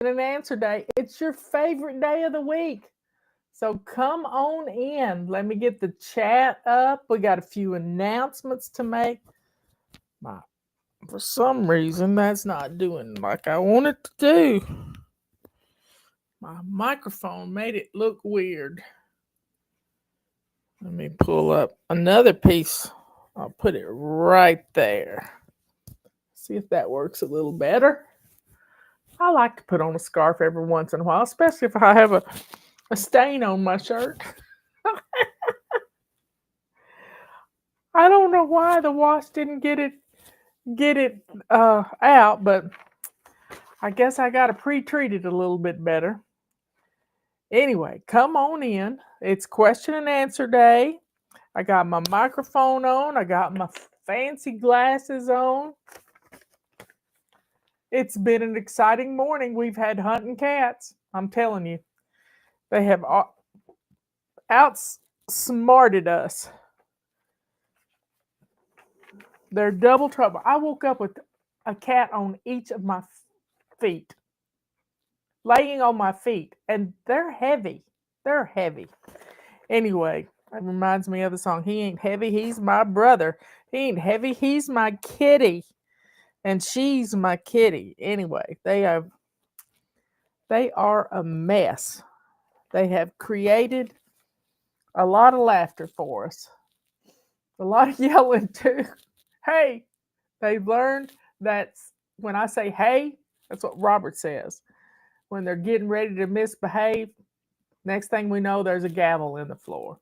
and answer day. It's your favorite day of the week. So come on in. Let me get the chat up. We got a few announcements to make. My, for some reason, that's not doing like I want it to do. My microphone made it look weird. Let me pull up another piece. I'll put it right there. See if that works a little better. I like to put on a scarf every once in a while, especially if I have a stain on my shirt. I don't know why the wash didn't get it out, but I guess I got to pre-treat it a little bit better. Anyway, come on in. It's question and answer day. I got my microphone on. I got my fancy glasses on. It's been an exciting morning. We've had hunting cats. I'm telling you, they have outsmarted us. They're double trouble. I woke up with a cat on each of my feet, laying on my feet, and they're heavy. They're heavy. Anyway, that reminds me of the song. He ain't heavy, he's my brother. He ain't heavy, he's my kitty. And she's my kitty. Anyway, they are a mess. They have created a lot of laughter for us. A lot of yelling too. Hey, they've learned that when I say hey, that's what Robert says. When they're getting ready to misbehave, next thing we know, there's a gavel in the floor.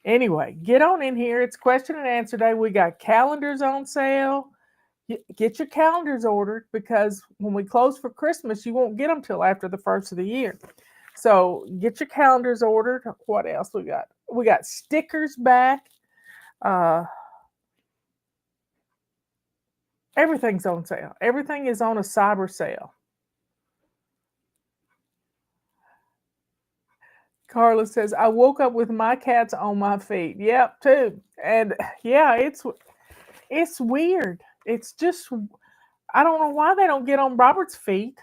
Anyway, get on in here. It's question and answer day. We got calendars on sale. Get your calendars ordered because when we close for Christmas, you won't get them till after the first of the year. So get your calendars ordered. What else we got? We got stickers back. Uh, everything's on sale. Everything is on a cyber sale. Carla says, I woke up with my cats on my feet. Yep, too. And yeah, it's weird. It's just I don't know why they don't get on Robert's feet.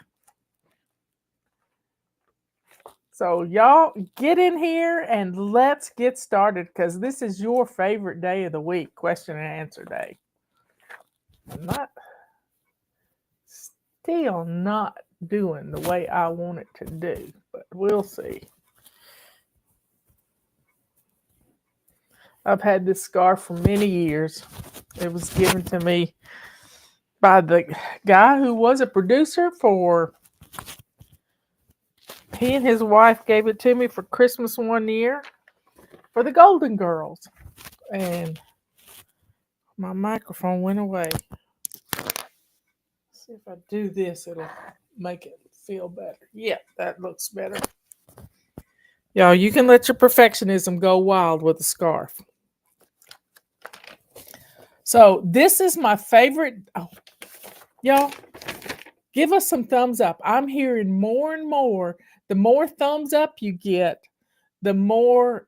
So y'all get in here and let's get started because this is your favorite day of the week, question and answer day. I'm not still not doing the way I want it to do, but we'll see. I've had this scarf for many years. It was given to me by the guy who was a producer for. He and his wife gave it to me for Christmas one year for the Golden Girls. And my microphone went away. See if I do this, it'll make it feel better. Yeah, that looks better. Y'all, you can let your perfectionism go wild with a scarf. So this is my favorite. Oh, y'all, give us some thumbs up. I'm hearing more and more. The more thumbs up you get, the more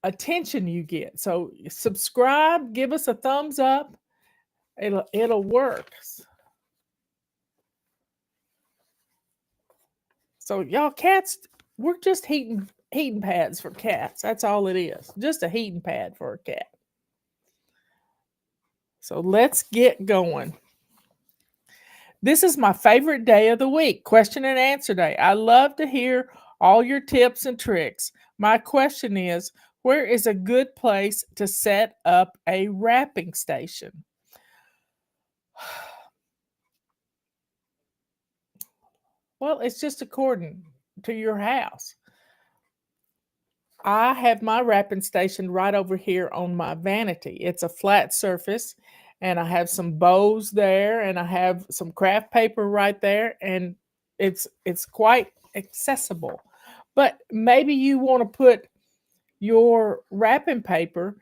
attention you get. So subscribe, give us a thumbs up. It'll work. So y'all cats, we're just heating pads for cats. That's all it is. Just a heating pad for a cat. So let's get going. This is my favorite day of the week, question and answer day. I love to hear all your tips and tricks. My question is, where is a good place to set up a wrapping station? Well, it's just according to your house. I have my wrapping station right over here on my vanity. It's a flat surface, and I have some bows there, and I have some craft paper right there, and it's quite accessible. But maybe you want to put your wrapping paper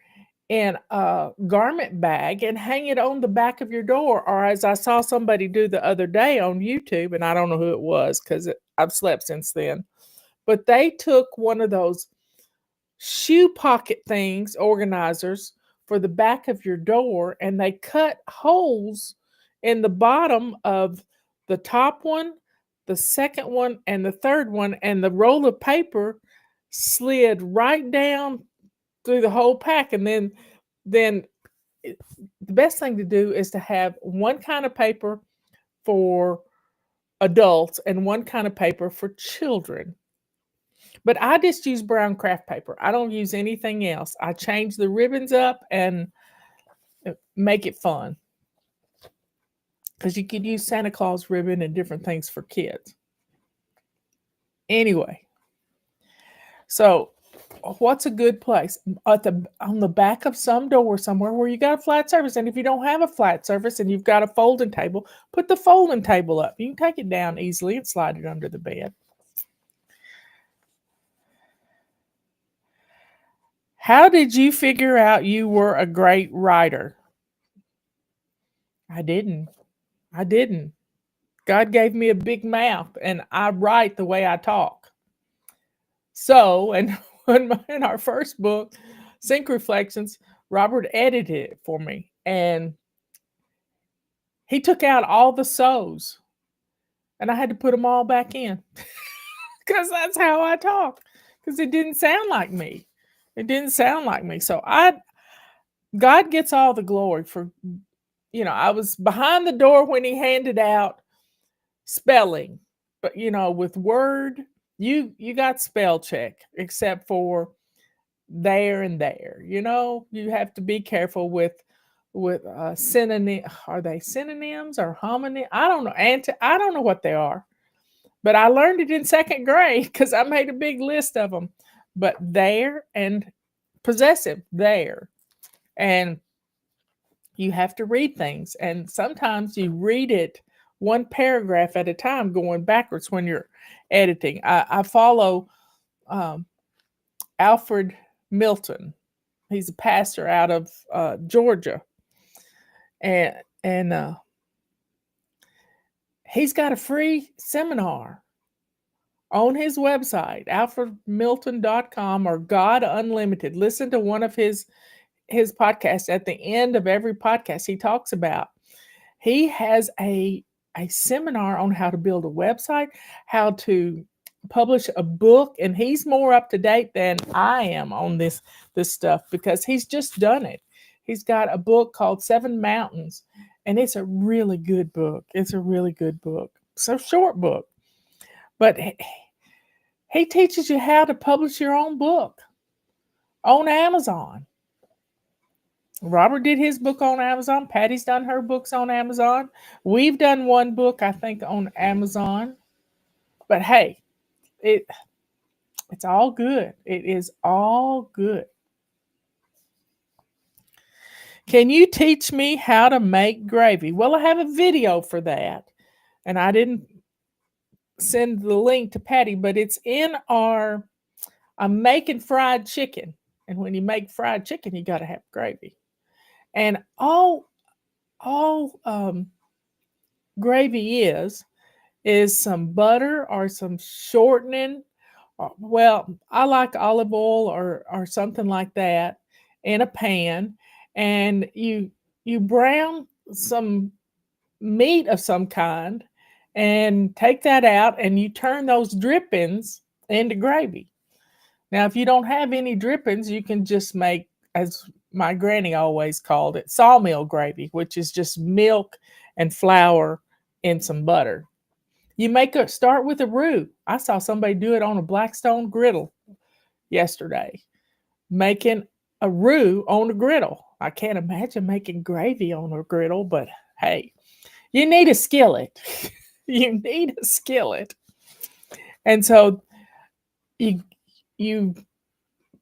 in a garment bag and hang it on the back of your door, or as I saw somebody do the other day on YouTube, and I don't know who it was because I've slept since then, but they took one of those shoe pocket things, organizers for the back of your door, and they cut holes in the bottom of the top one, the second one, and the third one, and the roll of paper slid right down through the whole pack. And then the best thing to do is to have one kind of paper for adults and one kind of paper for children. But I just use brown craft paper. I don't use anything else. I change the ribbons up and make it fun, because you could use Santa Claus ribbon and different things for kids. Anyway, so what's a good place? On the back of some door somewhere where you got a flat surface. And if you don't have a flat surface and you've got a folding table, put the folding table up. You can take it down easily and slide it under the bed. How did you figure out you were a great writer? I didn't. God gave me a big mouth, and I write the way I talk. So, and in our first book, Sync Reflections, Robert edited it for me, and he took out all the so's, and I had to put them all back in because that's how I talk, because it didn't sound like me. So God gets all the glory for, I was behind the door when he handed out spelling, but with Word, you got spell check, except for there and there. You have to be careful with synonym. Are they synonyms or homonym? I don't know. I don't know what they are, but I learned it in second grade because I made a big list of them. But there and possessive there, and you have to read things, and sometimes you read it one paragraph at a time, going backwards when you're editing. I follow Alfred Milton. He's a pastor out of Georgia, and he's got a free seminar on his website, alfredmilton.com, or God Unlimited. Listen to one of his podcasts. At the end of every podcast, he talks about, he has a seminar on how to build a website, how to publish a book, and he's more up to date than I am on this stuff because he's just done it. He's got a book called 7 Mountains, and it's a really good book. It's a short book, but he teaches you how to publish your own book on Amazon. Robert did his book on Amazon. Patty's done her books on Amazon. We've done one book, I think, on Amazon. But hey, it's all good. It is all good. Can you teach me how to make gravy? Well, I have a video for that, and I didn't send the link to Patty, but it's in I'm making fried chicken. And when you make fried chicken, you got to have gravy. And all gravy is some butter or some shortening. Well, I like olive oil or something like that in a pan, and you brown some meat of some kind and take that out, and you turn those drippings into gravy. Now, if you don't have any drippings, you can just make, as my granny always called it, sawmill gravy, which is just milk and flour and some butter. You start with a roux. I saw somebody do it on a Blackstone griddle yesterday, making a roux on a griddle. I can't imagine making gravy on a griddle, but hey, you need a skillet. You need a skillet. And so you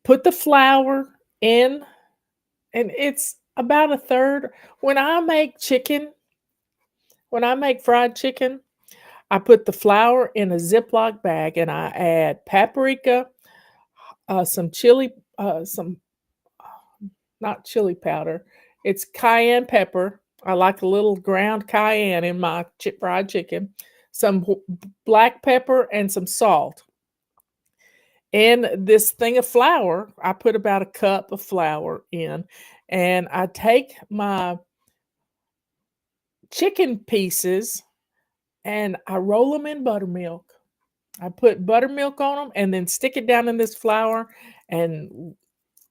put the flour in, and it's about a third. When I make fried chicken, I put the flour in a Ziploc bag, and I add paprika, some chili, not chili powder. It's cayenne pepper. I like a little ground cayenne in my fried chicken, some black pepper, and some salt. in this thing of flour. I put about a cup of flour in, and I take my chicken pieces and I roll them in buttermilk. I put buttermilk on them and then stick it down in this flour and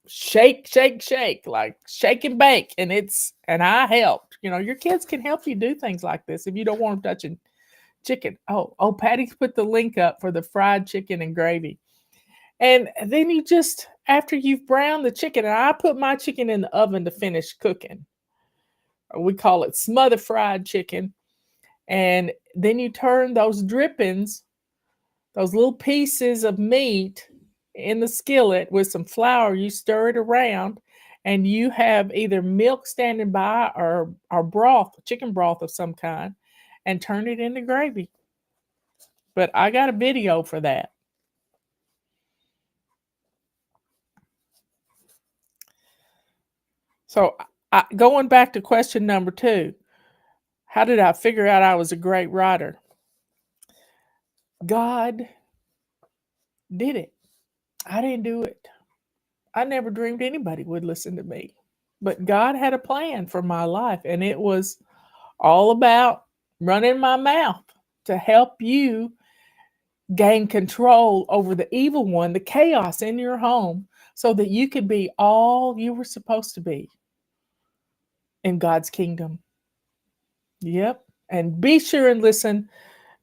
shake, shake, shake, like shake and bake. And I helped. Your kids can help you do things like this if you don't want them touching chicken. Oh, Patty's put the link up for the fried chicken and gravy. And then after you've browned the chicken, and I put my chicken in the oven to finish cooking. We call it smother fried chicken. And then you turn those drippings, those little pieces of meat in the skillet with some flour, you stir it around, and you have either milk standing by or broth, chicken broth of some kind, and turn it into gravy. But I got a video for that. So going back to question number 2, how did I figure out I was a great writer? God did it. I didn't do it. I never dreamed anybody would listen to me. But God had a plan for my life, and it was all about running my mouth to help you gain control over the evil one, the chaos in your home, so that you could be all you were supposed to be in God's kingdom. Yep. And be sure and listen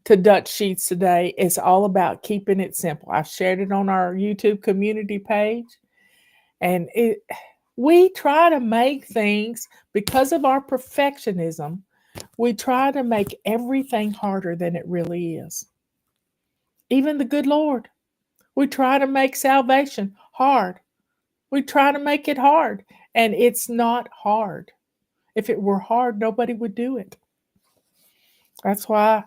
to Dutch Sheets today. It's all about keeping it simple. I've shared it on our YouTube community page. And we try to make things, because of our perfectionism, we try to make everything harder than it really is. Even the good Lord. We try to make salvation hard. We try to make it hard. And it's not hard. If it were hard, nobody would do it. That's why,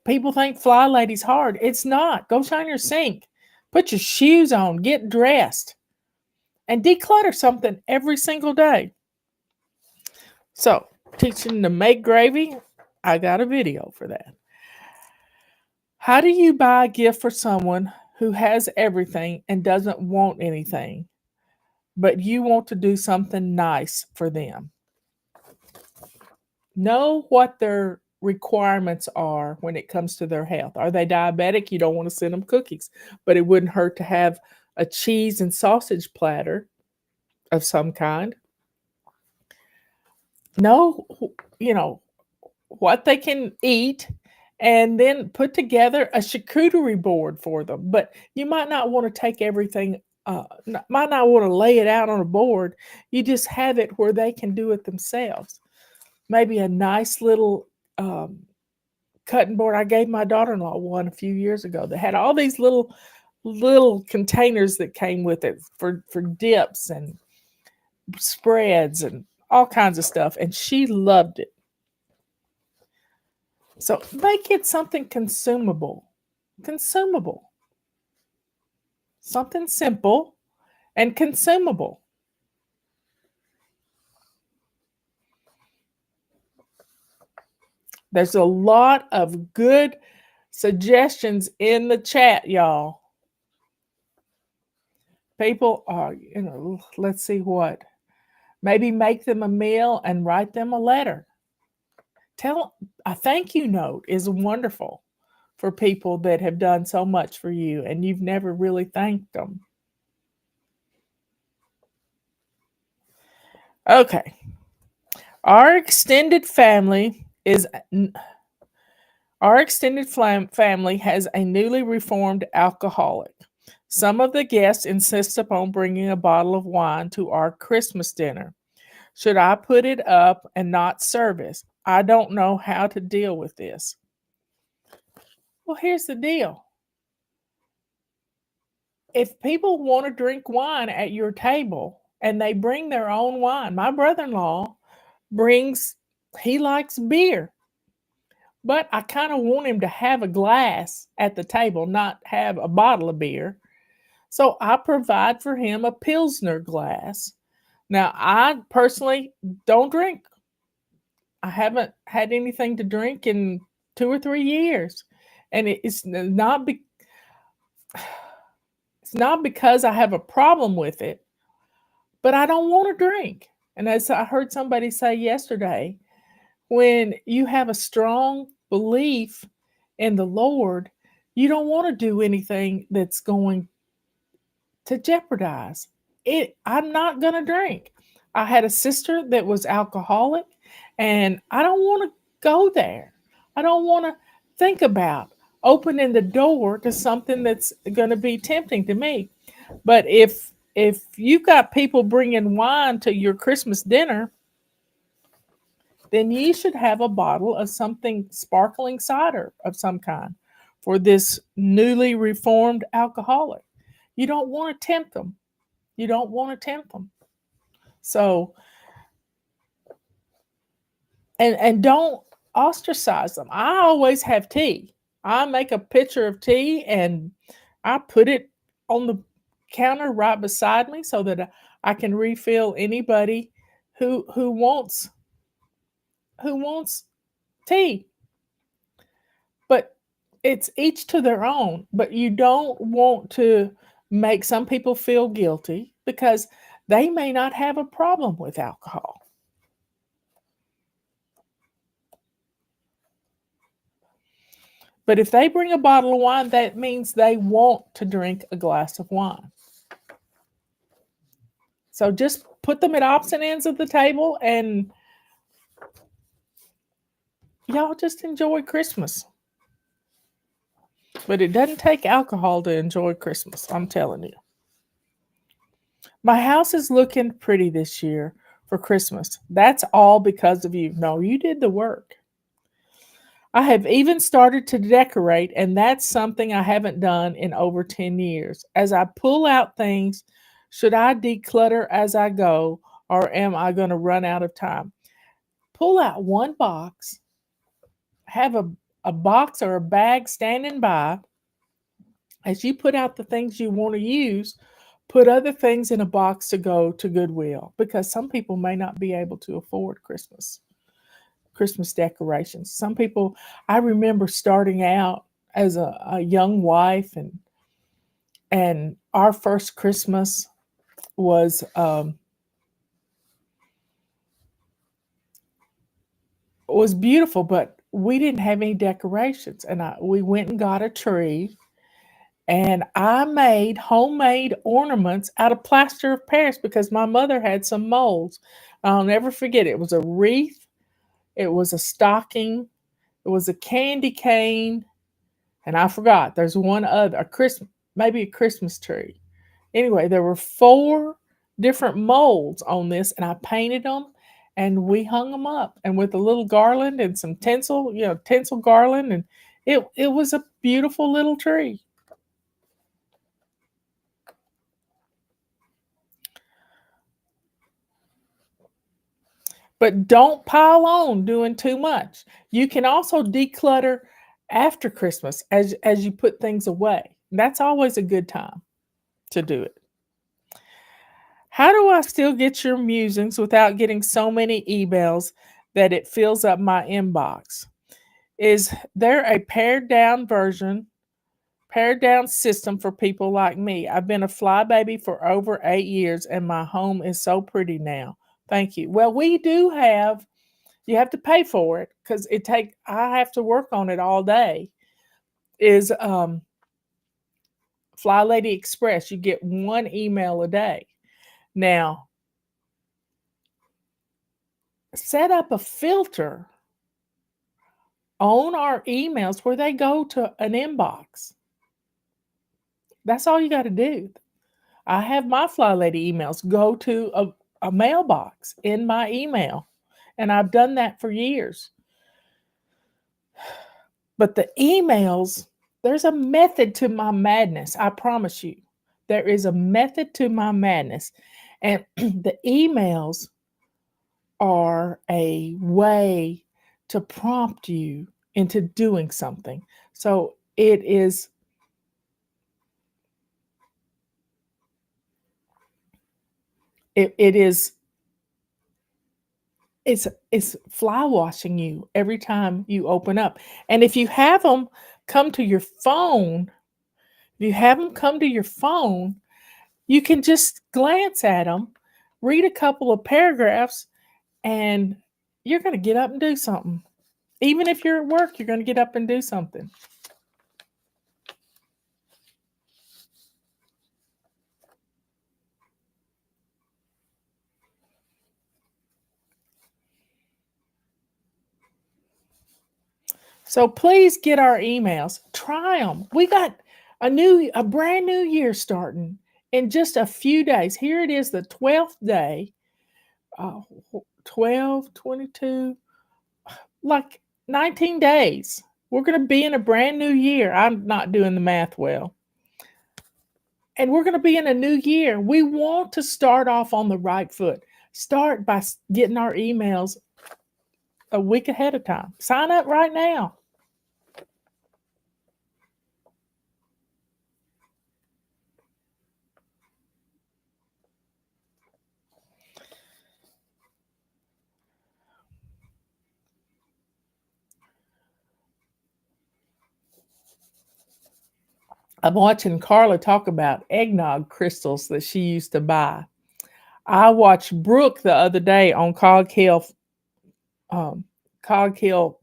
people think Fly Lady's hard. It's not. Go shine your sink. Put your shoes on. Get dressed. And declutter something every single day. So, teaching to make gravy, I got a video for that. How do you buy a gift for someone who has everything and doesn't want anything, but you want to do something nice for them? Know what their requirements are when it comes to their health. Are they diabetic? You don't want to send them cookies, but it wouldn't hurt to have a cheese and sausage platter of some kind. Know, what they can eat, and then put together a charcuterie board for them. But you might not want to take everything, might not want to lay it out on a board. You just have it where they can do it themselves. Maybe a nice little cutting board. I gave my daughter-in-law one a few years ago that had all these little containers that came with it for dips and spreads and all kinds of stuff, and she loved it. So make it something consumable. Something simple and consumable. There's a lot of good suggestions in the chat, y'all. People are, let's see what. Maybe make them a meal and write them a letter. A thank you note is wonderful for people that have done so much for you and you've never really thanked them. Okay. Our extended family has a newly reformed alcoholic. Some of the guests insist upon bringing a bottle of wine to our Christmas dinner. Should I put it up and not serve it? I don't know how to deal with this. Well, here's the deal. If people want to drink wine at your table and they bring their own wine, my brother-in-law he likes beer, but I kind of want him to have a glass at the table, not have a bottle of beer. So I provide for him a Pilsner glass. Now, I personally don't drink. I haven't had anything to drink in 2 or 3 years. And it's It's not because I have a problem with it, but I don't want to drink. And as I heard somebody say yesterday, when you have a strong belief in the Lord, you don't want to do anything that's going to jeopardize it. I'm not going to drink. I had a sister that was alcoholic, and I don't want to go there. I don't want to think about opening the door to something that's going to be tempting to me. But if you've got people bringing wine to your Christmas dinner, then you should have a bottle of something sparkling cider of some kind for this newly reformed alcoholic. You don't want to tempt them. You don't want to tempt them. So, and don't ostracize them. I always have tea. I make a pitcher of tea and I put it on the counter right beside me so that I can refill anybody who wants tea. But it's each to their own. But you don't want to make some people feel guilty because they may not have a problem with alcohol. But if they bring a bottle of wine, that means they want to drink a glass of wine. So just put them at opposite ends of the table and y'all just enjoy Christmas. But it doesn't take alcohol to enjoy Christmas, I'm telling you. My house is looking pretty this year for Christmas. That's all because of you. No, you did the work. I have even started to decorate, and that's something I haven't done in over 10 years. As I pull out things, should I declutter as I go, or am I going to run out of time? Pull out one box, have a box or a bag standing by. As you put out the things you want to use, put other things in a box to go to Goodwill because some people may not be able to afford Christmas decorations. Some people, I remember starting out as a young wife, and our first Christmas was beautiful, but we didn't have any decorations, and we went and got a tree, and I made homemade ornaments out of plaster of Paris because my mother had some molds. I'll never forget it. It was a wreath, it was a stocking, it was a candy cane, and I forgot. There's one other, maybe a Christmas tree. Anyway, there were four different molds on this, and I painted them, and we hung them up, and with a little garland and some tinsel, tinsel garland, and it was a beautiful little tree. But don't pile on doing too much. You can also declutter after Christmas as you put things away. That's always a good time to do it. How do I still get your musings without getting so many emails that it fills up my inbox? Is there a pared down system for people like me? I've been a flybaby for over 8 years and my home is so pretty now. Thank you. Well, we do have, you have to pay for it because I have to work on it all day. Is Fly Lady Express. You get one email a day. Now, set up a filter on our emails where they go to an inbox. That's all you got to do. I have my Fly Lady emails go to a mailbox in my email, and I've done that for years. But the emails, there's a method to my madness. I promise you. There is a method to my madness. And the emails are a way to prompt you into doing something. So it is it's fly washing you every time you open up. And if you have them come to your phone, You have them come to your phone, you can just glance at them, read a couple of paragraphs, and you're going to get up and do something. Even if you're at work, you're going to get up and do something. So please get our emails. Try them. We got a brand new year starting in just a few days. Here it is, the 12th day. Uh, 12, 22, like 19 days. We're going to be in a brand new year. I'm not doing the math well. And we're going to be in a new year. We want to start off on the right foot. Start by getting our emails a week ahead of time. Sign up right now. I'm watching Carla talk about eggnog crystals that she used to buy. I watched Brooke the other day on Cog Hill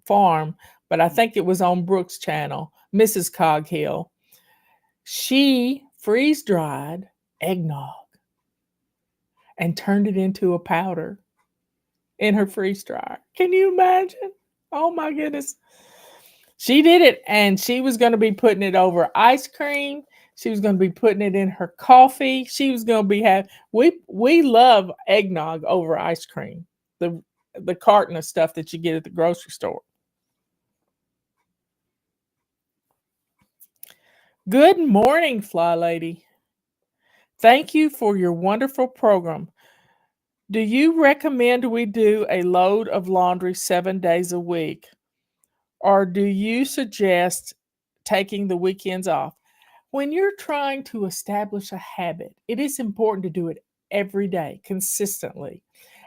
Farm, but I think it was on Brooke's channel, Mrs. Cog Hill. She freeze dried eggnog and turned it into a powder in her freeze dryer. Can you imagine? Oh my goodness. She did it, and she was going to be putting it over ice cream. She was going to be putting it in her coffee. She was going to be having. We love eggnog over ice cream. The carton of stuff that you get at the grocery store. Good morning, Fly Lady. Thank you for your wonderful program. Do you recommend we do a load of laundry 7 days a week? Or do you suggest taking the weekends off? When you're trying to establish a habit, it is important to do it every day, consistently.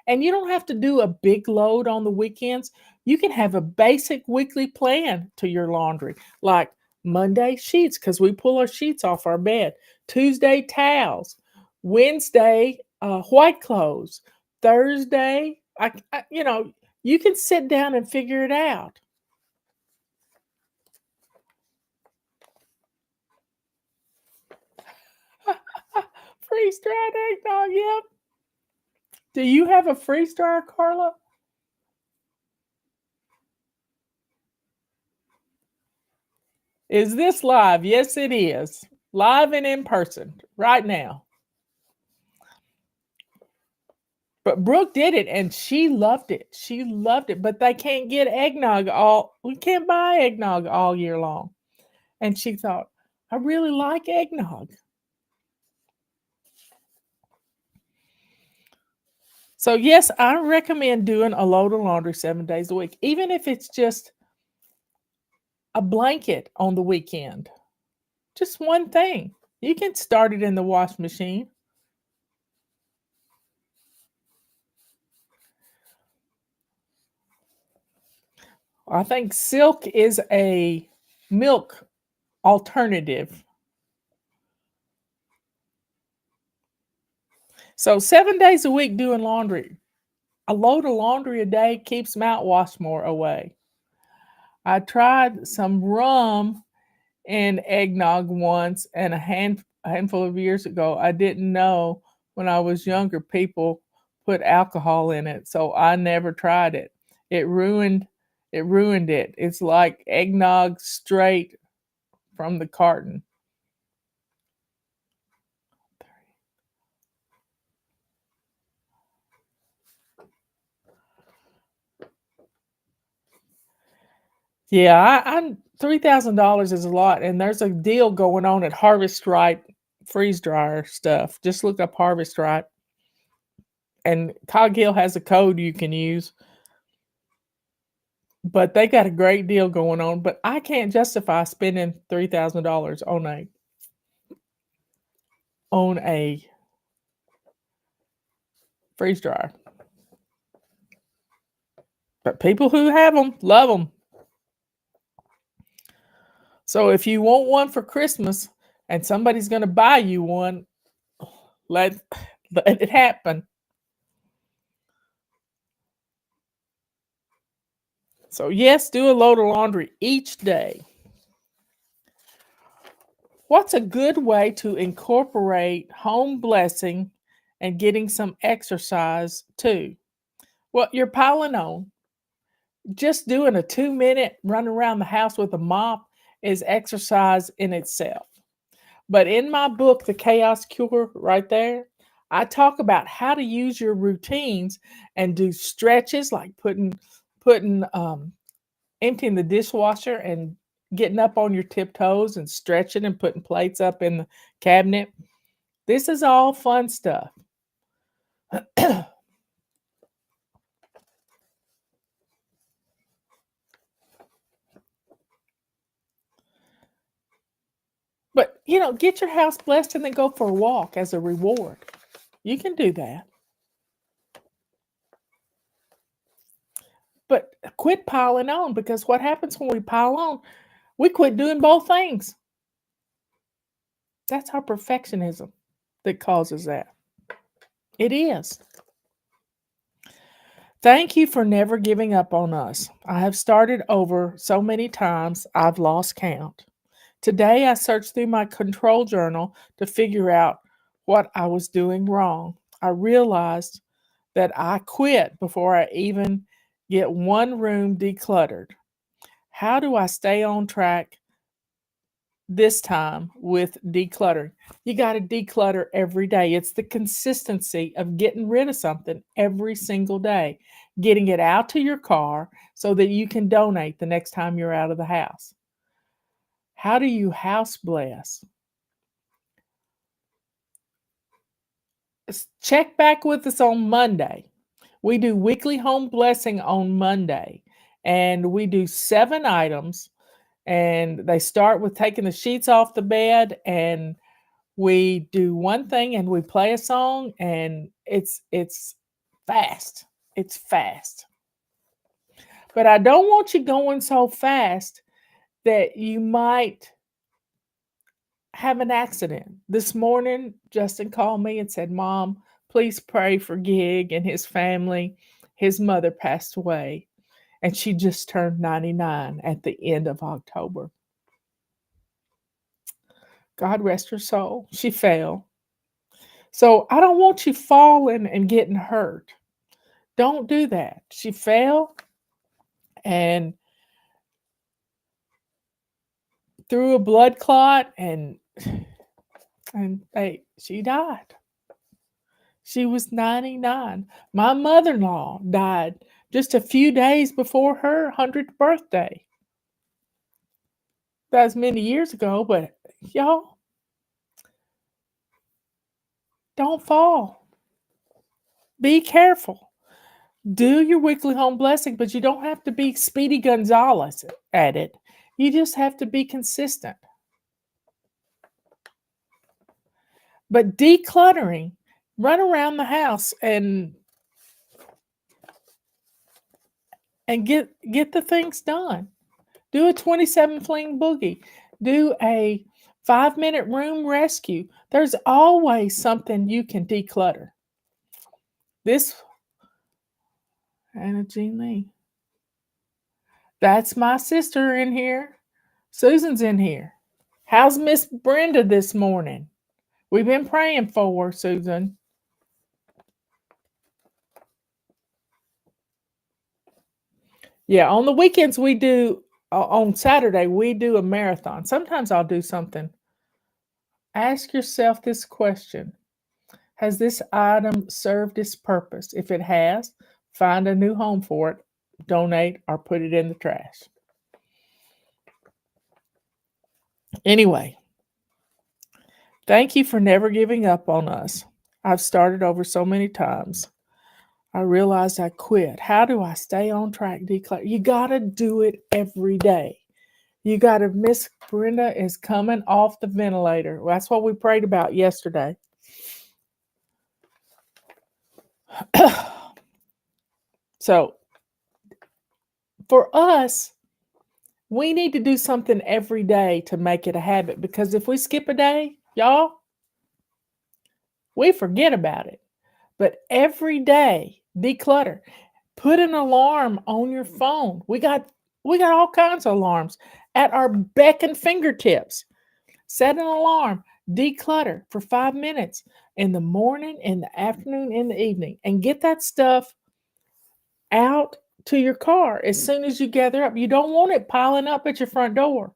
And you don't have to do a big load on the weekends. You can have a basic weekly plan to your laundry, like Monday sheets, because we pull our sheets off our bed, Tuesday towels, Wednesday white clothes, Thursday, you can sit down and figure it out. Freeze dried eggnog, yep. Do you have a freeze dryer, Carla? Is this live? Yes, it is. Live and in person right now. But Brooke did it and she loved it. She loved it. But they can't get eggnog we can't buy eggnog all year long. And she thought, I really like eggnog. So, yes, I recommend doing a load of laundry 7 days a week, even if it's just a blanket on the weekend. Just one thing. You can start it in the wash machine. I think silk is a milk alternative. So 7 days a week doing laundry. A load of laundry a day keeps mouthwash more away. I tried some rum and eggnog once, and a handful of years ago. I didn't know when I was younger people put alcohol in it, so I never tried it. It ruined it. It's like eggnog straight from the carton. Yeah, I'm $3,000 is a lot, and there's a deal going on at Harvest Right freeze dryer stuff. Just look up Harvest Right, and Cog Hill has a code you can use. But they got a great deal going on. But I can't justify spending $3,000 on a freeze dryer. But people who have them love them. So if you want one for Christmas, and somebody's going to buy you one, let it happen. So yes, do a load of laundry each day. What's a good way to incorporate home blessing and getting some exercise too? Well, you're piling on. Just doing a 2-minute run around the house with a mop is exercise in itself. But in my book, The Chaos Cure, right there, I talk about how to use your routines and do stretches like putting emptying the dishwasher and getting up on your tiptoes and stretching and putting plates up in the cabinet. This is all fun stuff. But, get your house blessed and then go for a walk as a reward. You can do that. But quit piling on, because what happens when we pile on, we quit doing both things. That's our perfectionism that causes that. It is. Thank you for never giving up on us. I have started over so many times I've lost count. Today I searched through my control journal to figure out what I was doing wrong. I realized that I quit before I even get one room decluttered. How do I stay on track this time with decluttering? You got to declutter every day. It's the consistency of getting rid of something every single day, getting it out to your car so that you can donate the next time you're out of the house. How do you house bless? Check back with us on Monday. We do weekly home blessing on Monday, and we do 7 items, and they start with taking the sheets off the bed, and we do one thing and we play a song, and it's fast. It's fast. But I don't want you going so fast that you might have an accident. This morning, Justin called me and said, "Mom, please pray for Gig and his family. His mother passed away, and she just turned 99 at the end of October. God rest her soul. She fell. So I don't want you falling and getting hurt. Don't do that. She fell and through a blood clot, and she died. She was 99. My mother-in-law died just a few days before her 100th birthday. That was many years ago, but y'all, don't fall. Be careful. Do your weekly home blessing, but you don't have to be Speedy Gonzalez at it. You just have to be consistent. But decluttering, run around the house and get the things done. Do a 27 fling boogie. Do a 5-minute room rescue. There's always something you can declutter. This Anna Jean Lee. That's my sister in here. Susan's in here. How's Miss Brenda this morning? We've been praying for her, Susan. Yeah, on the weekends we do, on Saturday we do a marathon. Sometimes I'll do something. Ask yourself this question. Has this item served its purpose? If it has, find a new home for it, donate, or put it in the trash. Anyway, thank you for never giving up on us. I've started over so many times. I realized I quit. How do I stay on track? Declare. You got to do it every day. You got to, Miss Brenda is coming off the ventilator. That's what we prayed about yesterday. So, for us, We need to do something every day to make it a habit, because if we skip a day, y'all, we forget about it. But every day, declutter. Put an alarm on your phone. We got all kinds of alarms at our beck and fingertips. Set an alarm, declutter for 5 minutes in the morning, in the afternoon, in the evening, and get that stuff out to your car as soon as you gather up. You don't want it piling up at your front door.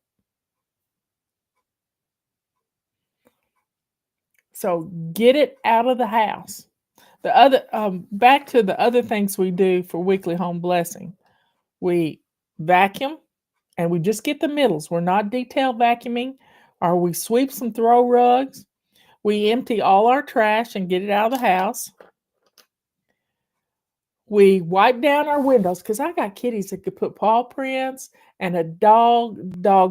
So get it out of the house. The other back to the other things we do for weekly home blessing. We vacuum and we just get the middles. We're not detail vacuuming, or we sweep some throw rugs. We empty all our trash and get it out of the house. We wipe down our windows, because I got kitties that could put paw prints and a dog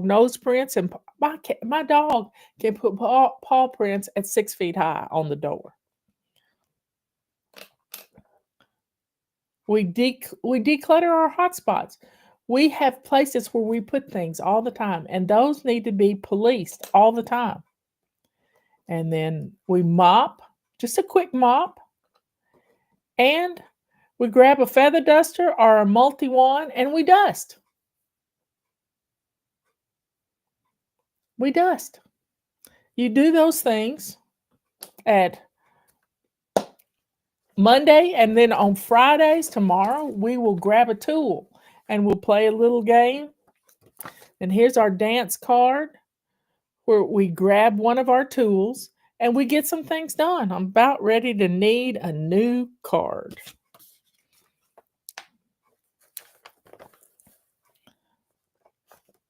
nose prints, and my dog can put paw prints at 6 feet high on the door. We declutter our hot spots. We have places where we put things all the time, and those need to be policed all the time. And then we mop, just a quick mop, and we grab a feather duster or a multi wand and we dust. We dust. You do those things at Monday, and then on Fridays, tomorrow, we will grab a tool and we'll play a little game. And here's our dance card where we grab one of our tools and we get some things done. I'm about ready to need a new card.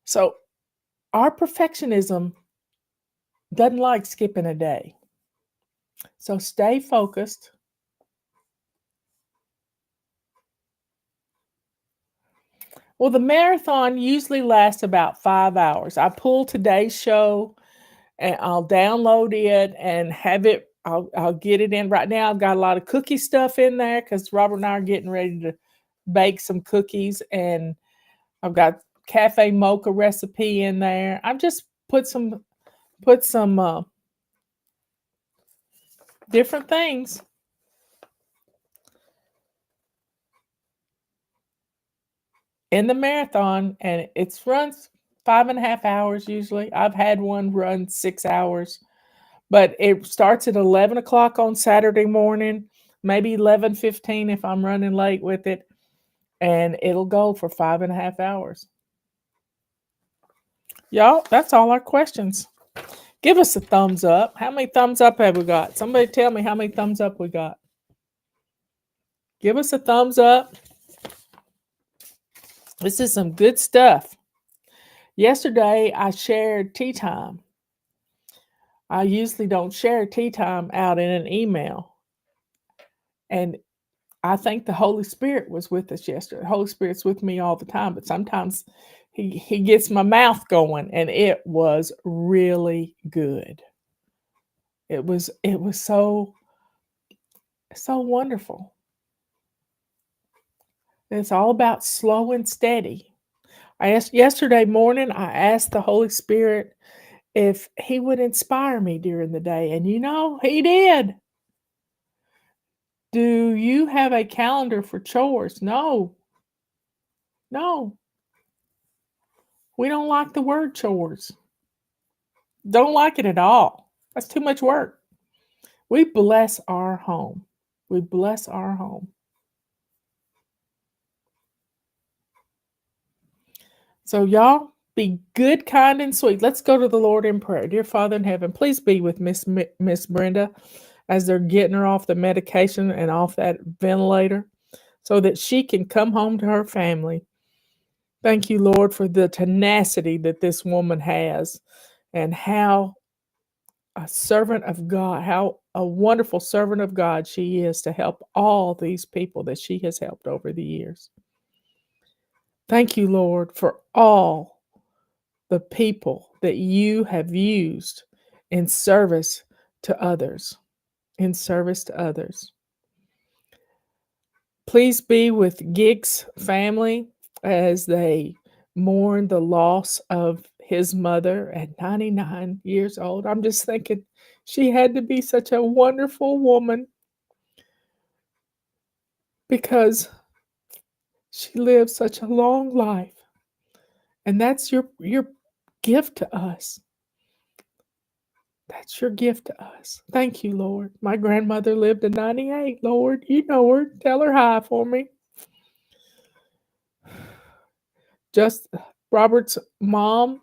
So, our perfectionism doesn't like skipping a day. So, stay focused. Well, the marathon usually lasts about 5 hours. I pull today's show and I'll download it and have it. I'll get it in. Right now, I've got a lot of cookie stuff in there because Robert and I are getting ready to bake some cookies, and I've got cafe mocha recipe in there. I've just put some different things in the marathon, and it runs 5.5 hours usually. I've had one run 6 hours. But it starts at 11 o'clock on Saturday morning, maybe 11:15 if I'm running late with it, and it'll go for 5.5 hours. Y'all, that's all our questions. Give us a thumbs up. How many thumbs up have we got? Somebody tell me how many thumbs up we got. Give us a thumbs up. This is some good stuff. Yesterday, I shared tea time. I usually don't share tea time out in an email. And I think the Holy Spirit was with us yesterday. The Holy Spirit's with me all the time, but sometimes he gets my mouth going, and it was really good. It was so wonderful. It's all about slow and steady. Yesterday morning, I asked the Holy Spirit if he would inspire me during the day, and he did. Do you have a calendar for chores? No. No. We don't like the word chores. Don't like it at all. That's too much work. We bless our home. We bless our home. So, y'all, be good, kind, and sweet. Let's go to the Lord in prayer. Dear Father in heaven, please be with Miss Brenda as they're getting her off the medication and off that ventilator so that she can come home to her family. Thank you, Lord, for the tenacity that this woman has, and how a servant of God, how a wonderful servant of God she is to help all these people that she has helped over the years. Thank you, Lord, for all the people that you have used in service to others. In service to others. Please be with Gig's family as they mourn the loss of his mother at 99 years old. I'm just thinking she had to be such a wonderful woman because she lived such a long life. And that's your gift to us. That's your gift to us. Thank you, Lord. My grandmother lived to 98, Lord. You know her. Tell her hi for me. Just Robert's mom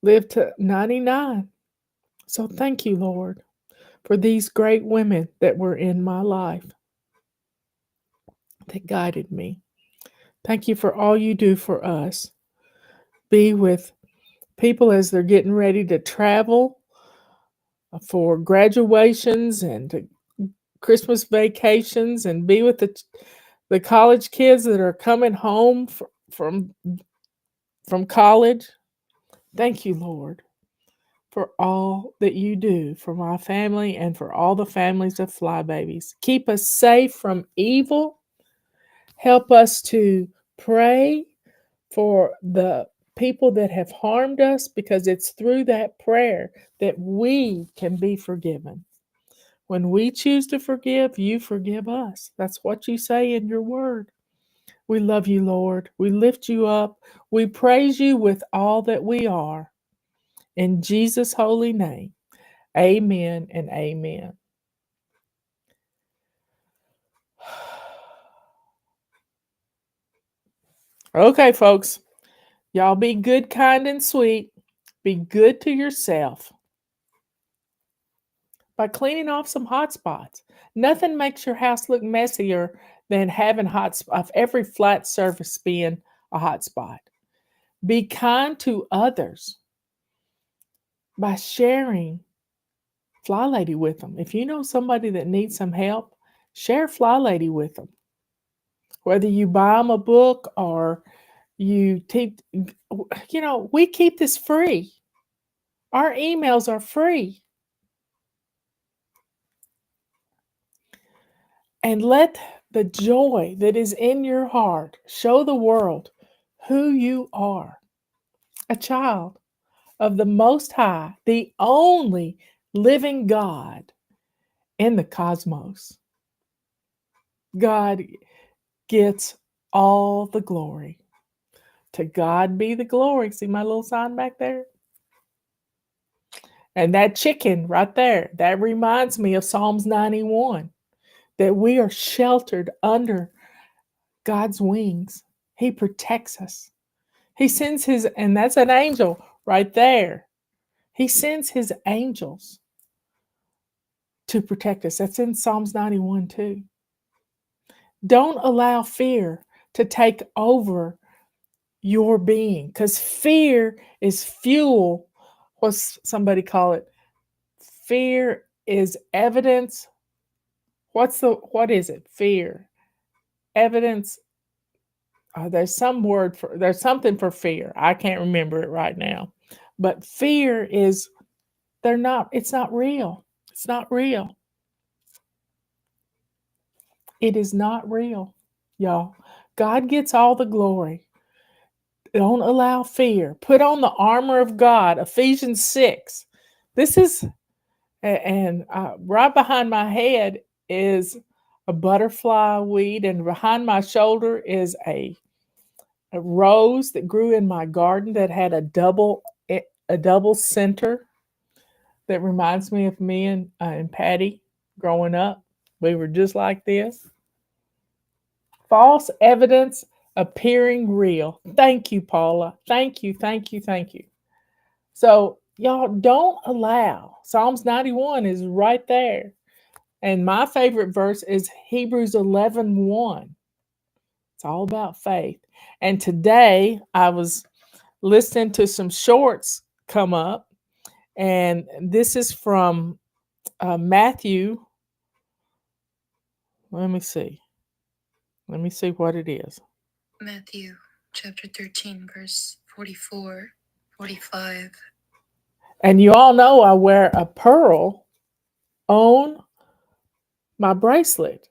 lived to 99. So thank you, Lord, for these great women that were in my life that guided me. Thank you for all you do for us. Be with people as they're getting ready to travel for graduations and to Christmas vacations, and be with the college kids that are coming home from college. Thank you, Lord, for all that you do for my family and for all the families of Flybabies. Keep us safe from evil. Help us to pray for the people that have harmed us, because it's through that prayer that we can be forgiven. When we choose to forgive, you forgive us. That's what you say in your word. We love you, Lord. We lift you up. We praise you with all that we are. In Jesus' holy name, amen and amen. Okay, folks, y'all be good, kind, and sweet. Be good to yourself by cleaning off some hot spots. Nothing makes your house look messier than having of every flat surface being a hot spot. Be kind to others by sharing Fly Lady with them. If you know somebody that needs some help, share Fly Lady with them. Whether you buy them a book or you take, we keep this free. Our emails are free. And let the joy that is in your heart show the world who you are. A child of the Most High, the only living God in the cosmos. God gets all the glory. To God be the glory. See my little sign back there? And that chicken right there, that reminds me of Psalms 91, that we are sheltered under God's wings. He protects us. He sends his, and that's an angel right there. He sends his angels to protect us. That's in Psalms 91 too. Don't allow fear to take over your being, because fear is fuel. What's somebody call it? Fear is evidence. What is it? Fear. Evidence. There's something for fear. I can't remember it right now. But fear is, it's not real. It's not real. It is not real, y'all. God gets all the glory. Don't allow fear. Put on the armor of God, Ephesians 6. This is, and right behind my head is a butterfly weed, and behind my shoulder is a rose that grew in my garden that had a double center that reminds me of me and Patty growing up. We were just like this. False evidence appearing real. Thank you, Paula. Thank you, thank you, thank you. So, y'all, don't allow. Psalms 91 is right there. And my favorite verse is Hebrews 11:1. It's all about faith. And today I was listening to some shorts come up, and this is from Matthew. Let me see what it is. Matthew chapter 13, verse 44, 45. And you all know I wear a pearl on my bracelet.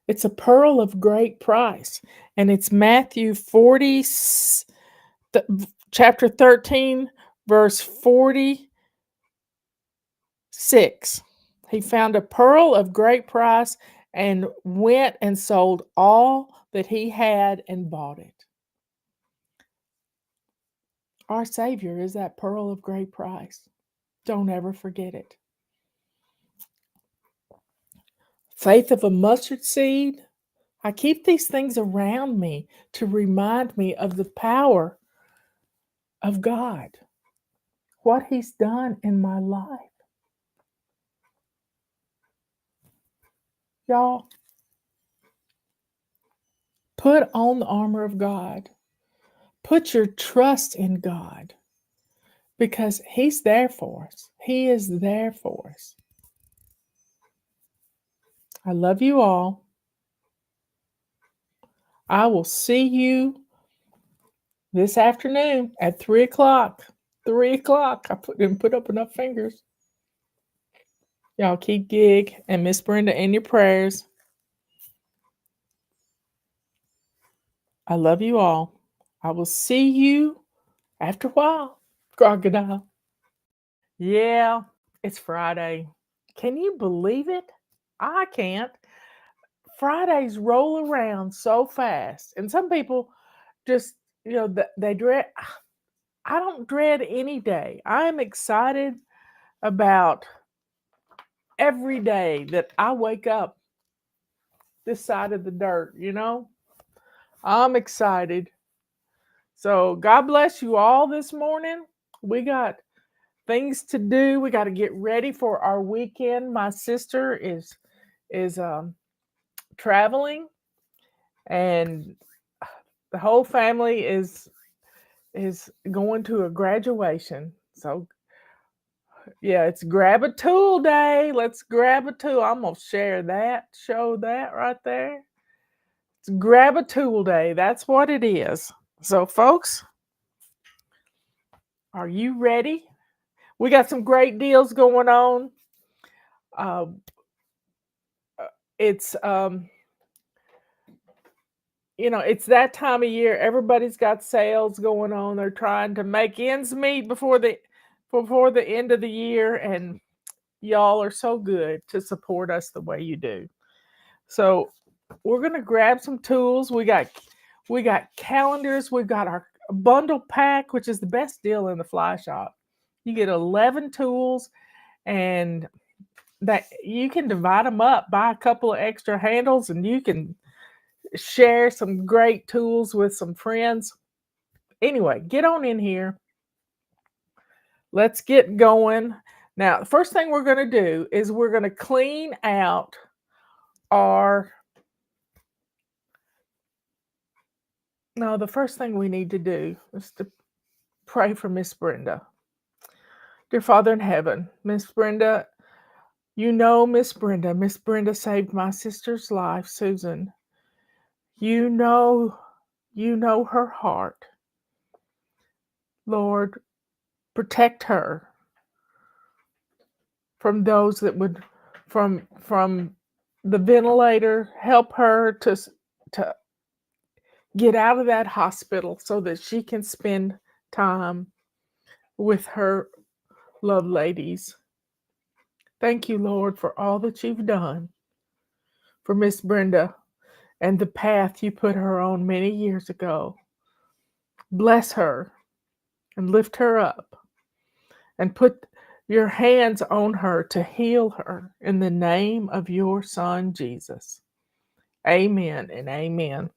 It's a pearl of great price. And it's Matthew 40, chapter 13, verse 46. He found a pearl of great price and went and sold all that he had and bought it. Our Savior is that pearl of great price. Don't ever forget it. Faith of a mustard seed. I keep these things around me to remind me of the power of God, what He's done in my life. Y'all, put on the armor of God. Put your trust in God because He's there for us. He is there for us. I love you all. I will see you this afternoon at 3 o'clock. 3 o'clock. I didn't put up enough fingers. Y'all keep Gig and Miss Brenda in your prayers. I love you all. I will see you after a while. Crocodile. Yeah, it's Friday. Can you believe it? I can't. Fridays roll around so fast. And some people just, they dread. I don't dread any day. I am excited about every day that I wake up this side of the dirt, I'm excited. So God bless you all this morning. We got things to do. We got to get ready for our weekend. My sister is traveling, and the whole family is going to a graduation. So yeah, it's grab a tool day. Let's grab a tool. I'm gonna show that right there. It's grab a tool day. That's what it is. So folks, are you ready? We got some great deals going on. It's it's that time of year. Everybody's got sales going on. They're trying to make ends meet before the end of the year, and y'all are so good to support us the way you do. So we're gonna grab some tools. We got calendars. We've got our bundle pack, which is the best deal in the fly shop. You get 11 tools, and that you can divide them up, buy a couple of extra handles, and you can share some great tools with some friends. Anyway, get on in here. Let's get going. Now, the first thing we're going to do is we're going to clean out the first thing we need to do is to pray for Miss Brenda. Dear Father in heaven, Miss Brenda, Miss Brenda. Miss Brenda saved my sister's life, Susan. You know her heart. Lord, protect her from those that would from the ventilator. Help her to get out of that hospital so that she can spend time with her love ladies. Thank you, Lord, for all that you've done for Miss Brenda and the path you put her on many years ago. Bless her and lift her up and put your hands on her to heal her in the name of your Son, Jesus. Amen and amen.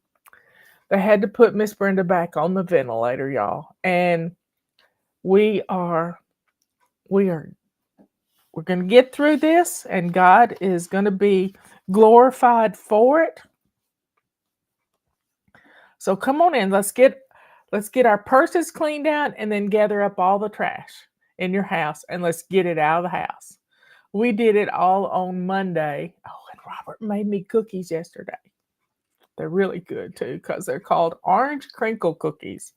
They had to put Miss Brenda back on the ventilator, y'all. And we're going to get through this, and God is going to be glorified for it. So come on in. Let's get our purses cleaned out, and then gather up all the trash in your house, and let's get it out of the house. We did it all on Monday. Oh, and Robert made me cookies yesterday. They're really good too, because they're called orange crinkle cookies.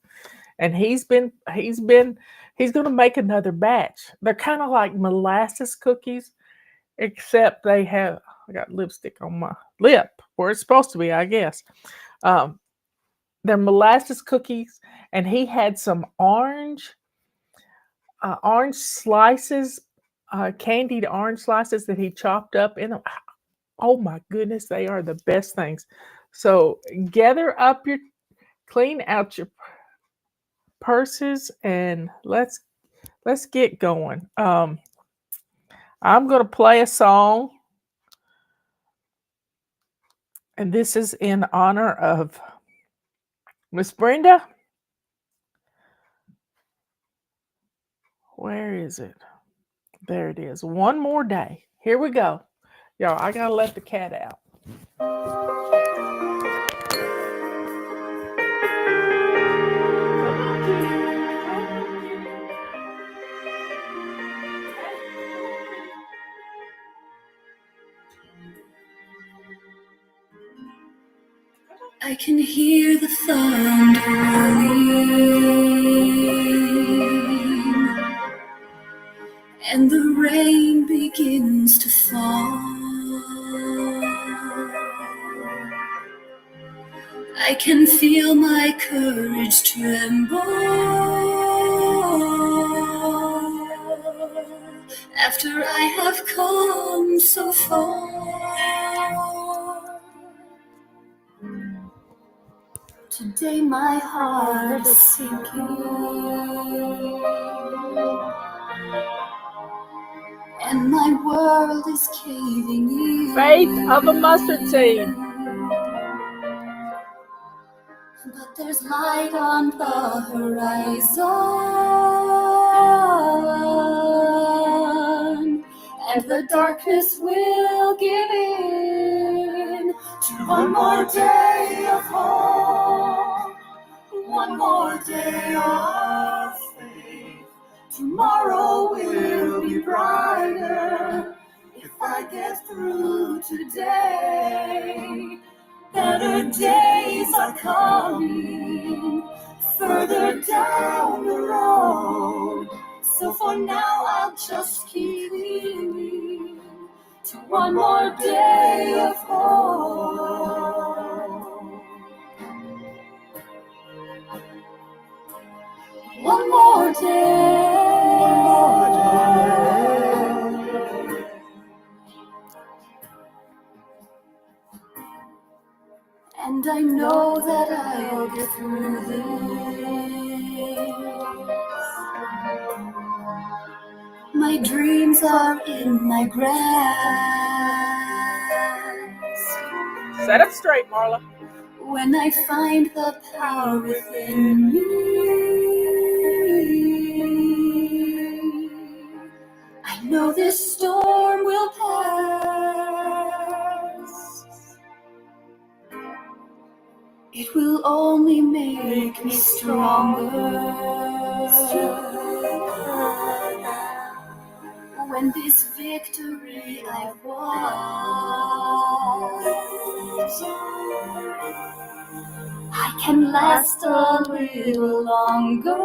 And he's going to make another batch. They're kind of like molasses cookies, except I got lipstick on my lip where it's supposed to be, I guess. they're molasses cookies, and he had some orange slices, candied orange slices that he chopped up in them. Oh my goodness, they are the best things. So clean out your purses, and let's get going. I'm gonna play a song, and this is in honor of Miss Brenda. Where is it? There it is. One more day. Here we go. Y'all, I gotta let the cat out. I can hear the thunder rolling, and the rain begins to fall. I can feel my courage tremble after I have come so far. Today my heart is sinking, and my world is caving in. Faith of a mustard seed. But there's light on the horizon, and the darkness will give in to one more day of hope, one more day of faith. Tomorrow will be brighter if I get through today. Better days are coming further down the road. So for now I'll just keep clinging to one more day of hope. One more day. And I know that I'll get through this. My dreams are in my grasp. Set up straight, Marla. When I find the power within me, I know this storm will pass. It will only make me stronger. When this victory I've won, I can last a little longer.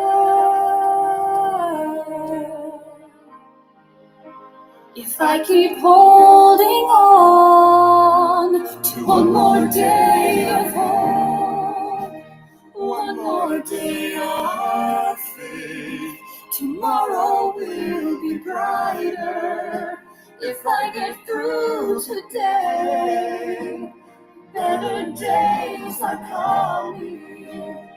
If I keep holding on to one more day of hope, one more day of faith, tomorrow will be brighter if I get through today. Better days are coming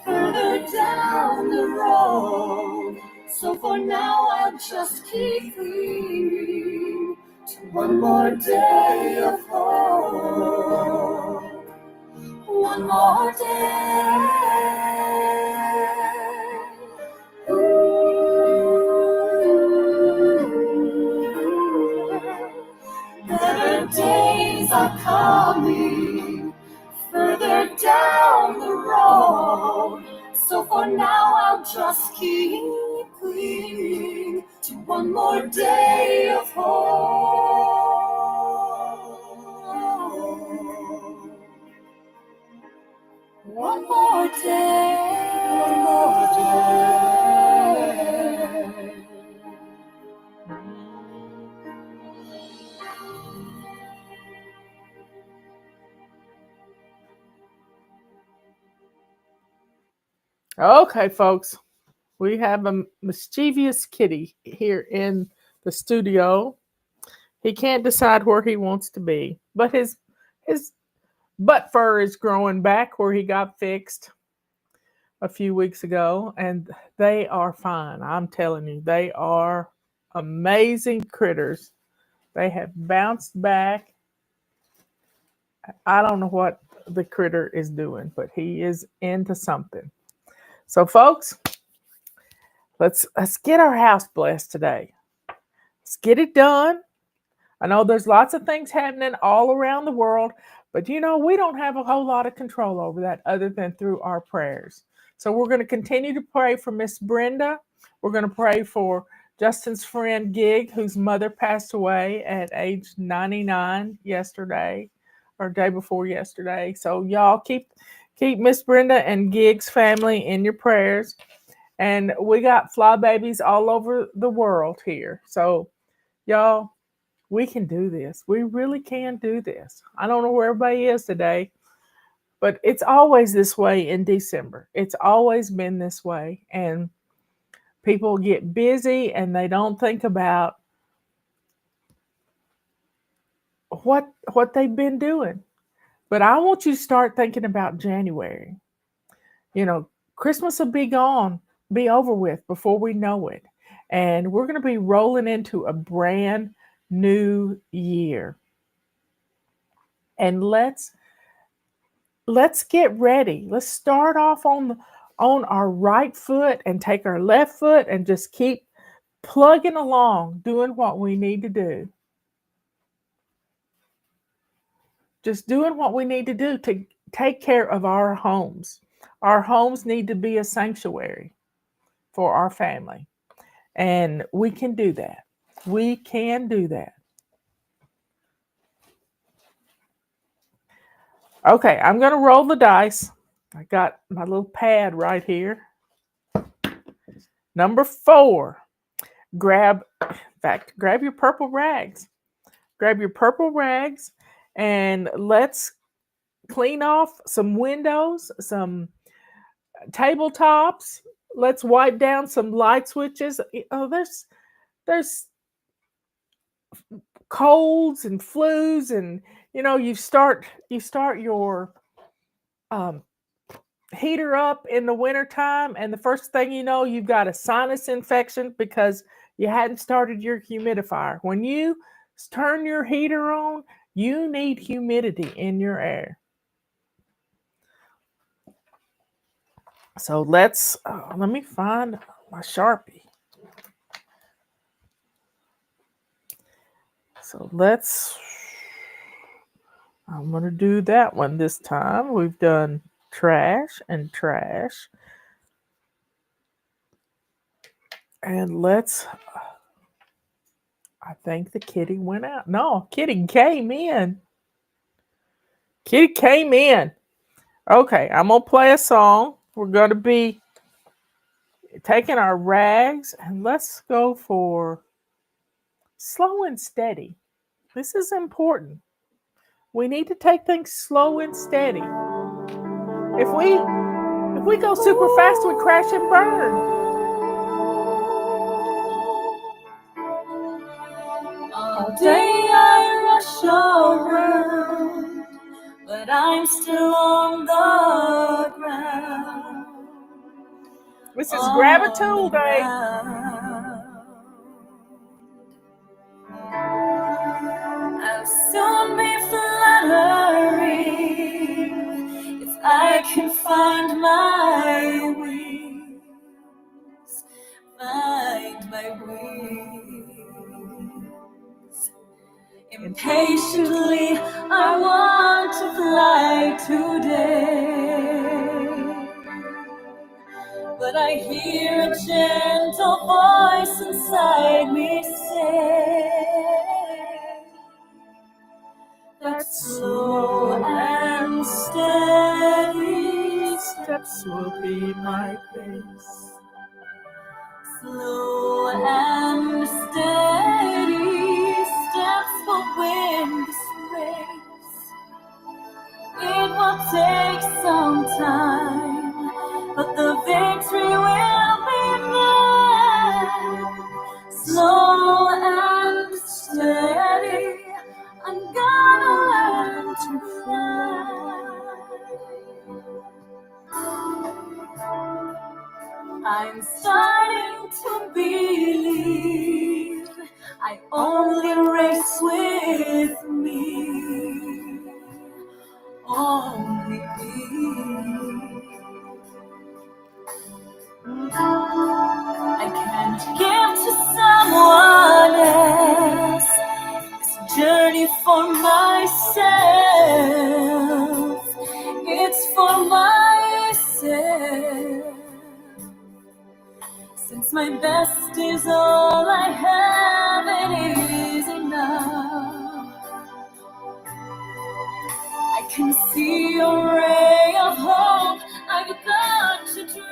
further down the road. So for now I'll just keep clinging to one more day of hope. One more day. Better days are coming further down the road. So for now I'll just keep clinging to one more day of hope. One more day. One more day. Okay, folks, we have a mischievous kitty here in the studio. He can't decide where he wants to be, but his butt fur is growing back where he got fixed a few weeks ago, and they are fine. I'm telling you, they are amazing critters. They have bounced back. I don't know what the critter is doing, but he is into something. So, folks, let's get our house blessed today. Let's get it done. I know there's lots of things happening all around the world, but we don't have a whole lot of control over that other than through our prayers. So we're going to continue to pray for Miss Brenda. We're going to pray for Justin's friend Gig, whose mother passed away at age 99 yesterday or day before yesterday. So y'all keep Miss Brenda and Gig's family in your prayers. And we got fly babies all over the world here. So y'all, we can do this. We really can do this. I don't know where everybody is today, but it's always this way in December. It's always been this way. And people get busy and they don't think about what they've been doing. But I want you to start thinking about January. Christmas will be over with before we know it. And we're going to be rolling into a brand new year. And let's get ready. Let's start off on our right foot and take our left foot and just keep plugging along, doing what we need to do. Just doing what we need to do to take care of our homes. Our homes need to be a sanctuary for our family. And we can do that. We can do that. Okay, I'm going to roll the dice. I got my little pad right here. Number 4. Grab your purple rags. Grab your purple rags and let's clean off some windows, some tabletops. Let's wipe down some light switches. There's colds and flus, and you start your heater up in the wintertime, and the first thing you know, you've got a sinus infection because you hadn't started your humidifier. When you turn your heater on, you need humidity in your air. So let me find my Sharpie. So I'm going to do that one this time. We've done trash and trash. And I think the kitty went out. No, kitty came in. Kitty came in. Okay, I'm going to play a song. We're going to be taking our rags and let's go for slow and steady. This is important. We need to take things slow and steady. If we go super fast, we crash and burn. All day I rush around, but I'm still on the ground. This is Grab a Tool Day. I'll soon be fluttering if I can find my wings. Find my wings. Impatiently, I want to fly today, but I hear a gentle voice inside me say that slow and steady steps will be my pace. Slow and steady steps will win this race. It will take some time, but the victory I'm starting to believe I only race with me, only me. I can't give to someone else this journey for myself. It's for myself. Since my best is all I have, it is enough. I can see a ray of hope. I've got to trust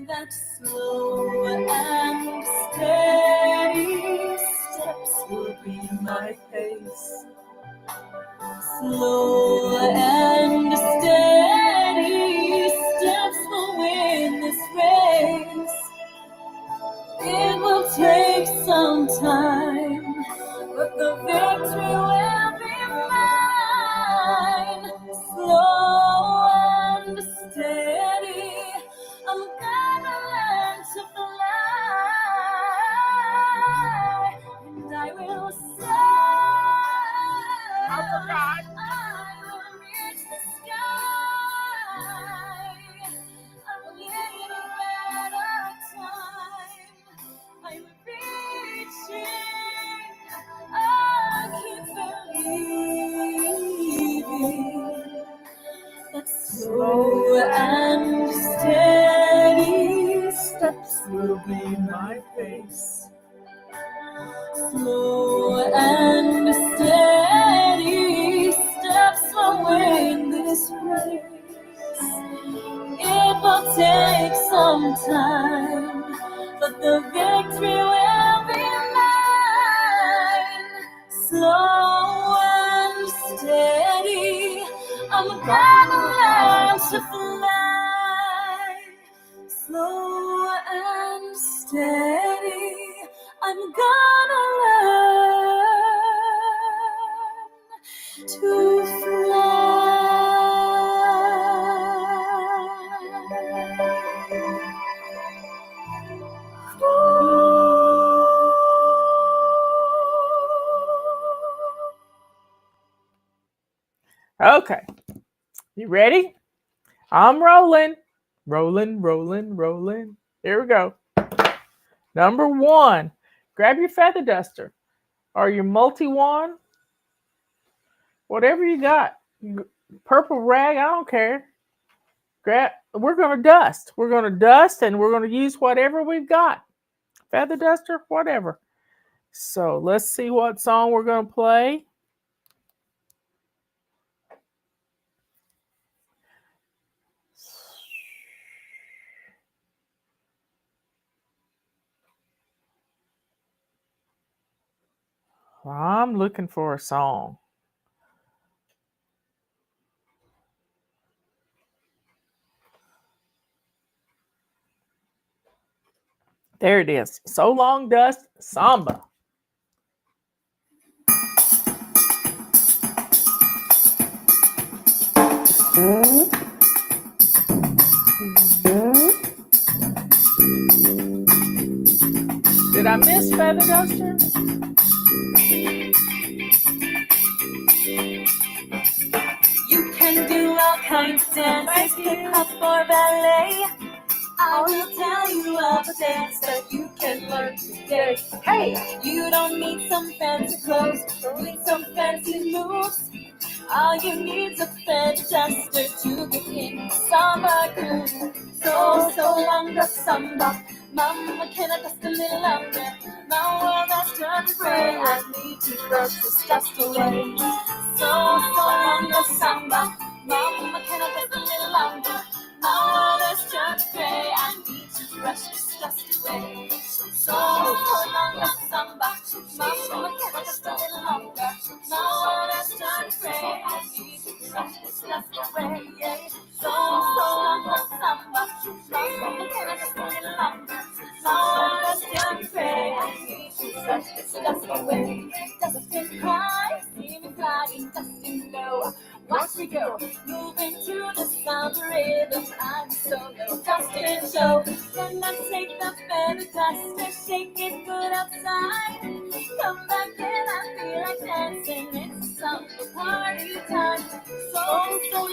that slow and steady steps will be my pace. Slow and steady steps will win this race. It will take some time, but the victory will be mine. Slow and steady, I'm gonna learn to fly, and I will soar. I will reach the sky, a little at a time. I'm reaching, I keep believing that slow and steady steps will be my pace. Slow and steady steps will win this race. It will take some time, but the victory will be mine. Slow and steady, I'm gonna learn to fly. Slow and steady, I'm gonna learn to fly. Okay, you ready? I'm rolling. Rolling, rolling, rolling. Here we go. Number 1, grab your feather duster or your multi-wand, whatever you got. Purple rag, I don't care. We're going to dust. We're going to dust and we're going to use whatever we've got. Feather duster, whatever. So let's see what song we're going to play. I'm looking for a song. There it is. So Long Dust Samba. Did I miss Feather Duster? You can do all kinds of dances, hip hop or ballet. I will tell you of a dance that you can learn today. Hey, you don't need some fancy clothes, don't need some fancy moves. All you need is a feather duster to begin the samba groove. So long the samba, mama, can I dust a little longer? My world has turned gray, I need to brush this dust away. So long the samba, mama, can I dust a little longer? My world has turned gray, I need to brush this dust away. So long the samba, mama, can I dust a little longer? My world has turned gray, I need to brush this dust away. So long the samba, mama, can I dust a little longer? My world has turned gray, I need to brush this dust away. Does it feel high? See me flying, dusting low. Watch me go. Moving to the sound rhythm. I'm solo dusting show. Then I take the feather duster, shake it good outside. Come back and I feel like dancing. It's summer party time. So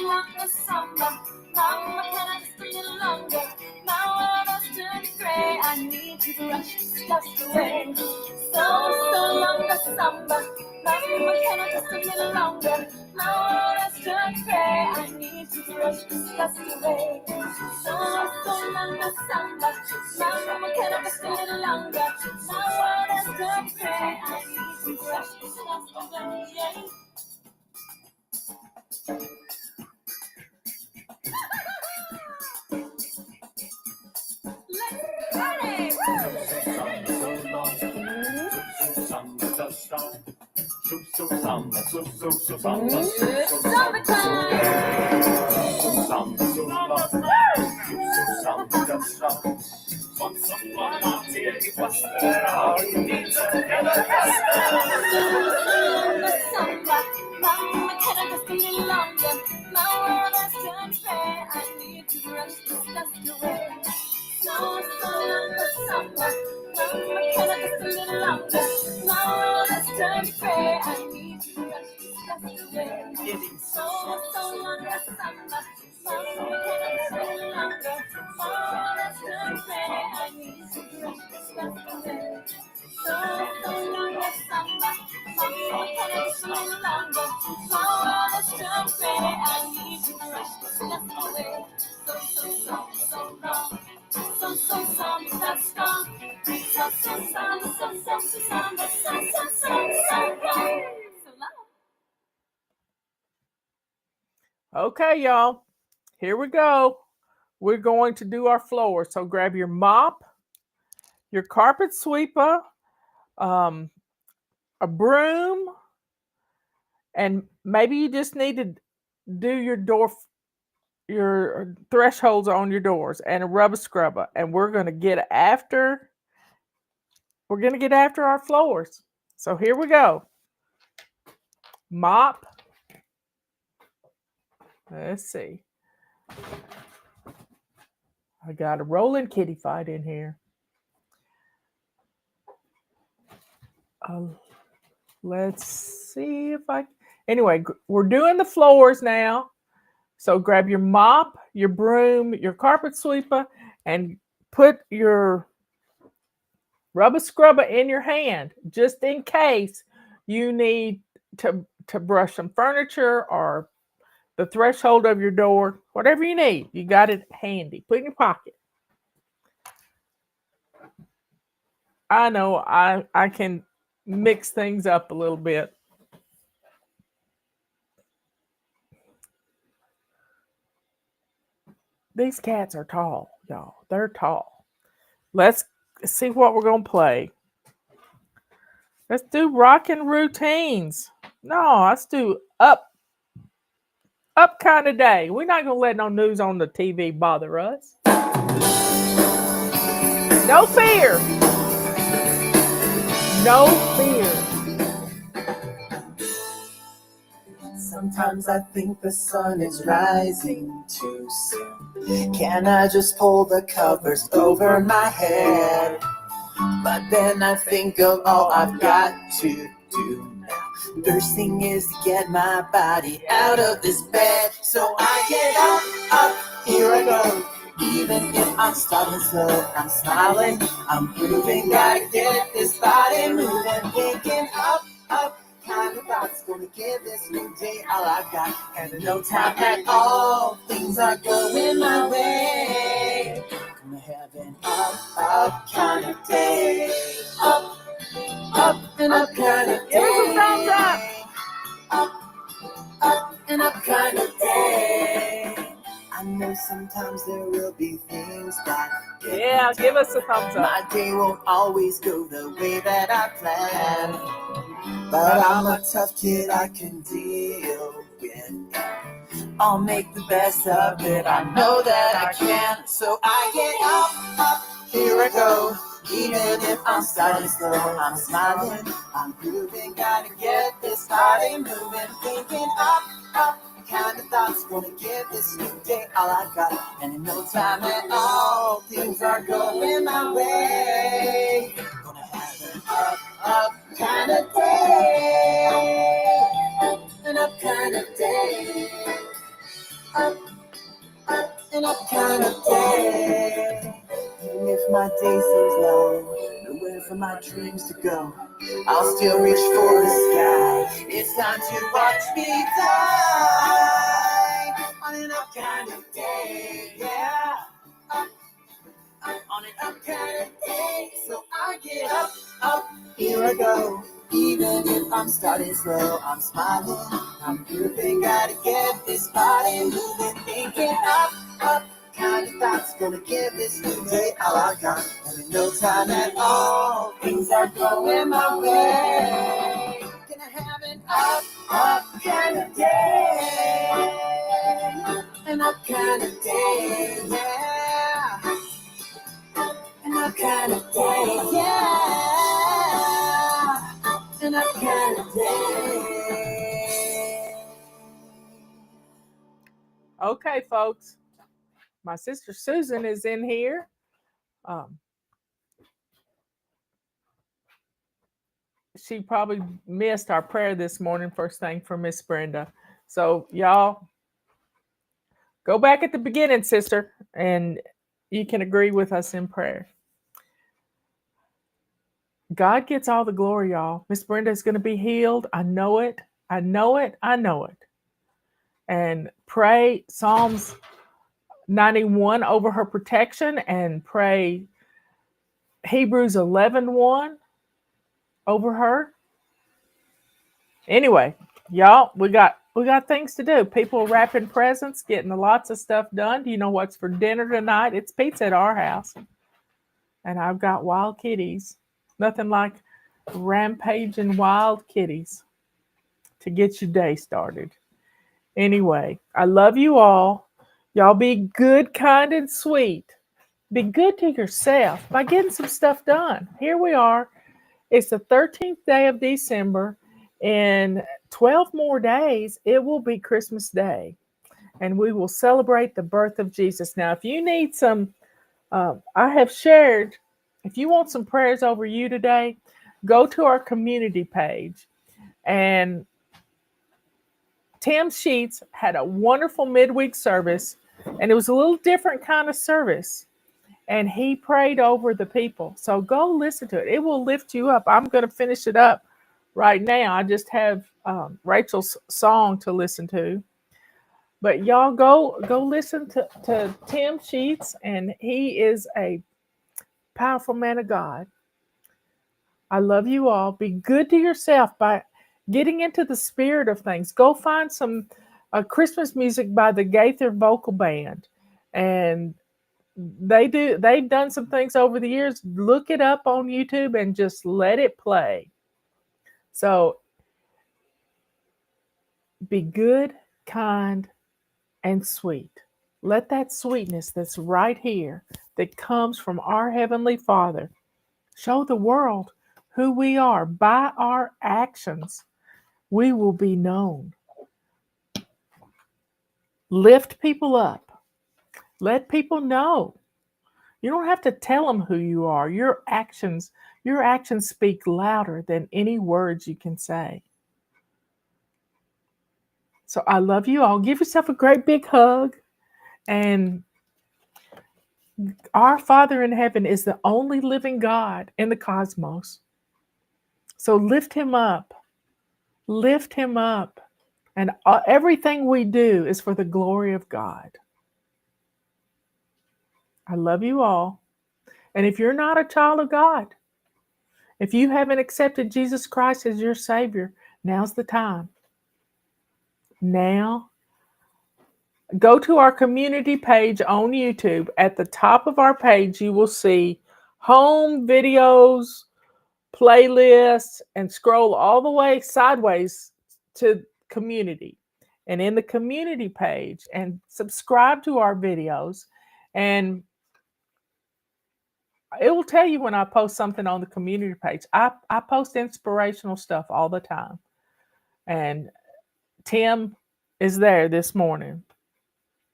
long the summer. Mama, can I just a little longer? My world is turning gray. I need you to brush this dust away. So long the summer. Mama, can I just a little longer? My world is turning gray. I need you to brush this dust away. So long the summer. Mama, can I just a little longer? My world is turning gray. I need you to brush this dust away. Let's party! It's Mama, can I just a little longer? My world has turned fair. I need to brush this dust away. So long the summer. Mama, can I just a little longer? My world has turned fair. I need to brush this dust away. So long the summer. Mama, can I just a little longer? My world has turned fair. I need to brush this dust away. So long the summer. Mama, can I just a little longer? My world has turned fair. I need to brush this dust away. So long. So that's strong. Okay, y'all. Here we go. We're going to do our floor. So grab your mop, your carpet sweeper, a broom, and maybe you just need to do your thresholds on your doors, and a rubber scrubber, and we're going to get after our floors. So here we go. Mop. Let's see. I got a rolling kitty fight in here. Let's see if anyway, we're doing the floors now. So grab your mop, your broom, your carpet sweeper, and put your rubber scrubber in your hand, just in case you need to brush some furniture or the threshold of your door, whatever you need. You got it handy. Put it in your pocket. I know I can mix things up a little bit. These cats are tall, y'all. They're tall. Let's see what we're going to play. Let's do rockin' routines. No, let's do up kind of day. We're not going to let no news on the TV bother us. No fear. No fear. Sometimes I think the sun is rising too soon. Can I just pull the covers over my head? But then I think of all I've got to do now. First thing is to get my body out of this bed. So I get up, here I go. Even if I'm starting slow, I'm smiling, I'm proving, gotta get this body moving, thinking up, kind of thoughts, gonna give this new day all I've got, and in no time at all, things are going my way. Gonna have an up kind of day, up and up kind of day, up and up kind of day. I know sometimes there will be things that give us a thumbs up. My day won't always go the way that I planned, but I'm a tough kid, I can deal with it. I'll make the best of it, I know that I can. So I get up, here I go. Even if I'm starting slow, I'm smiling, I'm grooving, gotta get this body moving, thinking up, kind of thoughts, gonna give this new day all I got. And in no time at all, things are going my way. Gonna have an up kind of day. An up kind of day. Up kind of day. Even if my day seems long, nowhere for my dreams to go, I'll still reach for the sky. It's time to watch me die on an up kind of day, yeah. Up on an up kind of day. So I get up, here I go. Even if I'm starting slow, I'm smiling. I'm moving, gotta get this body moving. Thinking up, kind of thoughts, gonna give this new day all I got. And in no time at all, things are going my way. Gonna have an up kind of day. An up kind of day, yeah. An up kind of day, yeah. An up kind of day. Okay, folks. My sister Susan is in here. She probably missed our prayer this morning, first thing from Miss Brenda. So, y'all, go back at the beginning, sister, and you can agree with us in prayer. God gets all the glory, y'all. Miss Brenda is going to be healed. I know it. I know it. I know it. And pray Psalms 91 over her protection, and pray Hebrews 11:1 over her. Anyway, y'all, we got things to do. People wrapping presents, getting lots of stuff done. Do you know what's for dinner tonight? It's pizza at our house. And I've got wild kitties. Nothing like rampaging wild kitties to get your day started. Anyway, I love you all. Y'all be good, kind, and sweet. Be good to yourself by getting some stuff done. Here we are. It's the 13th day of December. In 12 more days, it will be Christmas Day. And we will celebrate the birth of Jesus. Now, if you need some, I have shared, if you want some prayers over you today, go to our community page. And Tim Sheets had a wonderful midweek service, and it was a little different kind of service. And he prayed over the people. So go listen to it. It will lift you up. I'm going to finish it up right now. I just have Rachel's song to listen to. But y'all go listen to Tim Sheets, and he is a powerful man of God. I love you all. Be good to yourself by getting into the spirit of things. Go find some Christmas music by the Gaither Vocal Band. And they've done some things over the years. Look it up on YouTube and just let it play. So be good, kind, and sweet. Let that sweetness that's right here, that comes from our Heavenly Father, show the world who we are. By our actions, we will be known. Lift people up. Let people know. You don't have to tell them who you are. Your actions speak louder than any words you can say. So I love you all. Give yourself a great big hug. And our Father in heaven is the only living God in the cosmos. So lift him up. Lift him up. And everything we do is for the glory of God. I love you all. And if you're not a child of God, if you haven't accepted Jesus Christ as your Savior, now's the time. Now, go to our community page on YouTube. At the top of our page, you will see home videos, playlists, and scroll all the way sideways to community. And in the community page, and subscribe to our videos, and it will tell you when I post something on the community page. I post inspirational stuff all the time. And Tim is there this morning.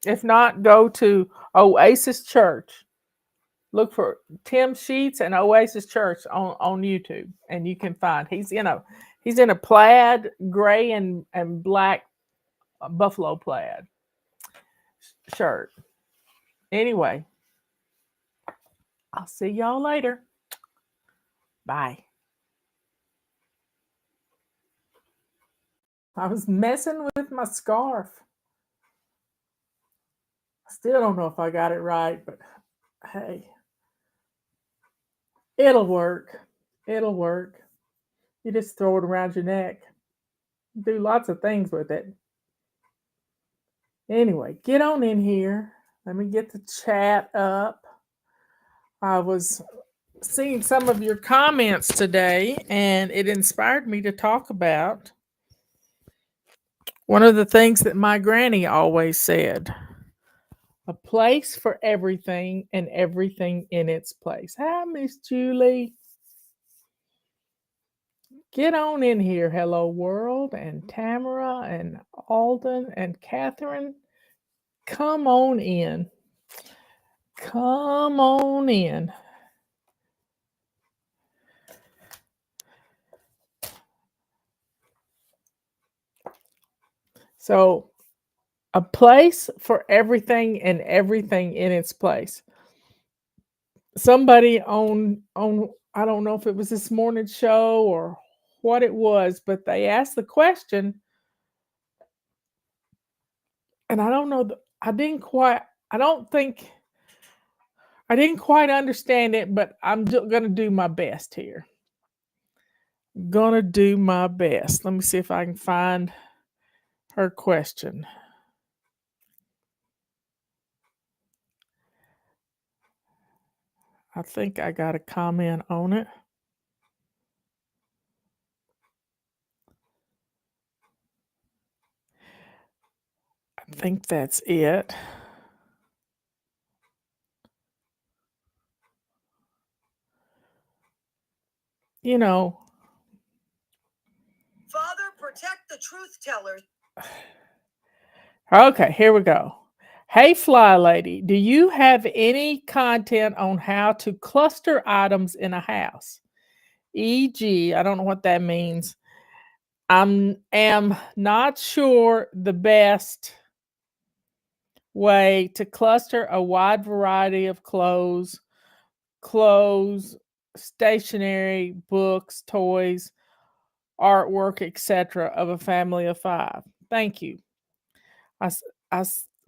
If not, go to Oasis Church. Look for Tim Sheets and Oasis Church on YouTube, and you can find he's in a plaid gray and black buffalo plaid shirt. Anyway, I'll see y'all later. Bye. I was messing with my scarf. I still don't know if I got it right, but hey, it'll work. It'll work. You just throw it around your neck. Do lots of things with it. Anyway, get on in here. Let me get the chat up. I was seeing some of your comments today, and it inspired me to talk about one of the things that my granny always said: a place for everything and everything in its place. Hi, Miss Julie. Get on in here. Hello, world, and Tamara, and Alden, and Catherine. Come on in. Come on in. So, a place for everything and everything in its place. Somebody on I don't know if it was this morning's show or what it was, but they asked the question, and I don't know, I didn't quite understand it, but I'm gonna do my best here. Gonna do my best. Let me see if I can find her question. I think I got a comment on it. I think that's it. You know, Father, protect the truth tellers. Okay, here we go. Hey, Fly Lady, do you have any content on how to cluster items in a house? E.g., I don't know what that means. I am not sure the best way to cluster a wide variety of clothes, stationery, books, toys, artwork, etc. of a family of 5. Thank you.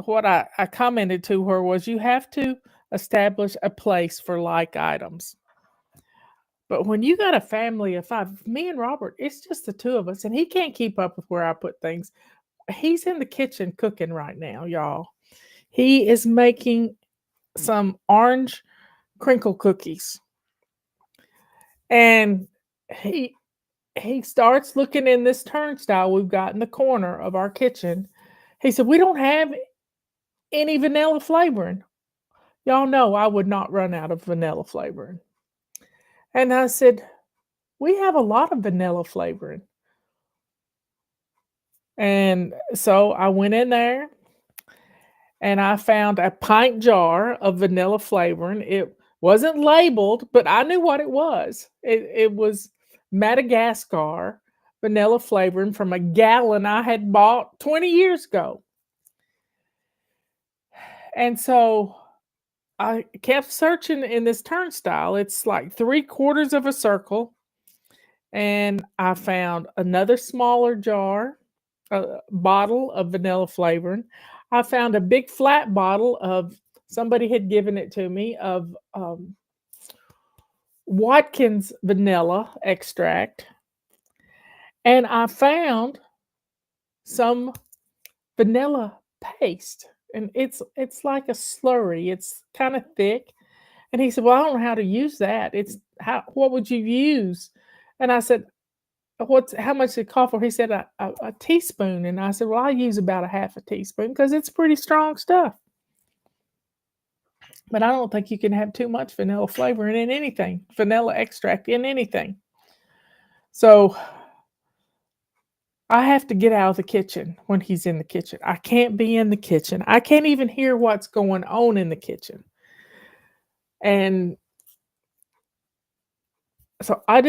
What I commented to her was, you have to establish a place for like items. But when you got a family of 5, me and Robert, it's just the 2 of us, and he can't keep up with where I put things. He's in the kitchen cooking right now, y'all. He is making some orange crinkle cookies. And he starts looking in this turnstile we've got in the corner of our kitchen. He said, we don't have any vanilla flavoring. Y'all know I would not run out of vanilla flavoring. And I said, we have a lot of vanilla flavoring. And so I went in there and I found a pint jar of vanilla flavoring. It wasn't labeled, but I knew what it was. It was Madagascar vanilla flavoring from a gallon I had bought 20 years ago. And so I kept searching in this turnstile. It's like 3/4 of a circle. And I found another smaller jar, a bottle of vanilla flavoring. I found a big flat bottle of, somebody had given it to me, of Watkins vanilla extract. And I found some vanilla paste. And it's like a slurry. It's kind of thick. And he said, well, I don't know how to use that. What would you use? And I said, how much did it call for? He said a teaspoon. And I said, well, I use about a half a teaspoon because it's pretty strong stuff. But I don't think you can have too much vanilla flavoring in anything, vanilla extract in anything. So I have to get out of the kitchen when he's in the kitchen. I can't be in the kitchen. I can't even hear what's going on in the kitchen. And so I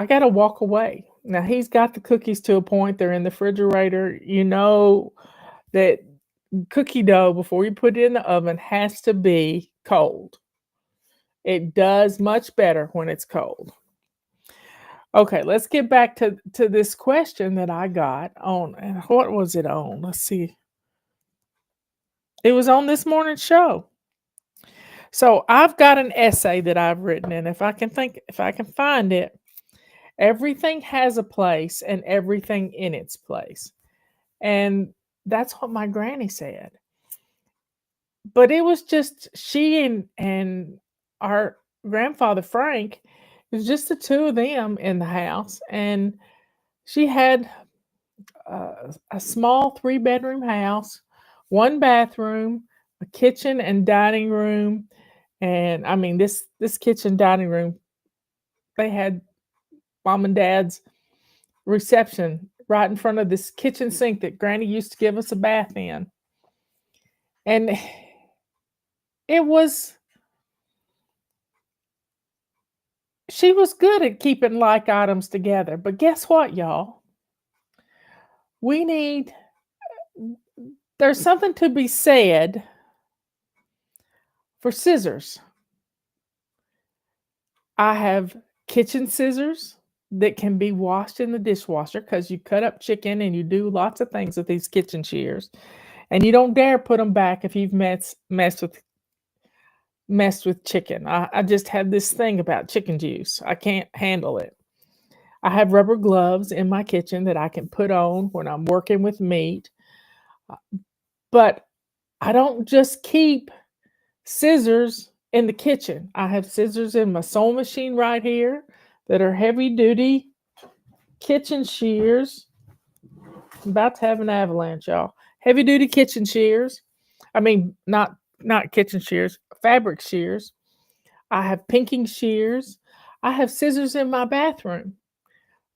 got to walk away. Now he's got the cookies to a point. They're in the refrigerator. You know that cookie dough before you put it in the oven has to be cold. It does much better when it's cold. Okay, let's get back to this question that I got on. And what was it on? Let's see. It was on this morning's show. So I've got an essay that I've written, and if I can find it, everything has a place and everything in its place. And that's what my granny said. But it was just she and our grandfather Frank. It was just the two of them in the house, and she had a small 3-bedroom house, 1 bathroom, a kitchen and dining room, and I mean this kitchen dining room. They had mom and dad's reception right in front of this kitchen sink that Granny used to give us a bath in, and it was she was good at keeping like items together. But guess what, y'all? We need there's something to be said for scissors. I have kitchen scissors that can be washed in the dishwasher because you cut up chicken and you do lots of things with these kitchen shears. And you don't dare put them back if you've messed with chicken. I just have this thing about chicken juice. I can't handle it. I have rubber gloves in my kitchen that I can put on when I'm working with meat. But I don't just keep scissors in the kitchen. I have scissors in my sewing machine right here that are heavy duty kitchen shears. I'm about to have an avalanche, y'all. Heavy duty kitchen shears. I mean, not kitchen shears, fabric shears. I have pinking shears. I have scissors in my bathroom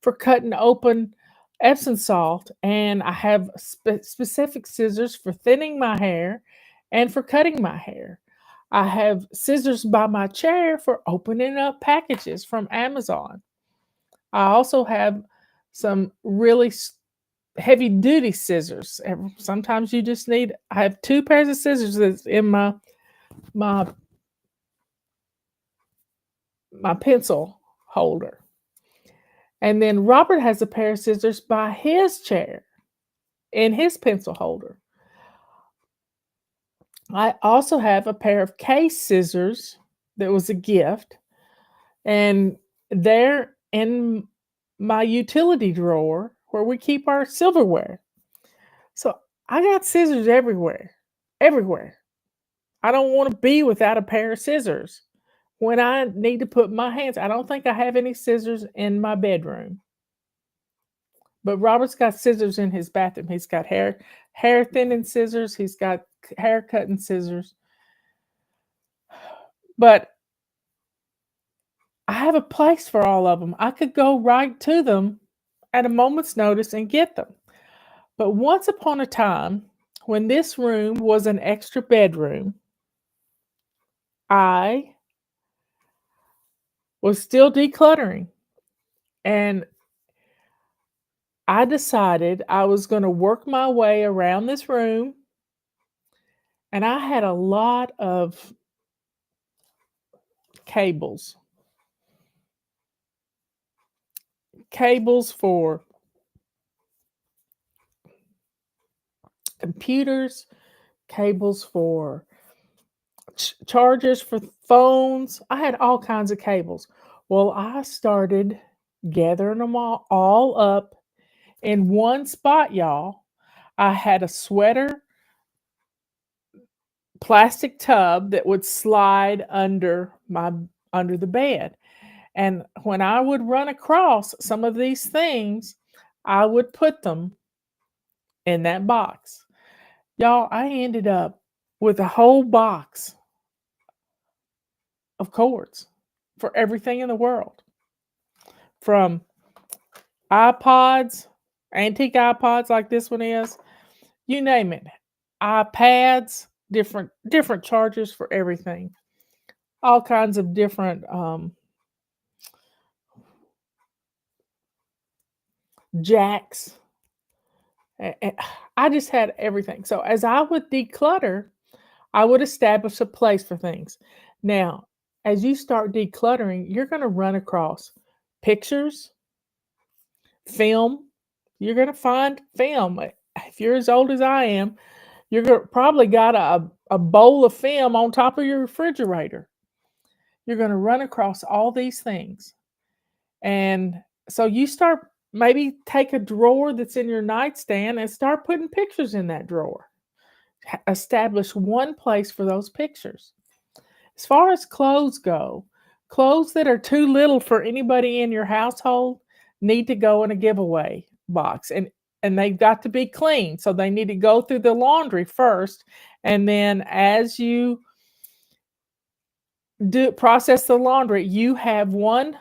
for cutting open Epsom salt, and I have specific scissors for thinning my hair and for cutting my hair. I have scissors by my chair for opening up packages from Amazon. I also have some really heavy duty scissors. Sometimes you just need. I have 2 pairs of scissors that's in my pencil holder. And then Robert has a pair of scissors by his chair in his pencil holder. I also have a pair of case scissors that was a gift, and they're in my utility drawer where we keep our silverware. So I got scissors everywhere. Everywhere. I don't want to be without a pair of scissors. When I need to put my hands, I don't think I have any scissors in my bedroom. But Robert's got scissors in his bathroom. He's got hair thinning scissors. He's got hair cutting scissors. But I have a place for all of them. I could go right to them at a moment's notice and get them. But once upon a time, when this room was an extra bedroom, I was still decluttering. And I decided I was going to work my way around this room. And I had a lot of cables. Cables for computers, cables for chargers for phones. I had all kinds of cables. Well, I started gathering them all up in one spot, y'all. I had a sweater plastic tub that would slide under the bed. And when I would run across some of these things, I would put them in that box. Y'all, I ended up with a whole box of cords for everything in the world. From iPods antique iPods like this one is, you name it. iPads, different chargers for everything. All kinds of different jacks. I just had everything. So as I would declutter, I would establish a place for things. Now, as you start decluttering, you're going to run across pictures, film. You're going to find film. If you're as old as I am, probably got a bowl of film on top of your refrigerator. You're going to run across all these things. And so you start, maybe take a drawer that's in your nightstand and start putting pictures in that drawer. Establish one place for those pictures. As far as clothes go, clothes that are too little for anybody in your household need to go in a giveaway box, and they've got to be clean. So they need to go through the laundry first, and then as you process the laundry, you have one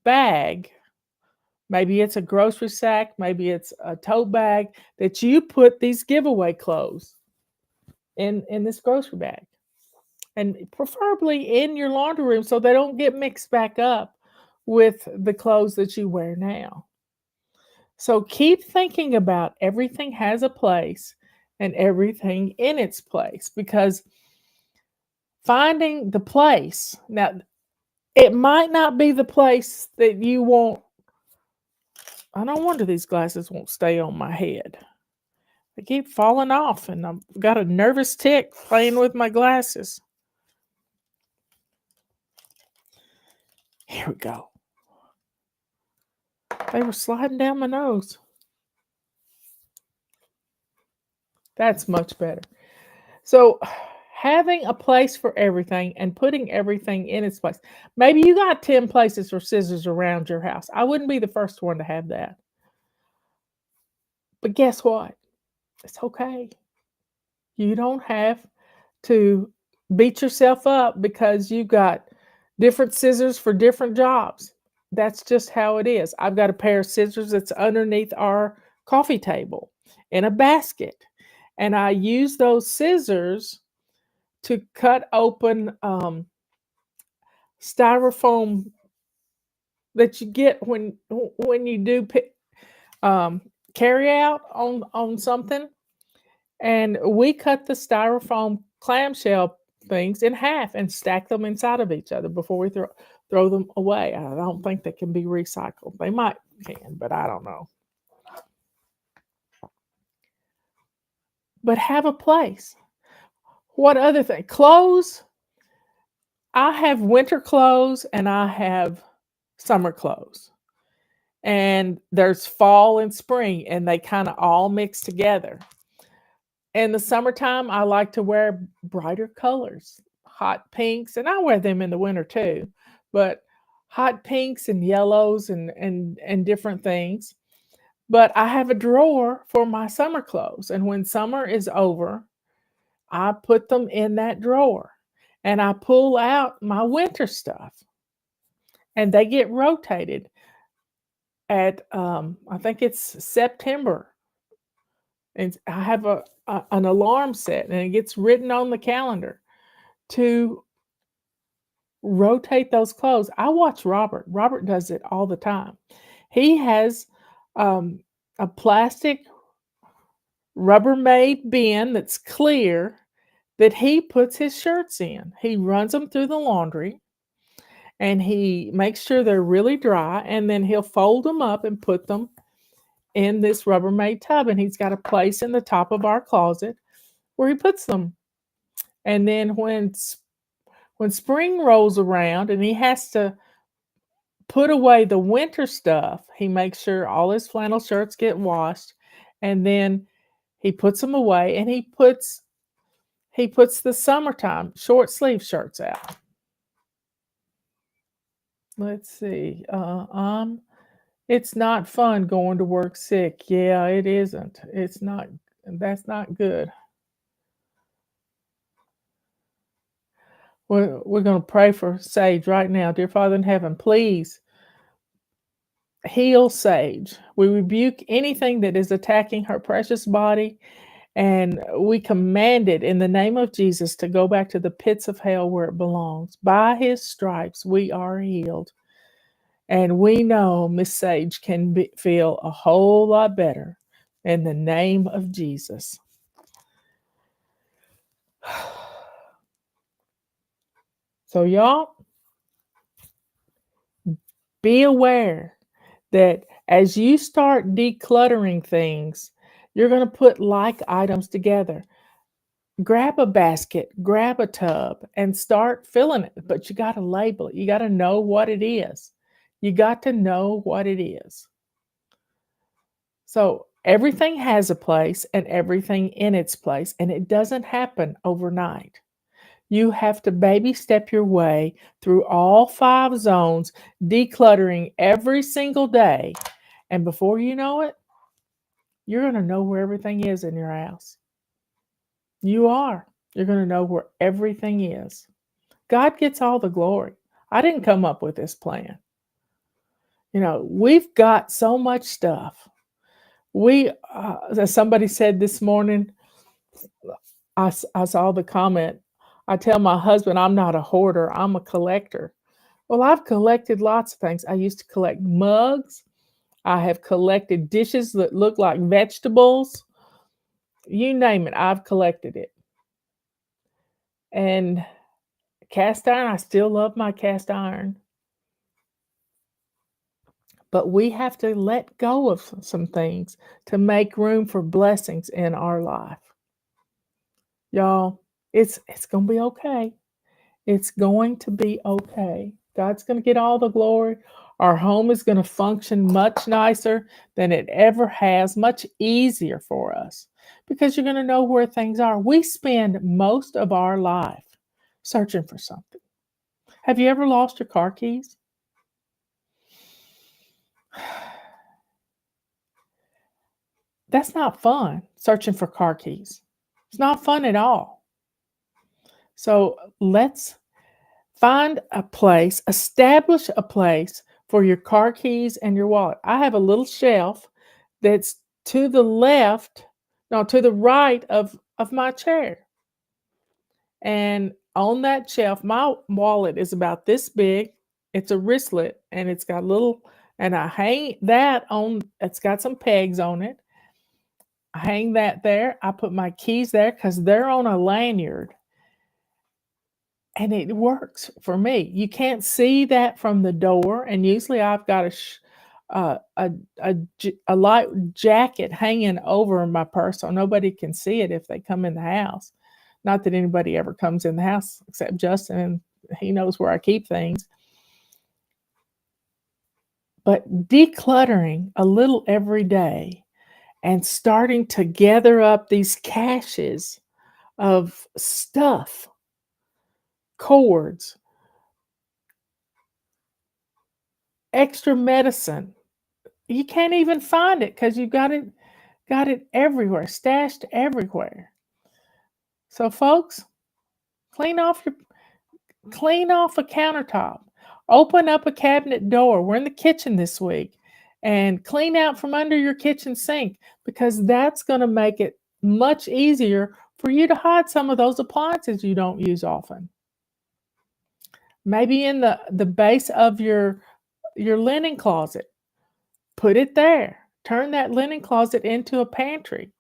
bag. Maybe it's a grocery sack, maybe it's a tote bag that you put these giveaway clothes in this grocery bag. And preferably in your laundry room so they don't get mixed back up with the clothes that you wear now. So keep thinking about everything has a place and everything in its place, because finding the place, now it might not be the place that you want. I no wonder these glasses won't stay on my head. They keep falling off, and I've got a nervous tick playing with my glasses. Here we go. They were sliding down my nose. That's much better. So having a place for everything and putting everything in its place. Maybe you got 10 places for scissors around your house. I wouldn't be the first one to have that. But guess what? It's okay. You don't have to beat yourself up because you got different scissors for different jobs. That's just how it is. I've got a pair of scissors that's underneath our coffee table in a basket. And I use those scissors to cut open styrofoam that you get when you do carry out on something. And we cut the styrofoam clamshell things in half and stack them inside of each other before we throw them away. I don't think they can be recycled. They might can, but I don't know. But have a place. What other thing? Clothes. I have winter clothes and I have summer clothes. And there's fall and spring, and they kind of all mix together. In the summertime, I like to wear brighter colors, hot pinks, and I wear them in the winter too, but hot pinks and yellows and different things. But I have a drawer for my summer clothes, and when summer is over, I put them in that drawer, and I pull out my winter stuff, and they get rotated at I think it's September, and I have an alarm set, and it gets written on the calendar to rotate those clothes. I watch Robert. Robert does it all the time. He has a plastic Rubbermaid bin that's clear that he puts his shirts in. He runs them through the laundry and he makes sure they're really dry, and then he'll fold them up and put them in this Rubbermaid tub, and he's got a place in the top of our closet where he puts them. And then when spring rolls around and he has to put away the winter stuff, he makes sure all his flannel shirts get washed, and then he puts them away, and he puts the summertime short sleeve shirts out. Let's see. It's not fun going to work sick. Yeah, it isn't. It's not. That's not good. We're going to pray for Sage right now. Dear Father in heaven, please heal Sage. We rebuke anything that is attacking her precious body, and we command it in the name of Jesus to go back to the pits of hell where it belongs. By his stripes, we are healed. And we know Miss Sage can feel a whole lot better in the name of Jesus. So, y'all, be aware that as you start decluttering things, you're going to put like items together. Grab a basket, grab a tub, and start filling it. But you got to label it. You got to know what it is. You got to know what it is. So everything has a place and everything in its place, and it doesn't happen overnight. You have to baby step your way through all 5 zones, decluttering every single day. And before you know it, you're going to know where everything is in your house. You are. You're going to know where everything is. God gets all the glory. I didn't come up with this plan. You know, we've got so much stuff. As somebody said this morning, I saw the comment. I tell my husband I'm not a hoarder, I'm a collector. Well, I've collected lots of things. I used to collect mugs. I have collected dishes that look like vegetables. You name it, I've collected it. And cast iron, I still love my cast iron. But we have to let go of some things to make room for blessings in our life. Y'all, it's going to be okay. It's going to be okay. God's going to get all the glory. Our home is going to function much nicer than it ever has, much easier for us because you're going to know where things are. We spend most of our life searching for something. Have you ever lost your car keys? That's not fun, searching for car keys. It's not fun at all. So let's find a place, establish a place for your car keys and your wallet. I have a little shelf that's to the right of my chair. And on that shelf, my wallet is about this big. It's a wristlet and it's got and I hang that on, it's got some pegs on it. I hang that there. I put my keys there because they're on a lanyard. And it works for me. You can't see that from the door. And usually I've got a light jacket hanging over my purse so nobody can see it if they come in the house. Not that anybody ever comes in the house except Justin, and he knows where I keep things. But decluttering a little every day and starting to gather up these caches of stuff, cords, extra medicine. You can't even find it because you got it everywhere, stashed everywhere. So folks, clean off a countertop. Open up a cabinet door. We're in the kitchen this week. And clean out from under your kitchen sink because that's going to make it much easier for you to hide some of those appliances you don't use often. Maybe in the base of your linen closet. Put it there. Turn that linen closet into a pantry.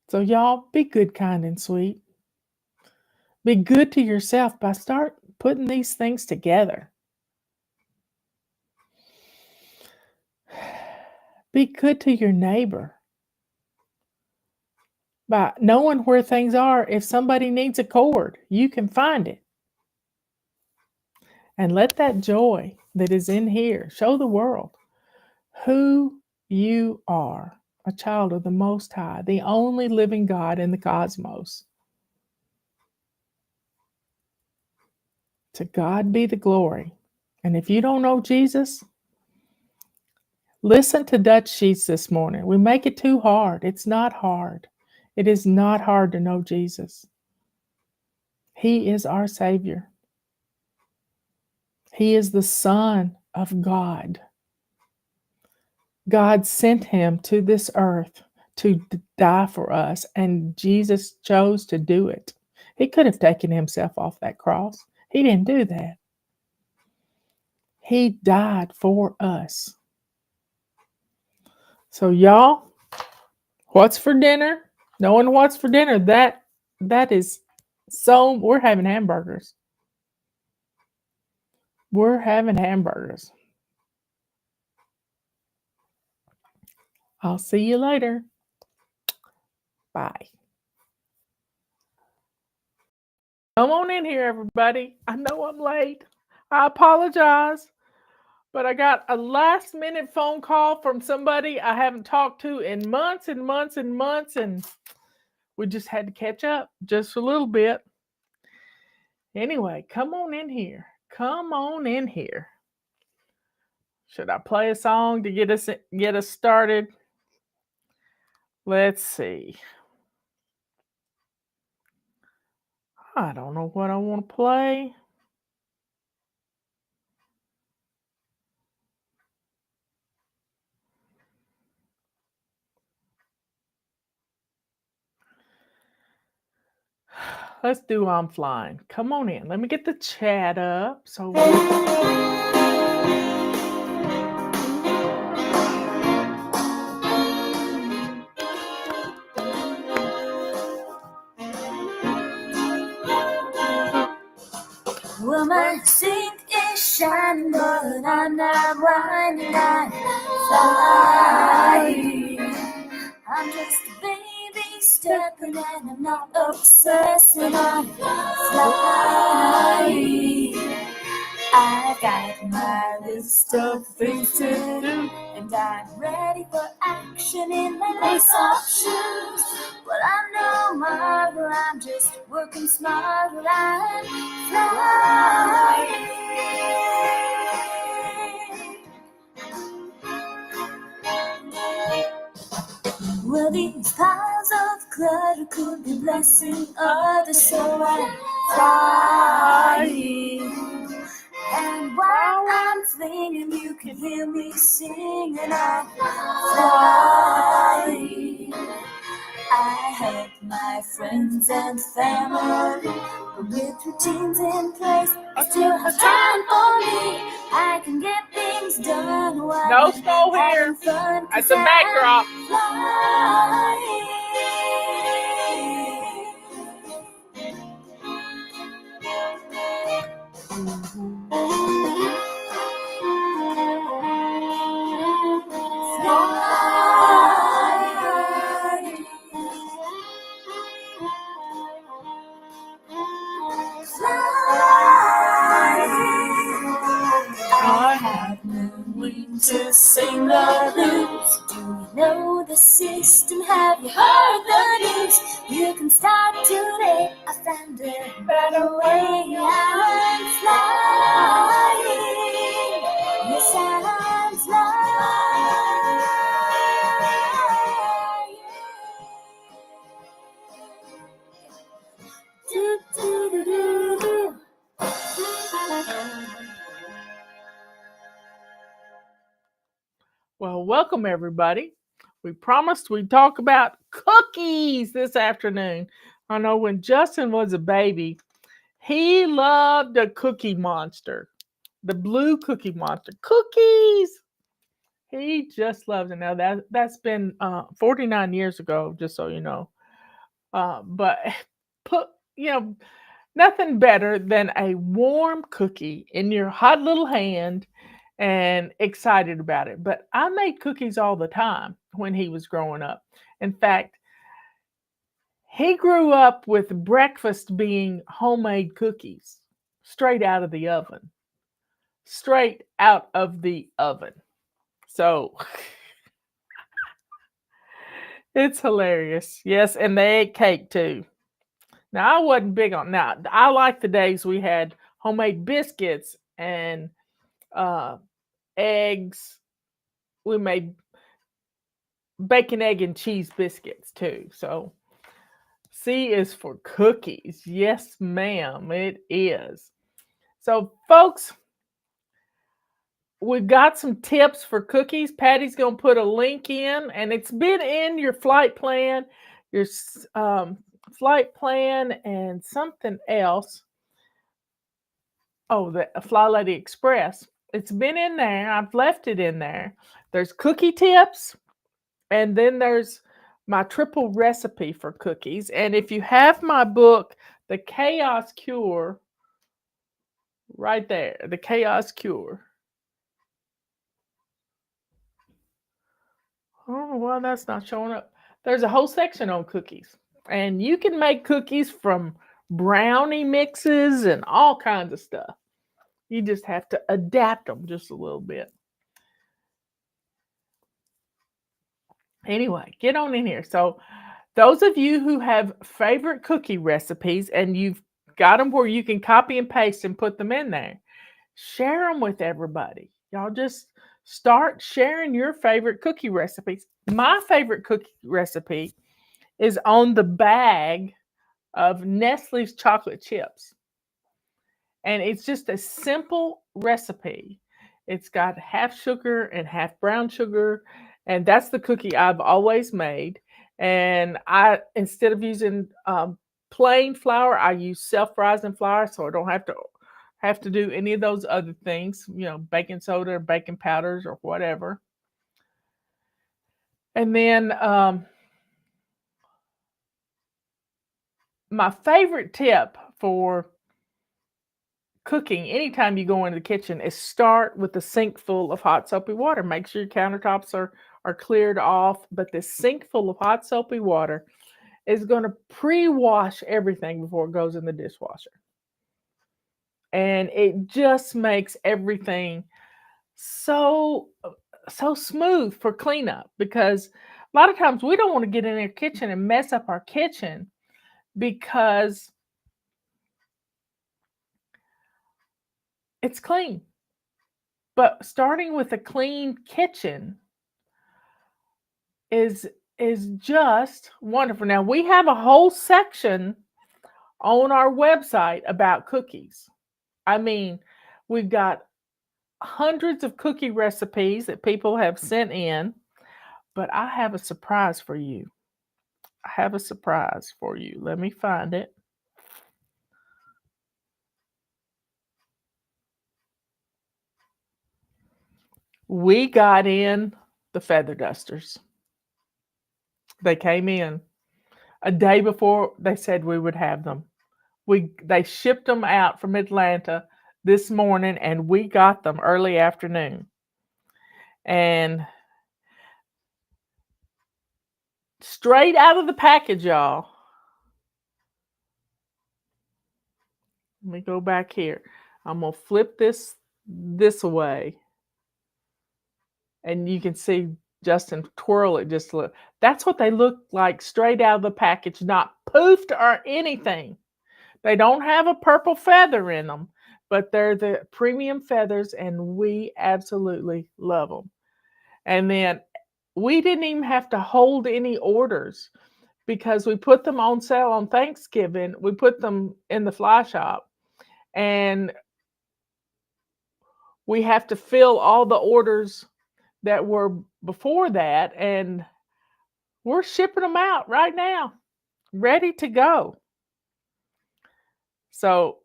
So y'all, be good, kind, and sweet. Be good to yourself by start putting these things together. Be good to your neighbor by knowing where things are. If somebody needs a cord, you can find it. And let that joy that is in here show the world who you are, a child of the Most High, the only living God in the cosmos. To God be the glory. And if you don't know Jesus, listen to Dutch Sheets this morning. We make it too hard. It's not hard. It is not hard to know Jesus. He is our Savior. He is the Son of God. God sent him to this earth to die for us, and Jesus chose to do it. He could have taken himself off that cross. He didn't do that. He died for us. So y'all, what's for dinner? Knowing what's for dinner, that is so we're having hamburgers. We're having hamburgers. I'll see you later. Bye. Come on in here, everybody. I know I'm late. I apologize. But I got a last minute phone call from somebody I haven't talked to in months and months and months. And we just had to catch up just a little bit. Anyway, come on in here. Come on in here. Should I play a song to get us started? Let's see. I don't know what I want to play. Let's do I'm Flying. Come on in. Let me get the chat up. So Well, my sink is shining, but I'm not whining, I'm flying. I'm just a baby stepping, and I'm not obsessing, I'm flying. I've got my list of things to do, and I'm ready for action in my lace-up shoes. But I'm no model, I'm just working smarter, I'm flying. Well, these piles of clutter could be blessing others, so I'm flying. And while I'm flinging, you can hear me singing, I'm flying. I have my friends and family, but with routines in place, I still have time for me. I can get things done while no snow here. fun. That's the backdrop. I have no wings to sing the blues. Do you know the system? Have you heard the news? You can start today. I found a better way. I'm flying. Yes, I'm flying. Do, do, do, do, do. Well, welcome everybody. We promised we'd talk about cookies this afternoon. I know when Justin was a baby, he loved a Cookie Monster, the blue Cookie Monster. Cookies! He just loves it. Now that's been 49 years ago, just so you know. But put nothing better than a warm cookie in your hot little hand and excited about it. But I made cookies all the time when he was growing up. In fact, he grew up with breakfast being homemade cookies straight out of the oven. Straight out of the oven. So it's hilarious. Yes, and they ate cake too. Now I wasn't big on I like the days we had homemade biscuits and eggs. We made bacon, egg, and cheese biscuits too. So C is for cookies. Yes, ma'am, it is. So folks, we've got some tips for cookies. Patty's going to put a link in, and it's been in your flight plan, your flight plan, and something else. Oh, the Fly Lady Express. It's been in there. I've left it in there. There's cookie tips, and then there's my triple recipe for cookies. And if you have my book, The Chaos Cure, right there, The Chaos Cure. I don't know why that's not showing up. There's a whole section on cookies. And you can make cookies from brownie mixes and all kinds of stuff. You just have to adapt them just a little bit. Anyway, get on in here. So those of you who have favorite cookie recipes and you've got them where you can copy and paste and put them in there, share them with everybody. Y'all just start sharing your favorite cookie recipes. My favorite cookie recipe is on the bag of Nestle's chocolate chips. And it's just a simple recipe. It's got half sugar and half brown sugar. And that's the cookie I've always made. And instead of using plain flour, I use self-rising flour, so I don't have to do any of those other things, baking soda or baking powders or whatever. And then my favorite tip for cooking anytime you go into the kitchen is start with a sink full of hot soapy water. Make sure your countertops are cleared off, but this sink full of hot soapy water is going to pre-wash everything before it goes in the dishwasher. And it just makes everything so smooth for cleanup, because a lot of times we don't want to get in our kitchen and mess up our kitchen because it's clean. But starting with a clean kitchen is just wonderful. Now, we have a whole section on our website about cookies. I mean, we've got hundreds of cookie recipes that people have sent in, but I have a surprise for you. Let me find it. We got in the feather dusters. They came in a day before they said we would have them. They shipped them out from Atlanta this morning, and we got them early afternoon. And straight out of the package, y'all. Let me go back here. I'm going to flip this away. And you can see Justin twirl it just a little. That's what they look like straight out of the package, not poofed or anything. They don't have a purple feather in them, but they're the premium feathers, and we absolutely love them. And then we didn't even have to hold any orders because we put them on sale on Thanksgiving. We put them in the fly shop, and we have to fill all the orders that were before that, and we're shipping them out right now, ready to go. So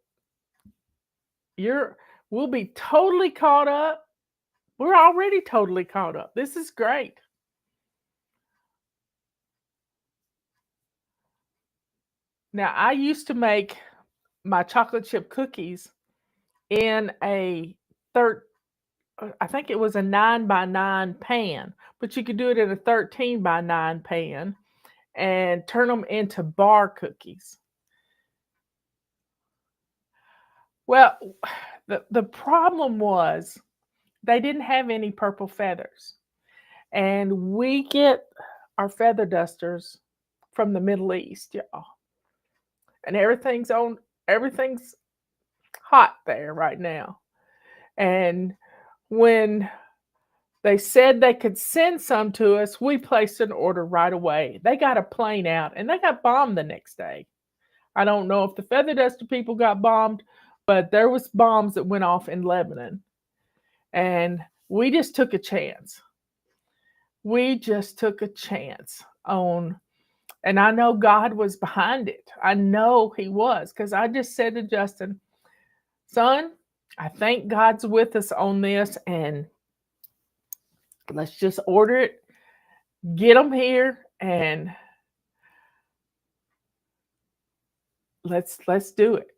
we'll be totally caught up. We're already totally caught up. This is great. Now, I used to make my chocolate chip cookies in I think it was a 9x9 pan, but you could do it in a 13x9 pan and turn them into bar cookies. Well, the problem was they didn't have any purple feathers. And we get our feather dusters from the Middle East, y'all. And everything's hot there right now. And when they said they could send some to us, we placed an order right away. They got a plane out, and they got bombed the next day. I don't know if the feather duster people got bombed, but there was bombs that went off in Lebanon. And we just took a chance. We just took a chance on, and I know God was behind it. I know He was, because I just said to Justin, son, I think God's with us on this, and let's just order it, get them here, and let's do it.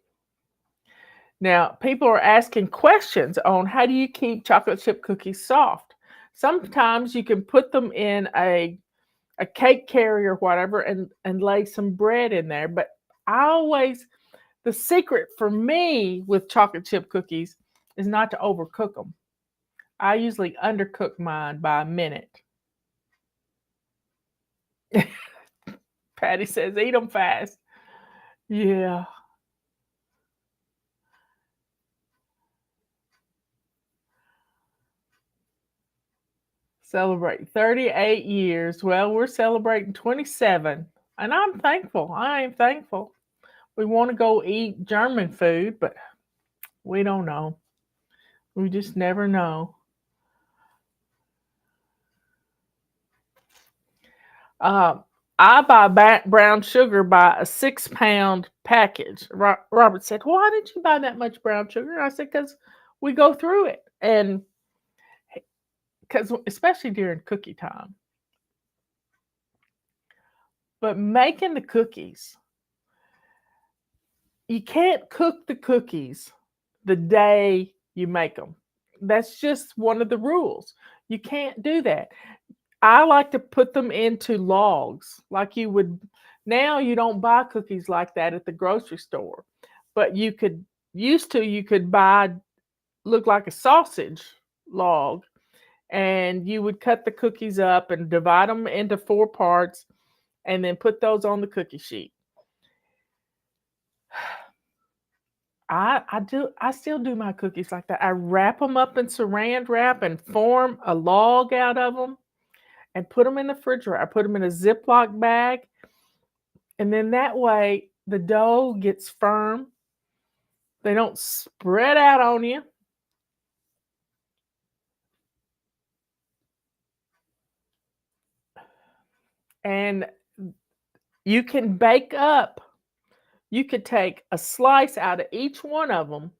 Now, people are asking questions on how do you keep chocolate chip cookies soft. Sometimes you can put them in a cake carrier or whatever and lay some bread in there. But the secret for me with chocolate chip cookies is not to overcook them. I usually undercook mine by a minute. Patty says, eat them fast. Yeah. Celebrate 38 years. Well, we're celebrating 27. And I'm thankful. I am thankful. We want to go eat German food, but we don't know. We just never know. I buy brown sugar by a 6-pound package. Robert said, why did you buy that much brown sugar? And I said, because we go through it. And because especially during cookie time. But making the cookies, you can't cook the cookies the day you make them. That's just one of the rules. You can't do that. I like to put them into logs like you would. Now you don't buy cookies like that at the grocery store, but you could buy, look like a sausage log, and you would cut the cookies up and divide them into 4 parts and then put those on the cookie sheet. I still do my cookies like that. I wrap them up in saran wrap and form a log out of them and put them in the refrigerator. I put them in a Ziploc bag, and then that way the dough gets firm. They don't spread out on you. And you can bake up. You could take a slice out of each one of them,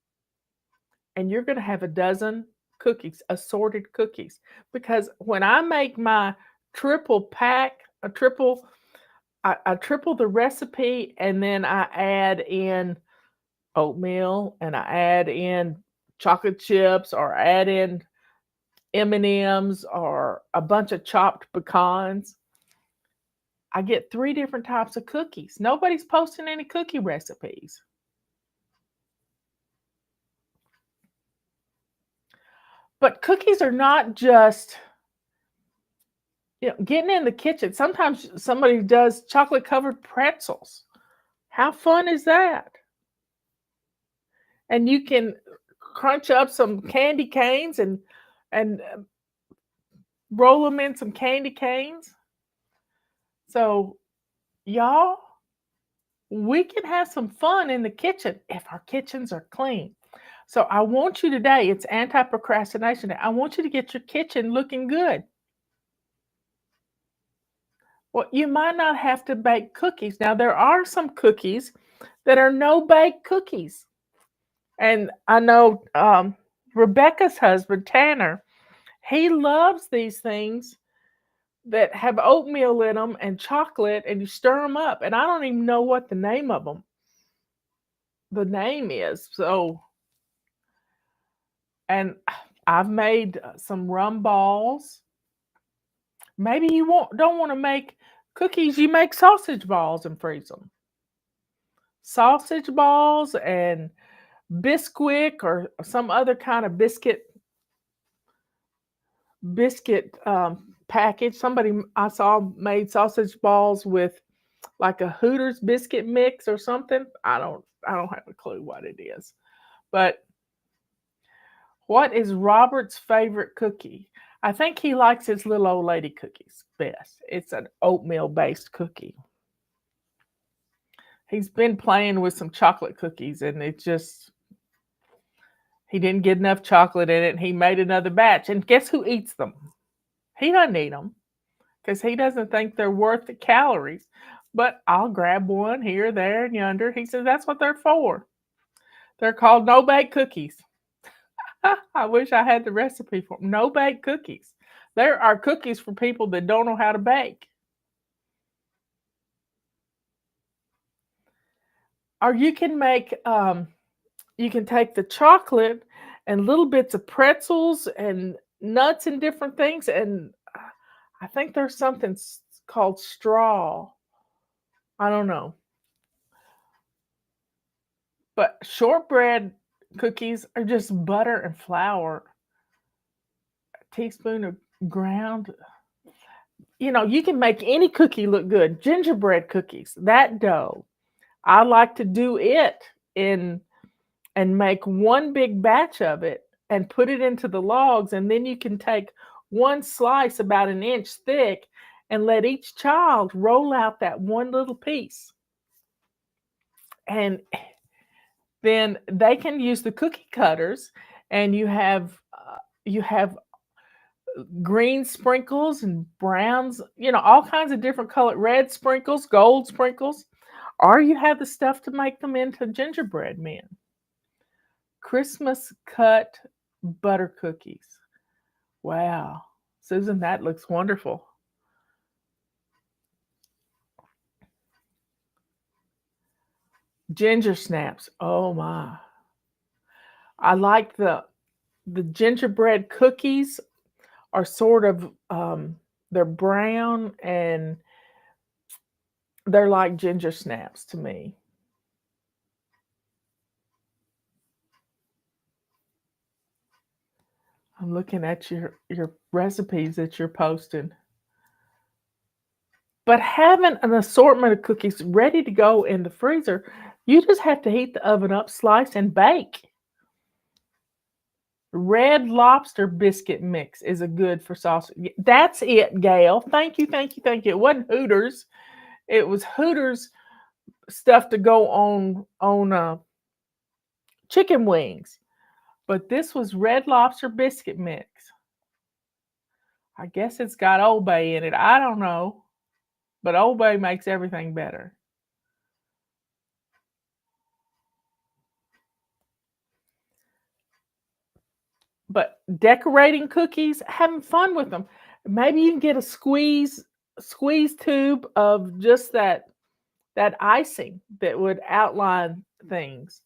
and you're going to have a dozen cookies, assorted cookies. Because when I make my triple pack, I triple the recipe, and then I add in oatmeal, and I add in chocolate chips, or add in M&Ms, or a bunch of chopped pecans. I get 3 different types of cookies. Nobody's posting any cookie recipes. But cookies are not just, getting in the kitchen. Sometimes somebody does chocolate covered pretzels. How fun is that? And you can crunch up some candy canes and roll them in some candy canes. So, y'all, we can have some fun in the kitchen if our kitchens are clean. So I want you today, it's anti-procrastination day. I want you to get your kitchen looking good. Well, you might not have to bake cookies. Now, there are some cookies that are no-bake cookies. And I know Rebecca's husband, Tanner, he loves these things that have oatmeal in them and chocolate, and you stir them up. And I don't even know what the name of them, the name is. So, and I've made some rum balls. Maybe you don't want to make cookies. You make sausage balls and freeze them. Sausage balls and Bisquick or some other kind of biscuit package. Somebody I saw made sausage balls with like a Hooters biscuit mix or something. I don't have a clue what it is. But what is Robert's favorite cookie? I think he likes his little old lady cookies best. It's an oatmeal based cookie. He's been playing with some chocolate cookies, and He didn't get enough chocolate in it, and he made another batch. And guess who eats them? He doesn't eat them because he doesn't think they're worth the calories. But I'll grab one here, there, and yonder. He says that's what they're for. They're called no-bake cookies. I wish I had the recipe for them. No-bake cookies. There are cookies for people that don't know how to bake. Or you can make, you can take the chocolate and little bits of pretzels and nuts and different things. And I think there's something called straw. I don't know. But shortbread cookies are just butter and flour, a teaspoon of ground. You know, you can make any cookie look good. Gingerbread cookies, that dough, I like to do it in and make one big batch of it and put it into the logs. And then you can take one slice about an inch thick and let each child roll out that one little piece. And then they can use the cookie cutters, and you have green sprinkles and browns, you know, all kinds of different color, red sprinkles, gold sprinkles, or you have the stuff to make them into gingerbread men. Christmas cut butter cookies. Wow, Susan, that looks wonderful. Ginger snaps. Oh my. I like the gingerbread cookies are sort of they're brown and they're like ginger snaps to me. I'm looking at your recipes that you're posting. But having an assortment of cookies ready to go in the freezer, you just have to heat the oven up, slice, and bake. Red Lobster biscuit mix is a good for sausage. That's it, Gail. Thank you, thank you, thank you. It wasn't Hooters. It was Hooters stuff to go on chicken wings. But this was Red Lobster biscuit mix. I guess it's got Old Bay in it. I don't know. But Old Bay makes everything better. But decorating cookies, having fun with them. Maybe you can get a squeeze tube of just that icing that would outline things.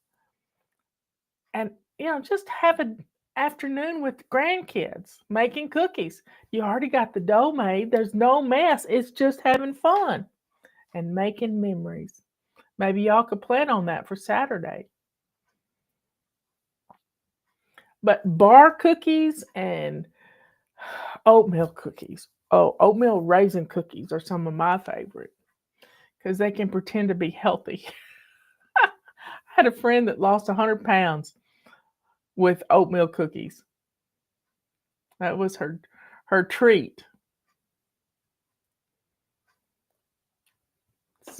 And you know, just have an afternoon with grandkids making cookies. You already got the dough made. There's no mess. It's just having fun and making memories. Maybe y'all could plan on that for Saturday. But bar cookies and oatmeal cookies. Oh, oatmeal raisin cookies are some of my favorite because they can pretend to be healthy. I had a friend that lost 100 pounds with oatmeal cookies. That was her treat. A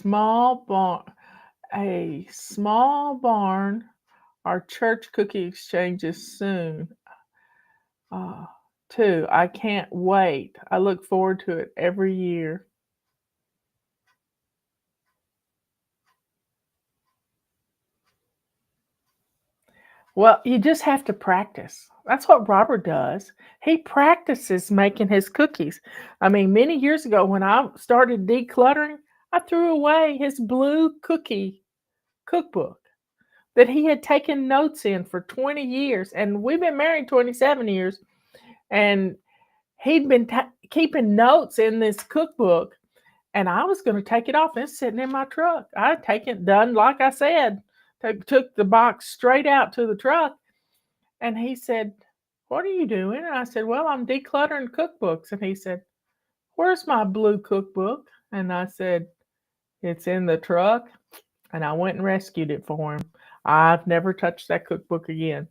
small barn. Our church cookie exchanges soon. Too. I can't wait. I look forward to it every year. Well, you just have to practice. That's what Robert does. He practices making his cookies. I mean, many years ago when I started decluttering, I threw away his blue cookie cookbook that he had taken notes in for 20 years. And we've been married 27 years. And he'd been keeping notes in this cookbook. And I was going to take it off. And it's sitting in my truck. I'd taken it, done like I said. Took the box straight out to the truck. And he said, "What are you doing?" And I said, "Well, I'm decluttering cookbooks." And he said, "Where's my blue cookbook?" And I said, "It's in the truck." And I went and rescued it for him. I've never touched that cookbook again.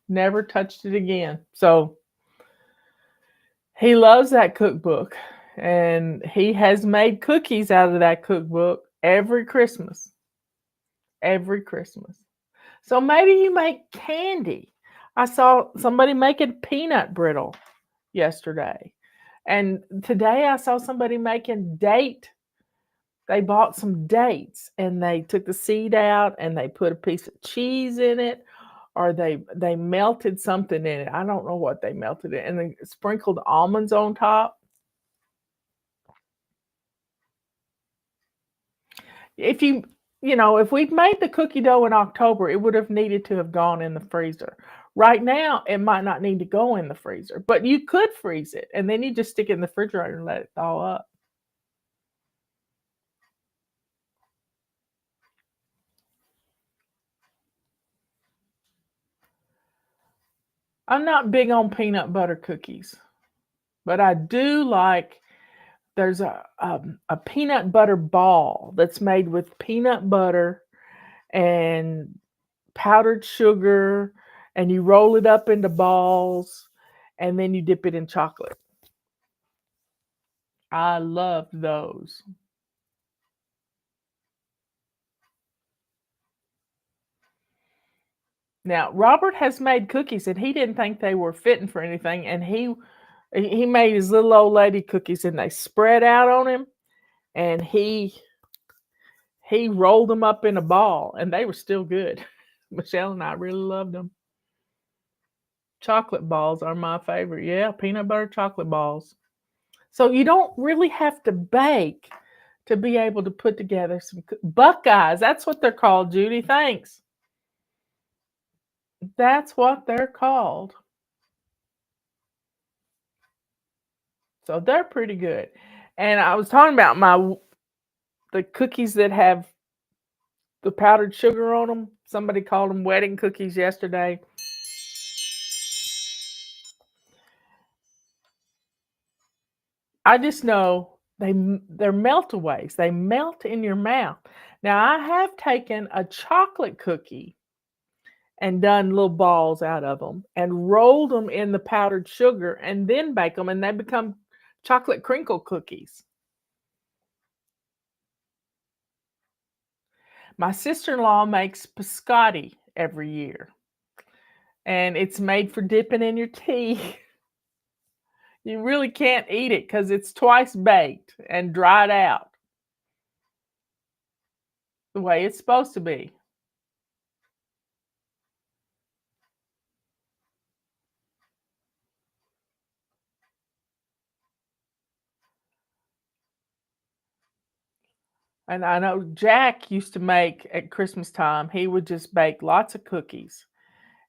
Never touched it again. So he loves that cookbook. And he has made cookies out of that cookbook every Christmas. Every Christmas. So maybe you make candy. I saw somebody making peanut brittle yesterday. And today I saw somebody making date. They bought some dates and they took the seed out and they put a piece of cheese in it, or they melted something in it. I don't know what they melted it, and they sprinkled almonds on top. If if we'd made the cookie dough in October, it would have needed to have gone in the freezer. Right now, it might not need to go in the freezer, but you could freeze it and then you just stick it in the refrigerator and let it thaw up. I'm not big on peanut butter cookies, but I do like there's a peanut butter ball that's made with peanut butter and powdered sugar, and you roll it up into balls, and then you dip it in chocolate. I love those. Now, Robert has made cookies, and he didn't think they were fitting for anything, and he made his little old lady cookies, and they spread out on him, and he rolled them up in a ball, and they were still good. Michelle and I really loved them. Chocolate balls are my favorite. Yeah, peanut butter chocolate balls. So you don't really have to bake to be able to put together some Buckeyes. That's what they're called, Judy. Thanks. That's what they're called. So they're pretty good. And I was talking about the cookies that have the powdered sugar on them. Somebody called them wedding cookies yesterday. I just know they're meltaways. They melt in your mouth. Now I have taken a chocolate cookie and done little balls out of them and rolled them in the powdered sugar and then bake them, and they become chocolate crinkle cookies. My sister-in-law makes biscotti every year, and it's made for dipping in your tea. You really can't eat it because it's twice baked and dried out the way it's supposed to be. And I know Jack used to make at Christmas time, he would just bake lots of cookies.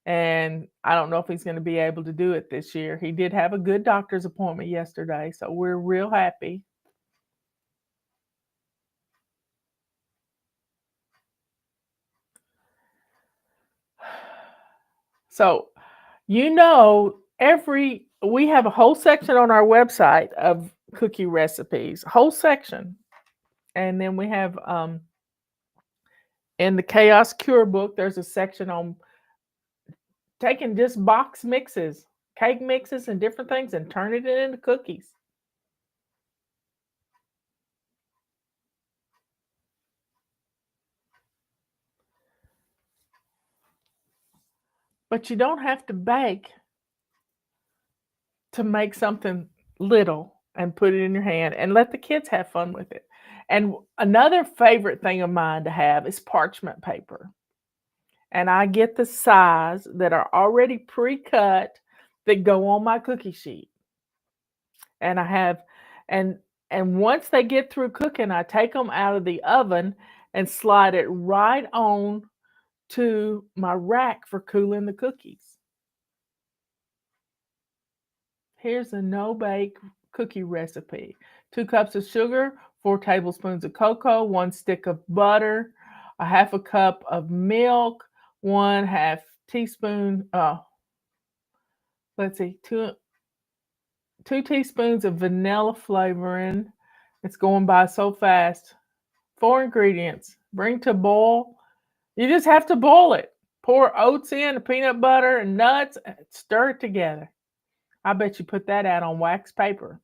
And I don't know if he's going to be able to do it this year. He did have a good doctor's appointment yesterday, so we're real happy. So, we have a whole section on our website of cookie recipes, whole section. And then we have in the Chaos Cure book, there's a section on taking just box mixes, cake mixes and different things and turning it into cookies. But you don't have to bake to make something little and put it in your hand and let the kids have fun with it. And another favorite thing of mine to have is parchment paper. And I get the size that are already pre-cut that go on my cookie sheet. And I have and once they get through cooking, I take them out of the oven and slide it right on to my rack for cooling the cookies. Here's a no-bake cookie recipe. 2 cups of sugar, 4 tablespoons of cocoa, 1 stick of butter, a half a cup of milk, 1/2 teaspoon, 2 teaspoons of vanilla flavoring. It's going by so fast. 4 ingredients. Bring to boil. You just have to boil it. Pour oats in, peanut butter, and nuts, and stir it together. I bet you put that out on wax paper.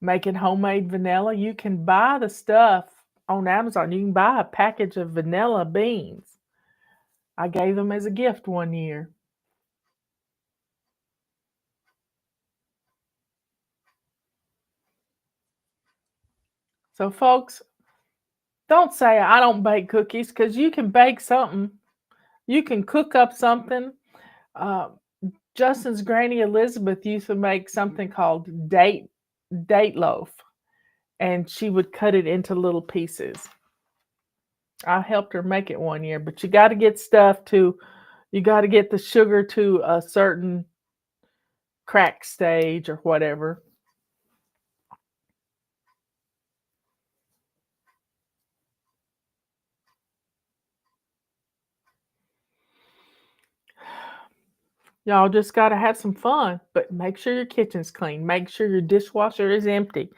Making homemade vanilla. You can buy the stuff on Amazon. You can buy a package of vanilla beans. I gave them as a gift one year. So, folks, don't say I don't bake cookies, because you can bake something. You can cook up something. Uh, Justin's Granny Elizabeth used to make something called date loaf, and she would cut it into little pieces. I helped her make it one year, but you got to get you got to get the sugar to a certain crack stage or whatever. Y'all just got to have some fun, but make sure your kitchen's clean. Make sure your dishwasher is empty.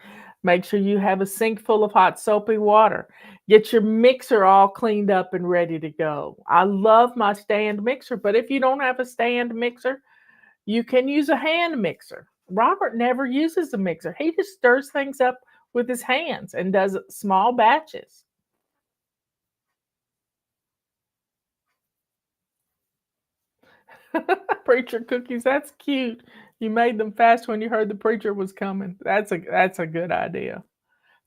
Make sure you have a sink full of hot soapy water. Get your mixer all cleaned up and ready to go. I love my stand mixer, but if you don't have a stand mixer, you can use a hand mixer. Robert never uses a mixer. He just stirs things up with his hands and does small batches. Preacher cookies, that's cute. You made them fast when you heard the preacher was coming. That's a good idea.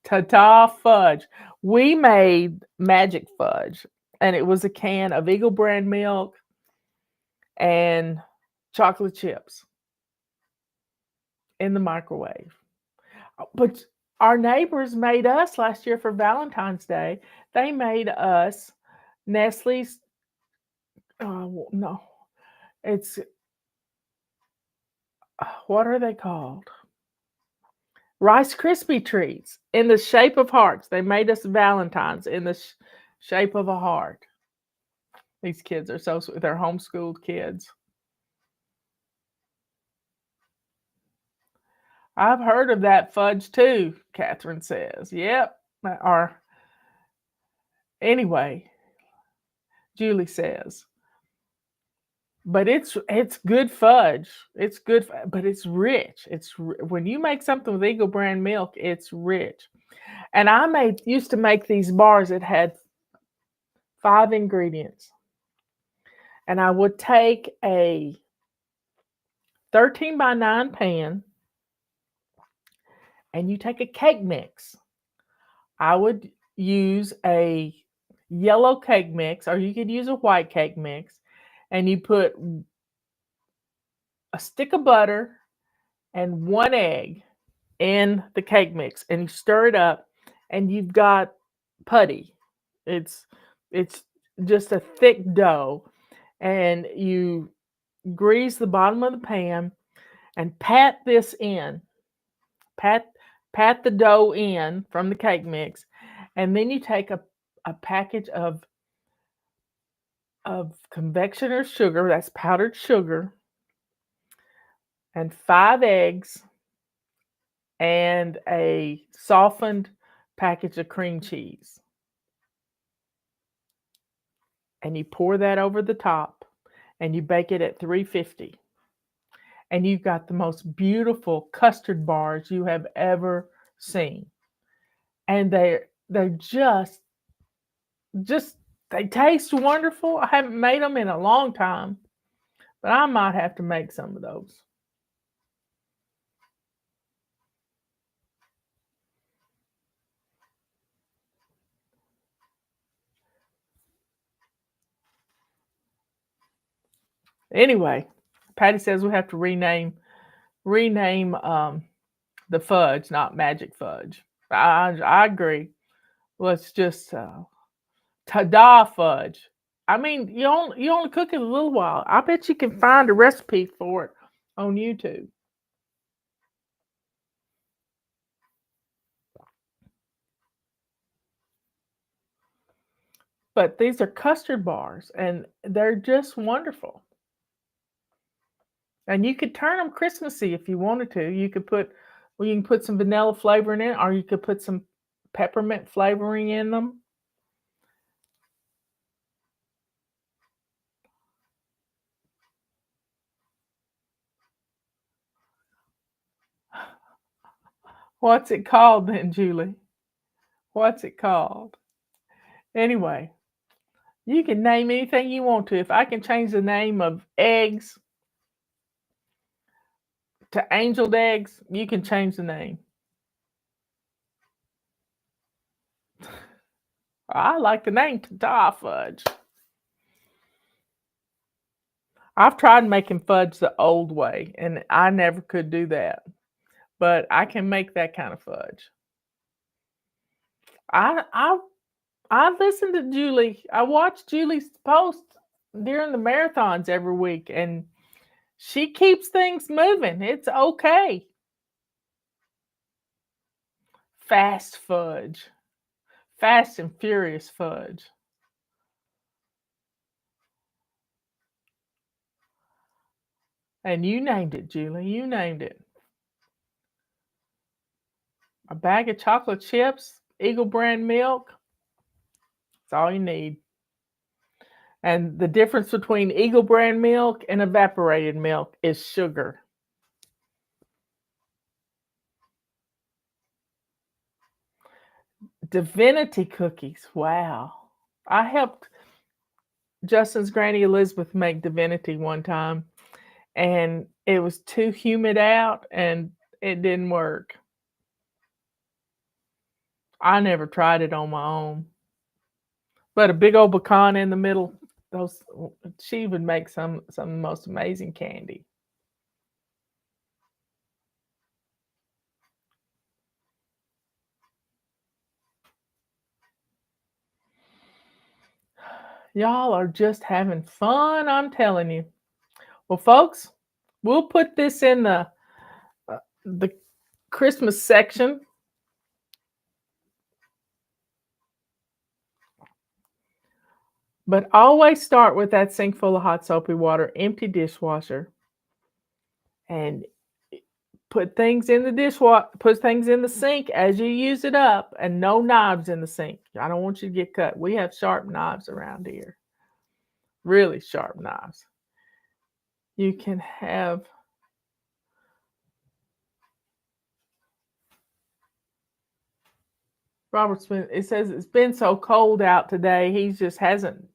Ta-ta fudge. We made magic fudge, and it was a can of Eagle brand milk and chocolate chips in the microwave. But our neighbors made us last year for Valentine's Day. They made us Nestle's. No, it's what are they called? Rice Krispie treats in the shape of hearts. They made us Valentines in the shape of a heart. These kids are so sweet. They're homeschooled kids. I've heard of that fudge too, Catherine says. Yep. Or anyway, Julie says. But it's good fudge. It's good, but it's rich. When you make something with Eagle brand milk, it's rich. And I used to make these bars that had 5 ingredients. And I would take a 13 by 9 pan, and you take a cake mix. I would use a yellow cake mix, or you could use a white cake mix, and you put a stick of butter and 1 egg in the cake mix, and you stir it up, and you've got putty. It's just a thick dough, and you grease the bottom of the pan and pat this in. Pat the dough in from the cake mix, and then you take a package of confectioner's sugar, that's powdered sugar, and 5 eggs, and a softened package of cream cheese. And you pour that over the top, and you bake it at 350. And you've got the most beautiful custard bars you have ever seen. And they're just they taste wonderful. I haven't made them in a long time, but I might have to make some of those. Anyway, Patty says we have to rename the fudge, not magic fudge. I agree. Let's just ta-da fudge. I mean, you only cook it a little while. I bet you can find a recipe for it on YouTube. But these are custard bars, and they're just wonderful. And you could turn them Christmassy if you wanted to. You can put some vanilla flavor in it, or you could put some peppermint flavoring in them. What's it called then, Julie? What's it called? Anyway, you can name anything you want to. If I can change the name of eggs to angeled eggs, you can change the name. I like the name Tata Fudge. I've tried making fudge the old way, and I never could do that. But I can make that kind of fudge. I I I listen to Julie. I watch Julie's post during the marathons every week, and she keeps things moving. It's okay. Fast fudge. Fast and furious fudge. And you named it, Julie. You named it. A bag of chocolate chips, Eagle brand milk. That's all you need. And the difference between Eagle brand milk and evaporated milk is sugar. Divinity cookies. Wow. I helped Justin's granny Elizabeth make divinity one time, and it was too humid out and it didn't work. I never tried it on my own. But a big old pecan in the middle, those she would make some of the most amazing candy. Y'all are just having fun, I'm telling you. Well, folks, we'll put this in the Christmas section. But always start with that sink full of hot soapy water, empty dishwasher, and put things in the dishwasher, put things in the sink as you use it up, and no knives in the sink. I don't want you to get cut. We have sharp knives around here. Really sharp knives. You can have Robert Smith, it says it's been so cold out today, he just hasn't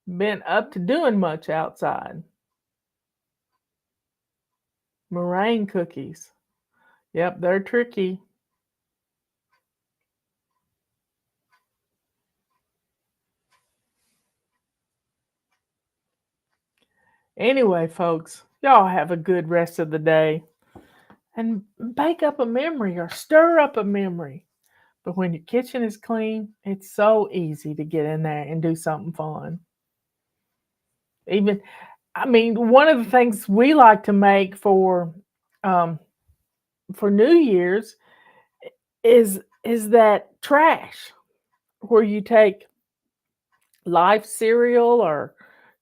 been up to doing much outside. Meringue cookies. Yep, they're tricky. Anyway, folks, y'all have a good rest of the day. And bake up a memory or stir up a memory. But when your kitchen is clean, it's so easy to get in there and do something fun. Even, I mean, one of the things we like to make for New Year's is that trash where you take live cereal or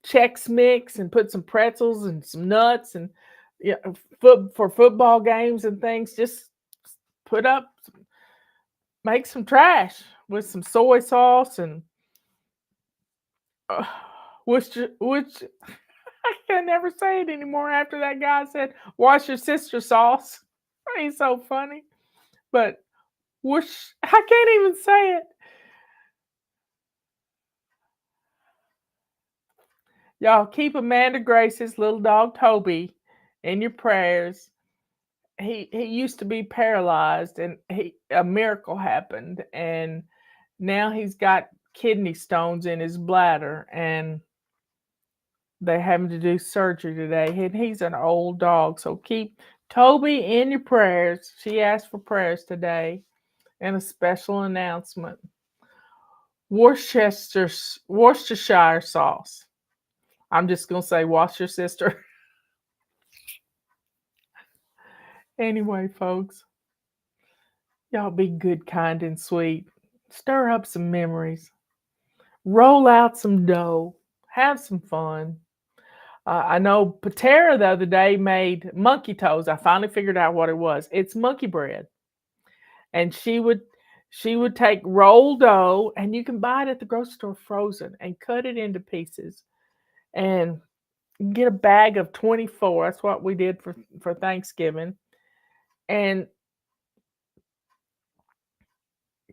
Chex Mix and put some pretzels and some nuts and for football games and things. Just put up, make some trash with some soy sauce and which I can never say it anymore after that guy said, "Wash your sister sauce." He's so funny, but whoosh, I can't even say it. Y'all keep Amanda Grace's little dog Toby in your prayers. He used to be paralyzed, and a miracle happened, and now he's got kidney stones in his bladder, and they're having to do surgery today. And he's an old dog, so keep Toby in your prayers. She asked for prayers today, and a special announcement: Worcestershire sauce. I'm just gonna say, wash your sister. Anyway, folks, y'all be good, kind, and sweet. Stir up some memories. Roll out some dough. Have some fun. I know Patera the other day made monkey toes. I finally figured out what it was. It's monkey bread. And she would take rolled dough, and you can buy it at the grocery store frozen, and cut it into pieces. And get a bag of 24. That's what we did for Thanksgiving. And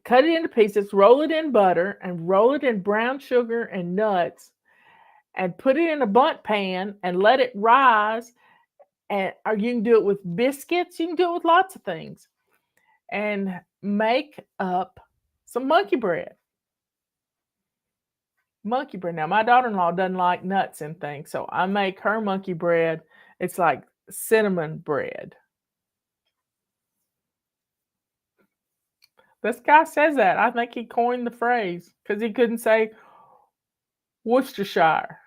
cut it into pieces, roll it in butter, and roll it in brown sugar and nuts, and put it in a bundt pan and let it rise. And or you can do it with biscuits. You can do it with lots of things, and make up some monkey bread. Monkey bread. Now, my daughter-in-law doesn't like nuts and things, so I make her monkey bread. It's like cinnamon bread. This guy says that. I think he coined the phrase because he couldn't say Worcestershire.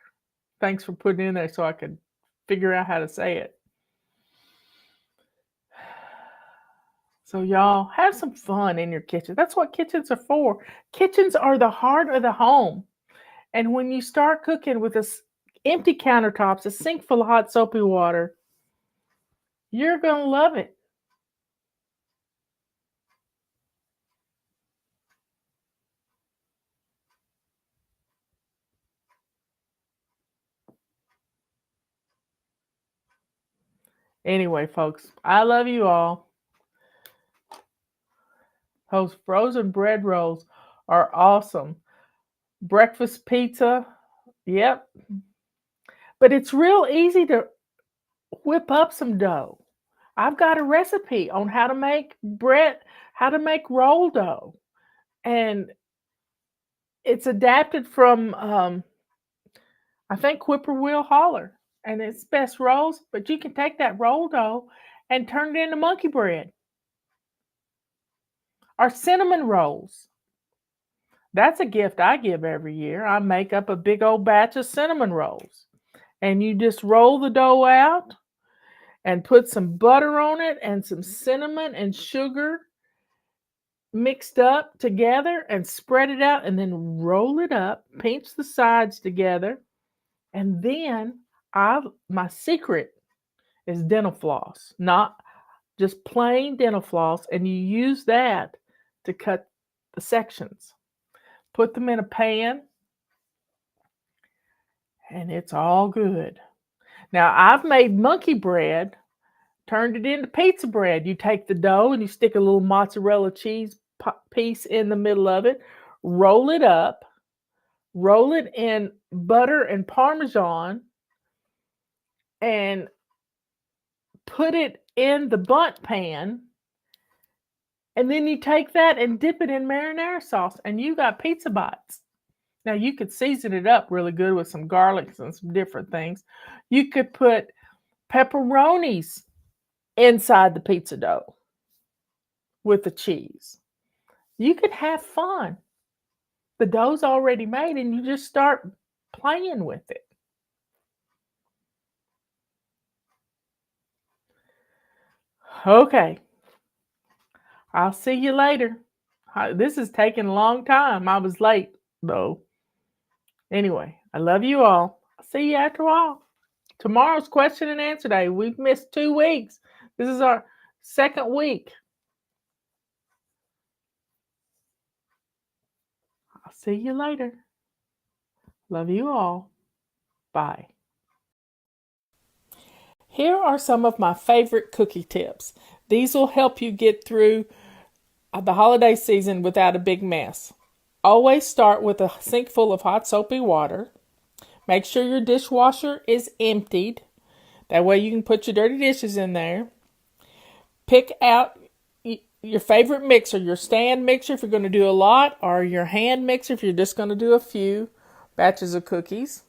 Thanks for putting it in there so I could figure out how to say it. So y'all, have some fun in your kitchen. That's what kitchens are for. Kitchens are the heart of the home. And when you start cooking with empty countertops, a sink full of hot soapy water, you're going to love it. Anyway, folks, I love you all. Those frozen bread rolls are awesome. Breakfast pizza, yep. But it's real easy to whip up some dough. I've got a recipe on how to make roll dough. And it's adapted from, I think, Whippoorwill Holler. And it's best rolls, but you can take that roll dough and turn it into monkey bread. Or cinnamon rolls. That's a gift I give every year. I make up a big old batch of cinnamon rolls. And you just roll the dough out and put some butter on it and some cinnamon and sugar mixed up together and spread it out and then roll it up, pinch the sides together. And then my secret is dental floss, not just plain dental floss. And you use that to cut the sections. Put them in a pan, and it's all good. Now, I've made monkey bread, turned it into pizza bread. You take the dough and you stick a little mozzarella cheese piece in the middle of it, roll it up, roll it in butter and Parmesan, and put it in the bundt pan. And then you take that and dip it in marinara sauce, and you got pizza bites. Now, you could season it up really good with some garlics and some different things. You could put pepperonis inside the pizza dough with the cheese. You could have fun. The dough's already made, and you just start playing with it. Okay. I'll see you later. This is taking a long time. I was late, though. Anyway, I love you all. I'll see you after a while. Tomorrow's question and answer day. We've missed 2 weeks. This is our second week. I'll see you later. Love you all. Bye. Here are some of my favorite cookie tips. These will help you get through the holiday season without a big mess. Always start with a sink full of hot soapy water. Make sure your dishwasher is emptied. That way you can put your dirty dishes in there. Pick out your favorite mixer, your stand mixer if you're going to do a lot, or your hand mixer if you're just going to do a few batches of cookies.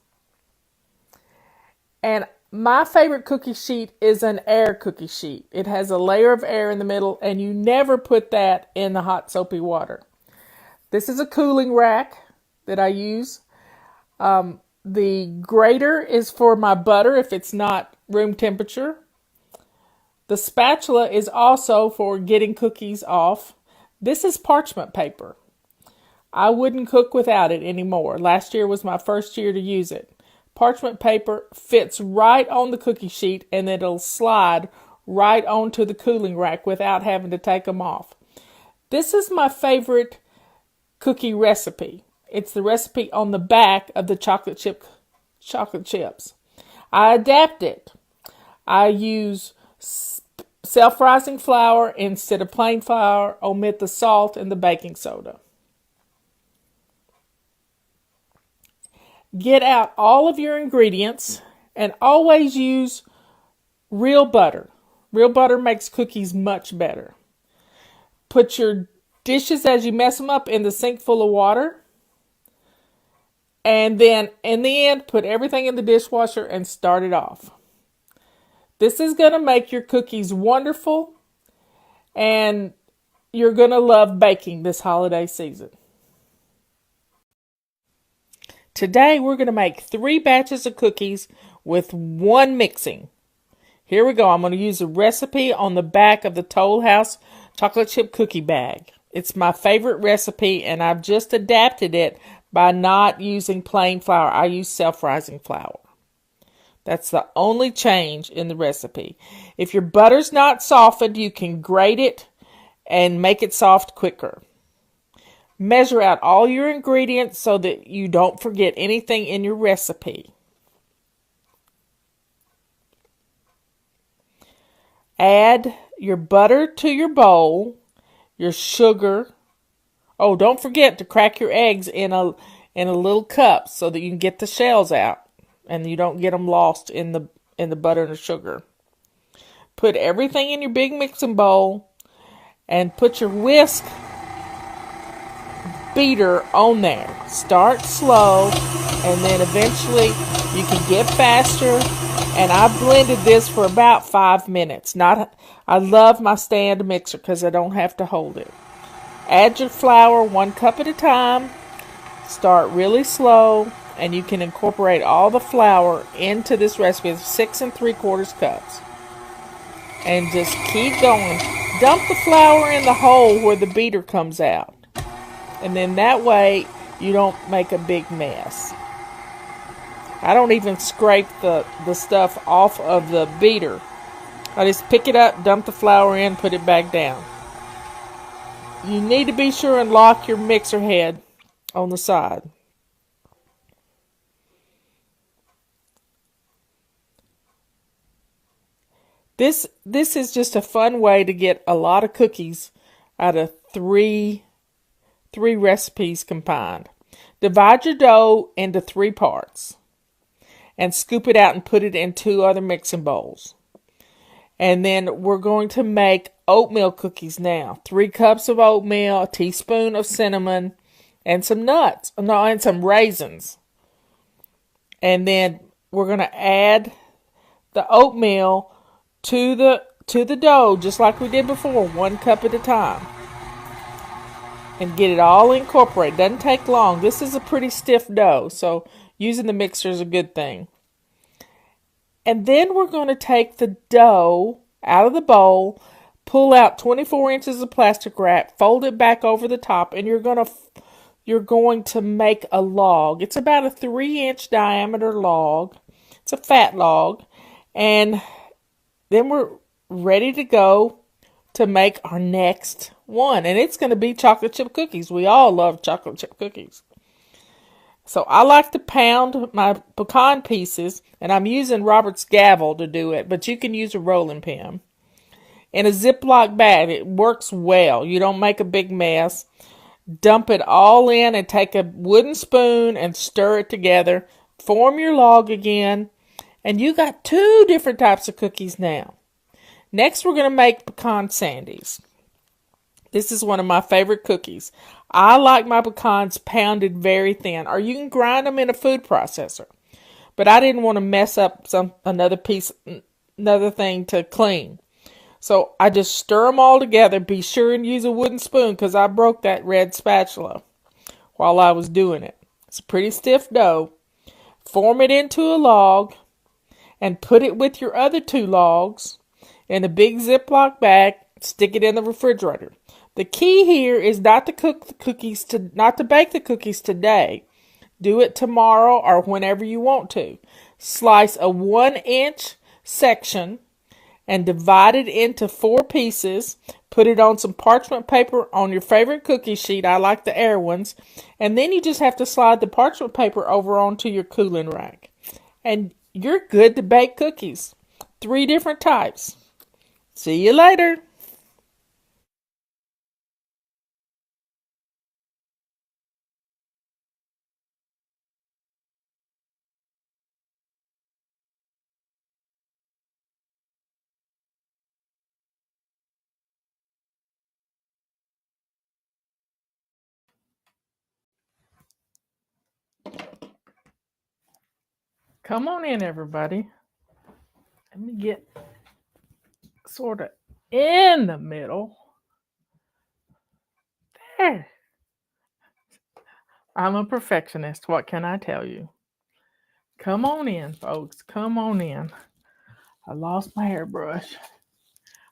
And my favorite cookie sheet is an air cookie sheet. It has a layer of air in the middle, and you never put that in the hot soapy water. This is a cooling rack that I use. The grater is for my butter if it's not room temperature. The spatula is also for getting cookies off. This is parchment paper. I wouldn't cook without it anymore. Last year was my first year to use it. Parchment paper fits right on the cookie sheet, and it'll slide right onto the cooling rack without having to take them off. This is my favorite cookie recipe. It's the recipe on the back of the chocolate chips. I adapt it. I use self-rising flour instead of plain flour. Omit the salt and the baking soda. Get out all of your ingredients and always use real butter. Real butter makes cookies much better. Put your dishes as you mess them up in the sink full of water. And then in the end, put everything in the dishwasher and start it off. This is going to make your cookies wonderful, and you're going to love baking this holiday season. Today, we're going to make 3 batches of cookies with 1 mixing. Here we go. I'm going to use a recipe on the back of the Toll House chocolate chip cookie bag. It's my favorite recipe, and I've just adapted it by not using plain flour. I use self-rising flour. That's the only change in the recipe. If your butter's not softened, you can grate it and make it soft quicker. Measure out all your ingredients so that you don't forget anything in your recipe. Add your butter to your bowl, your sugar. Oh, don't forget to crack your eggs in a little cup so that you can get the shells out and you don't get them lost in the butter and the sugar. Put everything in your big mixing bowl and put your whisk beater on there. Start slow and then eventually you can get faster. And I blended this for about 5 minutes. I love my stand mixer because I don't have to hold it. Add your flour 1 cup at a time. Start really slow, and you can incorporate all the flour into this recipe. It's 6 3/4 cups. And just keep going. Dump the flour in the hole where the beater comes out. And then that way you don't make a big mess. I don't even scrape the stuff off of the beater. I just pick it up, dump the flour in, put it back down. You need to be sure and lock your mixer head on the side. This is just a fun way to get a lot of cookies out of three recipes combined. Divide your dough into 3 parts and scoop it out and put it in 2 other mixing bowls. And then we're going to make oatmeal cookies now. 3 cups of oatmeal, a teaspoon of cinnamon, and some nuts. No, and some raisins. And then we're going to add the oatmeal to the dough, just like we did before, 1 cup at a time. And get it all incorporated. Doesn't take long. This is a pretty stiff dough, so using the mixer is a good thing. And then we're going to take the dough out of the bowl, pull out 24 inches of plastic wrap, fold it back over the top, and you're going to make a log. It's about a 3-inch diameter log. It's a fat log. And then we're ready to go to make our next one. And it's going to be chocolate chip cookies. We all love chocolate chip cookies. So I like to pound my pecan pieces, and I'm using Robert's gavel to do it, but you can use a rolling pin. In a Ziploc bag, it works well. You don't make a big mess. Dump it all in and take a wooden spoon and stir it together. Form your log again, and you got 2 different types of cookies now. Next, we're going to make pecan sandies. This is one of my favorite cookies. I like my pecans pounded very thin, or you can grind them in a food processor. But I didn't want to mess up another thing to clean. So I just stir them all together. Be sure and use a wooden spoon because I broke that red spatula while I was doing it. It's a pretty stiff dough. Form it into a log and put it with your other 2 logs in a big Ziploc bag. Stick it in the refrigerator. The key here is not to bake the cookies today. Do it tomorrow or whenever you want to. Slice a 1-inch section and divide it into 4 pieces. Put it on some parchment paper on your favorite cookie sheet. I like the air ones. And then you just have to slide the parchment paper over onto your cooling rack. And you're good to bake cookies. 3 different types. See you later. Come on in, everybody. Let me get sort of in the middle. There. I'm a perfectionist. What can I tell you? Come on in, folks. Come on in. I lost my hairbrush.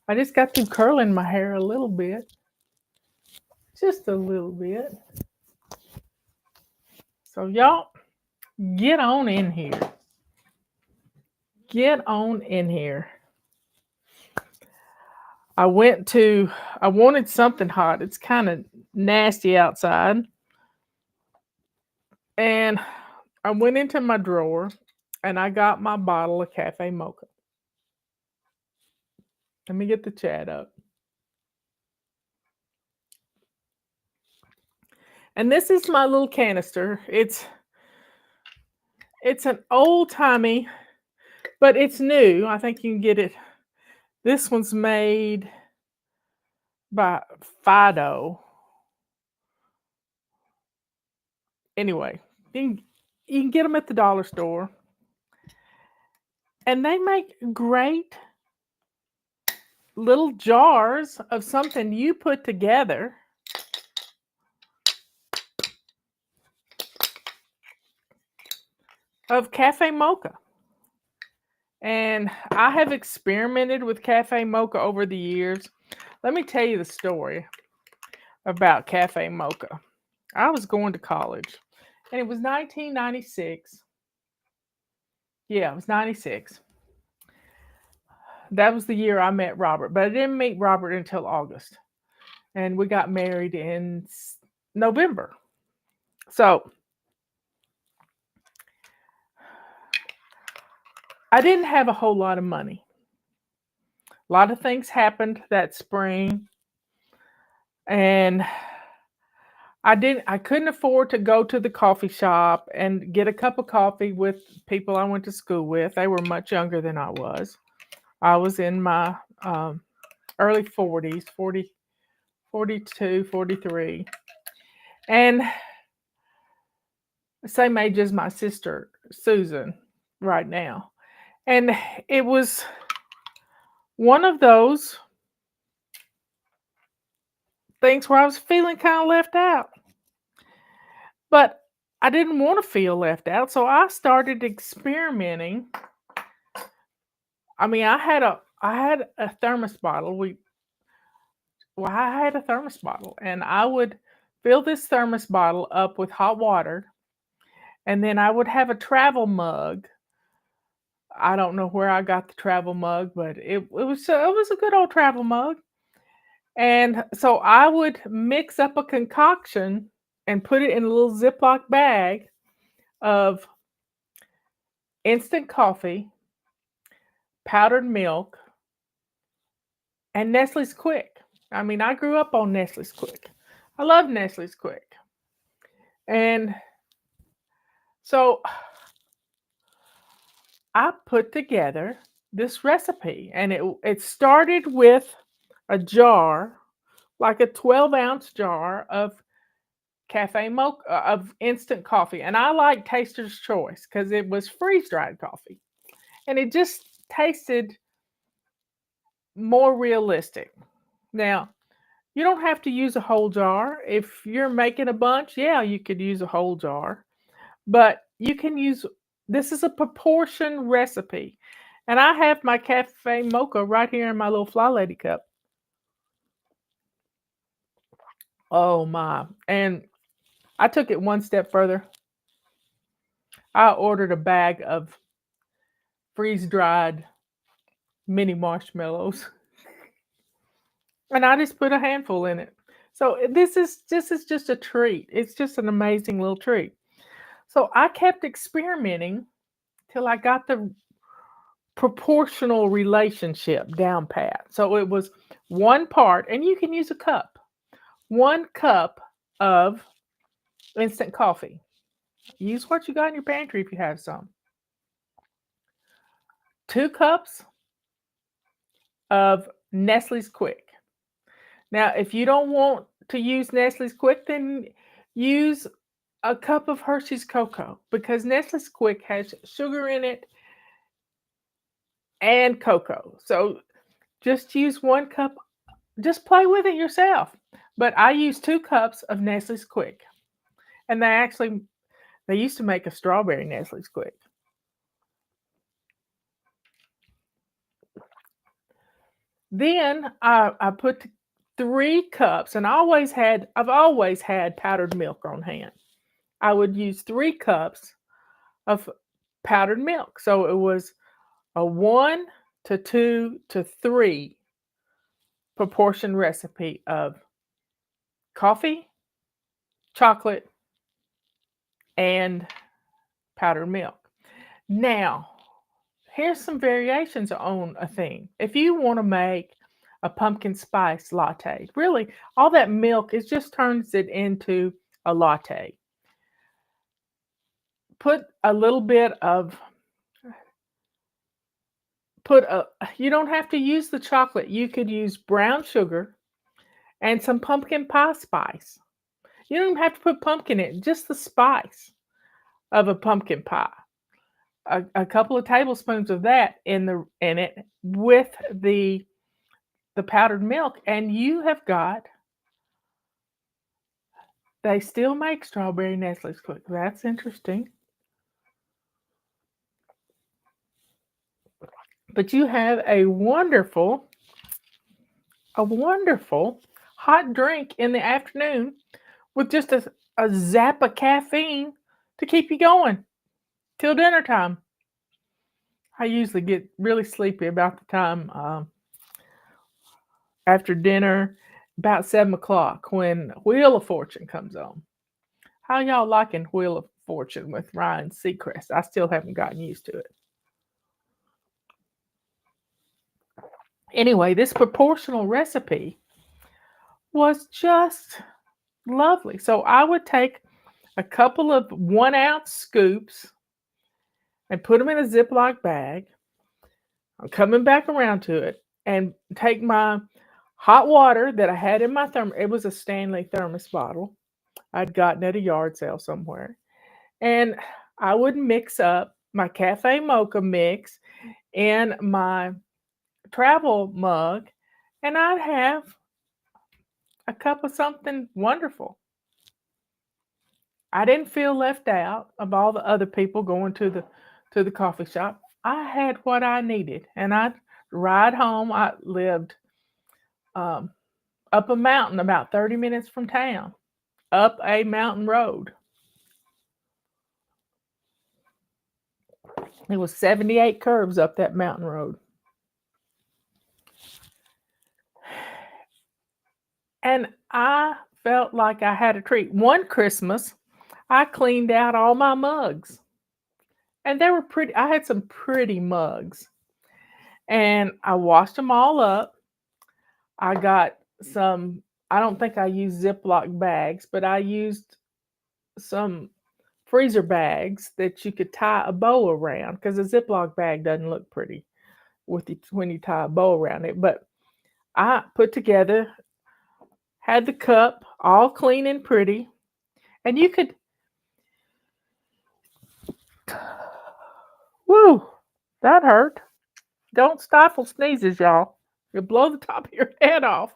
I just got through curling my hair a little bit. Just a little bit. So, y'all, get on in here. Get on in here. I wanted something hot. It's kind of nasty outside. And I went into my drawer and I got my bottle of Cafe Mocha. Let me get the chat up. And this is my little canister. It's an old-timey, but it's new. I think you can get it. This one's made by Fido. Anyway, you can get them at the dollar store. And they make great little jars of something you put together. Of Cafe Mocha. And I have experimented with Cafe Mocha over the years. Let me tell you the story about Cafe Mocha. I was going to college, and it was 1996. Yeah, it was 96. That was the year I met Robert, but I didn't meet Robert until August. And we got married in November. So I didn't have a whole lot of money. A lot of things happened that spring. And I couldn't afford to go to the coffee shop and get a cup of coffee with people I went to school with. They were much younger than I was. I was in my early 40s, 40, 42, 43. And same age as my sister, Susan, right now. And it was one of those things where I was feeling kind of left out. But I didn't want to feel left out, so I started experimenting. I mean, I had a thermos bottle. I had a thermos bottle, and I would fill this thermos bottle up with hot water, and then I would have a travel mug. I don't know where I got the travel mug, but it was a good old travel mug. And so I would mix up a concoction and put it in a little Ziploc bag of instant coffee, powdered milk, and Nestle's Quick. I mean, I grew up on Nestle's Quick. I love Nestle's Quick. And so I put together this recipe, and it started with a jar, like a 12-ounce jar of Cafe Mocha, of instant coffee. And I like Taster's Choice because it was freeze-dried coffee. And it just tasted more realistic. Now, you don't have to use a whole jar. If you're making a bunch, yeah, you could use a whole jar. But you can use, this is a proportion recipe. And I have my Cafe Mocha right here in my little Fly Lady cup. Oh my. And I took it one step further. I ordered a bag of freeze-dried mini marshmallows. And I just put a handful in it. So this is just a treat. It's just an amazing little treat. So I kept experimenting till I got the proportional relationship down pat. So it was 1 part, and you can use a cup. 1 cup of instant coffee. Use what you got in your pantry if you have some. 2 cups of Nestle's Quick. Now, if you don't want to use Nestle's Quick, then use a cup of Hershey's Cocoa, because Nestle's Quick has sugar in it and cocoa. So just use 1 cup. Just play with it yourself. But I use 2 cups of Nestle's Quick. And they used to make a strawberry Nestle's Quick. Then I put 3 cups, and I've always had powdered milk on hand. I would use 3 cups of powdered milk. So it was a 1 to 2 to 3 proportion recipe of coffee, chocolate, and powdered milk. Now, here's some variations on a thing. If you want to make a pumpkin spice latte, really all that milk just turns it into a latte. You don't have to use the chocolate. You could use brown sugar and some pumpkin pie spice. You don't even have to put pumpkin in, just the spice of a pumpkin pie. A couple of tablespoons of that in it with the powdered milk, and you have got. They still make strawberry Nestle's Quick. That's interesting. But you have a wonderful hot drink in the afternoon with just a zap of caffeine to keep you going till dinner time. I usually get really sleepy about the time after dinner, about 7 o'clock, when Wheel of Fortune comes on. How y'all liking Wheel of Fortune with Ryan Seacrest? I still haven't gotten used to it. Anyway, this proportional recipe was just lovely. So I would take a couple of 1-ounce scoops and put them in a Ziploc bag. I'm coming back around to it, and take my hot water that I had in my thermos. It was a Stanley thermos bottle I'd gotten at a yard sale somewhere. And I would mix up my cafe mocha mix in my travel mug, and I'd have a cup of something wonderful. I didn't feel left out of all the other people going to the coffee shop. I had what I needed, and I'd ride home. I lived up a mountain about 30 minutes from town, up a mountain road. It was 78 curves up that mountain road. And I felt like I had a treat. One Christmas, I cleaned out all my mugs. And they were pretty. I had some pretty mugs. And I washed them all up. I got some, I don't think I used Ziploc bags, but I used some freezer bags that you could tie a bow around, because a Ziploc bag doesn't look pretty when you tie a bow around it. But I put together, had the cup all clean and pretty, and you could, woo, that hurt. Don't stifle sneezes, y'all. You'll blow the top of your head off.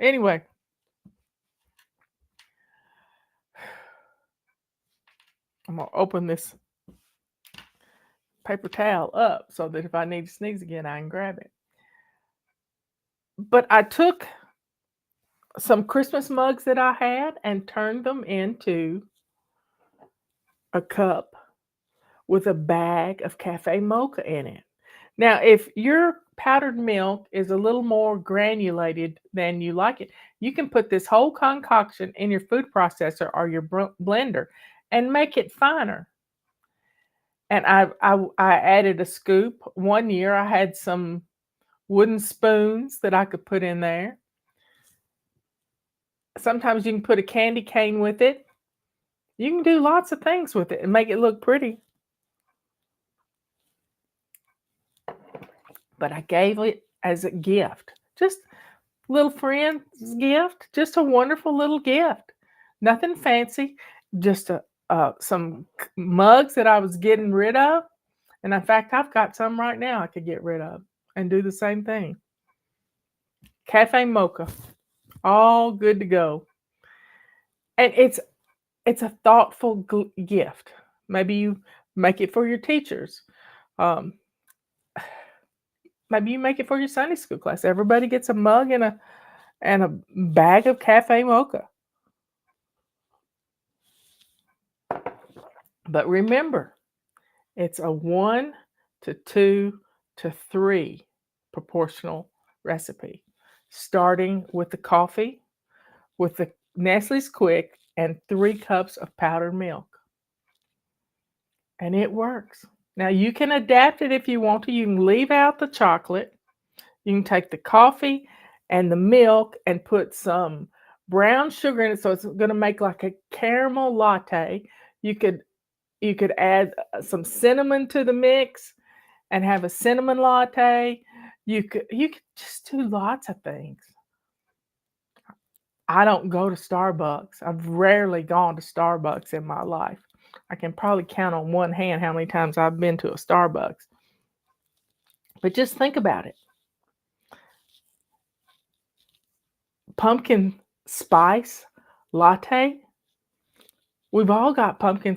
Anyway. I'm going to open this paper towel up so that if I need to sneeze again, I can grab it. But I took some Christmas mugs that I had and turned them into a cup with a bag of cafe mocha in it. Now, if your powdered milk is a little more granulated than you like it, you can put this whole concoction in your food processor or your blender and make it finer. And I added a scoop. One year I had some wooden spoons that I could put in there. Sometimes you can put a candy cane with it. You can do lots of things with it and make it look pretty. But I gave it as a gift. Just little friend's gift, just a wonderful little gift. Nothing fancy, just some mugs that I was getting rid of. And in fact, I've got some right now I could get rid of and do the same thing. Cafe Mocha, all good to go. And it's a thoughtful gift. Maybe you make it for your teachers. Um, Maybe you make it for your Sunday school class. Everybody gets a mug and a bag of Cafe Mocha. But remember, it's a 1 to 2 to 3 proportional recipe, starting with the coffee, with the Nestle's Quick, and 3 cups of powdered milk. And it works. Now you can adapt it if you want to. You can leave out the chocolate. You can take the coffee and the milk and put some brown sugar in it, so it's going to make like a caramel latte. You could add some cinnamon to the mix and have a cinnamon latte. You could just do lots of things. I don't go to Starbucks. I've rarely gone to Starbucks in my life. I can probably count on one hand how many times I've been to a Starbucks. But just think about it. Pumpkin spice latte. We've all got pumpkin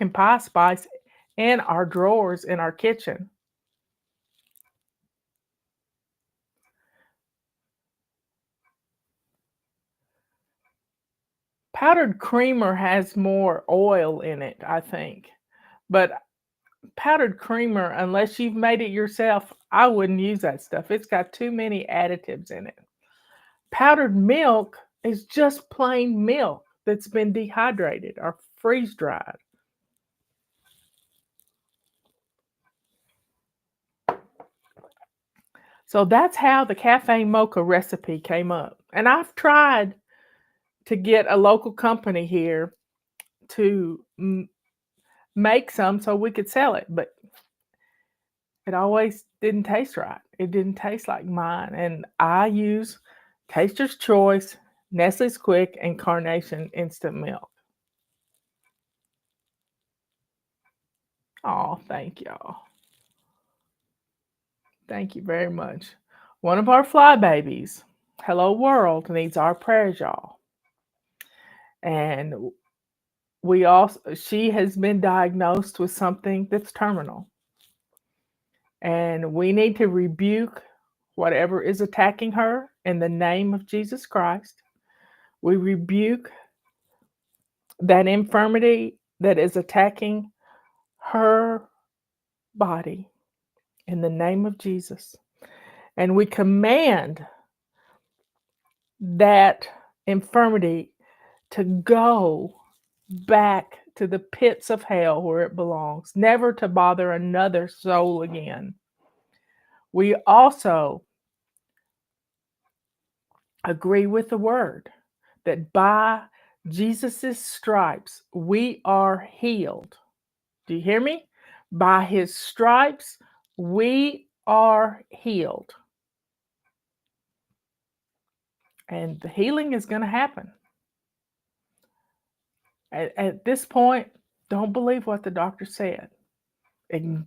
pie spice in our drawers in our kitchen. Powdered creamer has more oil in it, I think. But powdered creamer, unless you've made it yourself, I wouldn't use that stuff. It's got too many additives in it. Powdered milk is just plain milk that's been dehydrated or freeze dried. So that's how the Cafe Mocha recipe came up. And I've tried to get a local company here to make some so we could sell it, but it always didn't taste right. It didn't taste like mine. And I use Taster's Choice, Nestle's Quick, and Carnation instant milk. Oh, thank y'all. Thank you very much. One of our fly babies, Hello World, needs our prayers, y'all. And she has been diagnosed with something that's terminal. And we need to rebuke whatever is attacking her in the name of Jesus Christ. We rebuke that infirmity that is attacking her body in the name of Jesus. And we command that infirmity to go back to the pits of hell where it belongs, never to bother another soul again. We also agree with the word that by Jesus' stripes we are healed. Do you hear me? By his stripes we are healed. And the healing is going to happen. At this point, don't believe what the doctor said. I'm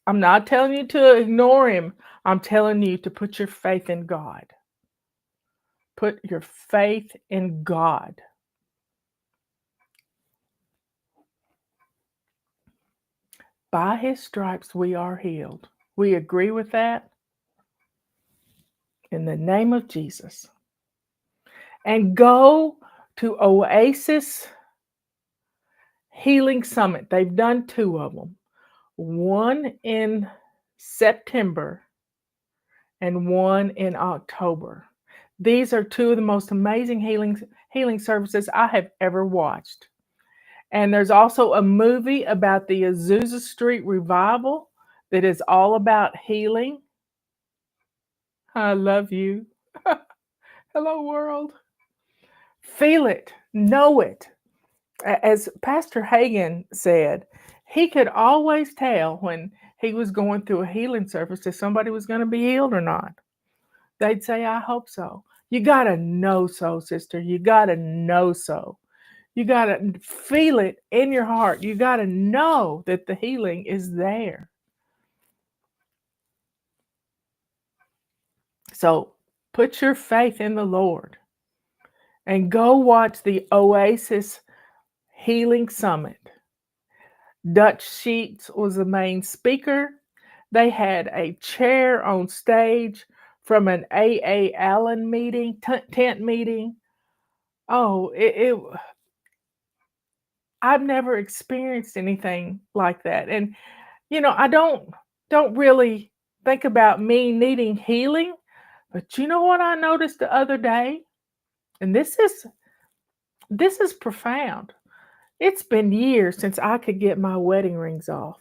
not telling you to ignore him. I'm telling you to put your faith in God. Put your faith in God. By his stripes we are healed. We agree with that in the name of Jesus. And go to Oasis Healing Summit. They've done 2 of them. One in September and one in October. These are 2 of the most amazing healing services I have ever watched. And there's also a movie about the Azusa Street revival that is all about healing. I love you. Hello, world. Feel it, know it. As Pastor Hagen said, he could always tell when he was going through a healing service if somebody was going to be healed or not. They'd say, I hope so. You got to know so, sister. You got to know so. You got to feel it in your heart. You got to know that the healing is there. So put your faith in the Lord and go watch the Oasis Healing Summit. Dutch Sheets was the main speaker. They had a chair on stage from an A.A. Allen meeting, tent meeting. Oh, I've never experienced anything like that. And I don't really think about me needing healing, but you know what I noticed the other day? And this is profound. It's been years since I could get my wedding rings off.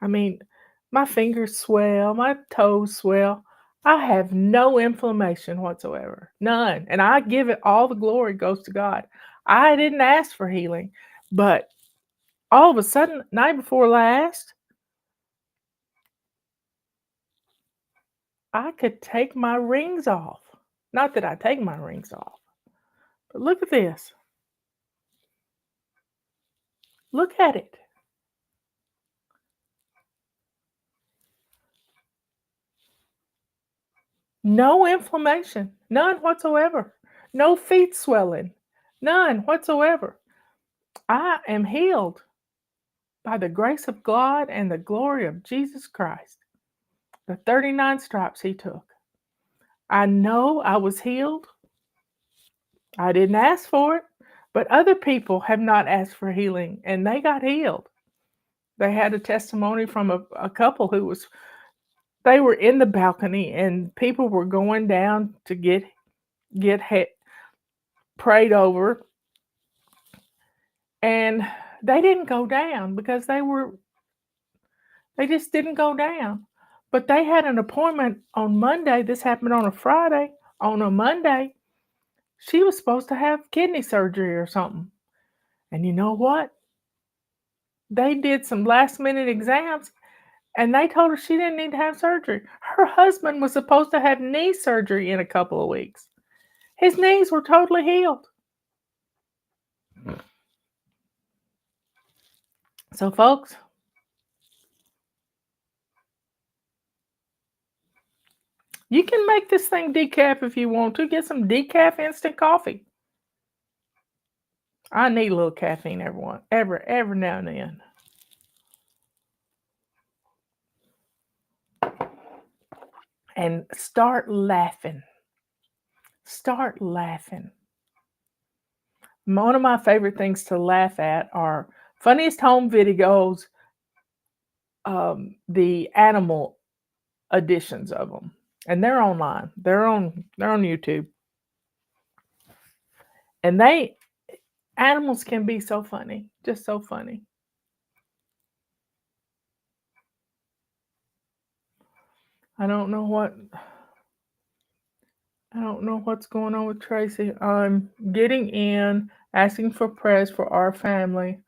I mean, my fingers swell, my toes swell. I have no inflammation whatsoever. None. And I give it all the glory goes to God. I didn't ask for healing, but all of a sudden, night before last, I could take my rings off. Not that I take my rings off, but look at this. Look at it. No inflammation, none whatsoever. No feet swelling, none whatsoever. I am healed by the grace of God and the glory of Jesus Christ. The 39 stripes he took. I know I was healed. I didn't ask for it, but other people have not asked for healing and they got healed. They had a testimony from a couple they were in the balcony and people were going down to get prayed over, and they didn't go down because they just didn't go down. But they had an appointment on Monday. This happened on a Friday. On a Monday, she was supposed to have kidney surgery or something. And you know what? They did some last minute exams and they told her she didn't need to have surgery. Her husband was supposed to have knee surgery in a couple of weeks. His knees were totally healed. So, folks, you can make this thing decaf if you want to. Get some decaf instant coffee. I need a little caffeine every now and then. And start laughing. Start laughing. One of my favorite things to laugh at are Funniest Home Videos, the animal editions of them. And they're online. They're on YouTube. And animals can be so funny. Just so funny. I don't know what's going on with Tracy. I'm getting in, asking for prayers for our family.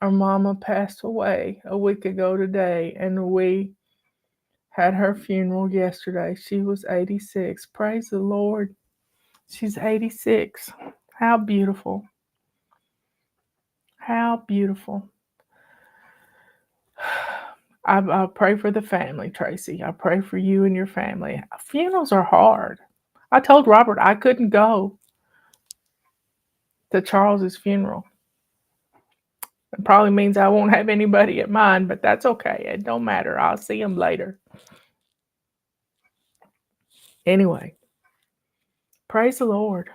Our mama passed away a week ago today, and we had her funeral yesterday. She was 86. Praise the Lord. She's 86. How beautiful. How beautiful. I pray for the family, Tracy. I pray for you and your family. Funerals are hard. I told Robert I couldn't go to Charles's funeral. It probably means I won't have anybody at mine, but that's okay. It don't matter. I'll see him later. Anyway, praise the Lord.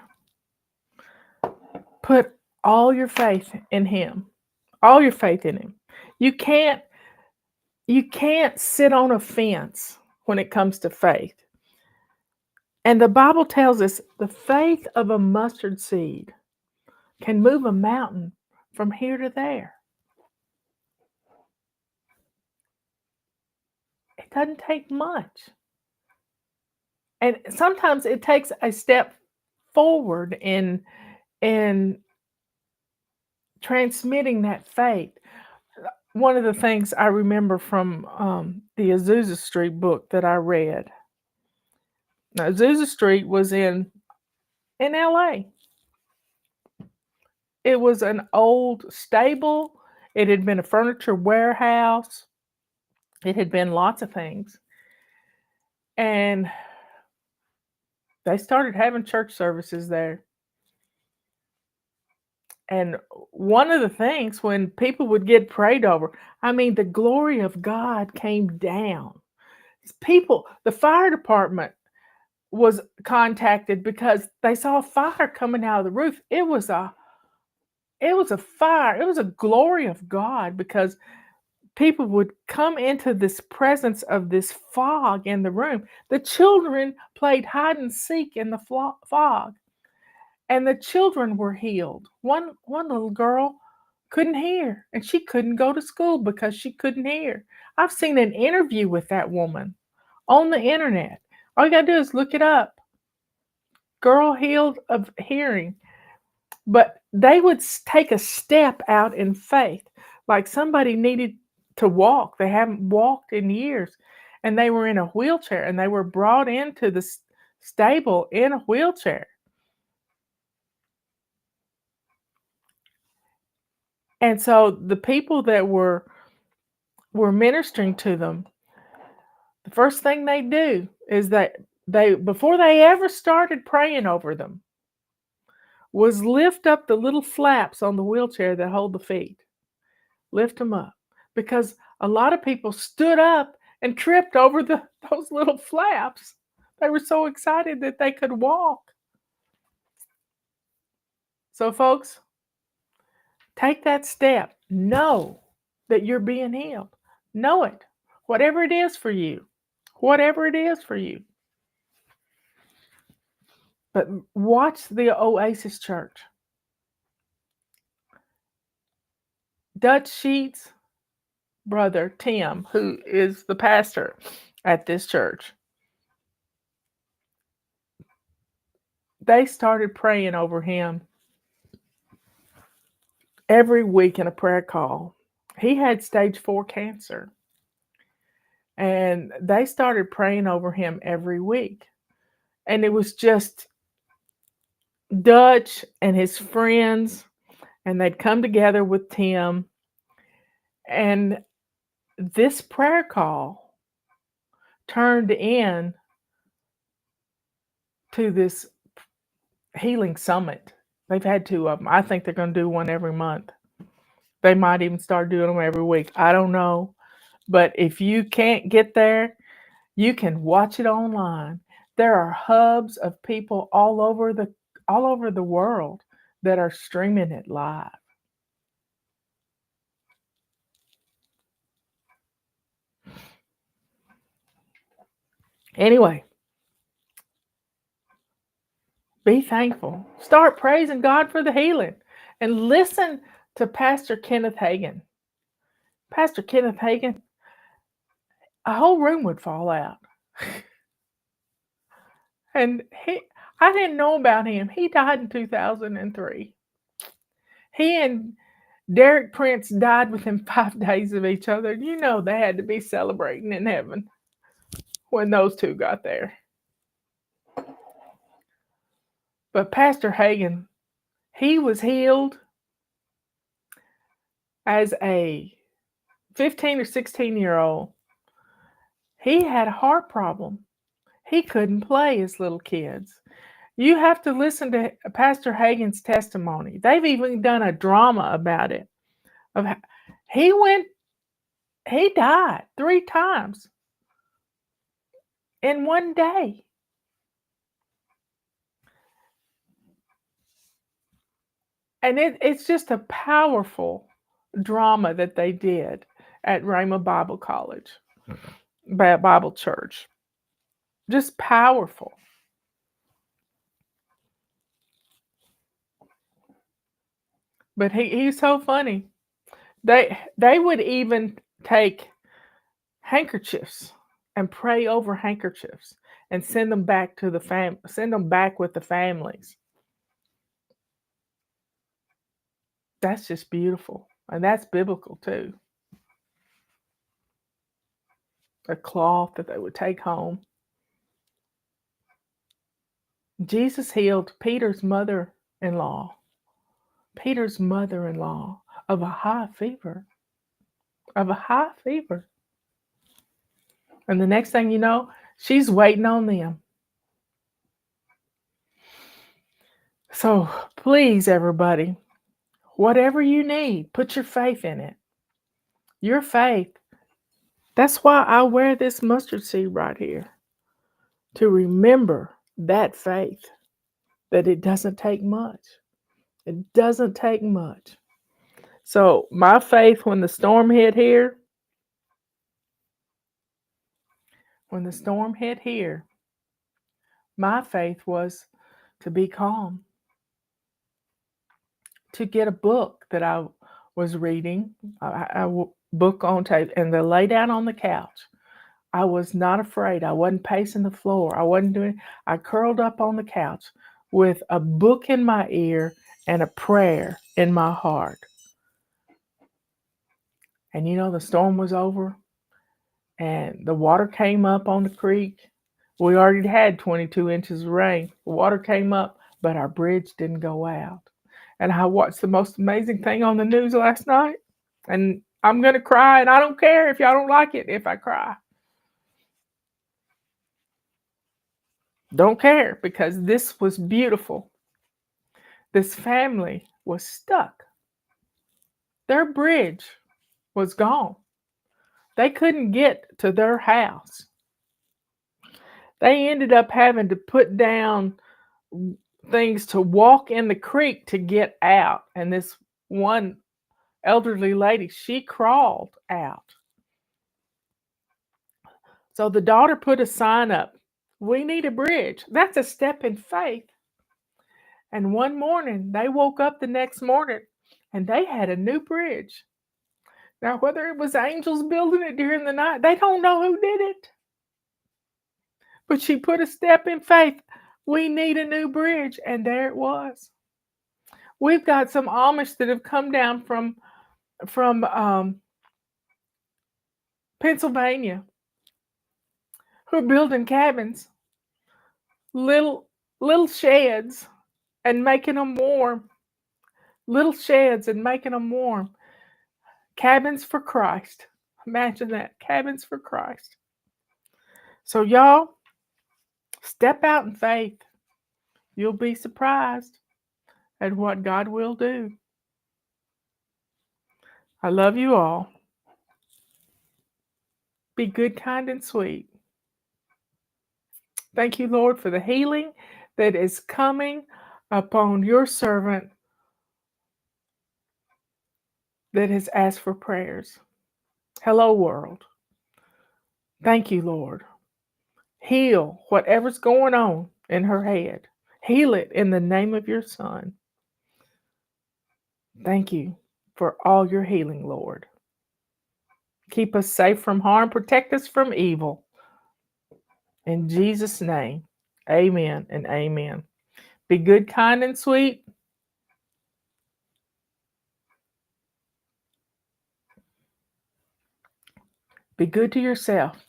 Put all your faith in him. All your faith in him. You can't sit on a fence when it comes to faith. And the Bible tells us the faith of a mustard seed can move a mountain from here to there. It doesn't take much. And sometimes it takes a step forward in transmitting that faith. One of the things I remember from the Azusa Street book that I read. Now, Azusa Street was in LA. It was an old stable. It had been a furniture warehouse. It had been lots of things. And they started having church services there. And one of the things when people would get prayed over, I mean, the glory of God came down. People, the fire department was contacted because they saw fire coming out of the roof. It was a fire. It was a glory of God because people would come into this presence of this fog in the room. The children played hide and seek in the fog. And the children were healed. One little girl couldn't hear, and she couldn't go to school because she couldn't hear. I've seen an interview with that woman on the internet. All you got to do is look it up. Girl healed of hearing. But they would take a step out in faith, like somebody needed to walk. They haven't walked in years, and they were in a wheelchair, and they were brought into the stable in a wheelchair. And so the people that were ministering to them, the first thing they do is that they before they ever started praying over them was lift up the little flaps on the wheelchair that hold the feet. Lift them up. Because a lot of people stood up and tripped over those little flaps. They were so excited that they could walk. So folks, take that step. Know that you're being healed. Know it. Whatever it is for you. Whatever it is for you. But watch the Oasis Church. Dutch Sheets' brother, Tim, who is the pastor at this church, they started praying over him every week in a prayer call. He had stage 4 cancer. And they started praying over him every week. And it was just Dutch and his friends, and they'd come together with Tim. And this prayer call turned in to this healing summit. They've had 2 of them. I think they're going to do one every month. They might even start doing them every week. I don't know. But if you can't get there, you can watch it online. There are hubs of people all over the world that are streaming it live. Anyway, be thankful. Start praising God for the healing. And listen to Pastor Kenneth Hagin. Pastor Kenneth Hagin, a whole room would fall out. And I didn't know about him. He died in 2003. He and Derek Prince died within 5 days of each other. You know they had to be celebrating in heaven when those two got there. But Pastor Hagin, he was healed as a 15 or 16-year-old. He had a heart problem. He couldn't play as little kids. You have to listen to Pastor Hagin's testimony. They've even done a drama about it. He died 3 times in one day. And it's just a powerful drama that they did at Rhema Bible College, Bible Church. Just powerful. But he's so funny. They would even take handkerchiefs and pray over handkerchiefs and send them back to send them back with the families. That's just beautiful. And that's biblical too. A cloth that they would take home. Jesus healed Peter's mother-in-law. Peter's mother-in-law of a high fever. Of a high fever. And the next thing you know, she's waiting on them. So please, everybody, whatever you need, put your faith in it. Your faith. That's why I wear this mustard seed right here. To remember that faith. That it doesn't take much. It doesn't take much. So my faith when the storm hit here, my faith was to be calm. To get a book that I was reading, book on tape, and to lay down on the couch. I was not afraid. I wasn't pacing the floor. I curled up on the couch with a book in my ear and a prayer in my heart. And the storm was over and the water came up on the creek. We already had 22 inches of rain. The water came up, but our bridge didn't go out. And I watched the most amazing thing on the news last night. And I'm going to cry, and I don't care if y'all don't like it if I cry. Don't care, because this was beautiful. This family was stuck. Their bridge was gone. They couldn't get to their house. They ended up having to put down things to walk in the creek to get out. And this one elderly lady, she crawled out. So the daughter put a sign up. We need a bridge. That's a step in faith. And one morning, they woke up the next morning and they had a new bridge. Now, whether it was angels building it during the night, they don't know who did it. But she put a step in faith. We need a new bridge. And there it was. We've got some Amish that have come down from Pennsylvania who are building cabins, little sheds, and making them warm. Little sheds and making them warm. Cabins for Christ. Imagine that. Cabins for Christ. So y'all, step out in faith. You'll be surprised at what God will do. I love you all. Be good, kind, and sweet. Thank you, Lord, for the healing that is coming upon your servant that has asked for prayers. Hello, world. Thank you, Lord. Heal whatever's going on in her head. Heal it in the name of your Son. Thank you for all your healing, Lord. Keep us safe from harm. Protect us from evil. In Jesus' name, amen and amen. Be good, kind, and sweet. Be good to yourself.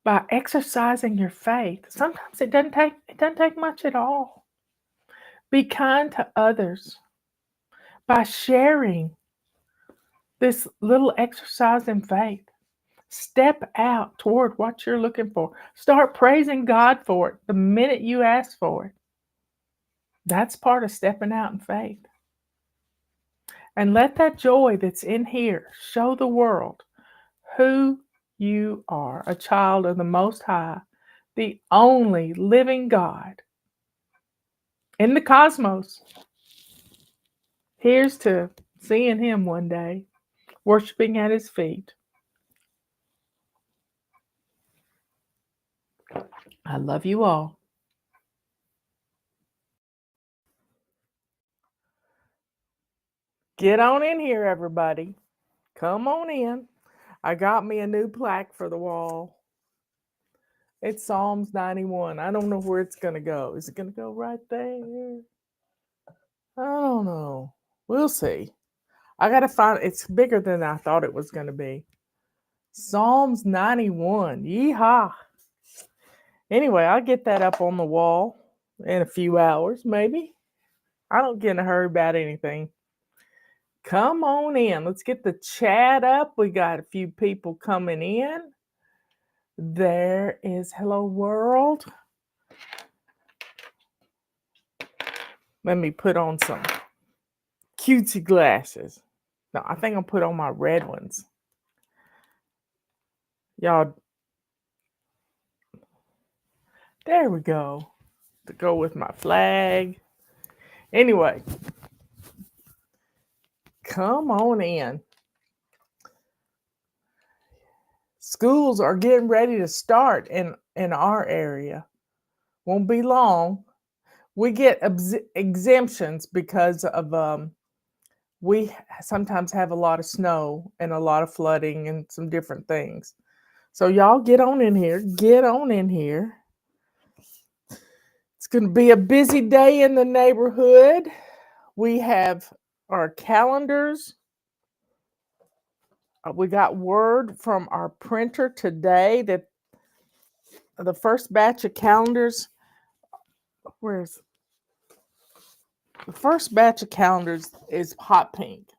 By exercising your faith, sometimes it doesn't take much at all. Be kind to others. By sharing this little exercise in faith, step out toward what you're looking for. Start praising God for it the minute you ask for it. That's part of stepping out in faith. And let that joy that's in here show the world who you are, a child of the Most High, the only living God in the cosmos. Here's to seeing Him one day, worshiping at His feet. I love you all. Get on in here, everybody. Come on in. I got me a new plaque for the wall. It's Psalms 91. I don't know where it's going to go. Is it going to go right there? I don't know. We'll see. I got to find it's bigger than I thought it was going to be. Psalms 91. Yeehaw. Anyway, I'll get that up on the wall in a few hours, maybe. I don't get in a hurry about anything. Come on in. Let's get the chat up. We got a few people coming in. There is Hello World. Let me put on some cutesy glasses. No, I think I'll put on my red ones. Y'all, there we go. To go with my flag. Anyway, come on in. Schools are getting ready to start in our area. Won't be long. We get exemptions because of we sometimes have a lot of snow and a lot of flooding and some different things. So y'all get on in here. Get on in here. It's going to be a busy day in the neighborhood. We have our calendars. We got word from our printer today that the first batch of calendars, where's the first batch of calendars is hot pink.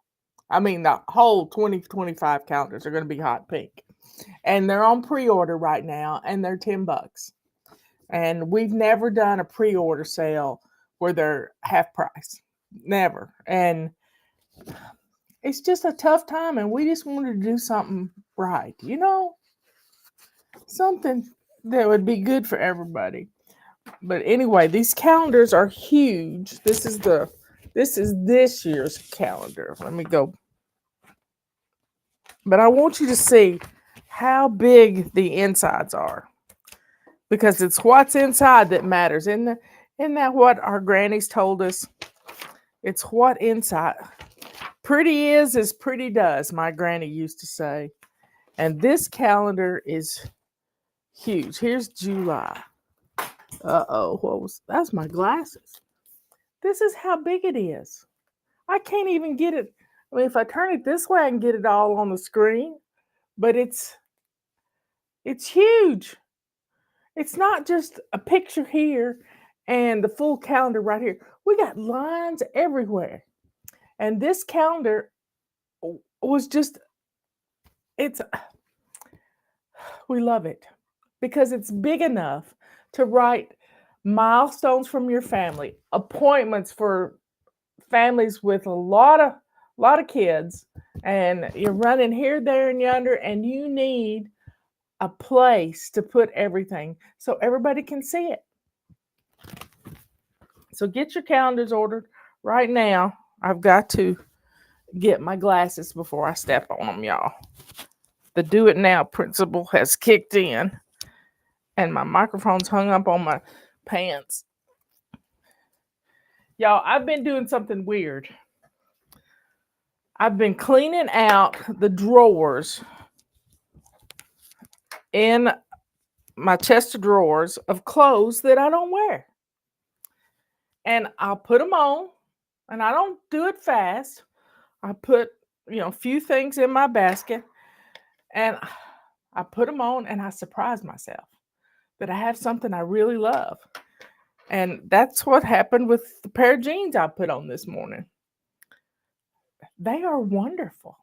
I mean, the whole 2025 calendars are going to be hot pink. And they're on pre-order right now, and they're $10. And we've never done a pre-order sale where they're half price. Never. And it's just a tough time, and we just wanted to do something right, you know? Something that would be good for everybody. But anyway, these calendars are huge. This is this year's calendar. Let me go. But I want you to see how big the insides are. Because it's what's inside that matters. Isn't that what our grannies told us? It's what inside. Pretty is pretty does, my granny used to say. And this calendar is huge. Here's July. That's my glasses. This is how big it is. I can't even get it. I mean, if I turn it this way, I can get it all on the screen. But it's huge. It's not just a picture here and the full calendar right here. We got lines everywhere. And this calendar was just, we love it because it's big enough to write milestones from your family, appointments for families with a lot of kids, and you're running here, there, and yonder, and you need a place to put everything so everybody can see it. So get your calendars ordered right now. I've got to get my glasses before I step on them, y'all. The do it now principle has kicked in, and my microphone's hung up on my pants. Y'all, I've been doing something weird. I've been cleaning out the drawers in my chest of drawers of clothes that I don't wear. And I'll put them on, and I don't do it fast. I put, a few things in my basket, and I put them on, and I surprise myself that I have something I really love. And that's what happened with the pair of jeans I put on this morning. They are wonderful.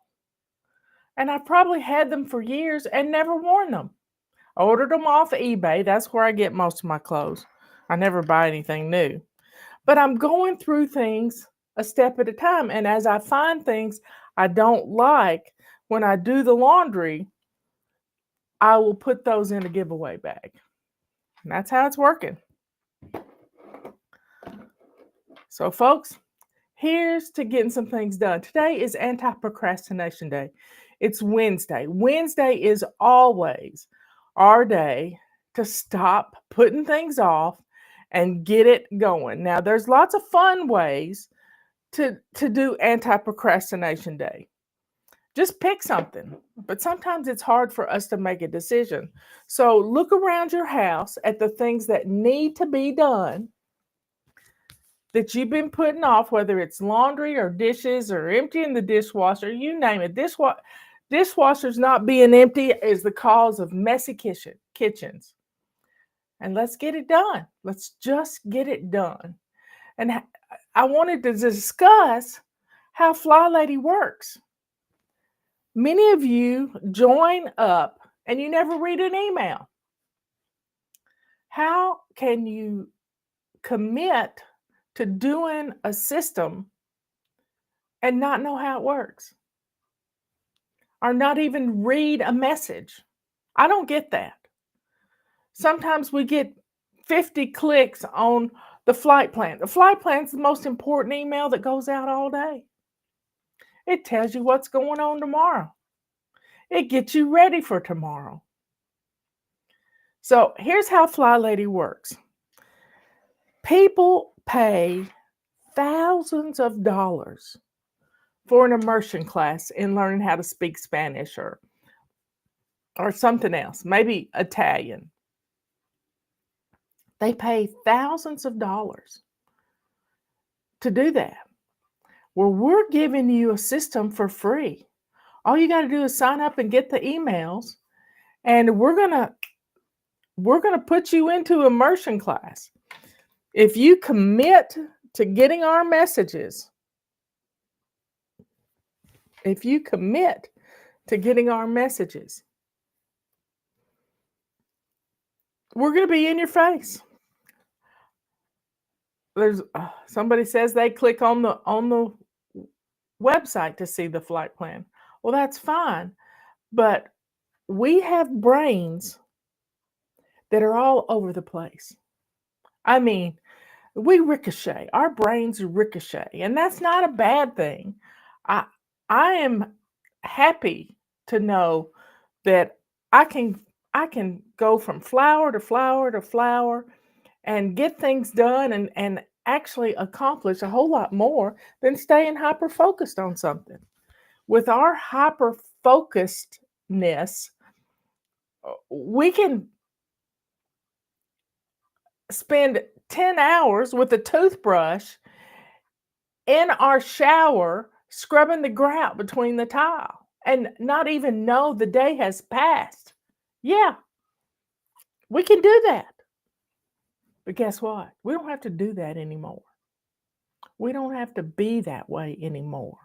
And I probably had them for years and never worn them. I ordered them off eBay. That's where I get most of my clothes. I never buy anything new. But I'm going through things a step at a time. And as I find things I don't like, when I do the laundry, I will put those in a giveaway bag. And that's how it's working. So, folks, here's to getting some things done. Today is Anti-Procrastination Day. It's Wednesday. Wednesday is always our day to stop putting things off and get it going. Now, there's lots of fun ways to do anti-procrastination day. Just pick something. But sometimes it's hard for us to make a decision. So look around your house at the things that need to be done that you've been putting off, whether it's laundry or dishes or emptying the dishwasher, you name it. Dishwashers not being empty is the cause of messy kitchens. And let's get it done. Let's just get it done. And I wanted to discuss how Fly Lady works. Many of you join up and you never read an email. How can you commit to doing a system and not know how it works? Or not even read a message? I don't get that. Sometimes we get 50 clicks on the flight plan. The flight plan is the most important email that goes out all day. It tells you what's going on tomorrow. It gets you ready for tomorrow. So here's how Fly Lady works. People pay thousands of dollars for an immersion class in learning how to speak Spanish or something else, maybe Italian. They pay thousands of dollars to do that. Well, we're giving you a system for free. All you got to do is sign up and get the emails, and we're gonna put you into immersion class. If you commit to getting our messages, we're going to be in your face. There's somebody says they click on the website to see the flight plan. Well, that's fine, but we have brains that are all over the place. I mean, we ricochet. Our brains ricochet, and that's not a bad thing. I am happy to know that I can go from flower to flower to flower and get things done and actually accomplish a whole lot more than staying hyper focused on something. With our hyper focusedness, we can spend 10 hours with a toothbrush in our shower scrubbing the grout between the tile and not even know the day has passed. Yeah, we can do that. But guess what? We don't have to do that anymore. We don't have to be that way anymore.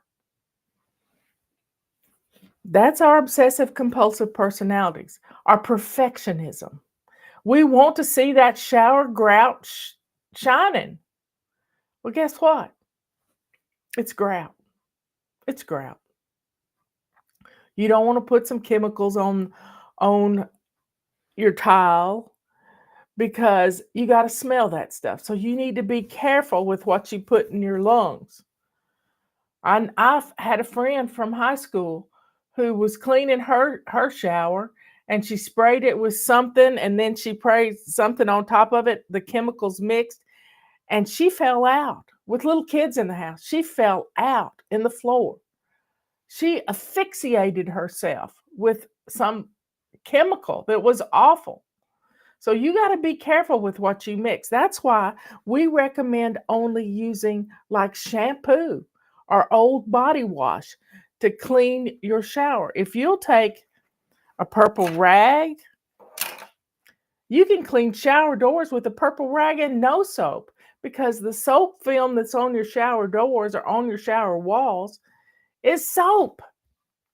That's our obsessive compulsive personalities, our perfectionism. We want to see that shower grout shining. Well, guess what? It's grout. It's grout. You don't want to put some chemicals on your tile because you got to smell that stuff. So you need to be careful with what you put in your lungs. I've had a friend from high school who was cleaning her shower, and she sprayed it with something, and then she sprayed something on top of it, the chemicals mixed, and she fell out with little kids in the house. She fell out in the floor. She asphyxiated herself with some chemical that was awful. So you got to be careful with what you mix. That's why we recommend only using like shampoo or old body wash to clean your shower. If you'll take a purple rag, you can clean shower doors with a purple rag and no soap, because the soap film that's on your shower doors or on your shower walls is soap.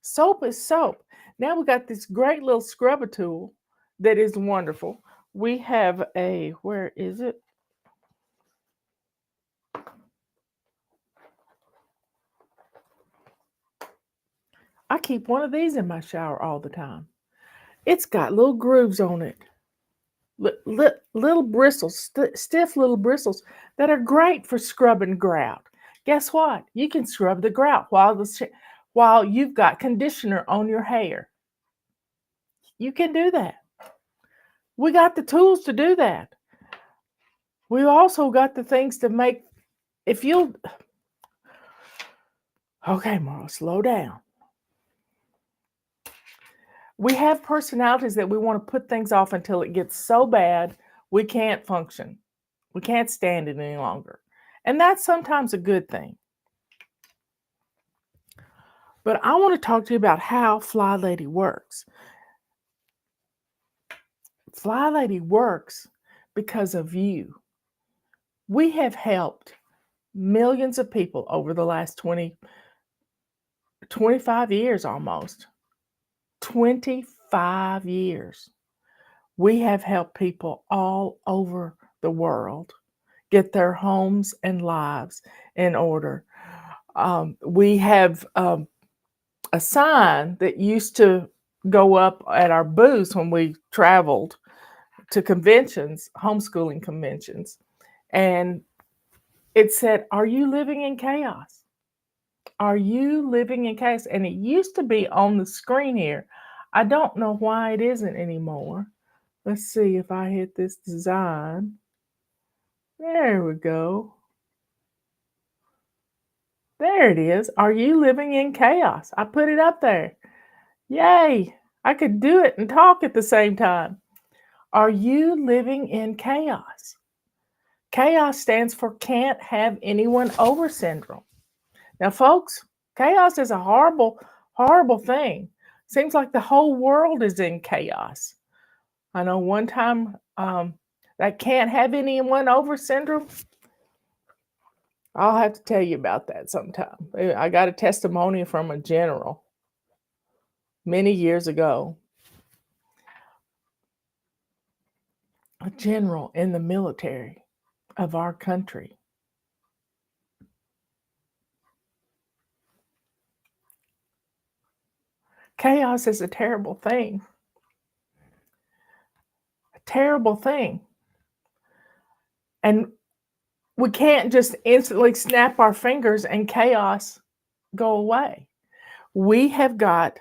Soap is soap. Now we got this great little scrubber tool that is wonderful. We have where is it? I keep one of these in my shower all the time. It's got little grooves on it. Little bristles, stiff little bristles that are great for scrubbing grout. Guess what? You can scrub the grout while you've got conditioner on your hair. You can do that. We got the tools to do that. We also got the things to make, if you'll, Okay, Marla, slow down. We have personalities that we want to put things off until it gets so bad we can't function. We can't stand it any longer. And that's sometimes a good thing. But I want to talk to you about how Fly Lady works. Fly Lady works because of you. We have helped millions of people over the last 25 years almost. 25 years. We have helped people all over the world get their homes and lives in order. We have a sign that used to go up at our booths when we traveled to conventions, homeschooling conventions, and it said, "Are you living in chaos? Are you living in chaos?" And it used to be on the screen here. I don't know why it isn't anymore. Let's see if I hit this design. There we go. There it is. Are you living in chaos? I put it up there. Yay! I could do it and talk at the same time. Are you living in chaos? Chaos stands for can't have anyone over syndrome. Now, folks, chaos is a horrible, horrible thing. Seems like the whole world is in chaos. I know one time that can't have anyone over syndrome. I'll have to tell you about that sometime. I got a testimony from a general many years ago. A general in the military of our country. Chaos is a terrible thing. A terrible thing. And we can't just instantly snap our fingers and chaos go away. We have got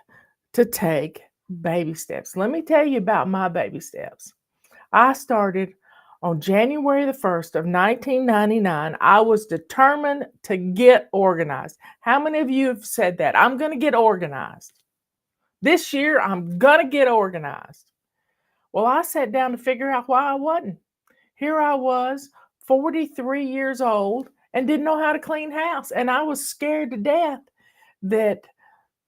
to take baby steps. Let me tell you about my baby steps. I started on January the 1st of 1999. I was determined to get organized. How many of you have said that? I'm going to get organized. This year, I'm going to get organized. Well, I sat down to figure out why I wasn't. Here I was, 43 years old, and didn't know how to clean house. And I was scared to death that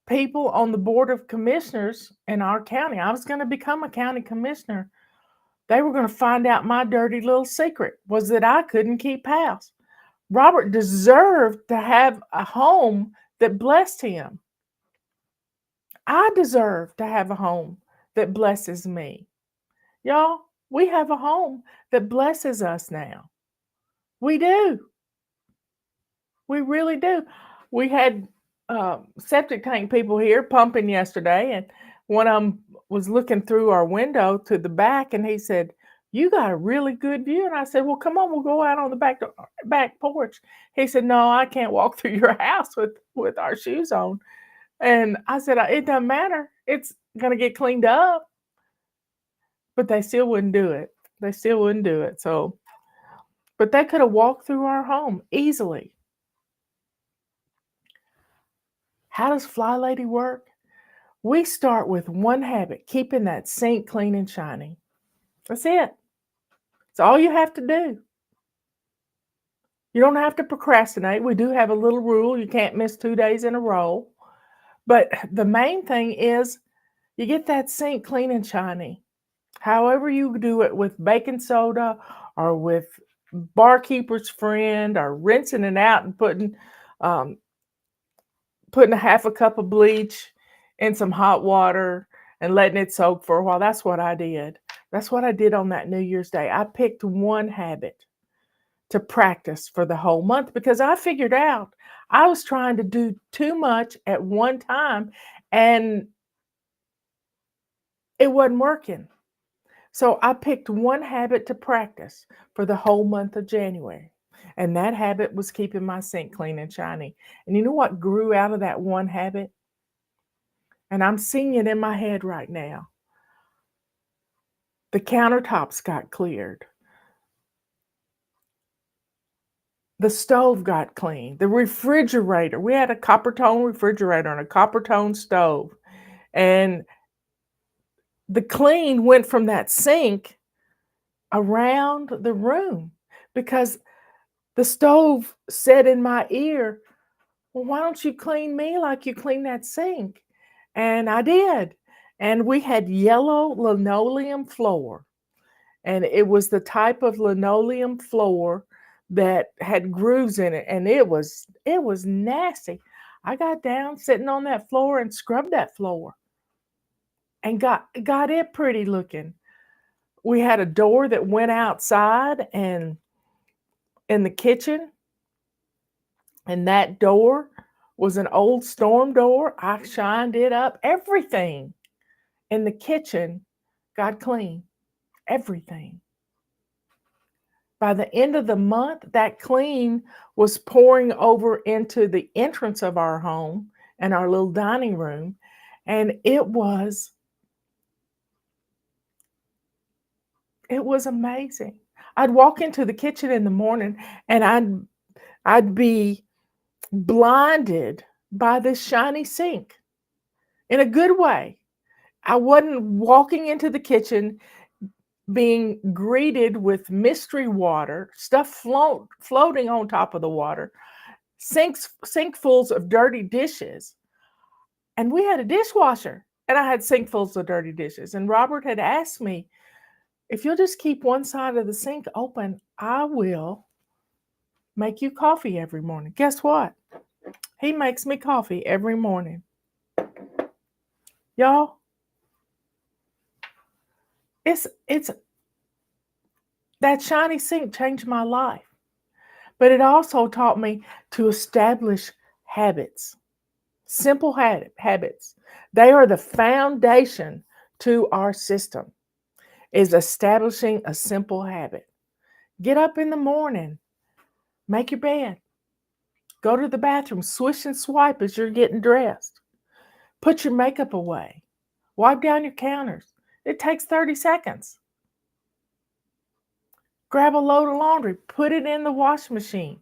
people on the board of commissioners in our county, I was going to become a county commissioner, they were going to find out my dirty little secret was that I couldn't keep house. Robert deserved to have a home that blessed him. I deserve to have a home that blesses me. Y'all, we have a home that blesses us now. We do. We really do. We had septic tank people here pumping yesterday, and one of them was looking through our window to the back, and he said, "You got a really good view." And I said, "Well, come on, we'll go out on the back porch." He said, "No, I can't walk through your house with our shoes on." And I said, "It doesn't matter. It's going to get cleaned up." But they still wouldn't do it. They still wouldn't do it. So, but they could have walked through our home easily. How does Fly Lady work? We start with one habit, keeping that sink clean and shiny. That's it. It's all you have to do. You don't have to procrastinate. We do have a little rule. You can't miss 2 days in a row. But the main thing is you get that sink clean and shiny. However you do it, with baking soda or with barkeeper's friend, or rinsing it out and putting a half a cup of bleach in some hot water and letting it soak for a while. That's what I did. That's what I did on that New Year's Day. I picked one habit to practice for the whole month because I figured out I was trying to do too much at one time and it wasn't working. So I picked one habit to practice for the whole month of January. And that habit was keeping my sink clean and shiny. And you know what grew out of that one habit? And I'm seeing it in my head right now. The countertops got cleared. The stove got clean. The refrigerator, we had a copper tone refrigerator and a copper tone stove. And the clean went from that sink around the room because the stove said in my ear, well, why don't you clean me like you clean that sink? And I did. And we had yellow linoleum floor. And it was the type of linoleum floor that had grooves in it. And it was nasty. I got down sitting on that floor and scrubbed that floor and got it pretty looking. We had a door that went outside and in the kitchen, and that door was an old storm door. I shined it up. Everything in the kitchen got clean. Everything. By the end of the month, that clean was pouring over into the entrance of our home and our little dining room. And it was amazing. I'd walk into the kitchen in the morning and I'd be blinded by this shiny sink in a good way. I wasn't walking into the kitchen being greeted with mystery water, stuff floating on top of the water, sinkfuls of dirty dishes. And we had a dishwasher, and I had sinkfuls of dirty dishes. And Robert had asked me, if you'll just keep one side of the sink open, I will make you coffee every morning. Guess what? He makes me coffee every morning. Y'all, it's that shiny sink changed my life. But it also taught me to establish habits, simple habits. They are the foundation to our system, is establishing a simple habit. Get up in the morning, make your bed, go to the bathroom, swish and swipe as you're getting dressed. Put your makeup away, wipe down your counters. It takes 30 seconds. Grab a load of laundry, put it in the washing machine.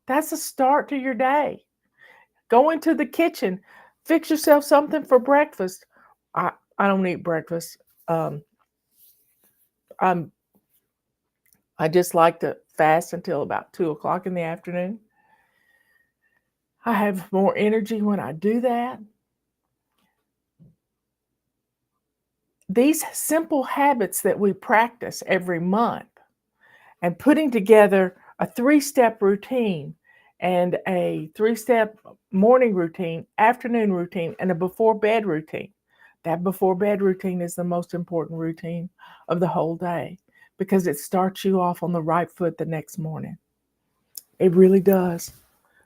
That's a start to your day. Go into the kitchen, fix yourself something for breakfast. I don't eat breakfast. I just like to fast until about 2:00 in the afternoon. I have more energy when I do that. These simple habits that we practice every month and putting together a 3-step routine and a 3-step morning routine, afternoon routine, and a before bed routine. That before bed routine is the most important routine of the whole day because it starts you off on the right foot the next morning. It really does.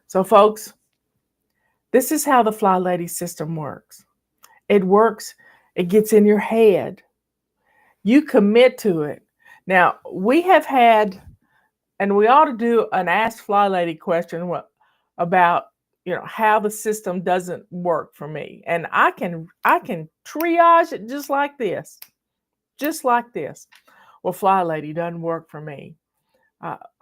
So folks, this is how the Fly Lady system works. It works, it gets in your head. You commit to it. Now, we have had, and we ought to do an Ask Fly Lady question about, how the system doesn't work for me. And I can triage it just like this. Just like this. Well, Fly Lady doesn't work for me.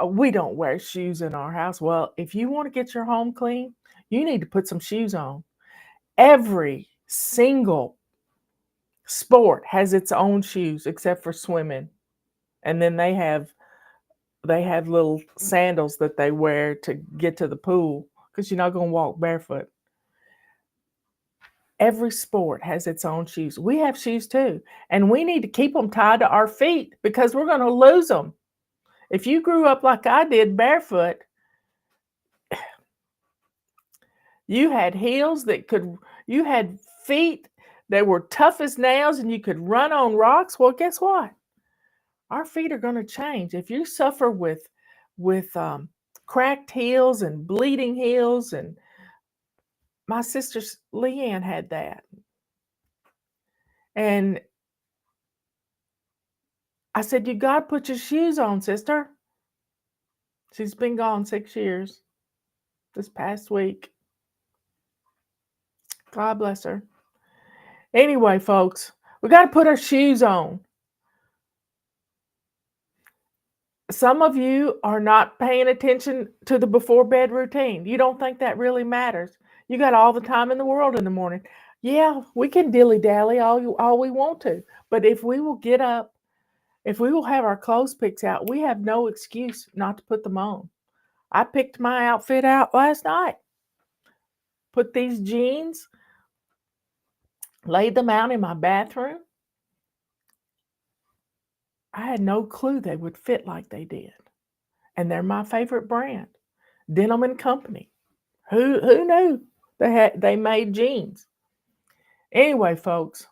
We don't wear shoes in our house. Well, if you want to get your home clean, you need to put some shoes on. Every single sport has its own shoes except for swimming. And then they have little sandals that they wear to get to the pool because you're not going to walk barefoot. Every sport has its own shoes. We have shoes too. And we need to keep them tied to our feet because we're going to lose them. If you grew up like I did barefoot, you had heels you had feet that were tough as nails and you could run on rocks. Well, guess what? Our feet are going to change. If you suffer with cracked heels and bleeding heels, and my sister Leanne had that. And I said, you got to put your shoes on, sister. She's been gone 6 years this past week. God bless her. Anyway, folks, we got to put our shoes on. Some of you are not paying attention to the before bed routine. You don't think that really matters. You got all the time in the world in the morning. Yeah, we can dilly-dally all we want to. But if we will get up, if we will have our clothes picked out, we have no excuse not to put them on. I picked my outfit out last night. Put these jeans, laid them out in my bathroom. I had no clue they would fit like they did. And they're my favorite brand, Denim and Company. Who knew they made jeans? Anyway, folks,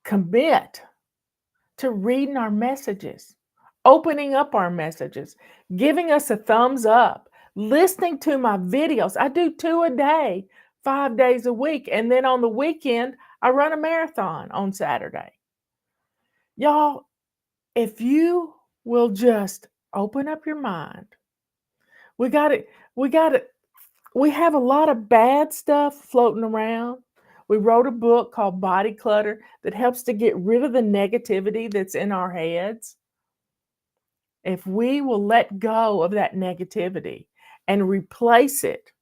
commit to reading our messages, opening up our messages, giving us a thumbs up, listening to my videos. I do 2 a day, 5 days a week. And then on the weekend, I run a marathon on Saturday. Y'all, if you will just open up your mind, we have a lot of bad stuff floating around. We wrote a book called Body Clutter that helps to get rid of the negativity that's in our heads. If we will let go of that negativity and replace it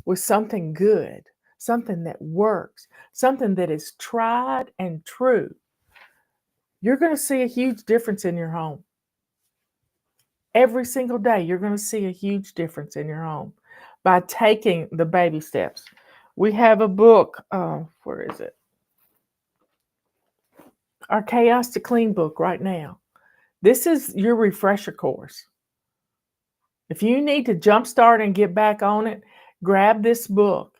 with something good, something that works, something that is tried and true, you're going to see a huge difference in your home. Every single day, you're going to see a huge difference in your home by taking the baby steps. We have a book. Where is it? Our Chaos to Clean book right now. This is your refresher course. If you need to jumpstart and get back on it, grab this book.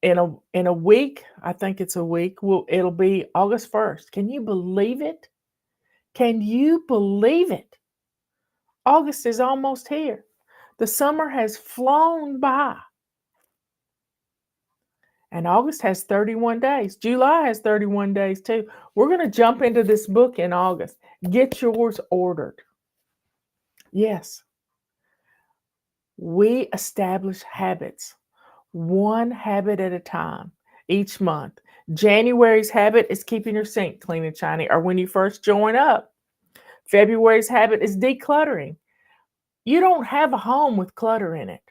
In a week, I think it's a week, it'll be August 1st. Can you believe it? Can you believe it? August is almost here. The summer has flown by. And August has 31 days. July has 31 days too. We're going to jump into this book in August. Get yours ordered. Yes. We establish habits, one habit at a time, each month. January's habit is keeping your sink clean and shiny, or when you first join up. February's habit is decluttering. You don't have a home with clutter in it.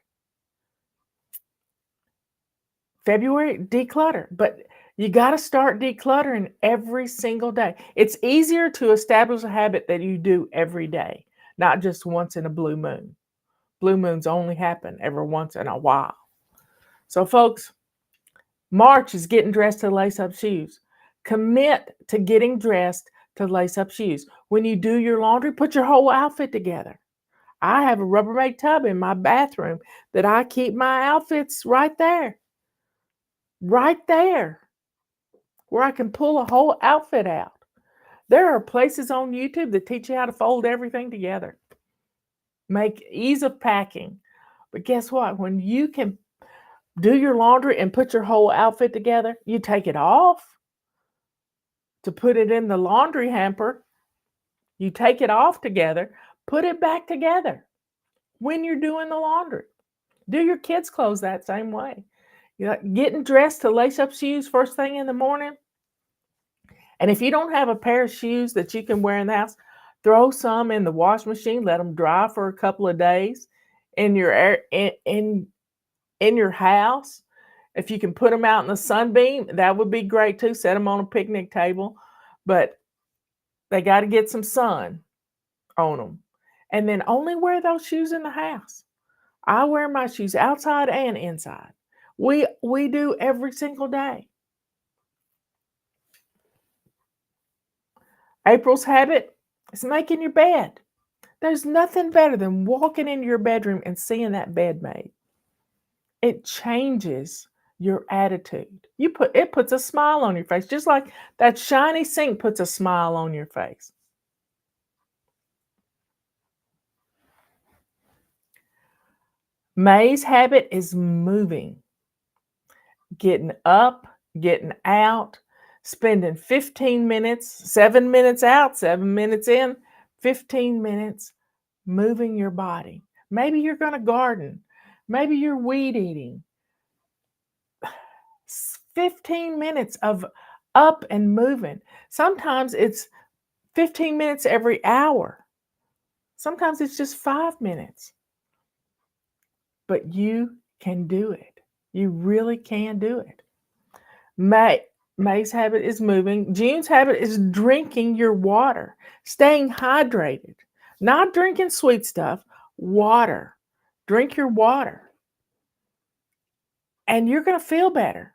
February, declutter. But you got to start decluttering every single day. It's easier to establish a habit that you do every day, not just once in a blue moon. Blue moons only happen every once in a while. So, folks, March is getting dressed to lace up shoes. Commit to getting dressed to lace up shoes. When you do your laundry, put your whole outfit together. I have a Rubbermaid tub in my bathroom that I keep my outfits right there, where I can pull a whole outfit out. There are places on YouTube that teach you how to fold everything together. Make ease of packing. But guess what? When you can do your laundry and put your whole outfit together, you take it off to put it in the laundry hamper. You take it off together, put it back together when you're doing the laundry. Do your kids' clothes that same way. You're getting dressed to lace up shoes first thing in the morning. And if you don't have a pair of shoes that you can wear in the house, throw some in the wash machine, let them dry for a couple of days in your in your house. If you can put them out in the sunbeam, that would be great too. Set them on a picnic table, but they got to get some sun on them. And then only wear those shoes in the house. I wear my shoes outside and inside. We do every single day. April's habit is making your bed. There's nothing better than walking into your bedroom and seeing that bed made. It changes your attitude. It puts a smile on your face, just like that shiny sink puts a smile on your face. May's habit is moving, getting up, getting out, spending 15 minutes, 7 minutes out, 7 minutes in, 15 minutes moving your body. Maybe you're going to garden. Maybe you're weed eating. 15 minutes of up and moving. Sometimes it's 15 minutes every hour. Sometimes it's just 5 minutes. But you can do it. You really can do it. May's habit is moving. June's habit is drinking your water, staying hydrated, not drinking sweet stuff, water. Drink your water. And you're going to feel better.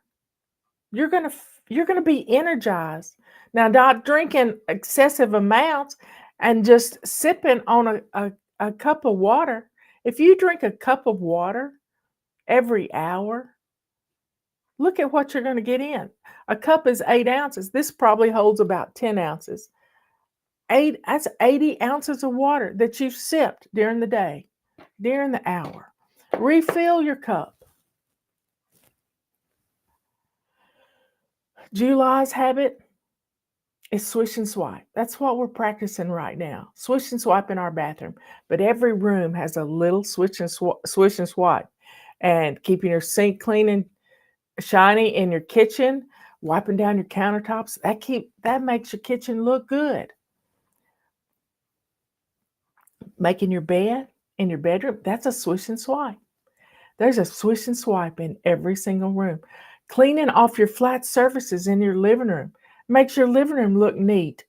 You're going to be energized. Now, not drinking excessive amounts and just sipping on a cup of water. If you drink a cup of water every hour, look at what you're going to get in. A cup is 8 ounces. This probably holds about 10 ounces. That's 80 ounces of water that you've sipped during the day, during the hour. Refill your cup. July's habit is swish and swipe. That's what we're practicing right now. Swish and swipe in our bathroom. But every room has a little swish and swipe. And keeping your sink clean and shiny in your kitchen, wiping down your countertops, that makes your kitchen look good. Making your bed in your bedroom, that's a swish and swipe. There's a swish and swipe in every single room. Cleaning off your flat surfaces in your living room makes your living room look neat.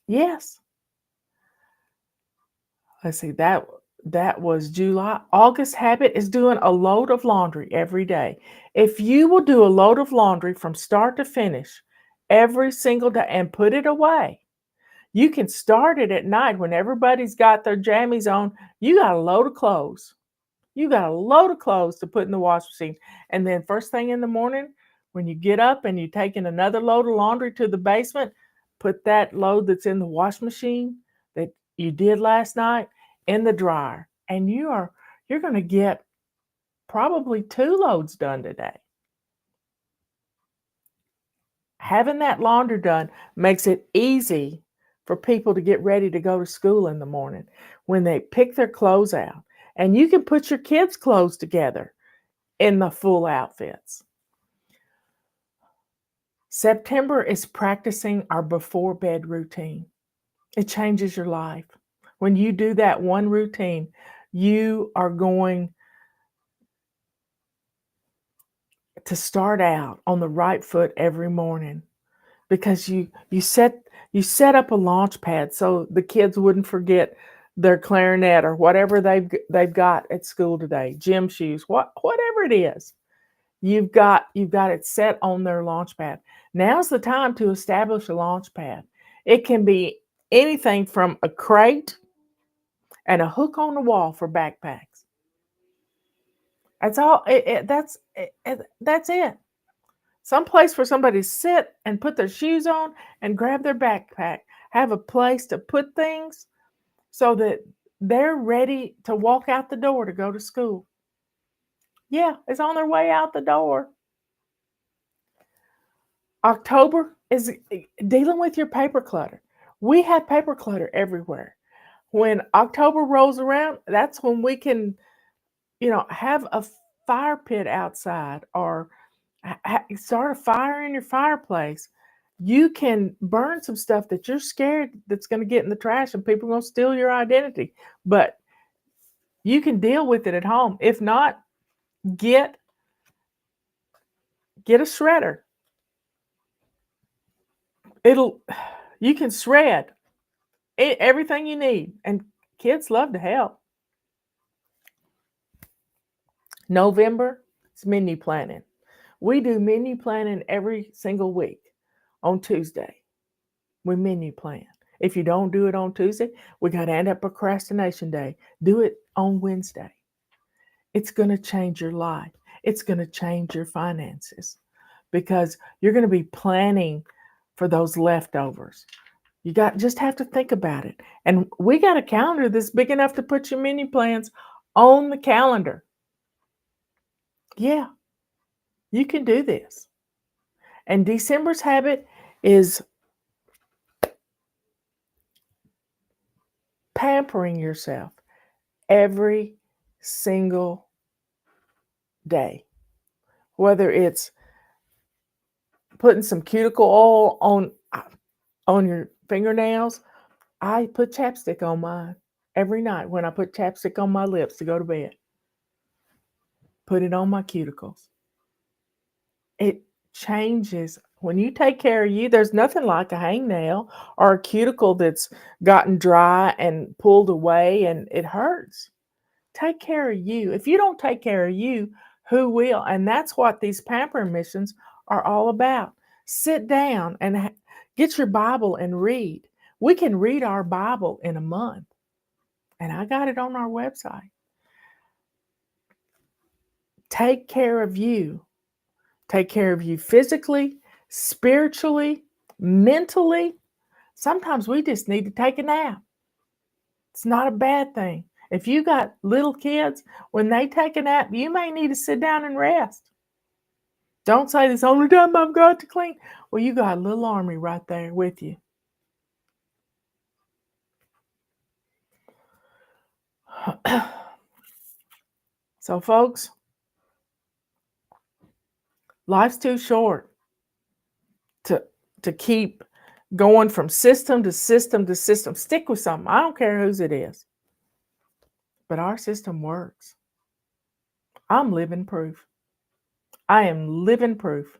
Yes. Let's see, that was July. August habit is doing a load of laundry every day. If you will do a load of laundry from start to finish every single day and put it away, you can start it at night when everybody's got their jammies on. You got a load of clothes. You got a load of clothes to put in the wash machine. And then first thing in the morning, when you get up and you're taking another load of laundry to the basement, put that load that's in the wash machine that you did last night in the dryer. And you're going to get probably 2 loads done today. Having that laundry done makes it easy for people to get ready to go to school in the morning when they pick their clothes out. And you can put your kids' clothes together in the full outfits. September is practicing our before bed routine. It changes your life. When you do that one routine, you are going to start out on the right foot every morning because you set up a launch pad so the kids wouldn't forget their clarinet or whatever they've got at school today, gym shoes, whatever it is. You've got it set on their launch pad. Now's the time to establish a launch pad. It can be anything from a crate and a hook on the wall for backpacks. That's all. That's it. Some place for somebody to sit and put their shoes on and grab their backpack. Have a place to put things so that they're ready to walk out the door to go to school. Yeah, it's on their way out the door. October is dealing with your paper clutter. We have paper clutter everywhere. When October rolls around, that's when we can, have a fire pit outside or start a fire in your fireplace. You can burn some stuff that you're scared that's going to get in the trash and people are going to steal your identity. But you can deal with it at home. If not, get a shredder. You can shred everything you need, and kids love to help. November, it's menu planning. We do menu planning every single week on Tuesday. We menu plan. If you don't do it on Tuesday, we got to end up procrastination day. Do it on Wednesday. It's going to change your life. It's going to change your finances because you're going to be planning for those leftovers. You just have to think about it. And we got a calendar that's big enough to put your menu plans on the calendar. Yeah, you can do this. And December's habit is pampering yourself every single day. Whether it's putting some cuticle oil on your fingernails, I put chapstick on mine every night when I put chapstick on my lips to go to bed. Put it on my cuticles. It changes. When you take care of you, there's nothing like a hangnail or a cuticle that's gotten dry and pulled away and it hurts. Take care of you. If you don't take care of you, who will? And that's what these pampering missions are all about. Sit down and get your Bible and read. We can read our Bible in a month. And I got it on our website. Take care of you. Take care of you physically, spiritually, mentally. Sometimes we just need to take a nap. It's not a bad thing. If you got little kids, when they take a nap, you may need to sit down and rest. Don't say this only time I've got to clean. Well, you got a little army right there with you. So, folks, life's too short to keep going from system to system to system. Stick with something. I don't care whose it is. But our system works. I'm living proof. I am living proof.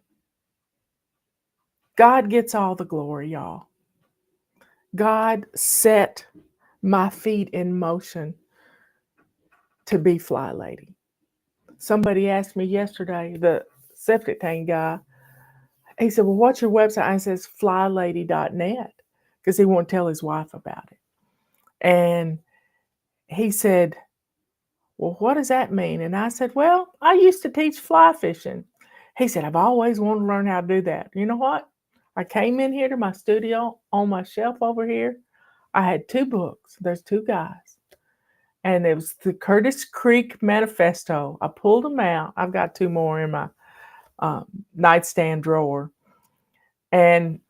God gets all the glory, y'all. God set my feet in motion to be Fly Lady. Somebody asked me yesterday, the septic tank guy, he said, well, what's your website? I says flylady.net because he won't tell his wife about it. And he said, well, what does that mean? And I said, well, I used to teach fly fishing. He said, I've always wanted to learn how to do that. You know what? I came in here to my studio on my shelf over here. I had 2 books. There's 2 guys. And it was the Curtis Creek Manifesto. I pulled them out. I've got 2 more in my nightstand drawer. And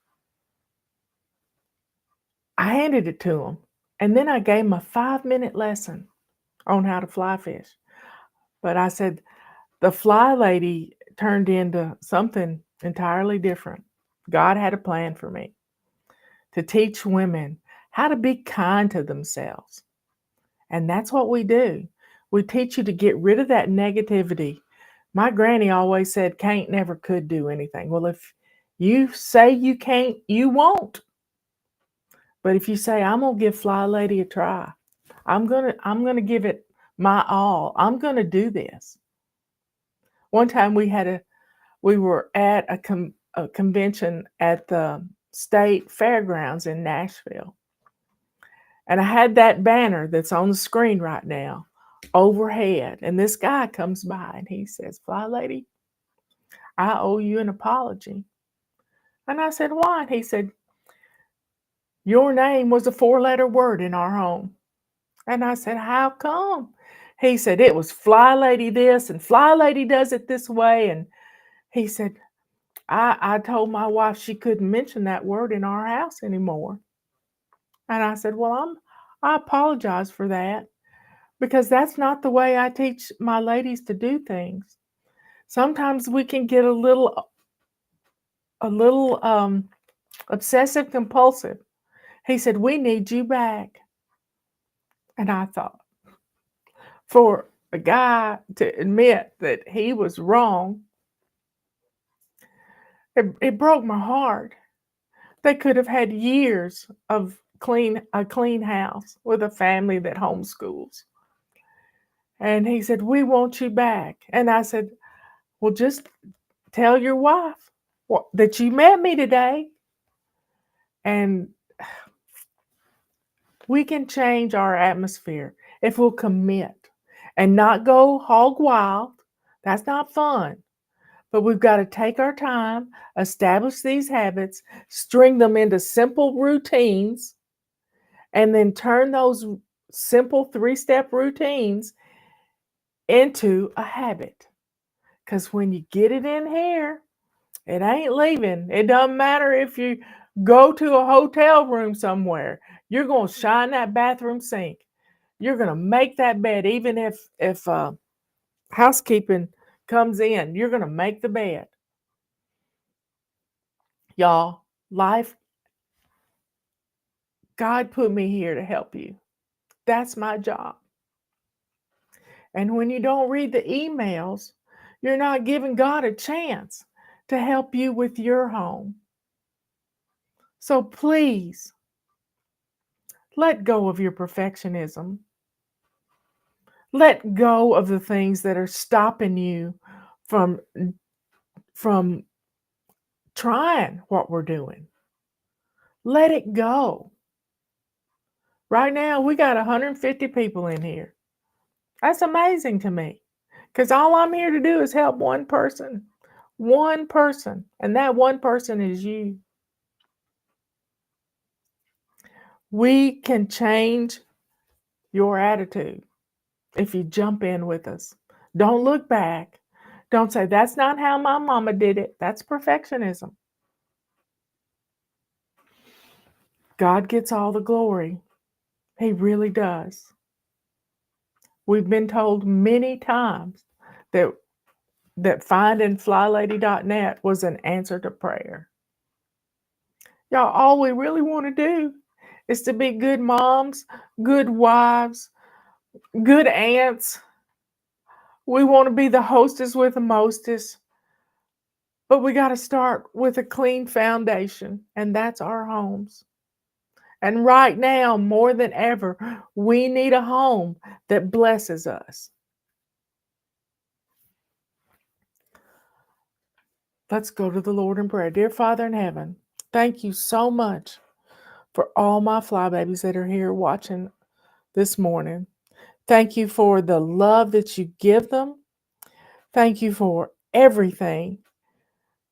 I handed it to him. And then I gave him a 5-minute lesson on how to fly fish. But I said, the Fly Lady turned into something entirely different. God had a plan for me to teach women how to be kind to themselves. And that's what we do. We teach you to get rid of that negativity. My granny always said, can't, never, could do anything. Well, if you say you can't, you won't. But if you say, I'm going to give Fly Lady a try, I'm going to give it my all. I'm going to do this. One time we were at a convention at the state fairgrounds in Nashville. And I had that banner that's on the screen right now overhead. And this guy comes by and he says, Fly Lady, I owe you an apology. And I said, why? And he said, your name was a 4-letter word in our home. And I said, how come? He said, it was Fly Lady this and Fly Lady does it this way. And he said, I told my wife she couldn't mention that word in our house anymore. And I said, well, I apologize for that because that's not the way I teach my ladies to do things. Sometimes we can get a little obsessive compulsive. He said, we need you back. And I thought, for a guy to admit that he was wrong, it broke my heart. They could have had years of a clean house with a family that homeschools. And he said, we want you back. And I said, well, just tell your wife that you met me today. And we can change our atmosphere if we'll commit and not go hog wild. That's not fun. But we've got to take our time, establish these habits, string them into simple routines, and then turn those simple 3-step routines into a habit. Because when you get it in here, it ain't leaving. It doesn't matter if you go to a hotel room somewhere. You're going to shine that bathroom sink. You're going to make that bed, even if housekeeping comes in. You're going to make the bed. Y'all, God put me here to help you. That's my job. And when you don't read the emails, you're not giving God a chance to help you with your home. So please, let go of your perfectionism. Let go of the things that are stopping you from trying what we're doing. Let it go. Right now, we got 150 people in here. That's amazing to me, because all I'm here to do is help one person. One person. And that one person is you. We can change your attitude if you jump in with us. Don't look back. Don't say, that's not how my mama did it. That's perfectionism. God gets all the glory. He really does. We've been told many times that findingflylady.net was an answer to prayer. Y'all, all we really want to do is to be good moms, good wives, good aunts. We want to be the hostess with the mostest. But we got to start with a clean foundation, and that's our homes. And right now, more than ever, we need a home that blesses us. Let's go to the Lord in prayer. Dear Father in heaven, thank you so much for all my flybabies that are here watching this morning. Thank you for the love that you give them. Thank you for everything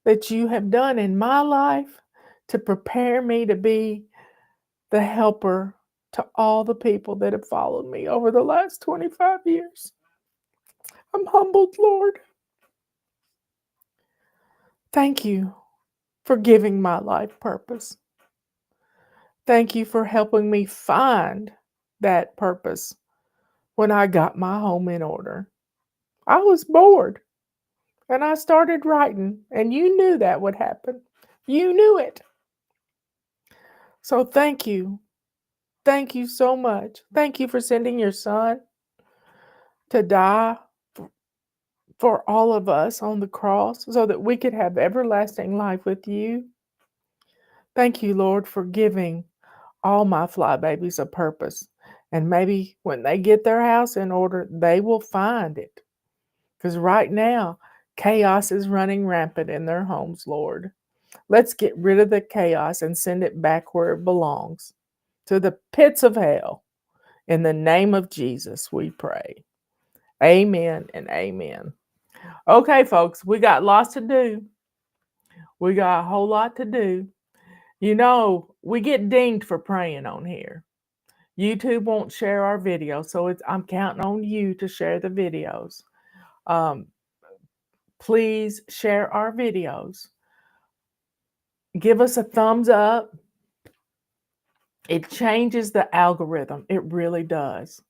that you have done in my life to prepare me to be the helper to all the people that have followed me over the last 25 years. I'm humbled, Lord. Thank you for giving my life purpose. Thank you for helping me find that purpose when I got my home in order. I was bored and I started writing, and you knew that would happen. You knew it. So thank you. Thank you so much. Thank you for sending your son to die for all of us on the cross so that we could have everlasting life with you. Thank you, Lord, for giving all my flybabies a purpose. And maybe when they get their house in order, they will find it. Because right now, chaos is running rampant in their homes, Lord. Let's get rid of the chaos and send it back where it belongs, to the pits of hell. In the name of Jesus, we pray. Amen and amen. Okay, folks, we got lots to do. We got a whole lot to do. You know, we get dinged for praying on here. YouTube won't share our videos, so I'm counting on you to share the videos. Please share our videos. Give us a thumbs up. It changes the algorithm. It really does.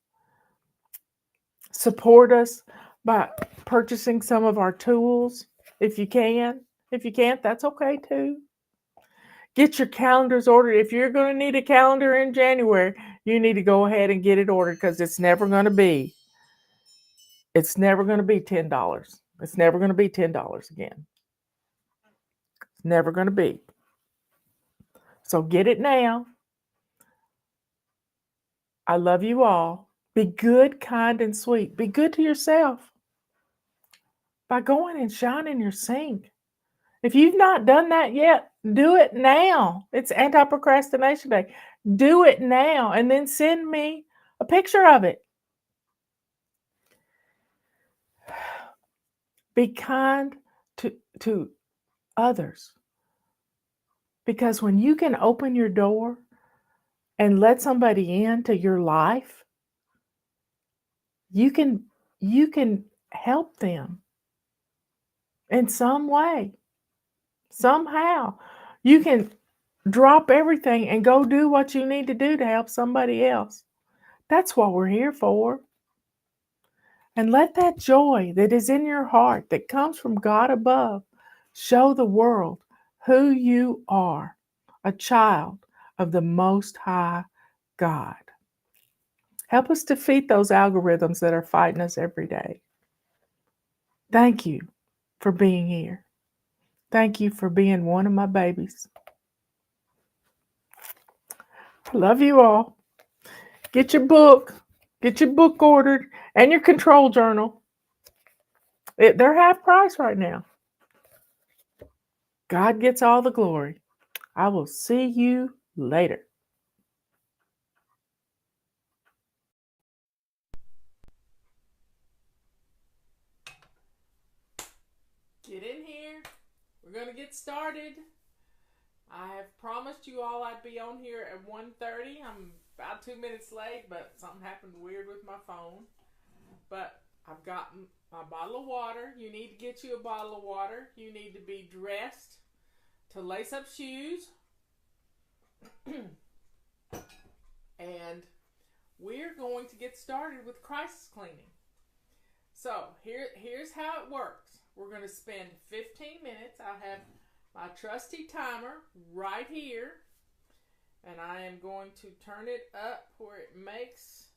Support us by purchasing some of our tools if you can. If you can't, that's okay too. Get your calendars ordered. If you're going to need a calendar in January, you need to go ahead and get it ordered, because it's never going to be $10. It's never going to be $10 again. It's never going to be. So get it now. I love you all. Be good, kind, and sweet. Be good to yourself by going and shining your sink. If you've not done that yet, do it now. It's Anti-Procrastination Day. Do it now, and then send me a picture of it. Be kind to others. Because when you can open your door and let somebody into your life, you can help them in some way. Somehow. You can drop everything and go do what you need to do to help somebody else. That's what we're here for. And let that joy that is in your heart, that comes from God above, show the world who you are, a child of the Most High God. Help us defeat those algorithms that are fighting us every day. Thank you for being here. Thank you for being one of my babies. I love you all. Get your book. Get your book ordered and your control journal. They're half price right now. God gets all the glory. I will see you later. Get in here. We're going to get started. I have promised you all I'd be on here at 1:30. I'm about 2 minutes late, but something happened weird with my phone. But I've gotten my bottle of water. You need to get you a bottle of water. You need to be dressed to lace up shoes. And we're going to get started with crisis cleaning. So here's how it works. We're going to spend 15 minutes. I have my trusty timer right here, and I am going to turn it up where it makes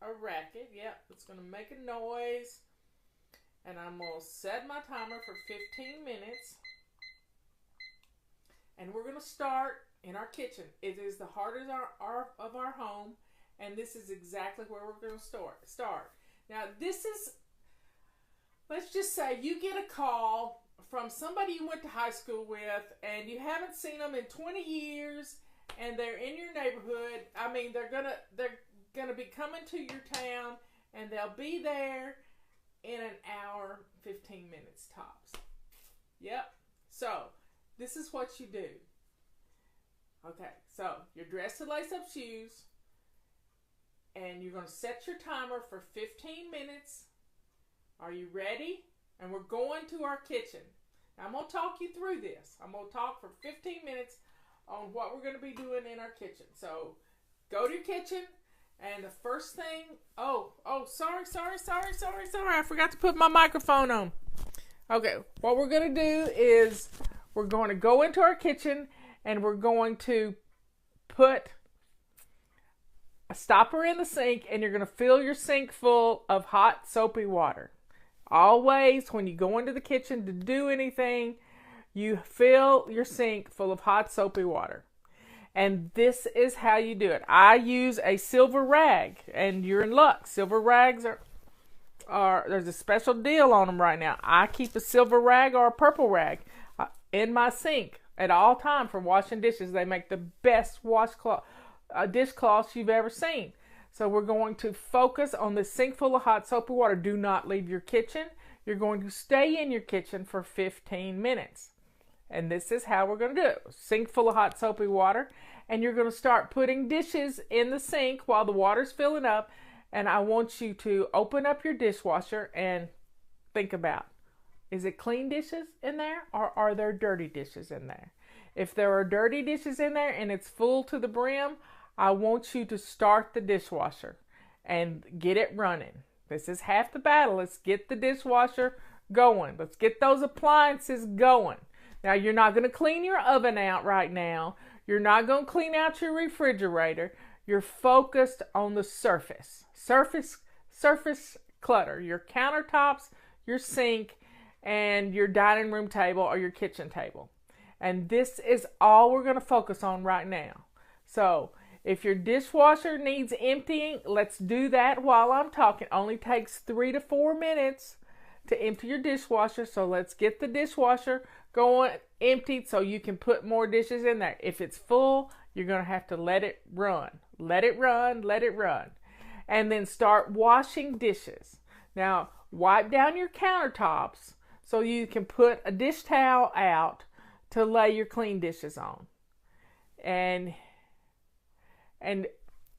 a racket. Yep, it's going to make a noise, and I'm going to set my timer for 15 minutes, and we're going to start in our kitchen. It is the heart of our home, and this is exactly where we're going to start. Now, this is, let's just say you get a call from somebody you went to high school with, and you haven't seen them in 20 years, and they're in your neighborhood. I mean, they're gonna be coming to your town, and they'll be there in an hour, 15 minutes tops. Yep. So this is what you do. Okay. So you're dressed to lace up shoes, and you're gonna set your timer for 15 minutes. Are you ready? And we're going to our kitchen. Now, I'm going to talk you through this. I'm going to talk for 15 minutes on what we're going to be doing in our kitchen. So, go to your kitchen, and the first thing... sorry. I forgot to put my microphone on. Okay, what we're going to do is we're going to go into our kitchen, and we're going to put a stopper in the sink, and you're going to fill your sink full of hot, soapy water. Always, when you go into the kitchen to do anything, you fill your sink full of hot, soapy water. And this is how you do it. I use a silver rag, and you're in luck. Silver rags are there's a special deal on them right now. I keep a silver rag or a purple rag in my sink at all time for washing dishes. They make the best dishcloths you've ever seen. So we're going to focus on the sink full of hot soapy water. Do not leave your kitchen. You're going to stay in your kitchen for 15 minutes. And this is how we're going to do it. Sink full of hot soapy water. And you're going to start putting dishes in the sink while the water's filling up. And I want you to open up your dishwasher and think about, is it clean dishes in there, or are there dirty dishes in there? If there are dirty dishes in there and it's full to the brim, I want you to start the dishwasher and get it running. This is half the battle. Let's get the dishwasher going. Let's get those appliances going. Now, you're not going to clean your oven out right now. You're not going to clean out your refrigerator. You're focused on the surface clutter, your countertops, your sink, and your dining room table or your kitchen table. And this is all we're going to focus on right now. So, if your dishwasher needs emptying, let's do that while I'm talking. It only takes 3 to 4 minutes to empty your dishwasher. So let's get the dishwasher going emptied so you can put more dishes in there. If it's full, you're going to have to let it run. Let it run. And then start washing dishes. Now, wipe down your countertops so you can put a dish towel out to lay your clean dishes on. And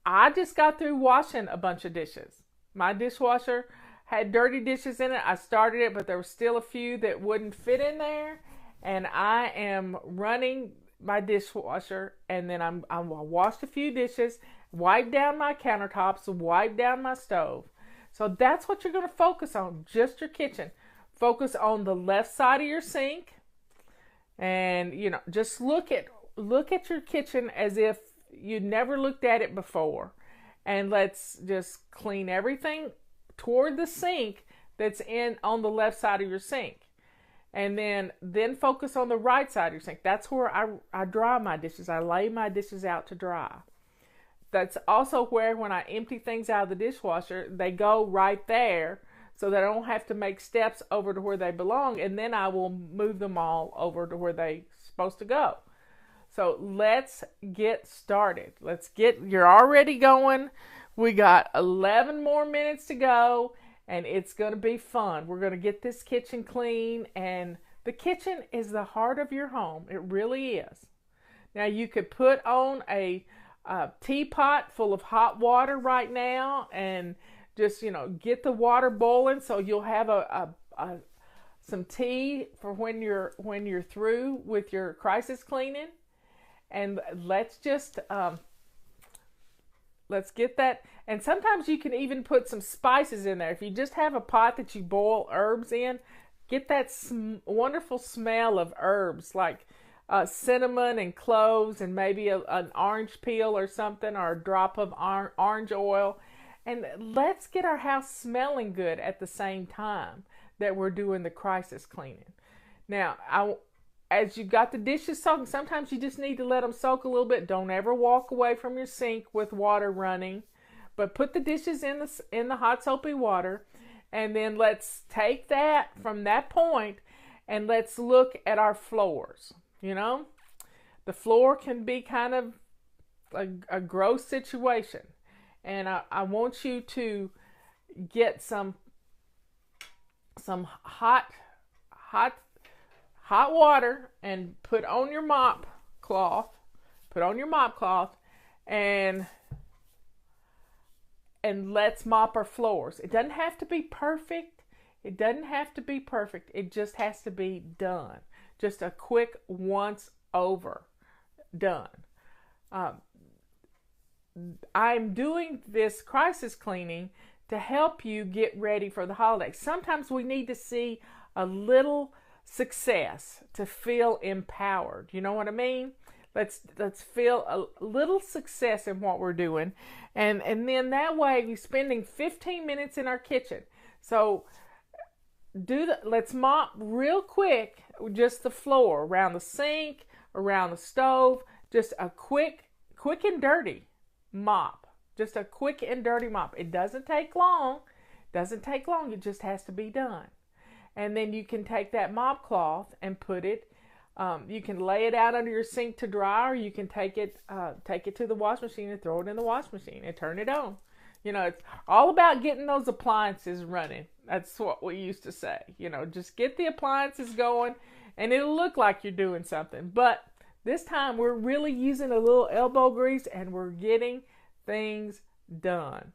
I just got through washing a bunch of dishes. My dishwasher had dirty dishes in it. I started it, but there were still a few that wouldn't fit in there. And I am running my dishwasher, and then I washed a few dishes, wiped down my countertops, wiped down my stove. So that's what you're going to focus on, just your kitchen. Focus on the left side of your sink, and just look at your kitchen as if you never looked at it before. And let's just clean everything toward the sink that's on the left side of your sink. And then focus on the right side of your sink. That's where I dry my dishes. I lay my dishes out to dry. That's also where, when I empty things out of the dishwasher, they go right there, so that I don't have to make steps over to where they belong, and then I will move them all over to where they're supposed to go. So let's get started. You're already going. We got 11 more minutes to go, and it's going to be fun. We're going to get this kitchen clean, and the kitchen is the heart of your home. It really is. Now, you could put on a teapot full of hot water right now, and just, get the water boiling, so you'll have some tea for when you're through with your crisis cleaning. And let's get that. And sometimes you can even put some spices in there. If you just have a pot that you boil herbs in, get that wonderful smell of herbs, like cinnamon and cloves, and maybe an orange peel or something, or a drop of orange oil. And let's get our house smelling good at the same time that we're doing the crisis cleaning. Now, as you've got the dishes soaking, sometimes you just need to let them soak a little bit. Don't ever walk away from your sink with water running, but put the dishes in the hot soapy water, and then let's take that from that point and let's look at our floors. The floor can be kind of a gross situation. And I want you to get some hot water and put on your mop cloth. And let's mop our floors. It doesn't have to be perfect. It just has to be done. Just a quick once over. Done. I'm doing this crisis cleaning to help you get ready for the holidays. Sometimes we need to see a little success to feel empowered. You know what I mean? Let's feel a little success in what we're doing. And then that way we're spending 15 minutes in our kitchen. So let's mop real quick, just the floor, around the sink, around the stove, just a quick and dirty mop. Just a quick and dirty mop. It doesn't take long. It just has to be done. And then you can take that mop cloth and put it, you can lay it out under your sink to dry, or you can take it to the wash machine and throw it in the wash machine and turn it on. It's all about getting those appliances running. That's what we used to say. Just get the appliances going and it'll look like you're doing something. But this time we're really using a little elbow grease and we're getting things done.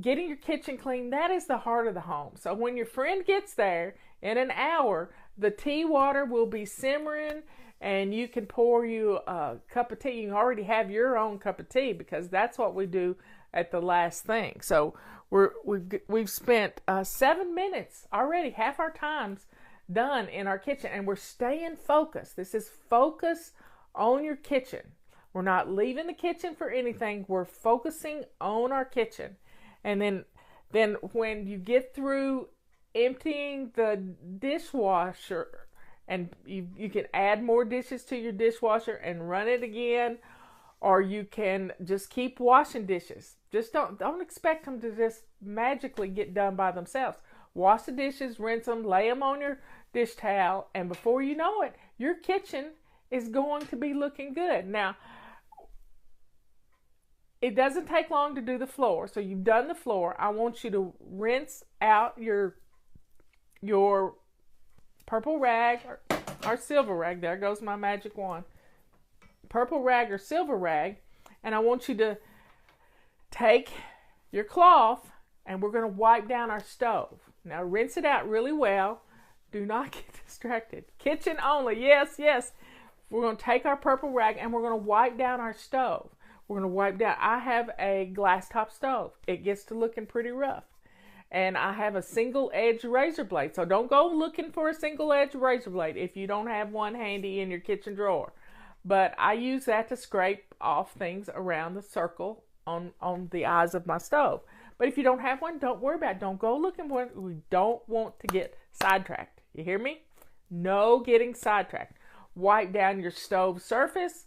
Getting your kitchen clean, that is the heart of the home. So when your friend gets there in an hour, the tea water will be simmering and you can pour you a cup of tea. You can already have your own cup of tea because that's what we do at the last thing. So we've spent 7 minutes already, half our time's done in our kitchen, and we're staying focused. This is focus on your kitchen. We're not leaving the kitchen for anything. We're focusing on our kitchen. And then when you get through emptying the dishwasher, and you can add more dishes to your dishwasher and run it again, or you can just keep washing dishes. Just don't expect them to just magically get done by themselves. Wash the dishes, rinse them, lay them on your dish towel, and before you know it, your kitchen is going to be looking good. Now, it doesn't take long to do the floor. So you've done the floor. I want you to rinse out your purple rag or silver rag. There goes my magic wand. Purple rag or silver rag. And I want you to take your cloth and we're going to wipe down our stove. Now rinse it out really well. Do not get distracted. Kitchen only. Yes, yes. We're going to take our purple rag and we're going to wipe down our stove. We're going to wipe down. I have a glass top stove. It gets to looking pretty rough. And I have a single edge razor blade. So don't go looking for a single edge razor blade if you don't have one handy in your kitchen drawer. but I use that to scrape off things around the circle on the eyes of my stove. But if you don't have one, don't worry about it. Don't go looking for it. We don't want to get sidetracked. You hear me? No getting sidetracked. Wipe down your stove surface,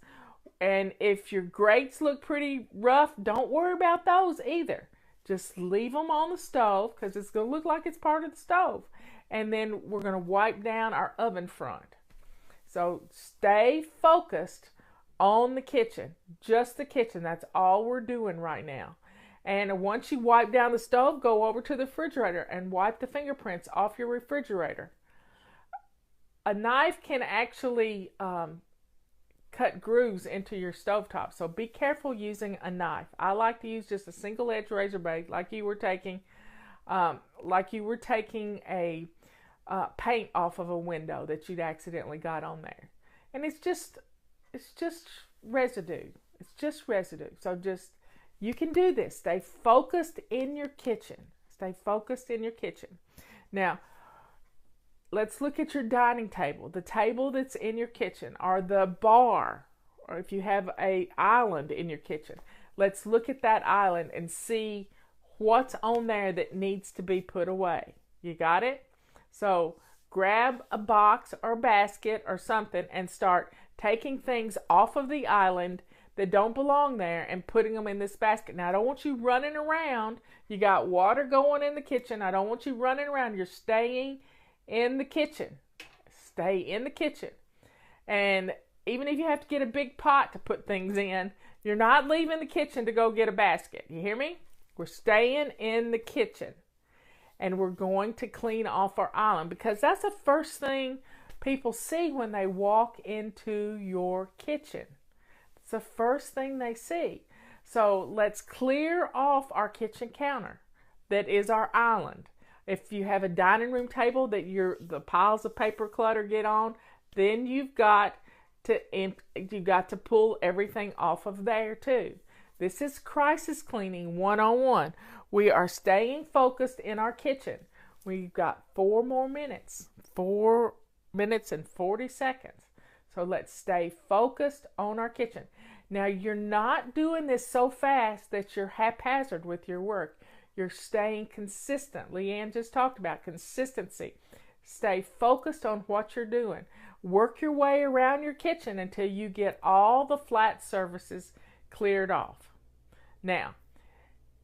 and if your grates look pretty rough, don't worry about those either. Just leave them on the stove because it's going to look like it's part of the stove. And then we're going to wipe down our oven front. So stay focused on the kitchen, just the kitchen. That's all we're doing right now. And once you wipe down the stove, go over to the refrigerator and wipe the fingerprints off your refrigerator. A knife can actually cut grooves into your stovetop, so be careful using a knife. I like to use just a single edge razor blade, like you were taking a paint off of a window that you'd accidentally got on there. And it's just residue. It's just residue. So you can do this. Stay focused in your kitchen. Stay focused in your kitchen. Now, let's look at your dining table. The table that's in your kitchen, or the bar, or if you have an island in your kitchen. Let's look at that island and see what's on there that needs to be put away. You got it? So grab a box or basket or something and start taking things off of the island that don't belong there and putting them in this basket. Now, I don't want you running around. You got water going in the kitchen. I don't want you running around. You're staying in the kitchen. Stay in the kitchen. And even if you have to get a big pot to put things in, you're not leaving the kitchen to go get a basket. You hear me? We're staying in the kitchen. And we're going to clean off our island, because that's the first thing people see when they walk into your kitchen. It's the first thing they see. So let's clear off our kitchen counter that is our island. If you have a dining room table that the piles of paper clutter get on, then you've got to pull everything off of there too. This is crisis cleaning 101. We are staying focused in our kitchen. We've got 4 more minutes. 4 minutes and 40 seconds. So let's stay focused on our kitchen. Now, you're not doing this so fast that you're haphazard with your work. You're staying consistent. Leanne just talked about consistency. Stay focused on what you're doing. Work your way around your kitchen until you get all the flat surfaces cleared off. Now,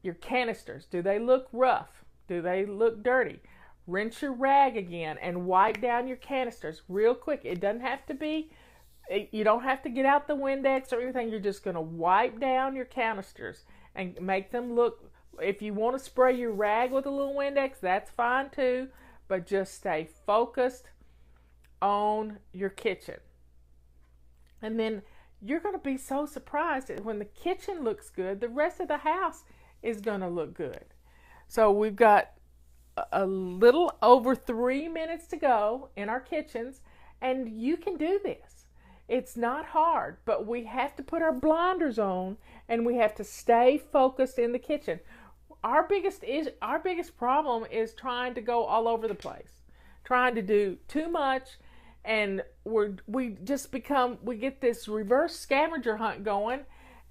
your canisters, do they look rough? Do they look dirty? Rinse your rag again and wipe down your canisters real quick. It doesn't have to be, you don't have to get out the Windex or anything. You're just going to wipe down your canisters and make them look. If you want to spray your rag with a little Windex, that's fine too. But just stay focused on your kitchen. And then you're going to be so surprised that when the kitchen looks good, the rest of the house is going to look good. So we've got a little over 3 minutes to go in our kitchens, and you can do this. It's not hard, but we have to put our blinders on and we have to stay focused in the kitchen. Our biggest problem is trying to go all over the place, trying to do too much, and we get this reverse scavenger hunt going,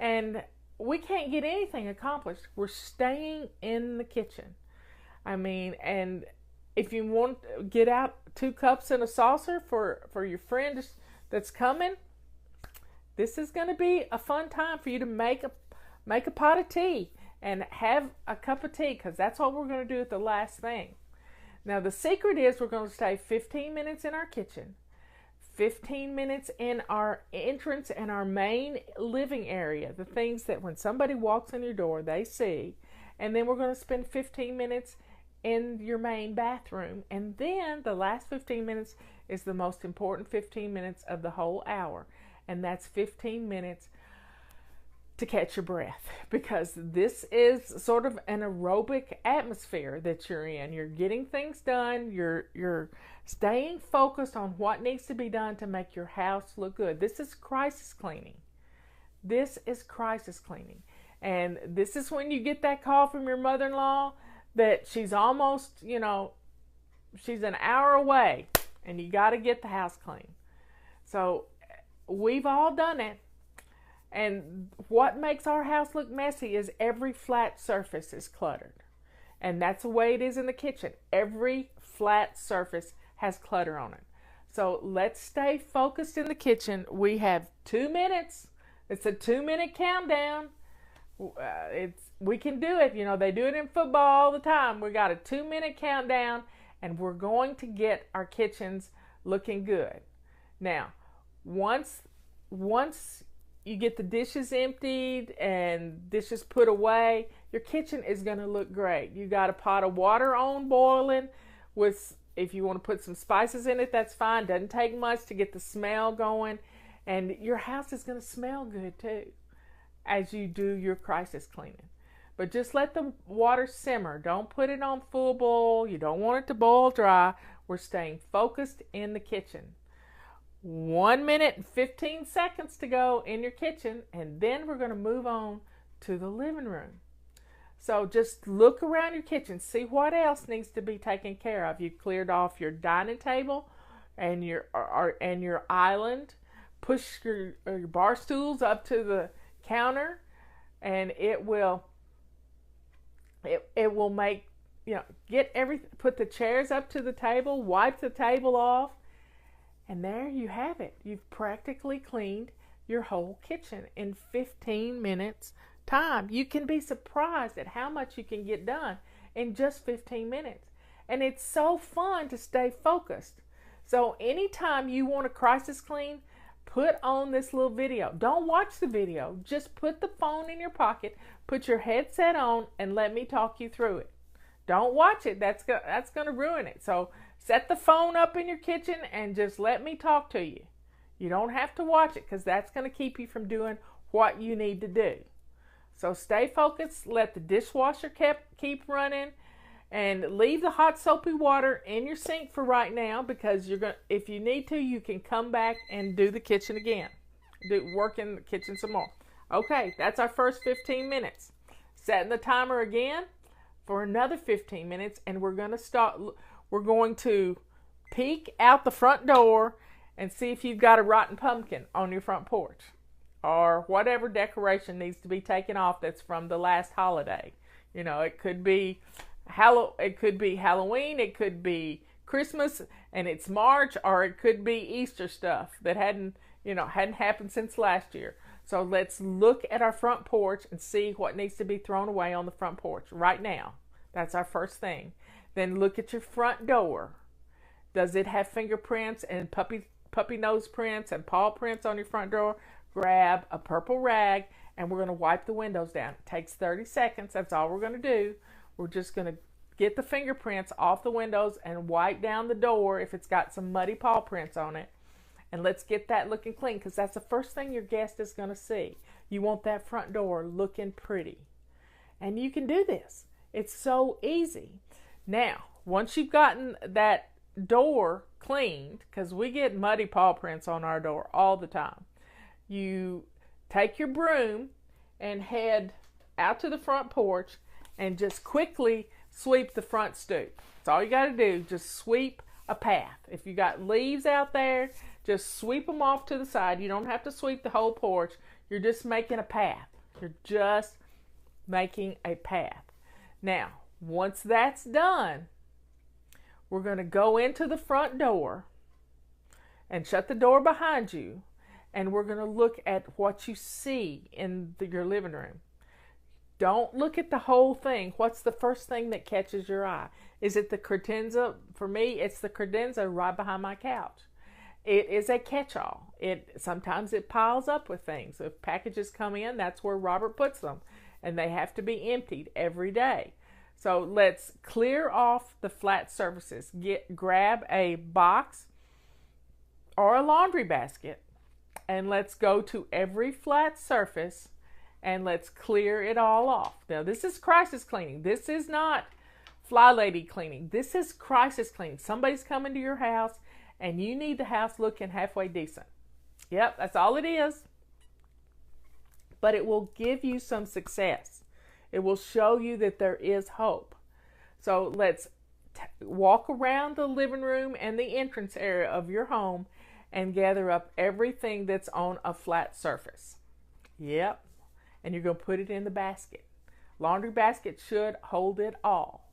and we can't get anything accomplished. We're staying in the kitchen. I mean, and if you want to get out 2 cups and a saucer for your friend that's coming, this is going to be a fun time for you to make a pot of tea and have a cup of tea, because that's what we're going to do at the last thing. Now, the secret is we're going to stay 15 minutes in our kitchen, 15 minutes in our entrance and our main living area, the things that when somebody walks in your door, they see. And then we're going to spend 15 minutes in your main bathroom. And then the last 15 minutes is the most important 15 minutes of the whole hour. And that's 15 minutes to catch your breath, because this is sort of an aerobic atmosphere that you're in. You're getting things done. You're staying focused on what needs to be done to make your house look good. This is crisis cleaning. This is crisis cleaning. And this is when you get that call from your mother-in-law that she's almost, she's an hour away and you got to get the house clean. So we've all done it. And what makes our house look messy is every flat surface is cluttered. And that's the way it is in the kitchen. Every flat surface has clutter on it. So let's stay focused in the kitchen. We have 2 minutes. It's a 2-minute countdown. We can do it. You know, they do it in football all the time. We got a 2-minute countdown, and we're going to get our kitchens looking good. Now, once you get the dishes emptied and dishes put away, your kitchen is going to look great. You got a pot of water on boiling with, if you want to put some spices in it, that's fine. Doesn't take much to get the smell going. And your house is going to smell good too as you do your crisis cleaning. But just let the water simmer. Don't put it on full boil. You don't want it to boil dry. We're staying focused in the kitchen. 1 minute and 15 seconds to go in your kitchen, and then we're going to move on to the living room. So just look around your kitchen, see what else needs to be taken care of. You've cleared off your dining table and your island. Push your bar stools up to the counter, and it will make, get everything. Put the chairs up to the table, wipe the table off, and there you have it. You've practically cleaned your whole kitchen in 15 minutes time. You can be surprised at how much you can get done in just 15 minutes. And it's so fun to stay focused. So anytime you want a crisis clean, put on this little video. Don't watch the video. Just put the phone in your pocket, put your headset on, and let me talk you through it. Don't watch it. That's going to ruin it. So set the phone up in your kitchen and just let me talk to you. You don't have to watch it because that's going to keep you from doing what you need to do. So stay focused. Let the dishwasher keep running, and leave the hot soapy water in your sink for right now, because if you need to, you can come back and do the kitchen again. Work in the kitchen some more. Okay, that's our first 15 minutes. Setting the timer again for another 15 minutes, and we're going to peek out the front door and see if you've got a rotten pumpkin on your front porch, or whatever decoration needs to be taken off that's from the last holiday. It could be Halloween, it could be Christmas and it's March, or it could be Easter stuff that hadn't happened since last year. So let's look at our front porch and see what needs to be thrown away on the front porch right now. That's our first thing. Then look at your front door. Does it have fingerprints and puppy nose prints and paw prints on your front door? Grab a purple rag and we're going to wipe the windows down. It takes 30 seconds. That's all we're going to do. We're just going to get the fingerprints off the windows and wipe down the door if it's got some muddy paw prints on it. And let's get that looking clean, because that's the first thing your guest is going to see. You want that front door looking pretty. And you can do this. It's so easy. Now, once you've gotten that door cleaned, because we get muddy paw prints on our door all the time, you take your broom and head out to the front porch and just quickly sweep the front stoop. That's all you got to do. Just sweep a path. If you got leaves out there, just sweep them off to the side. You don't have to sweep the whole porch. You're just making a path. You're just making a path. Now, once that's done, we're going to go into the front door and shut the door behind you, and we're going to look at what you see in your living room. Don't look at the whole thing. What's the first thing that catches your eye? Is it the credenza? For me, it's the credenza right behind my couch. It is a catch-all. Sometimes it piles up with things. If packages come in, that's where Robert puts them, and they have to be emptied every day. So let's clear off the flat surfaces. Grab a box or a laundry basket, and let's go to every flat surface and let's clear it all off. Now, this is crisis cleaning. This is not fly lady cleaning. This is crisis cleaning. Somebody's coming to your house and you need the house looking halfway decent. Yep, that's all it is. But it will give you some success. It will show you that there is hope. So let's walk around the living room and the entrance area of your home and gather up everything that's on a flat surface. Yep. And you're going to put it in the basket. Laundry basket should hold it all.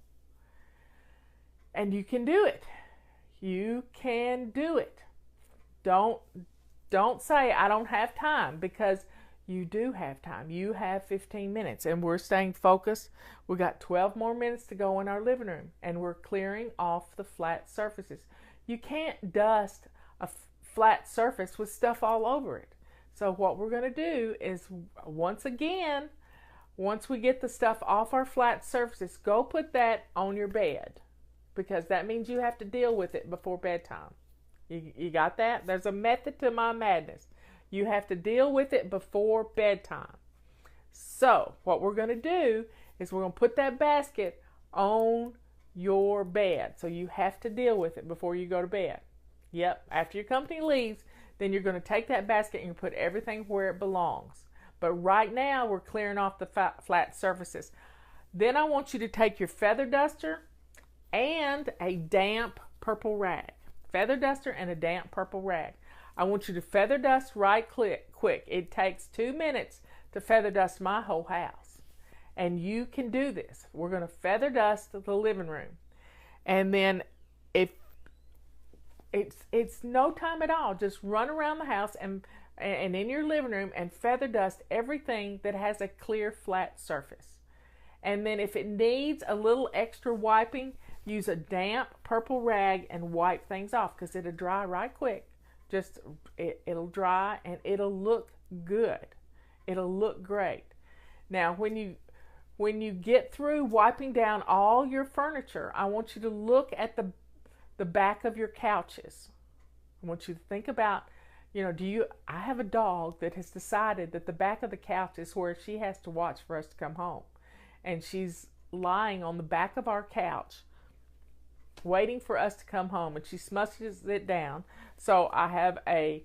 And you can do it. You can do it. Don't say I don't have time, because you do have time. You have 15 minutes, and we're staying focused. We got 12 more minutes to go in our living room, and we're clearing off the flat surfaces. You can't dust a flat surface with stuff all over it. So what we're going to do is, once again, once we get the stuff off our flat surfaces, go put that on your bed, because that means you have to deal with it before bedtime. You got that? There's a method to my madness. You have to deal with it before bedtime. So what we're going to do is we're going to put that basket on your bed. So you have to deal with it before you go to bed. Yep, after your company leaves, then you're going to take that basket and you put everything where it belongs. But right now we're clearing off the flat surfaces. Then I want you to take your feather duster and a damp purple rag. Feather duster and a damp purple rag. I want you to feather dust right quick. It takes 2 minutes to feather dust my whole house. And you can do this. We're going to feather dust the living room. And then if it's no time at all, just run around the house and in your living room and feather dust everything that has a clear flat surface. And then if it needs a little extra wiping, use a damp purple rag and wipe things off, because it'll dry right quick. Just it'll dry and it'll look good. It'll look great. Now when you get through wiping down all your furniture, I want you to look at the back of your couches. I want you to think about, I have a dog that has decided that the back of the couch is where she has to watch for us to come home. And she's lying on the back of our couch waiting for us to come home, and she smushes it down. So I have a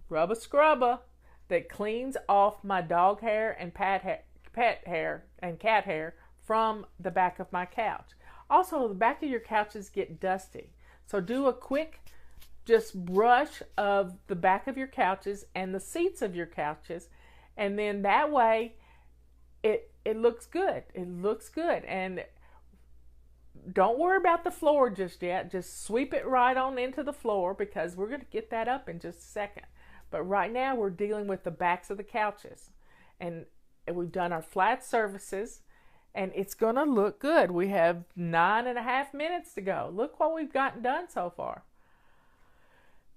rubber scrubber that cleans off my dog hair and pet hair and cat hair from the back of my couch. Also, the back of your couches get dusty. So do a quick just brush of the back of your couches and the seats of your couches, and then that way it looks good. It looks good. And don't worry about the floor just yet. Just sweep it right on into the floor, because we're going to get that up in just a second. But right now we're dealing with the backs of the couches. And we've done our flat surfaces, and it's going to look good. We have 9.5 minutes to go. Look what we've gotten done so far.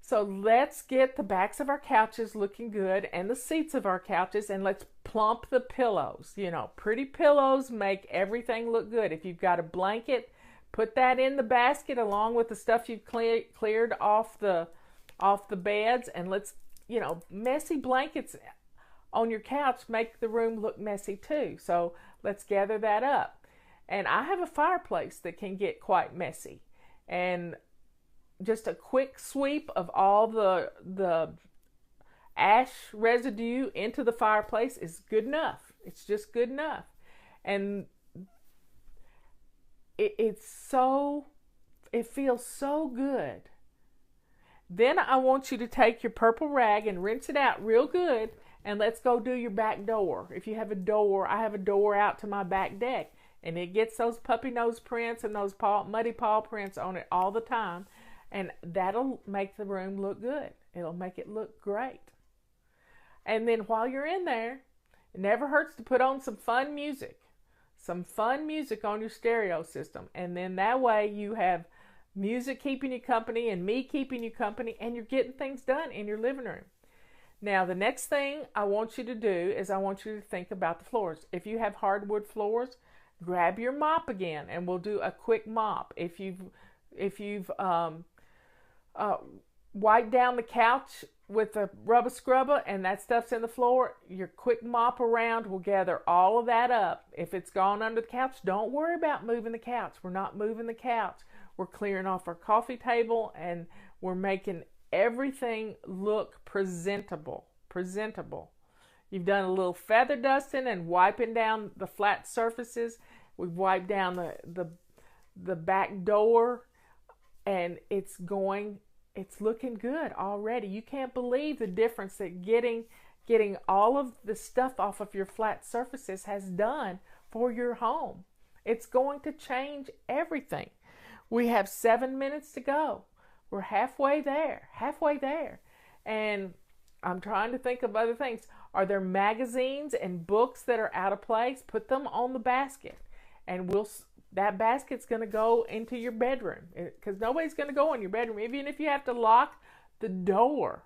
So let's get the backs of our couches looking good and the seats of our couches, and let's plump the pillows. Pretty pillows make everything look good. If you've got a blanket, put that in the basket along with the stuff you've cleared off the beds, and let's, messy blankets on your couch make the room look messy too. So let's gather that up. And I have a fireplace that can get quite messy, and just a quick sweep of all the ash residue into the fireplace is good enough. It's just good enough. And it feels so good. Then I want you to take your purple rag and rinse it out real good, and let's go do your back door. If you have a door, I have a door out to my back deck, and it gets those puppy nose prints and those muddy paw prints on it all the time. And that'll make the room look good. It'll make it look great. And then while you're in there, it never hurts to put on some fun music. Some fun music on your stereo system. And then that way you have music keeping you company and me keeping you company, and you're getting things done in your living room. Now, the next thing I want you to do is I want you to think about the floors. If you have hardwood floors, grab your mop again, and we'll do a quick mop. If you've wipe down the couch with a rubber scrubber and that stuff's in the floor, your quick mop around will gather all of that up. If it's gone under the couch, don't worry about moving the couch. We're not moving the couch. We're clearing off our coffee table, and we're making everything look presentable. You've done a little feather dusting and wiping down the flat surfaces. We've wiped down the back door, and it's going it's looking good already. You can't believe the difference that getting all of the stuff off of your flat surfaces has done for your home. It's going to change everything. We have 7 minutes to go. We're halfway there. And I'm trying to think of other things. Are there magazines and books that are out of place? Put them on the basket, and that basket's going to go into your bedroom, because nobody's going to go in your bedroom, even if you have to lock the door.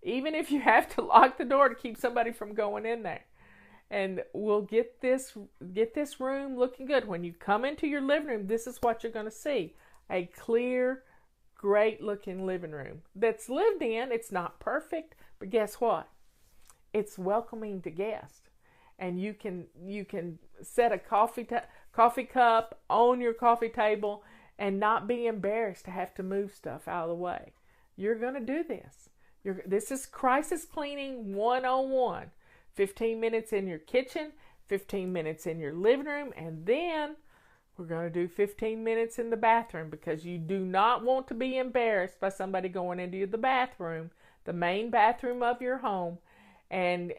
Even if you have to lock the door to keep somebody from going in there. And we'll get this room looking good. When you come into your living room, this is what you're going to see. A clear, great looking living room that's lived in. It's not perfect, but guess what? It's welcoming to guests. And you can set a coffee cup on your coffee table and not be embarrassed to have to move stuff out of the way. You're going to do this. This is crisis cleaning 101. 15 minutes in your kitchen, 15 minutes in your living room, and then we're going to do 15 minutes in the bathroom, because you do not want to be embarrassed by somebody going into the bathroom, the main bathroom of your home, and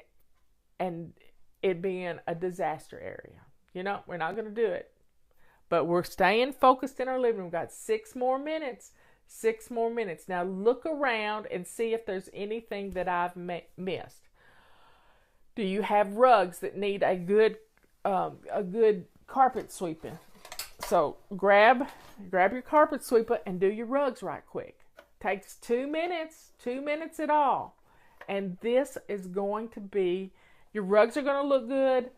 it being a disaster area. We're not going to do it. But we're staying focused in our living room. We've got 6 more minutes. 6 more minutes. Now look around and see if there's anything that I've missed. Do you have rugs that need a good carpet sweeping? So grab your carpet sweeper and do your rugs right quick. Takes 2 minutes, 2 minutes at all. And this is going to be, your rugs are going to look good.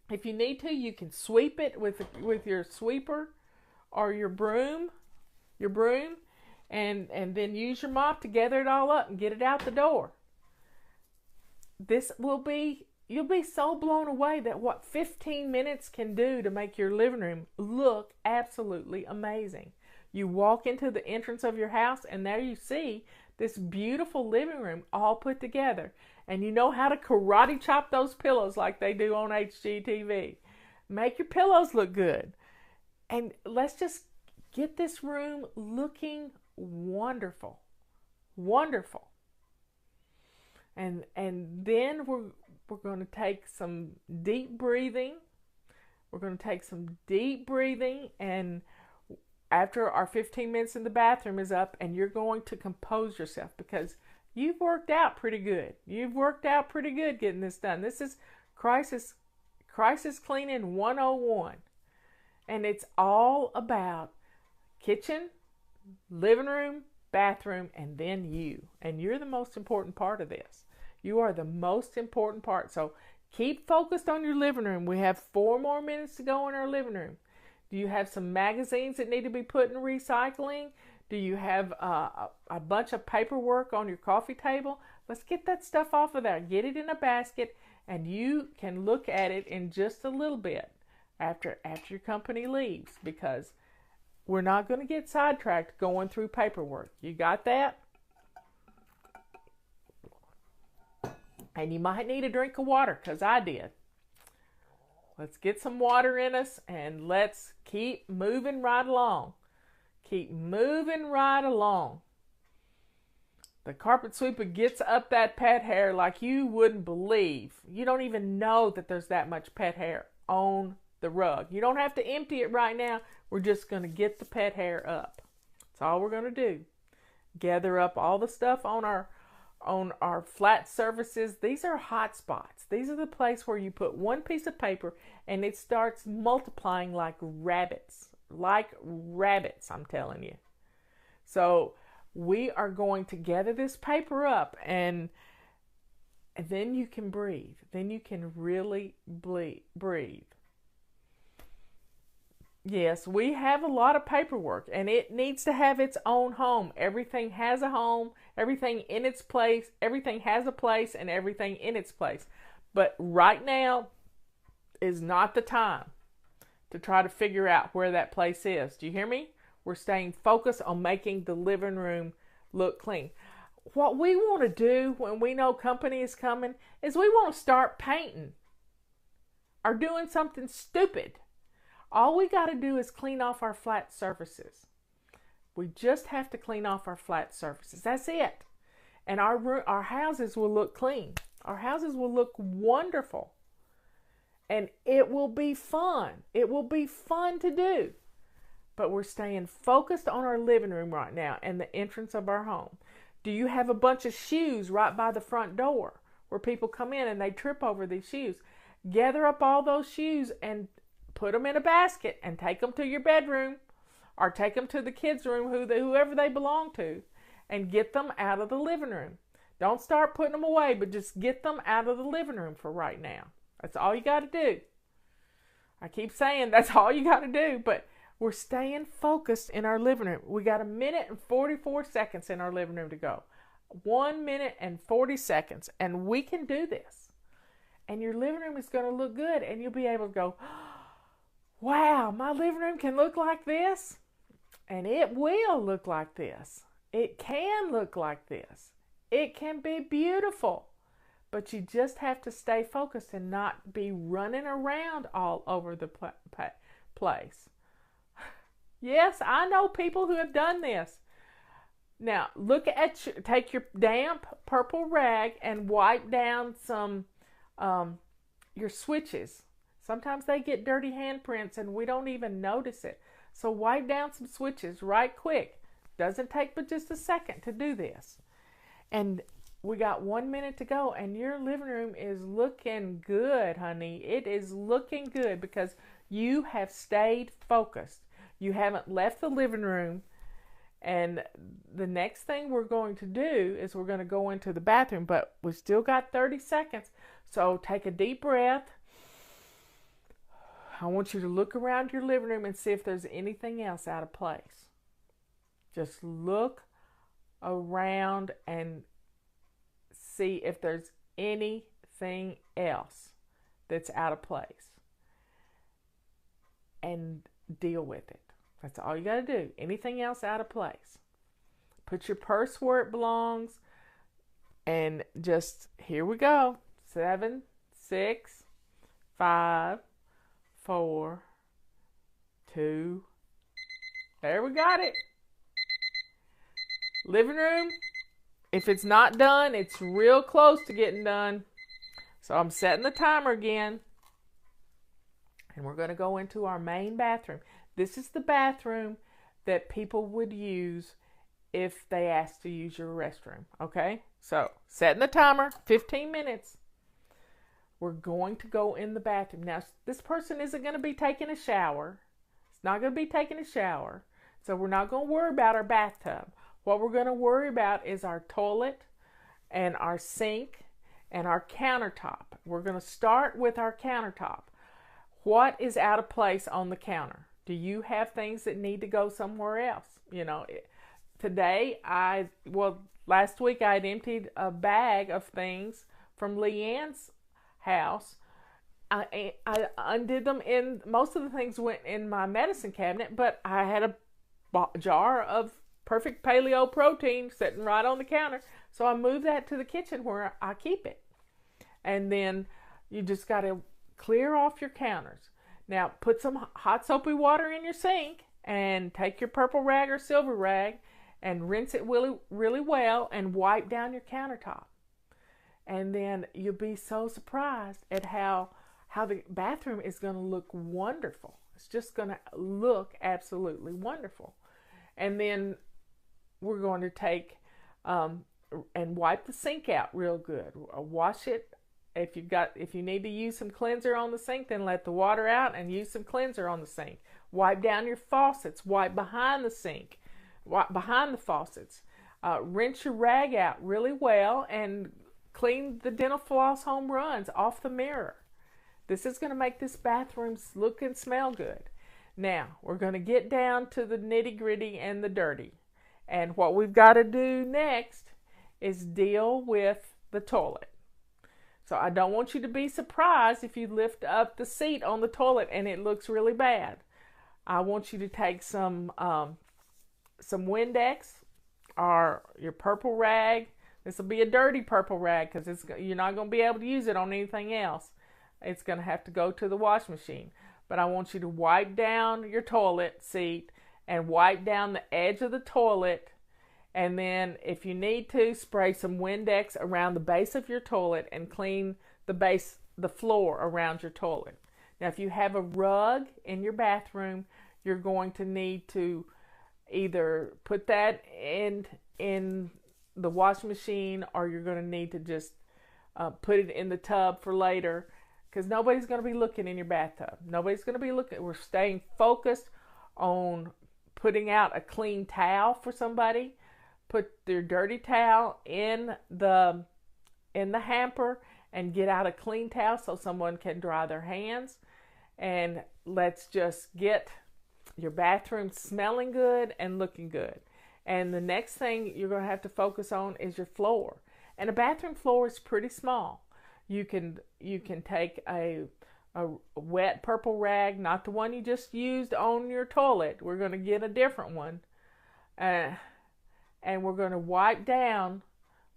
If you need to, you can sweep it with your sweeper or your broom, and then use your mop to gather it all up and get it out the door. You'll be so blown away that what 15 minutes can do to make your living room look absolutely amazing. You walk into the entrance of your house, and there you see this beautiful living room all put together. And you know how to karate chop those pillows like they do on HGTV. Make your pillows look good. And let's just get this room looking wonderful. Wonderful. And then we're going to take some deep breathing. And after our 15 minutes in the bathroom is up, and you're going to compose yourself, because you've worked out pretty good. Getting this done. This is crisis cleaning 101. And it's all about kitchen, living room, bathroom, and then you. And you're the most important part of this. You are the most important part. So keep focused on your living room. We have 4 more minutes to go in our living room. Do you have some magazines that need to be put in recycling? Do you have a bunch of paperwork on your coffee table? Let's get that stuff off of there. Get it in a basket, and you can look at it in just a little bit after your company leaves, because we're not going to get sidetracked going through paperwork. You got that? And you might need a drink of water, because I did. Let's get some water in us, and let's keep moving right along. Keep moving right along. The carpet sweeper gets up that pet hair like you wouldn't believe. You don't even know that there's that much pet hair on the rug. You don't have to empty it right now. We're just going to get the pet hair up. That's all we're going to do. Gather up all the stuff on our flat surfaces. These are hot spots. These are the place where you put one piece of paper and it starts multiplying like rabbits. I'm telling you. So we are going to gather this paper up, and then you can breathe. Then you can really breathe. Yes, we have a lot of paperwork, and it needs to have its own home. Everything has a home, everything in its place, everything has a place, and everything in its place. But right now is not the time to try to figure out where that place is. Do you hear me? We're staying focused on making the living room look clean. What we want to do when we know company is coming is we want to start painting or doing something stupid, All we got to do is clean off our flat surfaces. We just have to clean off our flat surfaces. That's it. And our houses will look clean. Our houses will look wonderful. And it will be fun. It will be fun to do. But we're staying focused on our living room right now and the entrance of our home. Do you have a bunch of shoes right by the front door where people come in and they trip over these shoes? Gather up all those shoes and put them in a basket and take them to your bedroom or take them to the kids' room, whoever they belong to, and get them out of the living room. Don't start putting them away, but just get them out of the living room for right now. That's all you got to do. I keep saying that's all you got to do, but we're staying focused in our living room. We got 1 minute and 44 seconds in our living room to go. 1 minute and 40 seconds, and we can do this. And your living room is going to look good, and you'll be able to go, wow, my living room can look like this, and it will look like this. It can look like this. It can be beautiful, but you just have to stay focused and not be running around all over the place. Yes, I know people who have done this. Now, take your damp purple rag and wipe down some your switches. Sometimes they get dirty handprints and we don't even notice it. So wipe down some switches right quick. Doesn't take but just a second to do this. And we got 1 minute to go, and your living room is looking good, honey. It is looking good because you have stayed focused. You haven't left the living room. And the next thing we're going to do is we're going to go into the bathroom, but we still got 30 seconds. So take a deep breath. I want you to look around your living room and see if there's anything else out of place. Just look around and see if there's anything else that's out of place. And deal with it. That's all you got to do. Anything else out of place. Put your purse where it belongs. And just, here we go. 7, 6, 5, 4, 2. There we got it. Living room. If it's not done, it's real close to getting done. So I'm setting the timer again. And we're going to go into our main bathroom. This is the bathroom that people would use if they asked to use your restroom. Okay? So, setting the timer, 15 minutes. We're going to go in the bathroom. Now, this person isn't going to be taking a shower. It's not going to be taking a shower. So, we're not going to worry about our bathtub. What we're going to worry about is our toilet and our sink and our countertop. We're going to start with our countertop. What is out of place on the counter? Do you have things that need to go somewhere else? You know, today last week I had emptied a bag of things from Leanne's house. I undid them, in most of the things went in my medicine cabinet, but I had a jar of perfect paleo protein sitting right on the counter. So I moved that to the kitchen where I keep it. And then you just got to clear off your counters. Now, put some hot soapy water in your sink and take your purple rag or silver rag and rinse it really, really well and wipe down your countertop. And then you'll be so surprised at how the bathroom is going to look wonderful. It's just going to look absolutely wonderful. And then we're going to take and wipe the sink out real good. Wash it. If you need to use some cleanser on the sink, then let the water out and use some cleanser on the sink. Wipe down your faucets. Wipe behind the sink. Wipe behind the faucets. Rinse your rag out really well and clean the Dental Floss Home Runs off the mirror. This is going to make this bathroom look and smell good. Now, we're going to get down to the nitty-gritty and the dirty. And what we've got to do next is deal with the toilet. So I don't want you to be surprised if you lift up the seat on the toilet and it looks really bad. I want you to take some Windex or your purple rag. This will be a dirty purple rag because you're not going to be able to use it on anything else. It's going to have to go to the wash machine. but I want you to wipe down your toilet seat and wipe down the edge of the toilet. And then if you need to, spray some Windex around the base of your toilet and clean the floor around your toilet. Now, if you have a rug in your bathroom, you're going to need to either put that in the washing machine, or you're going to need to just put it in the tub for later, because nobody's going to be looking in your bathtub. Nobody's going to be looking. We're staying focused on putting out a clean towel for somebody. Put their dirty towel in the hamper and get out a clean towel so someone can dry their hands. And let's just get your bathroom smelling good and looking good. And the next thing you're going to have to focus on is your floor. And a bathroom floor is pretty small. You can take a wet purple rag, not the one you just used on your toilet. We're going to get a different one. And we're going to wipe down.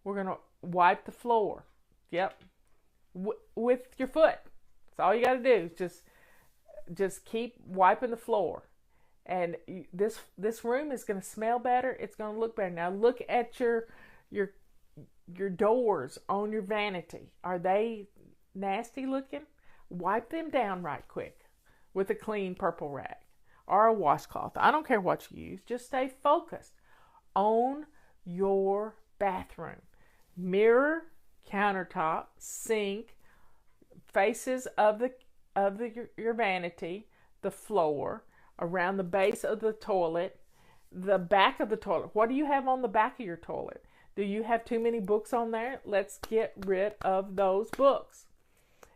We're going to wipe the floor. Yep. With your foot. That's all you got to do. Just keep wiping the floor. And this room is going to smell better. It's going to look better. Now look at your doors on your vanity. Are they nasty looking? Wipe them down right quick with a clean purple rag or a washcloth. I don't care what you use. Just stay focused on your bathroom. Mirror, countertop, sink, faces of your vanity, the floor, around the base of the toilet, the back of the toilet. What do you have on the back of your toilet? Do you have too many books on there? Let's get rid of those books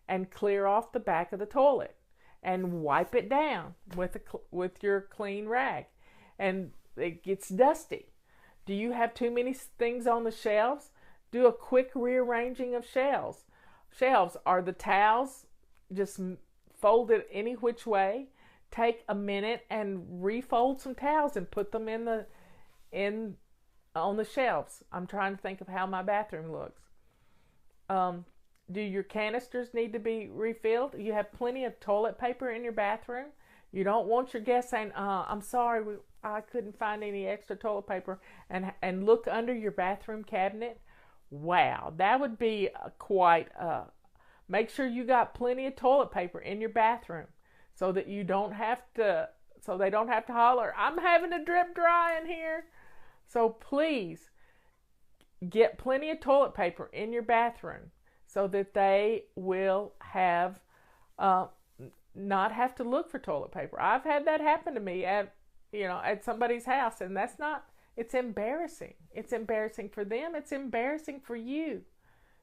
and clear off the back of the toilet and wipe it down with your clean rag. And it gets dusty. Do you have too many things on the shelves? Do a quick rearranging of shelves. Shelves are the towels just folded any which way. Take a minute and refold some towels and put them on the shelves. I'm trying to think of how my bathroom looks. Do your canisters need to be refilled? You have plenty of toilet paper in your bathroom. You don't want your guests saying, I'm sorry, I couldn't find any extra toilet paper, and look under your bathroom cabinet. Wow, that would be make sure you got plenty of toilet paper in your bathroom so that they don't have to holler, I'm having a drip dry in here. So please get plenty of toilet paper in your bathroom so that they will not have to look for toilet paper. I've had that happen to me at somebody's house, and it's embarrassing. It's embarrassing for them. It's embarrassing for you.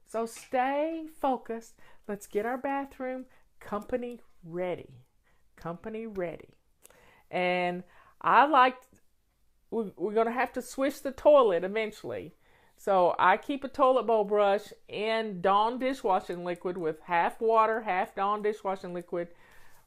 So stay focused. Let's get our bathroom company ready. Company ready. And we're going to have to switch the toilet eventually. So I keep a toilet bowl brush in Dawn dishwashing liquid with half water, half Dawn dishwashing liquid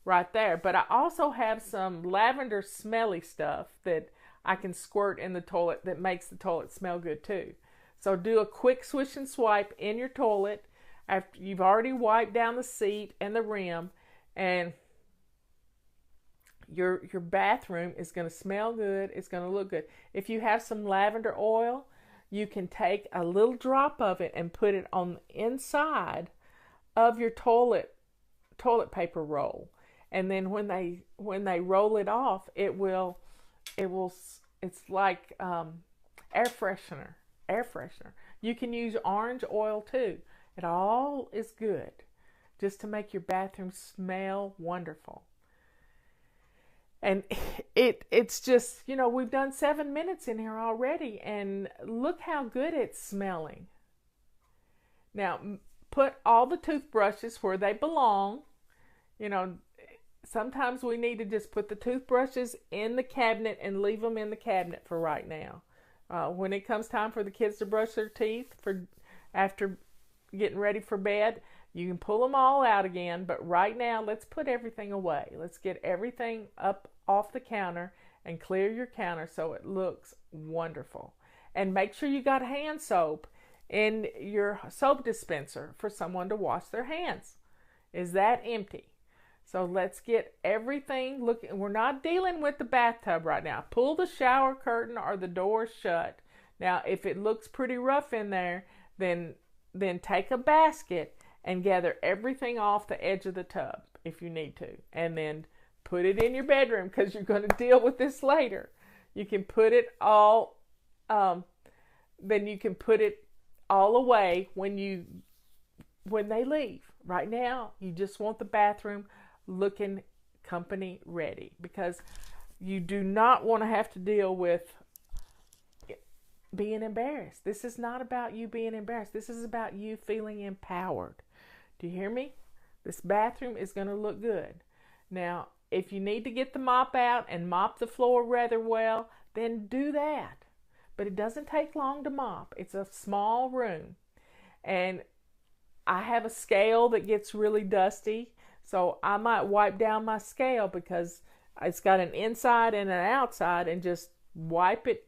right there. But I also have some lavender smelly stuff that I can squirt in the toilet that makes the toilet smell good too. So do a quick swish and swipe in your toilet after you've already wiped down the seat and the rim, and your bathroom is going to smell good. It's going to look good. If you have some lavender oil, you can take a little drop of it and put it on the inside of your toilet paper roll. And then when they roll it off, it's like air freshener. You can use orange oil too. It all is good just to make your bathroom smell wonderful. And it's just, we've done 7 minutes in here already, and look how good it's smelling. Now, put all the toothbrushes where they belong. Sometimes we need to just put the toothbrushes in the cabinet and leave them in the cabinet for right now. When it comes time for the kids to brush their teeth after getting ready for bed, you can pull them all out again. But right now, let's put everything away. Let's get everything up off the counter and clear your counter so it looks wonderful. And make sure you got hand soap in your soap dispenser for someone to wash their hands. Is that empty? So let's get everything looking. We're not dealing with the bathtub right now. Pull the shower curtain or the door shut. Now, if it looks pretty rough in there, then take a basket and gather everything off the edge of the tub if you need to. And then put it in your bedroom because you're going to deal with this later. You can put it all, then you can put it all away when they leave. Right now, you just want the bathroom looking company ready because you do not want to have to deal with being embarrassed. This is not about you being embarrassed. This is about you feeling empowered. Do you hear me? This bathroom is going to look good. Now, if you need to get the mop out and mop the floor rather well, then do that. But it doesn't take long to mop. It's a small room. And I have a scale that gets really dusty, so I might wipe down my scale because it's got an inside and an outside, and just wipe it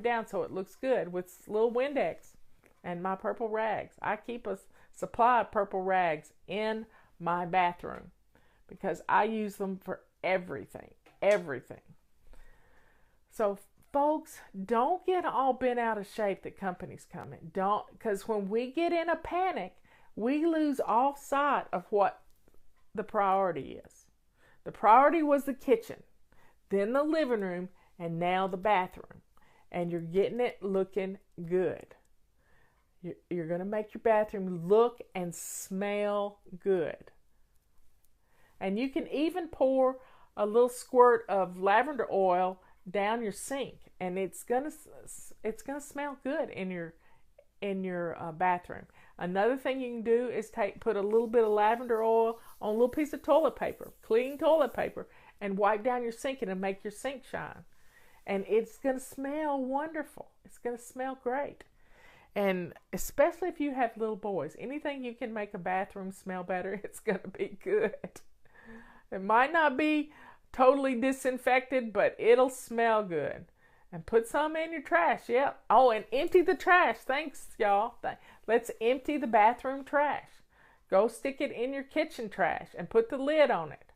down so it looks good with little Windex and my purple rags. I keep a supply of purple rags in my bathroom because I use them for everything. So folks, don't get all bent out of shape that company's coming. Because when we get in a panic, we lose all sight of what the priority is. The priority was the kitchen, then the living room, and now the bathroom. And you're getting it looking good. You're going to make your bathroom look and smell good. And you can even pour a little squirt of lavender oil down your sink, and it's gonna smell good in your bathroom. Another thing you can do is put a little bit of lavender oil on a little piece of toilet paper, clean toilet paper, and wipe down your sink, and it'll make your sink shine. And it's gonna smell wonderful. It's gonna smell great. And especially if you have little boys, anything you can make a bathroom smell better, it's gonna be good. It might not be totally disinfected, but it'll smell good. And put some in your trash. Yep. Oh, and empty the trash. Thanks, y'all. Let's empty the bathroom trash. Go stick it in your kitchen trash and put the lid on it.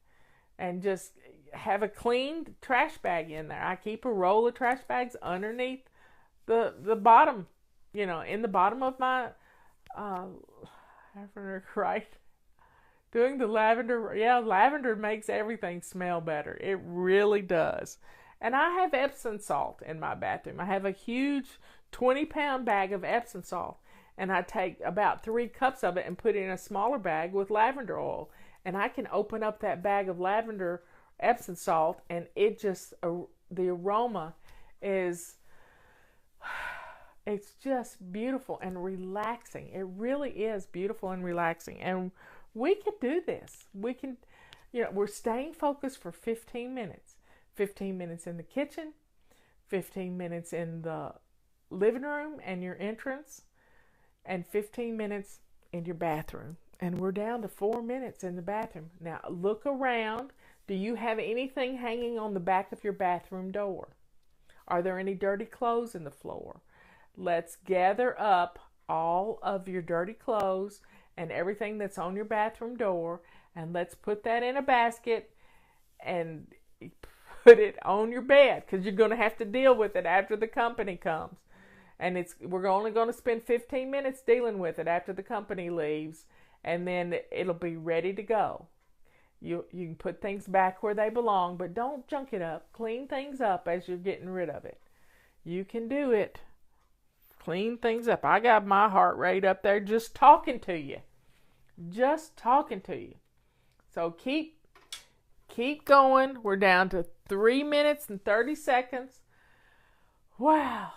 And just have a clean trash bag in there. I keep a roll of trash bags underneath the bottom, in the bottom of my lavender, right? Doing the lavender, lavender makes everything smell better. It really does. And I have Epsom salt in my bathroom. I have a huge 20-pound bag of Epsom salt. And I take about 3 cups of it and put it in a smaller bag with lavender oil. And I can open up that bag of lavender Epsom salt, and it just, the aroma is, it's just beautiful and relaxing. It really is beautiful and relaxing. And we can do this. We can, we're staying focused for 15 minutes. 15 minutes in the kitchen, 15 minutes in the living room and your entrance, and 15 minutes in your bathroom. And we're down to 4 minutes in the bathroom. Now look around. Do you have anything hanging on the back of your bathroom door? Are there any dirty clothes in the floor? Let's gather up all of your dirty clothes and everything that's on your bathroom door, and let's put that in a basket and put it on your bed, because you're going to have to deal with it after the company comes. And we're only going to spend 15 minutes dealing with it after the company leaves, and then it'll be ready to go. You can put things back where they belong, but don't junk it up. Clean things up as you're getting rid of it. You can do it. Clean things up. I got my heart rate up there just talking to you. Just talking to you. So keep going. We're down to 3 minutes and 30 seconds. Wow.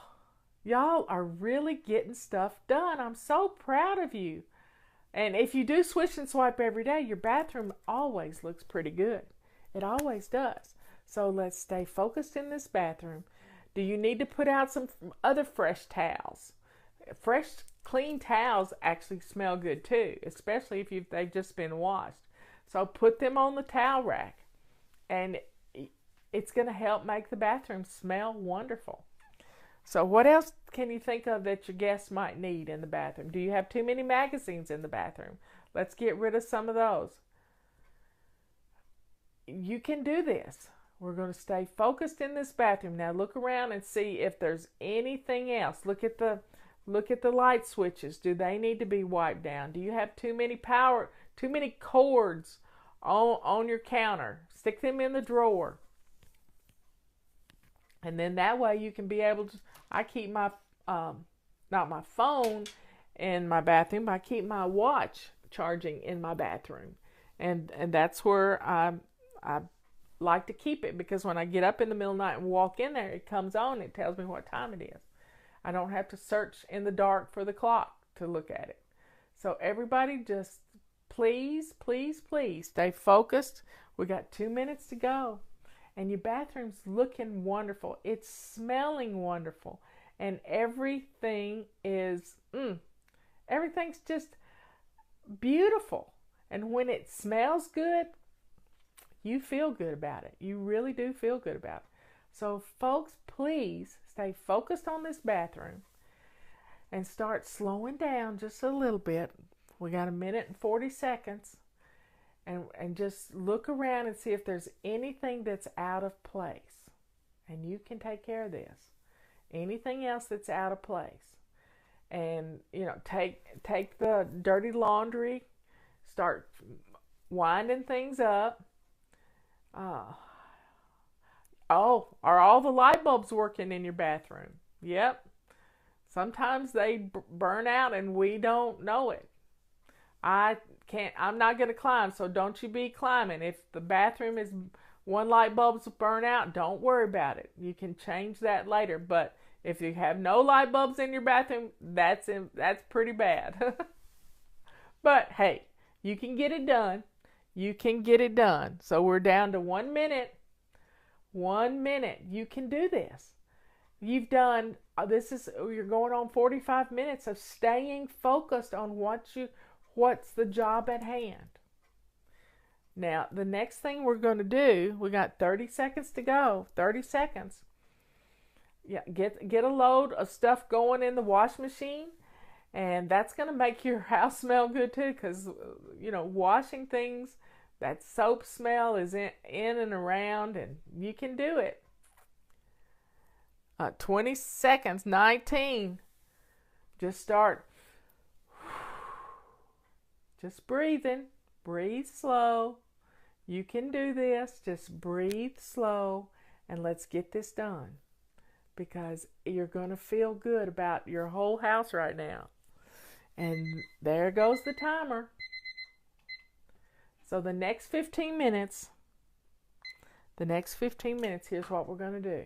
Y'all are really getting stuff done. I'm so proud of you. And if you do swish and swipe every day, your bathroom always looks pretty good. It always does. So let's stay focused in this bathroom. Do you need to put out some other fresh towels? Fresh, clean towels actually smell good too, especially if they've just been washed. So put them on the towel rack, and it's going to help make the bathroom smell wonderful. So what else can you think of that your guests might need in the bathroom? Do you have too many magazines in the bathroom? Let's get rid of some of those. you can do this. We're going to stay focused in this bathroom. Now look around and see if there's anything else. Look at the light switches. Do they need to be wiped down? Do you have too many cords on your counter? Stick them in the drawer. And then that way you can be able to, I keep my, not my phone in my bathroom, I keep my watch charging in my bathroom. And that's where I like to keep it, because when I get up in the middle of the night and walk in there, it comes on, it tells me what time it is. I don't have to search in the dark for the clock to look at it. So everybody just please, please, please stay focused. We got 2 minutes to go. And your bathroom's looking wonderful. It's smelling wonderful. And everything is, everything's just beautiful. And when it smells good, you feel good about it. You really do feel good about it. So folks, please stay focused on this bathroom and start slowing down just a little bit. We got 1 minute and 40 seconds. And just look around and see if there's anything that's out of place. And you can take care of this. Anything else that's out of place. And, take the dirty laundry, start winding things up. Are all the light bulbs working in your bathroom? Yep. Sometimes they burn out and we don't know it. I'm not going to climb, so don't you be climbing. If the bathroom is one light bulb's burn out, don't worry about it. You can change that later. But if you have no light bulbs in your bathroom, that's pretty bad. But hey, you can get it done. You can get it done. So we're down to 1 minute. 1 minute. You can do this. You've done, you're going on 45 minutes of staying focused on what's the job at hand. Now, the next thing we're going to do, we got 30 seconds to go. 30 seconds. Yeah, get a load of stuff going in the wash machine, and that's going to make your house smell good too, because, washing things, that soap smell is in and around, and you can do it. 20 seconds, 19. Just start. Just breathing. Breathe slow. You can do this. Just breathe slow, and let's get this done, because you're going to feel good about your whole house right now. And there goes the timer. So the next 15 minutes, here's what we're going to do.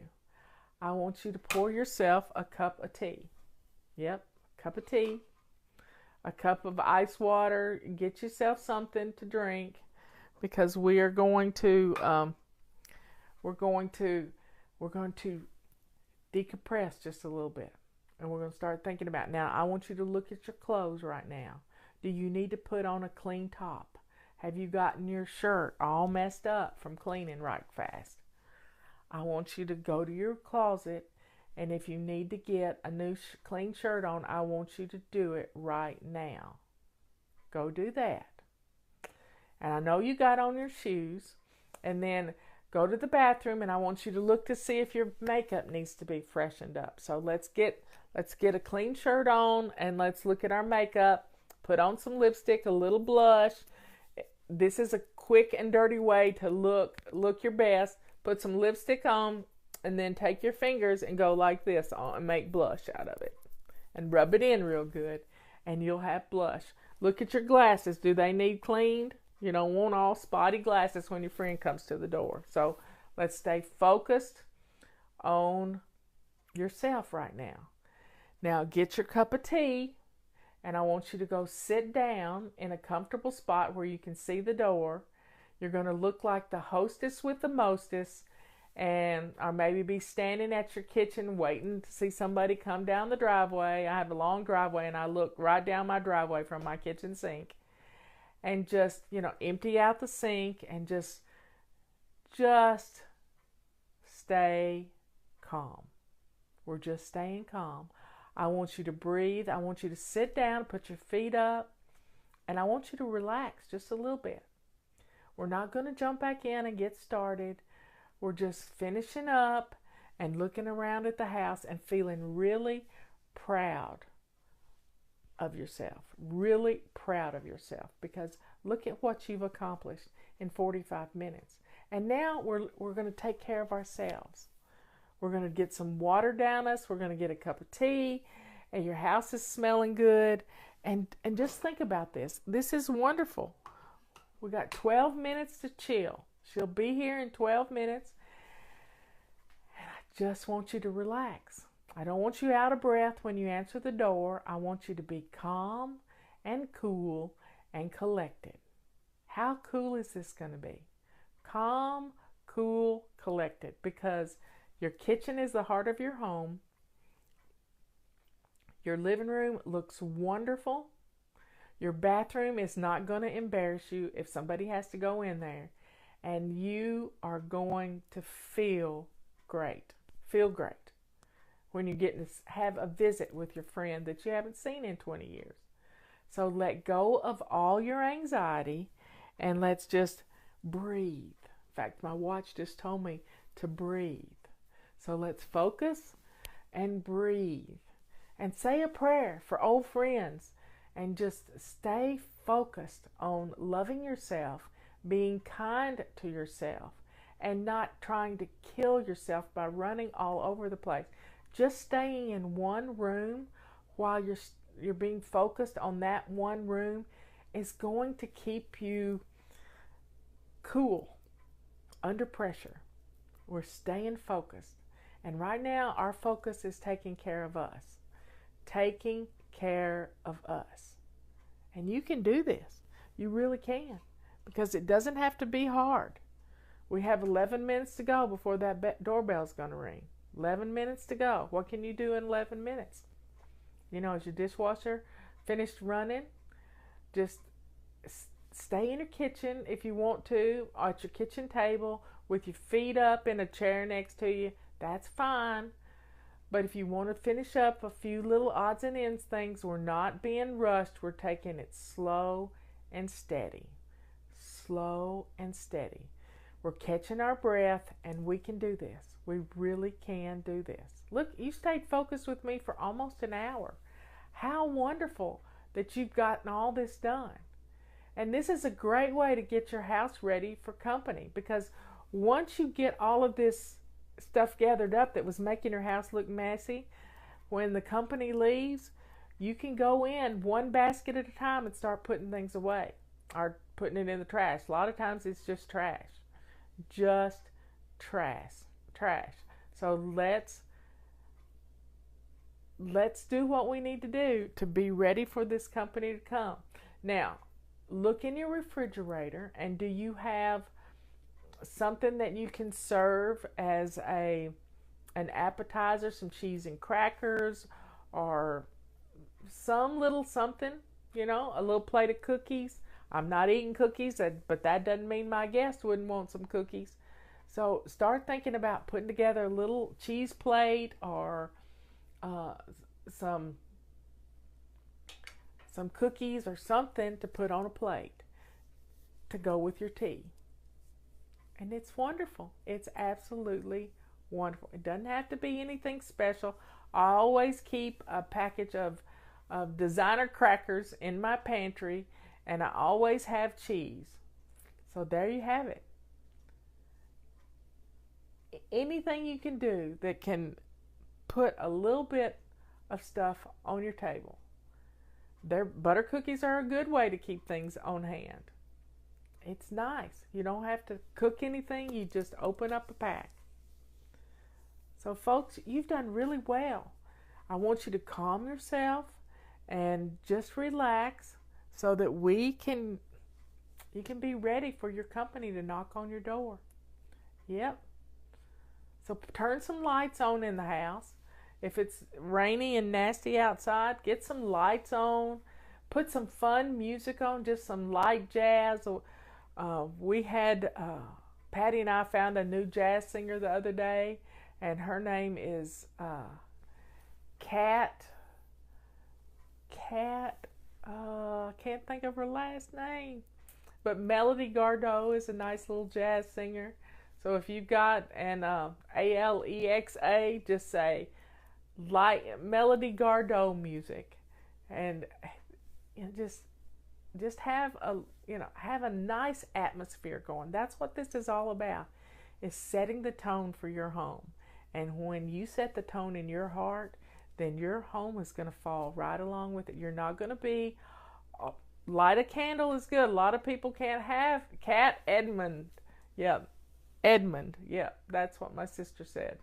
I want you to pour yourself a cup of tea. Yep, a cup of tea. A cup of ice water. Get yourself something to drink, because we are going to decompress just a little bit, and we're going to start thinking about, now I want you to look at your clothes right now. Do you need to put on a clean top? Have you gotten your shirt all messed up from cleaning right fast? I want you to go to your closet, and if you need to get a new clean shirt on, I want you to do it right now. Go do that. And I know you got on your shoes, and then go to the bathroom, and I want you to look to see if your makeup needs to be freshened up. So let's get a clean shirt on, and let's look at our makeup. Put on some lipstick, a little blush. This is a quick and dirty way to look your best. Put some lipstick on, and then take your fingers and go like this and make blush out of it. And rub it in real good, and you'll have blush. Look at your glasses. Do they need cleaned? You don't want all spotty glasses when your friend comes to the door. So let's stay focused on yourself right now. Now get your cup of tea, and I want you to go sit down in a comfortable spot where you can see the door. You're going to look like the hostess with the mostest, or maybe be standing at your kitchen waiting to see somebody come down the driveway. I have a long driveway, and I look right down my driveway from my kitchen sink. And just, empty out the sink, and just stay calm. We're just staying calm. I want you to breathe. I want you to sit down, put your feet up, and I want you to relax just a little bit. We're not going to jump back in and get started. We're just finishing up and looking around at the house and feeling really proud of yourself. Really proud of yourself, because look at what you've accomplished in 45 minutes. And now we're going to take care of ourselves. We're going to get some water down us. We're going to get a cup of tea, and your house is smelling good. And just think about this. This is wonderful. We got 12 minutes to chill. She'll be here in 12 minutes. And I just want you to relax. I don't want you out of breath when you answer the door. I want you to be calm and cool and collected. How cool is this going to be? Calm, cool, collected. Because your kitchen is the heart of your home. Your living room looks wonderful. Your bathroom is not going to embarrass you if somebody has to go in there. And you are going to feel great. Feel great when you get to have a visit with your friend that you haven't seen in 20 years. So let go of all your anxiety and let's just breathe. In fact, my watch just told me to breathe. So let's focus and breathe and say a prayer for old friends and just stay focused on loving yourself, being kind to yourself, and not trying to kill yourself by running all over the place. Just staying in one room while you're being focused on that one room is going to keep you cool under pressure. We're staying focused. And right now, our focus is taking care of us. Taking care of us. And you can do this. You really can. Because it doesn't have to be hard. We have 11 minutes to go before that doorbell's going to ring. 11 minutes to go. What can you do in 11 minutes? You know, is your dishwasher finished running? Just stay in your kitchen if you want to, at your kitchen table, with your feet up in a chair next to you. That's fine. But if you want to finish up a few little odds and ends things, we're not being rushed. We're taking it slow and steady. Slow and steady. We're catching our breath, and we can do this. We really can do this. Look, you stayed focused with me for almost an hour. How wonderful that you've gotten all this done. And this is a great way to get your house ready for company, because once you get all of this stuff gathered up that was making your house look messy, when the company leaves, you can go in one basket at a time and start putting things away or putting it in the trash. A lot of times it's just trash. Just trash. So let's do what we need to do to be ready for this company to come. Now, look in your refrigerator, and do you have something that you can serve as an appetizer, some cheese and crackers, or some little something, you know, a little plate of cookies. I'm not eating cookies, but that doesn't mean my guest wouldn't want some cookies. So start thinking about putting together a little cheese plate or some cookies or something to put on a plate to go with your tea. And it's wonderful. It's absolutely wonderful. It doesn't have to be anything special. I always keep a package of designer crackers in my pantry, and I always have cheese. So there you have it. Anything you can do that can put a little bit of stuff on your table. Butter cookies are a good way to keep things on hand. It's nice. You don't have to cook anything. You just open up a pack. So folks, you've done really well. I want you to calm yourself and just relax so that you can be ready for your company to knock on your door. Yep. So turn some lights on in the house. If it's rainy and nasty outside, get some lights on. Put some fun music on, just some light jazz. We had, Patty and I found a new jazz singer the other day, and her name is Cat, can't think of her last name. But Melody Gardot is a nice little jazz singer. So if you've got an Alexa, just say like Melody Gardot music, and just have a nice atmosphere going. That's what this is all about, is setting the tone for your home. And when you set the tone in your heart, then your home is going to fall right along with it. You're not going to be light a candle is good. A lot of people can't have Cat Edmund. Yeah, Edmund. Yeah, that's what my sister said.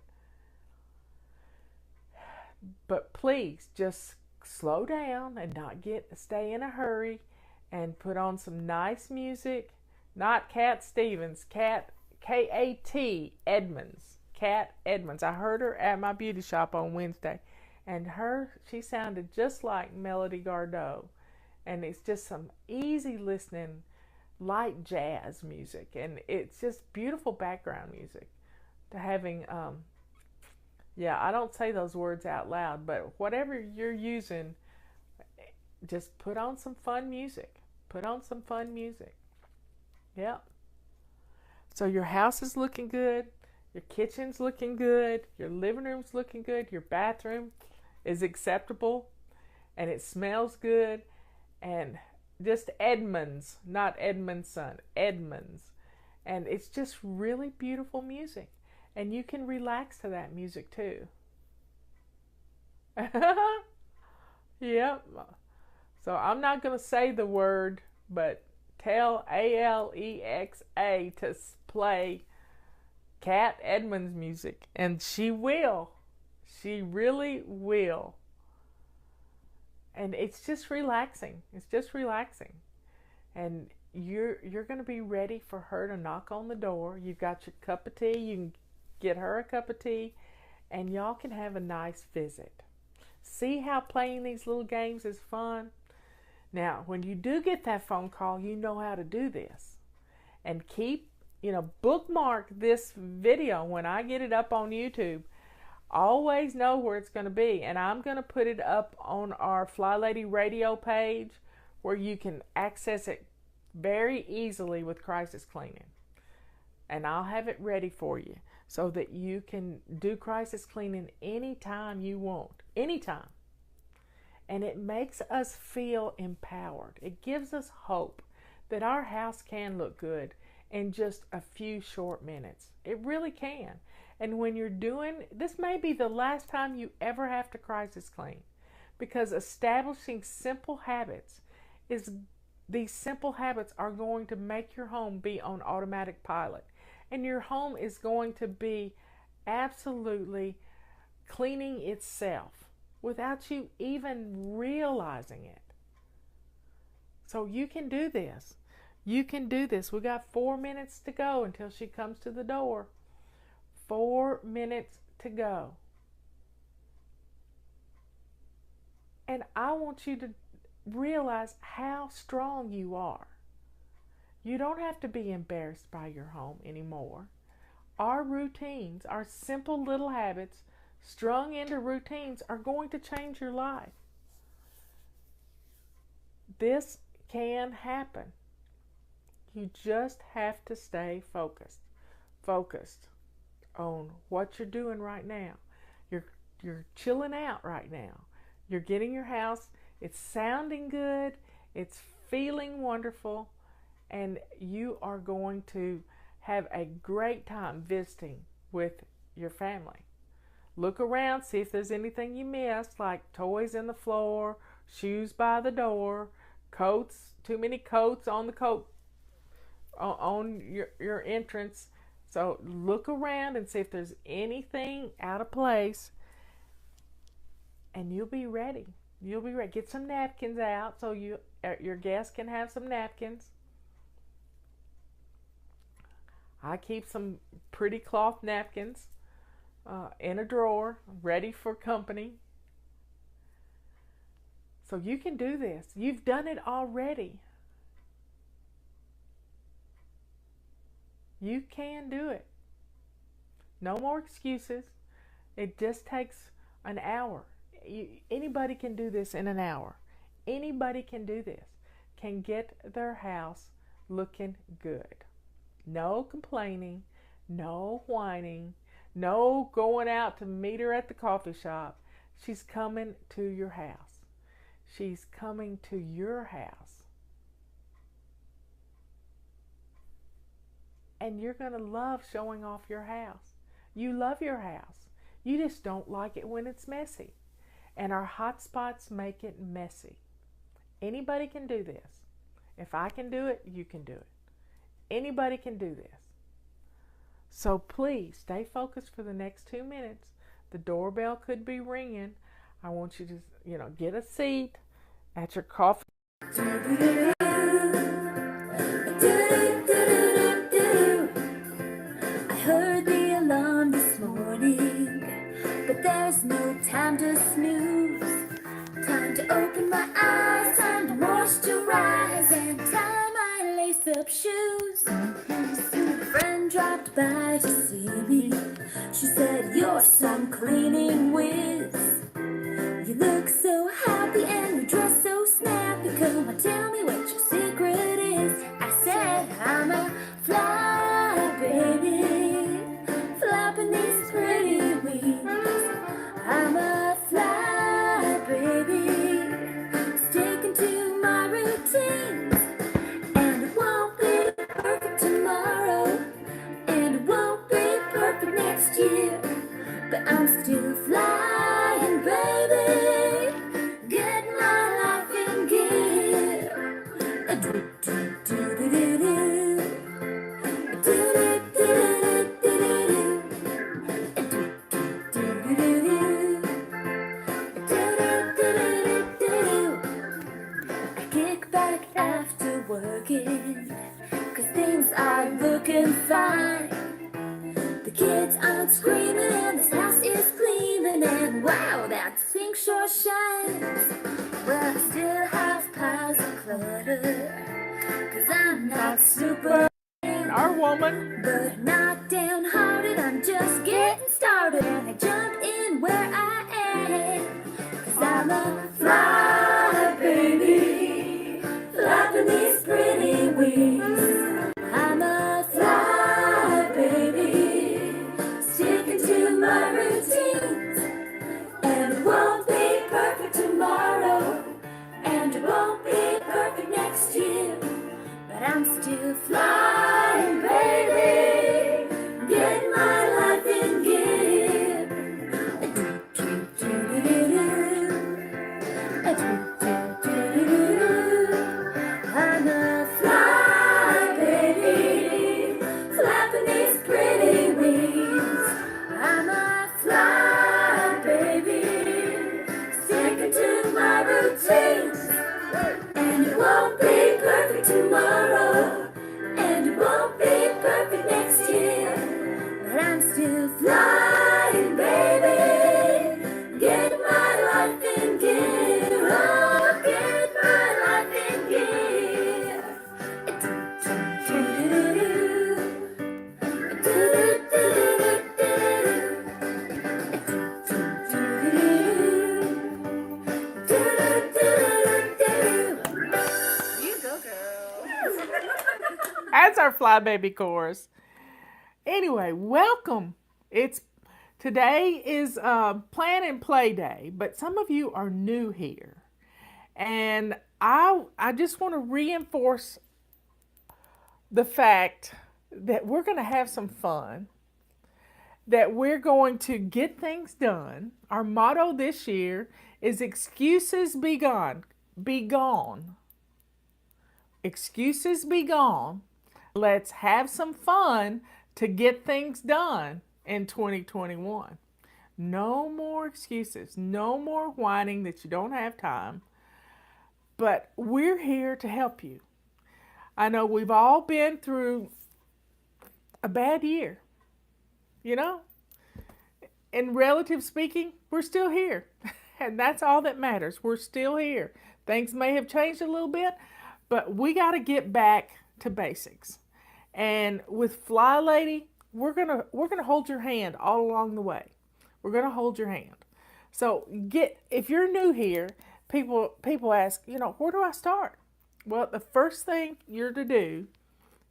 But please just slow down and not stay in a hurry, and put on some nice music. Not Cat Stevens, K-A-T Edmonds. Cat Edmonds. I heard her at my beauty shop on Wednesday, and she sounded just like Melody Gardot. And it's just some easy listening, light jazz music, and it's just beautiful background music. To having, I don't say those words out loud, but whatever you're using, just put on some fun music. Put on some fun music. Yep. So your house is looking good, your kitchen's looking good, your living room's looking good, your bathroom is acceptable, and it smells good. And just Edmonds, not Edmondson, Edmonds. And it's just really beautiful music. And you can relax to that music too. Yep. So I'm not going to say the word, but tell Alexa to play Cat Edmonds music. And she will. She really will. And it's just relaxing. It's just relaxing. And you're going to be ready for her to knock on the door. You've got your cup of tea. You can get her a cup of tea. And y'all can have a nice visit. See how playing these little games is fun? Now, when you do get that phone call, you know how to do this. And bookmark this video when I get it up on YouTube. Always know where it's going to be, and I'm going to put it up on our Fly Lady Radio page, where you can access it very easily with Crisis Cleaning. And I'll have it ready for you so that you can do crisis cleaning anytime you want. Anytime. And it makes us feel empowered. It gives us hope that our house can look good in just a few short minutes. It really can. And when you're doing, this may be the last time you ever have to crisis clean, because establishing simple habits these simple habits are going to make your home be on automatic pilot. And your home is going to be absolutely cleaning itself without you even realizing it. So you can do this. You can do this. We got 4 minutes to go until she comes to the door. 4 minutes to go. And I want you to realize how strong you are. You don't have to be embarrassed by your home anymore. Our routines, our simple little habits, strung into routines, are going to change your life. This can happen. You just have to stay focused. Focused on what you're doing right now. You're chilling out right now. You're getting your house, it's sounding good, it's feeling wonderful, and you are going to have a great time visiting with your family. Look around, see if there's anything you missed, like toys in the floor, shoes by the door, coats, too many coats on the coat on your entrance. So look around and see if there's anything out of place, and you'll be ready. You'll be ready. Get some napkins out so your guests can have some napkins. I keep some pretty cloth napkins in a drawer, ready for company. So you can do this. You've done it already. You can do it. No more excuses. It just takes an hour. Anybody can do this in an hour. Anybody can do this. Can get their house looking good. No complaining, no whining, no going out to meet her at the coffee shop. She's coming to your house. She's coming to your house. And you're going to love showing off your house. You love your house. You just don't like it when it's messy. And our hot spots make it messy. Anybody can do this. If I can do it, you can do it. Anybody can do this. So please stay focused for the next 2 minutes. The doorbell could be ringing. I want you to, get a seat at your coffee. I heard the alarm this morning, but there's no time to snooze. Time to open my eyes, time to moisturize, and tie my lace-up shoes. A friend dropped by to see me. She said, "You're some cleaning whiz. You look so happy and you dress so snappy. Come on, tell me what your secret is." I said, "I'm a fly baby, flapping these pretty wings. I'm a fly baby, sticking to my routines. And it won't be perfect tomorrow, and it won't be perfect next year, but I'm still flying, baby, get my life in gear." I kick back after working, 'cause things are looking fine. The kids aren't screaming and this house is gleaming, and wow, that sink sure shines. Well, I still have piles of clutter, 'cause I'm not super, Our woman. but not downhearted. I'm just getting started, and I jump in where I am, 'cause I'm a fly baby, flapping these pretty wings. I'm a fly baby, sticking to my routines. And it won't be perfect tomorrow, and it won't be perfect next year, but I'm still flying, baby, getting my life in gear. I'm a fly baby, flapping these pretty wings. I'm a fly baby, sticking to my routines. And it won't be perfect tomorrow, and it won't be perfect next year, but I'm still flying, baby, get my life in gear. Oh, get my life in gear. You go, girl. That's our Fly Baby chorus. Anyway, welcome. Today is Plan and Play Day, but some of you are new here. And I just want to reinforce the fact that we're going to have some fun, that we're going to get things done. Our motto this year is excuses be gone. Be gone. Excuses be gone. Let's have some fun to get things done in 2021. No more excuses. No more whining that you don't have time. But we're here to help you. I know we've all been through a bad year. In relative speaking, we're still here. And that's all that matters. We're still here. Things may have changed a little bit, but we got to get back to basics. And with Fly Lady, we're gonna hold your hand all along the way. We're gonna hold your hand. So if you're new here, people ask, where do I start? Well, the first thing you're to do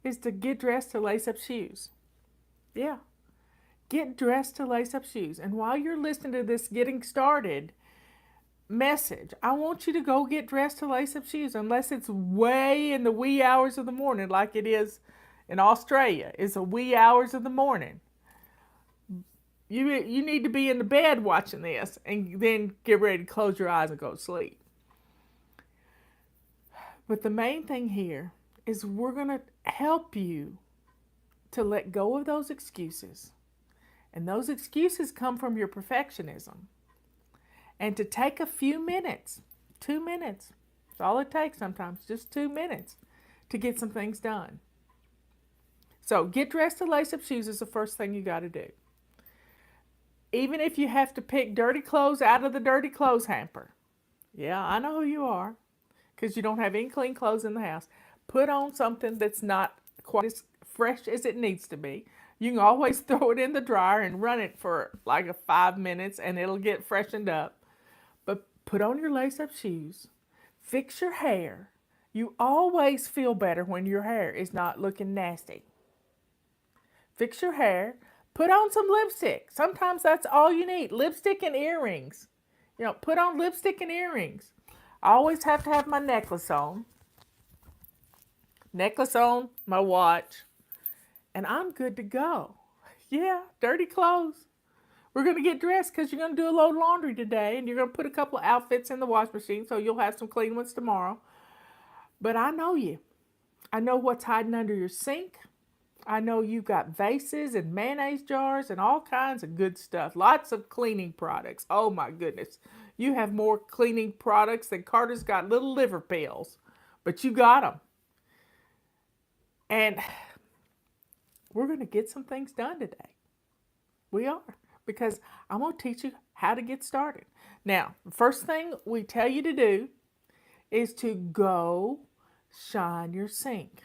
is to get dressed to lace up shoes. Yeah. Get dressed to lace up shoes. And while you're listening to this getting started message, I want you to go get dressed to lace up shoes, unless it's way in the wee hours of the morning, like it is in Australia. It's the wee hours of the morning. You need to be in the bed watching this and then get ready to close your eyes and go to sleep. But the main thing here is we're going to help you to let go of those excuses. And those excuses come from your perfectionism. And to take a few minutes, 2 minutes, that's all it takes sometimes, just 2 minutes to get some things done. So get dressed to lace up shoes is the first thing you got to do. Even if you have to pick dirty clothes out of the dirty clothes hamper. Yeah, I know who you are, because you don't have any clean clothes in the house. Put on something that's not quite as fresh as it needs to be. You can always throw it in the dryer and run it for like 5 minutes and it'll get freshened up. But put on your lace-up shoes. Fix your hair. You always feel better when your hair is not looking nasty. Fix your hair. Put on some lipstick. Sometimes that's all you need. Lipstick and earrings. Put on lipstick and earrings. I always have to have my necklace on. My watch. And I'm good to go. Yeah, dirty clothes. We're going to get dressed because you're going to do a load of laundry today. And you're going to put a couple of outfits in the wash machine so you'll have some clean ones tomorrow. But I know you. I know what's hiding under your sink. I know you've got vases and mayonnaise jars and all kinds of good stuff. Lots of cleaning products. Oh my goodness. You have more cleaning products than Carter's got little liver pills. But you got them. And we're going to get some things done today. We are. Because I'm going to teach you how to get started. Now, the first thing we tell you to do is to go shine your sink.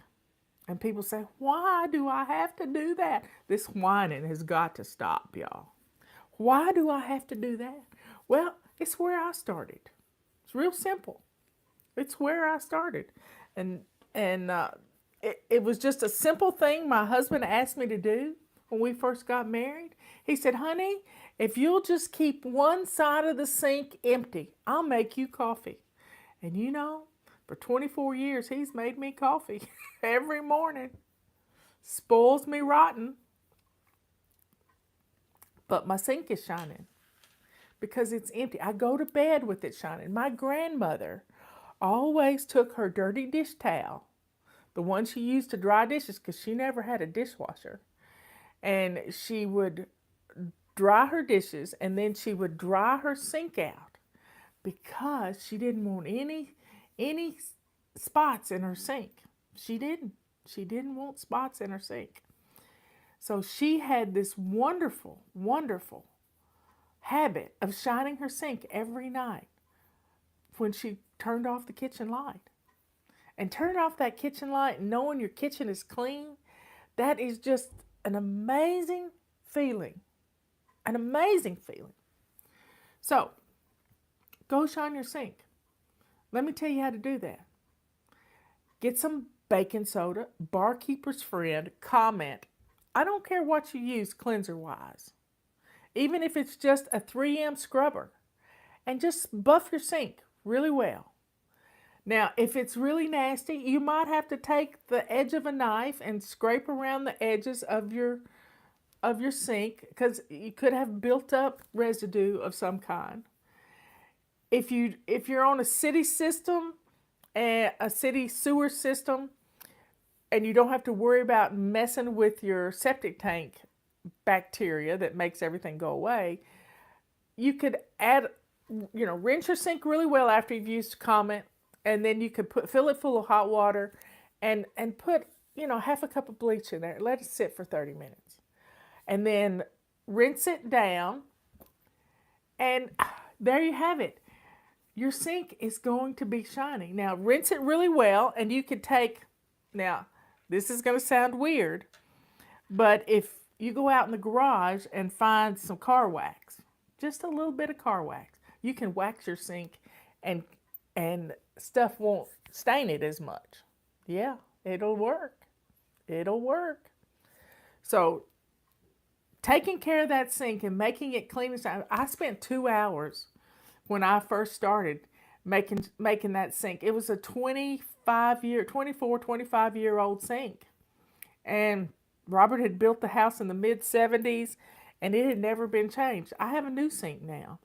And people say, why do I have to do that? This whining has got to stop, y'all. Why do I have to do that? Well, it's where I started. It's real simple. It's where I started. And it was just a simple thing my husband asked me to do when we first got married. He said, honey, if you'll just keep one side of the sink empty, I'll make you coffee. And for 24 years, he's made me coffee every morning. Spoils me rotten. But my sink is shining because it's empty. I go to bed with it shining. My grandmother always took her dirty dish towel, the one she used to dry dishes because she never had a dishwasher, and she would dry her dishes and then she would dry her sink out because she didn't want any spots in her sink. She didn't want spots in her sink. So she had this wonderful, wonderful habit of shining her sink every night when she turned off the kitchen light. And turning off that kitchen light and knowing your kitchen is clean, that is just an amazing feeling. An amazing feeling. So, go shine your sink. Let me tell you how to do that. Get some baking soda, Barkeeper's Friend, comment. I don't care what you use cleanser-wise. Even if it's just a 3M scrubber. And just buff your sink really well. Now, if it's really nasty, you might have to take the edge of a knife and scrape around the edges of your sink because you could have built up residue of some kind. If you're on a city system, a city sewer system, and you don't have to worry about messing with your septic tank bacteria that makes everything go away, you could add, rinse your sink really well after you've used Comet, and then you could fill it full of hot water and put, half a cup of bleach in there. Let it sit for 30 minutes. And then rinse it down, and there you have it. Your sink is going to be shiny. Now, rinse it really well, and you could take, now, this is going to sound weird, but if you go out in the garage and find some car wax, just a little bit of car wax, you can wax your sink and stuff won't stain it as much. Yeah, it'll work. It'll work. So taking care of that sink and making it clean. I spent 2 hours when I first started making that sink. It was a 25 year old sink. And Robert had built the house in the mid 70s and it had never been changed. I have a new sink now.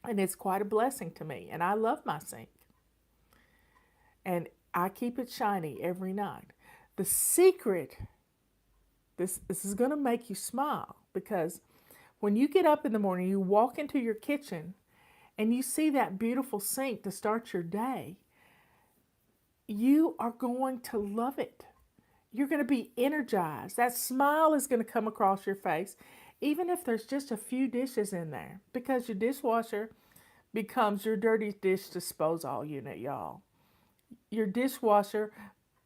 And it's quite a blessing to me. And I love my sink. And I keep it shiny every night. The secret, this is going to make you smile, because when you get up in the morning, you walk into your kitchen and you see that beautiful sink to start your day, you are going to love it. You're going to be energized. That smile is going to come across your face, even if there's just a few dishes in there, because your dishwasher becomes your dirty dish disposal unit, y'all. Your dishwasher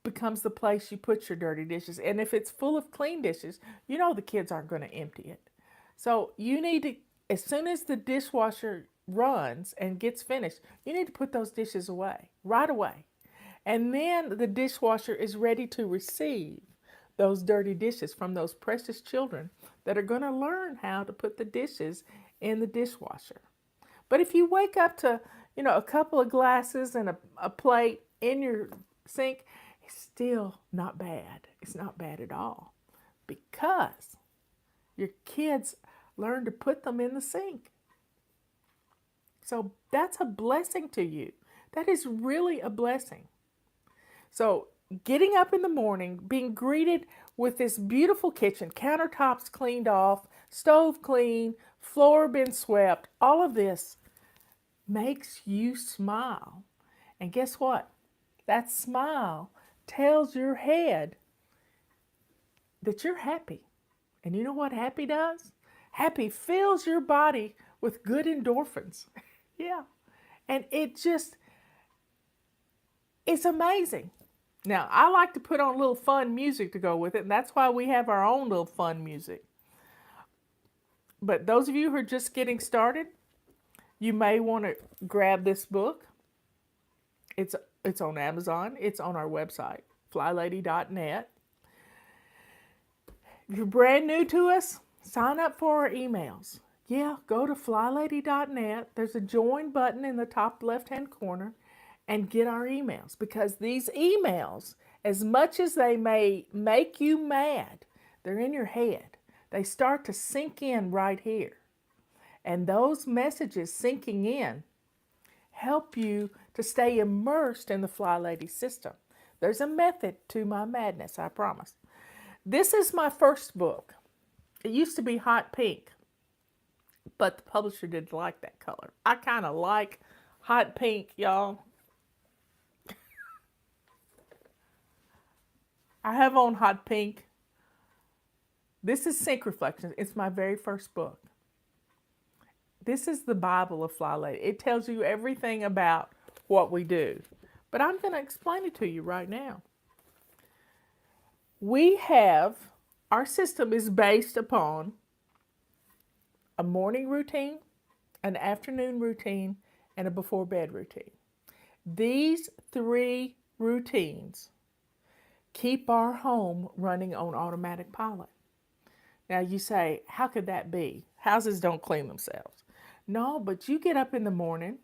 becomes the place you put your dirty dishes. And if it's full of clean dishes, you know the kids aren't going to empty it. So you need to, as soon as the dishwasher runs and gets finished, you need to put those dishes away right away. And then the dishwasher is ready to receive those dirty dishes from those precious children that are going to learn how to put the dishes in the dishwasher. But if you wake up to, a couple of glasses and a plate in your sink, it's still not bad. It's not bad at all, because your kids learn to put them in the sink. So that's a blessing to you. That is really a blessing. So getting up in the morning, being greeted with this beautiful kitchen, countertops cleaned off, stove clean, floor been swept, all of this makes you smile. And guess what? That smile tells your head that you're happy. And you know what happy does? Happy fills your body with good endorphins. Yeah. And it's amazing. Now, I like to put on a little fun music to go with it, and that's why we have our own little fun music. But those of you who are just getting started, you may want to grab this book. It's on Amazon. It's on our website, flylady.net. If you're brand new to us, sign up for our emails. Yeah, go to flylady.net. There's a join button in the top left-hand corner, and get our emails, because these emails, as much as they may make you mad, they're in your head. They start to sink in right here. And those messages sinking in help you to stay immersed in the Fly Lady system. There's a method to my madness, I promise. This is my first book. It used to be hot pink, but the publisher didn't like that color. I kind of like hot pink, y'all. I have on hot pink. This is Sink Reflections. It's my very first book. This is the Bible of Fly Lady. It tells you everything about what we do. But I'm going to explain it to you right now. Our system is based upon a morning routine, an afternoon routine, and a before bed routine. These 3 routines keep our home running on automatic pilot. Now you say, how could that be? Houses don't clean themselves. No, but you get up in the morning,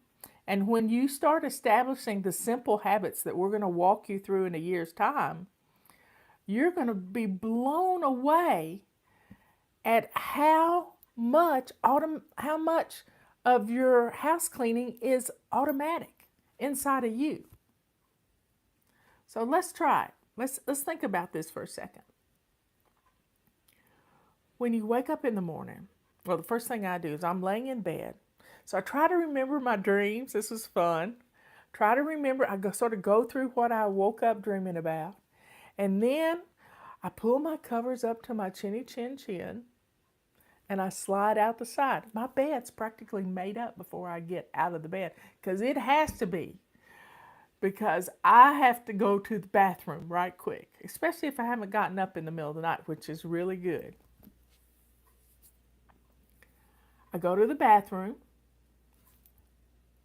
and when you start establishing the simple habits that we're going to walk you through in a year's time, you're going to be blown away at how much of your house cleaning is automatic inside of you. So let's try it. Let's think about this for a second. When you wake up in the morning, well, the first thing I do is I'm laying in bed. So I try to remember my dreams. This is fun. Try to remember, sort of go through what I woke up dreaming about. And then I pull my covers up to my chinny chin chin, and I slide out the side. My bed's practically made up before I get out of the bed, because it has to be. Because I have to go to the bathroom right quick, especially if I haven't gotten up in the middle of the night, which is really good. I go to the bathroom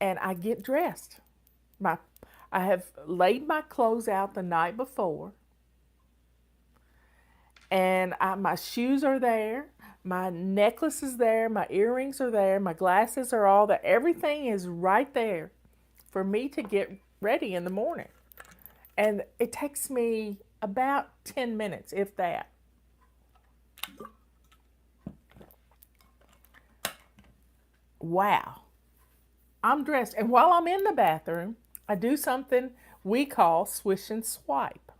and I get dressed. I have laid my clothes out the night before, And my shoes are there, my necklace is there, my earrings are there, my glasses are all there. Everything is right there for me to get ready in the morning. And it takes me about 10 minutes, if that. Wow. I'm dressed. And while I'm in the bathroom, I do something we call swish and swipe.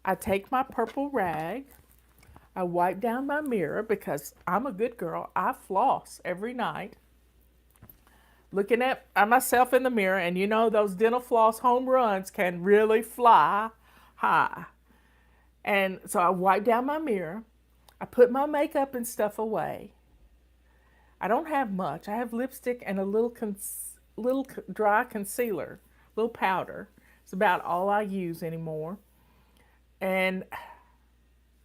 I take my purple rag, I wipe down my mirror because I'm a good girl. I floss every night. Looking at myself in the mirror, and you know those dental floss home runs can really fly high. And so I wipe down my mirror. I put my makeup and stuff away. I don't have much. I have lipstick and a little dry concealer, little powder. It's about all I use anymore. And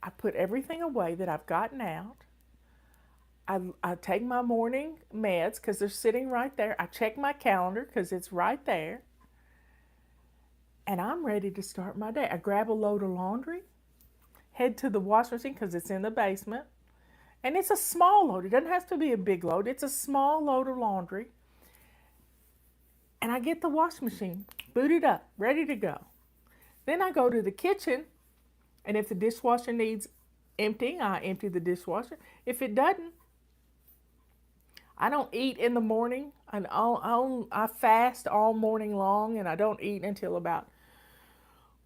I put everything away that I've gotten out. I take my morning meds because they're sitting right there. I check my calendar because it's right there. And I'm ready to start my day. I grab a load of laundry, head to the washing machine because it's in the basement. And it's a small load. It doesn't have to be a big load. It's a small load of laundry. And I get the washing machine booted up, ready to go. Then I go to the kitchen, and if the dishwasher needs emptying, I empty the dishwasher. If it doesn't, I don't eat in the morning. I fast all morning long, and I don't eat until about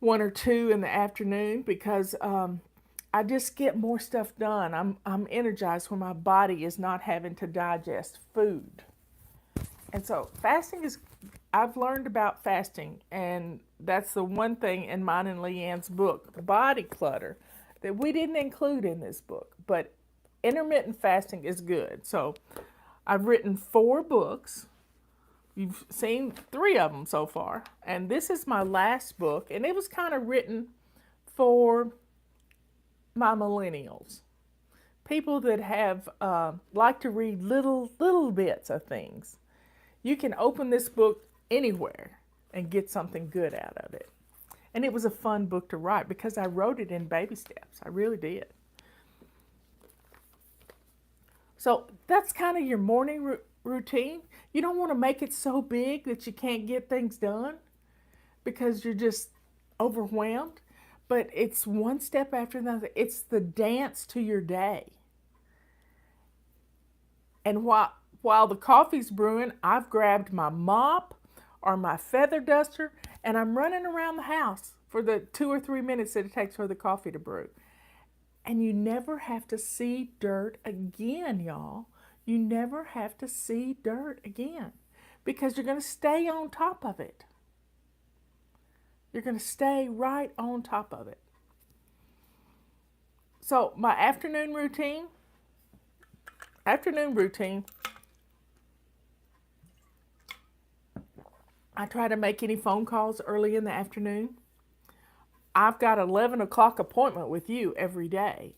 1 or 2 in the afternoon because I just get more stuff done. I'm energized when my body is not having to digest food. And so fasting is, I've learned about fasting, and that's the one thing in mine and Leanne's book, Body Clutter, that we didn't include in this book. But intermittent fasting is good. So I've written 4 books. You've seen 3 of them so far. And this is my last book, and it was kind of written for my millennials, people that have like to read little bits of things. You can open this book anywhere and get something good out of it. And it was a fun book to write because I wrote it in baby steps. I really did. So that's kind of your morning routine. You don't want to make it so big that you can't get things done because you're just overwhelmed. But it's one step after another. It's the dance to your day. And while the coffee's brewing, I've grabbed my mop or my feather duster, and I'm running around the house for the 2 or 3 minutes that it takes for the coffee to brew. And you never have to see dirt again, y'all. You never have to see dirt again because you're going to stay on top of it. You're going to stay right on top of it. So my afternoon routine, I try to make any phone calls early in the afternoon. I've got an 11 o'clock appointment with you every day,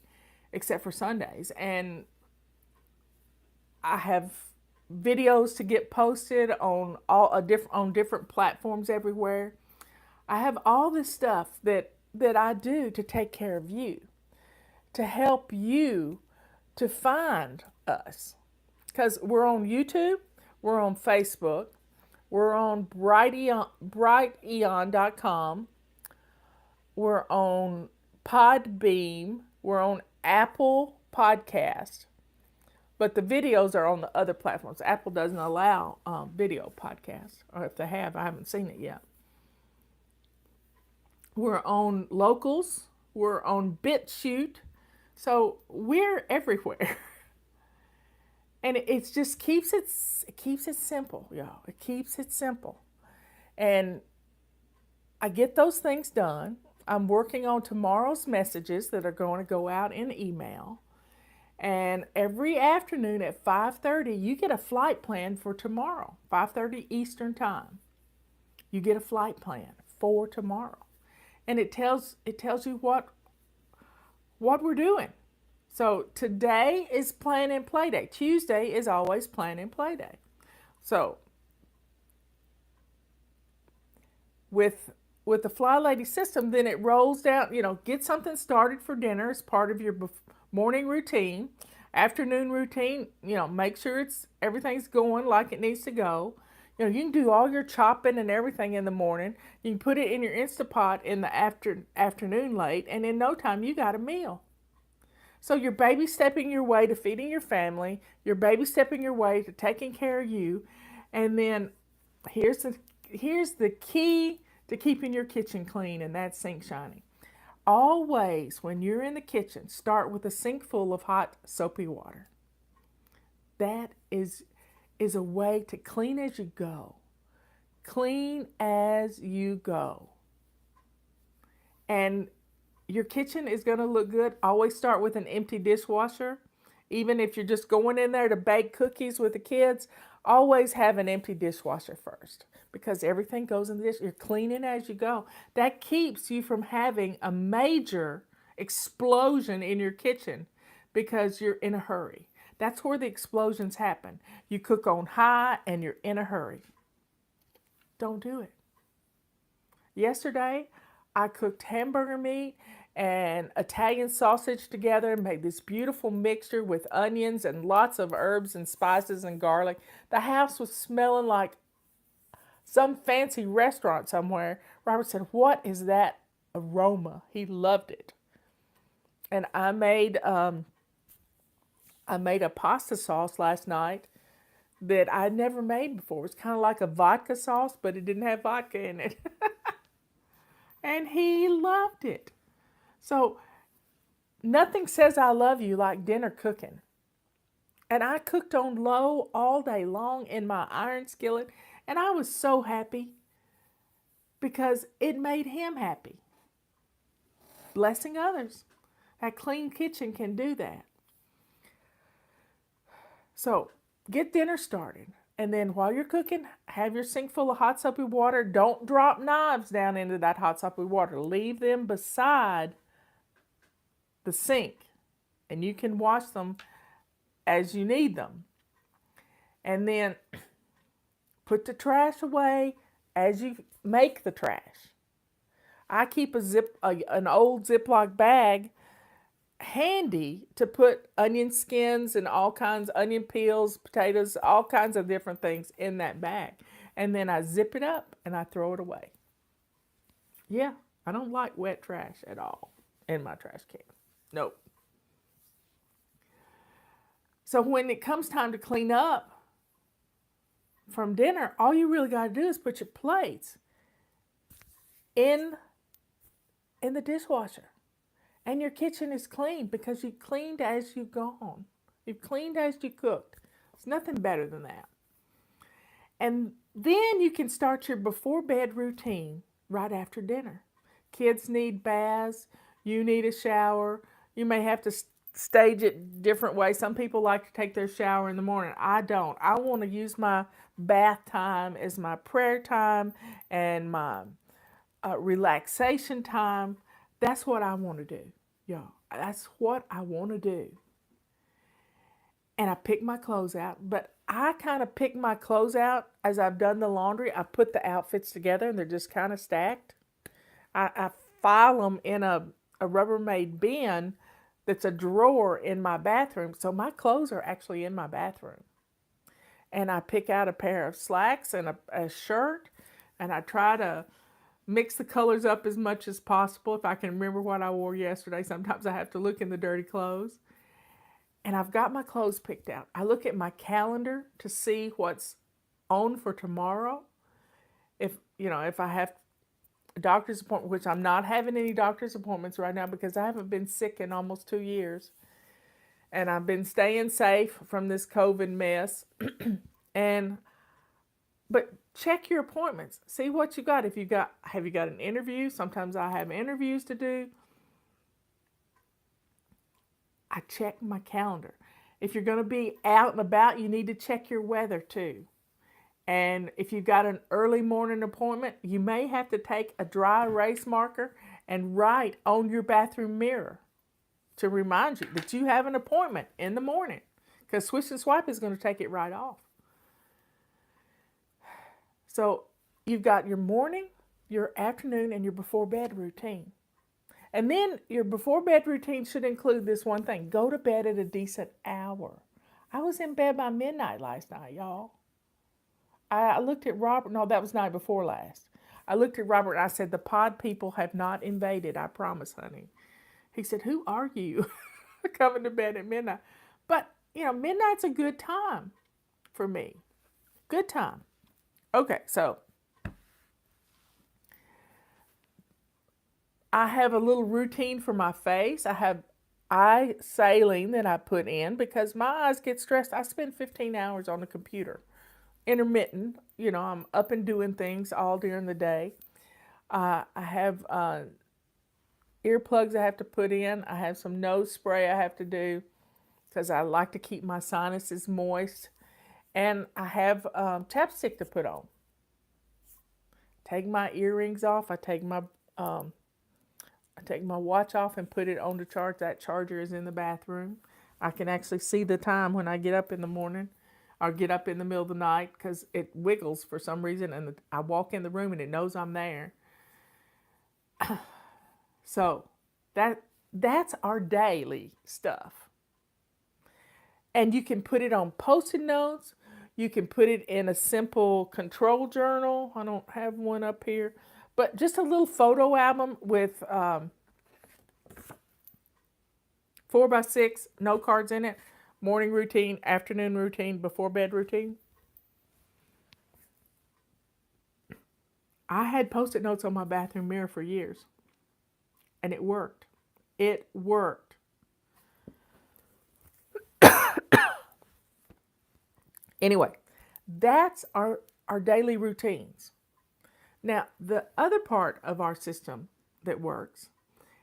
except for Sundays. And I have videos to get posted on on different platforms everywhere. I have all this stuff that I do to take care of you, to help you to find us. Because we're on YouTube, we're on Facebook, we're on brighteon.com, we're on Podbeam, we're on Apple Podcast, but the videos are on the other platforms. Apple doesn't allow video podcasts, or if they have, I haven't seen it yet. We're on Locals, we're on BitChute, so we're everywhere. And it just keeps it simple, y'all. It keeps it simple. And I get those things done. I'm working on tomorrow's messages that are going to go out in email. And every afternoon at 5:30, you get a flight plan for tomorrow, 5:30 Eastern Time. You get a flight plan for tomorrow. And it tells you what we're doing. So today is plan and play day. Tuesday is always plan and play day. So with with the Fly Lady system, then it rolls down, get something started for dinner as part of your morning routine, afternoon routine, make sure everything's going like it needs to go. You can do all your chopping and everything in the morning. You can put it in your Instapot in the afternoon late, and in no time you got a meal. So you're baby stepping your way to feeding your family, you're baby stepping your way to taking care of you, and then here's the key to keeping your kitchen clean and that sink shiny. Always, when you're in the kitchen, start with a sink full of hot, soapy water. That is a way to clean as you go. Clean as you go. And your kitchen is going to look good. Always start with an empty dishwasher. Even if you're just going in there to bake cookies with the kids, always have an empty dishwasher first, because everything goes in the dish. You're cleaning as you go. That keeps you from having a major explosion in your kitchen because you're in a hurry. That's where the explosions happen. You cook on high and you're in a hurry. Don't do it. Yesterday, I cooked hamburger meat and Italian sausage together and made this beautiful mixture with onions and lots of herbs and spices and garlic. The house was smelling like some fancy restaurant somewhere. Robert said, "What is that aroma?" He loved it. And I made a pasta sauce last night that I'd never made before. It's kind of like a vodka sauce, but it didn't have vodka in it. And he loved it. So nothing says I love you like dinner cooking. And I cooked on low all day long in my iron skillet, and I was so happy because it made him happy. Blessing others. That clean kitchen can do that. So get dinner started. And then while you're cooking, have your sink full of hot soapy water. Don't drop knives down into that hot soapy water. Leave them beside the sink. And you can wash them as you need them. And then put the trash away as you make the trash. I keep an old Ziploc bag handy to put onion skins and all kinds, onion peels, potatoes, all kinds of different things in that bag. And then I zip it up and I throw it away. Yeah, I don't like wet trash at all in my trash can. Nope. So when it comes time to clean up from dinner, all you really got to do is put your plates in the dishwasher. And your kitchen is clean because you cleaned as you've gone. You've cleaned as you cooked. There's nothing better than that. And then you can start your before bed routine right after dinner. Kids need baths. You need a shower. You may have to stage it different ways. Some people like to take their shower in the morning. I don't. I want to use my bath time as my prayer time and my relaxation time. That's what I want to do, y'all. That's what I want to do. And I pick my clothes out, but I kind of pick my clothes out as I've done the laundry. I put the outfits together and they're just kind of stacked. I file them in a Rubbermaid bin that's a drawer in my bathroom. So my clothes are actually in my bathroom. And I pick out a pair of slacks and a shirt, and I try to mix the colors up as much as possible. If I can remember what I wore yesterday, sometimes I have to look in the dirty clothes. And I've got my clothes picked out. I look at my calendar to see what's on for tomorrow. If I have a doctor's appointment, which I'm not having any doctor's appointments right now because I haven't been sick in almost 2 years. And I've been staying safe from this COVID mess. But check your appointments. See what you got. Have you got an interview? Sometimes I have interviews to do. I check my calendar. If you're going to be out and about, you need to check your weather too. And if you've got an early morning appointment, you may have to take a dry erase marker and write on your bathroom mirror to remind you that you have an appointment in the morning, because Swish and Swipe is going to take it right off. So you've got your morning, your afternoon and your before bed routine. And then your before bed routine should include this one thing: go to bed at a decent hour. I was in bed by midnight last night, y'all. I looked at Robert. No, that was night before last. I looked at Robert and I said, the pod people have not invaded, I promise, honey. He said, who are you? Coming to bed at midnight. But, midnight's a good time for me. Good time. Okay, so I have a little routine for my face. I have eye saline that I put in because my eyes get stressed. I spend 15 hours on the computer. Intermittent, I'm up and doing things all during the day. I have earplugs I have to put in. I have some nose spray I have to do because I like to keep my sinuses moist. And I have chapstick to put on. Take my earrings off. I take my watch off and put it on the charge. That charger is in the bathroom. I can actually see the time when I get up in the morning or get up in the middle of the night because it wiggles for some reason, and I walk in the room and it knows I'm there. So that's our daily stuff. And you can put it on Post-it notes. You can put it in a simple control journal. I don't have one up here, but just a little photo album with 4x6, no cards in it. Morning routine, afternoon routine, before bed routine. I had Post-it notes on my bathroom mirror for years, and it worked. It worked. Anyway, that's our daily routines. Now, the other part of our system that works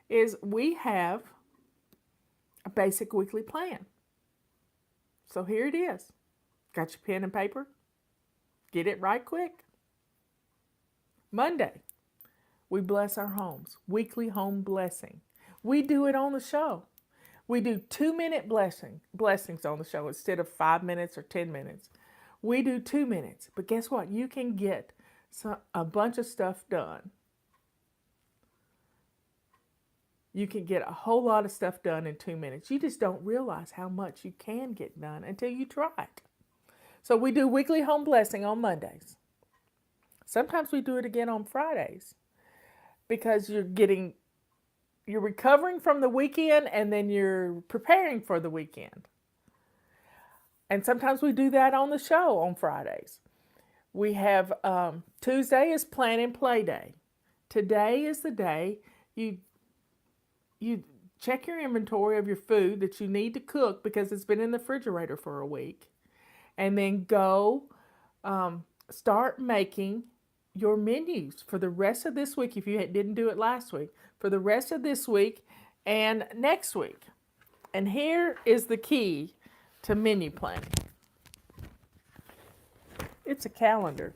is we have a basic weekly plan. So here it is. Got your pen and paper? Get it right quick. Monday, we bless our homes. Weekly home blessing. We do it on the show. We do 2-minute blessings on the show instead of 5 minutes or 10 minutes. We do 2 minutes. But guess what? You can get a bunch of stuff done. You can get a whole lot of stuff done in 2 minutes. You just don't realize how much you can get done until you try it. So we do weekly home blessing on Mondays. Sometimes we do it again on Fridays because you're recovering from the weekend and then you're preparing for the weekend. And sometimes we do that on the show on Fridays. We have Tuesday is plan and play day. Today is the day you check your inventory of your food that you need to cook because it's been in the refrigerator for a week. And then go start making your menus for the rest of this week if you didn't do it last week. For the rest of this week and next week. And here is the key to menu planning. It's a calendar.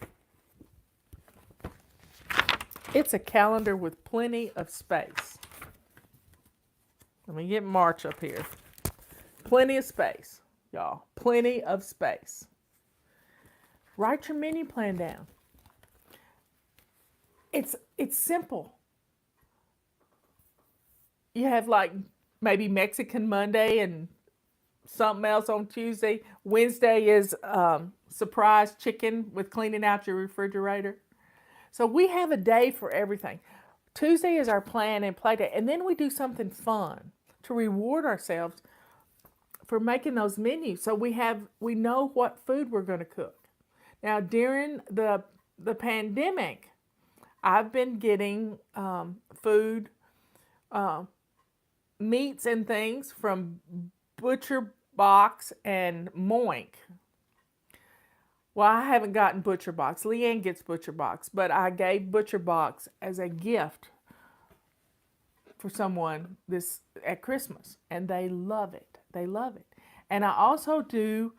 It's a calendar with plenty of space. Let me get March up here. Plenty of space, y'all. Plenty of space. Write your menu plan down. It's simple. You have like maybe Mexican Monday and something else on Tuesday. Wednesday is surprise chicken with cleaning out your refrigerator. So we have a day for everything. Tuesday is our plan and play day. And then we do something fun to reward ourselves for making those menus. So we know what food we're going to cook. Now, during the pandemic, I've been getting food, meats and things from Butcher Box and Moink. Well, I haven't gotten Butcher Box. Leanne gets Butcher Box, but I gave Butcher Box as a gift for someone at Christmas, and they love it. They love it. And I also do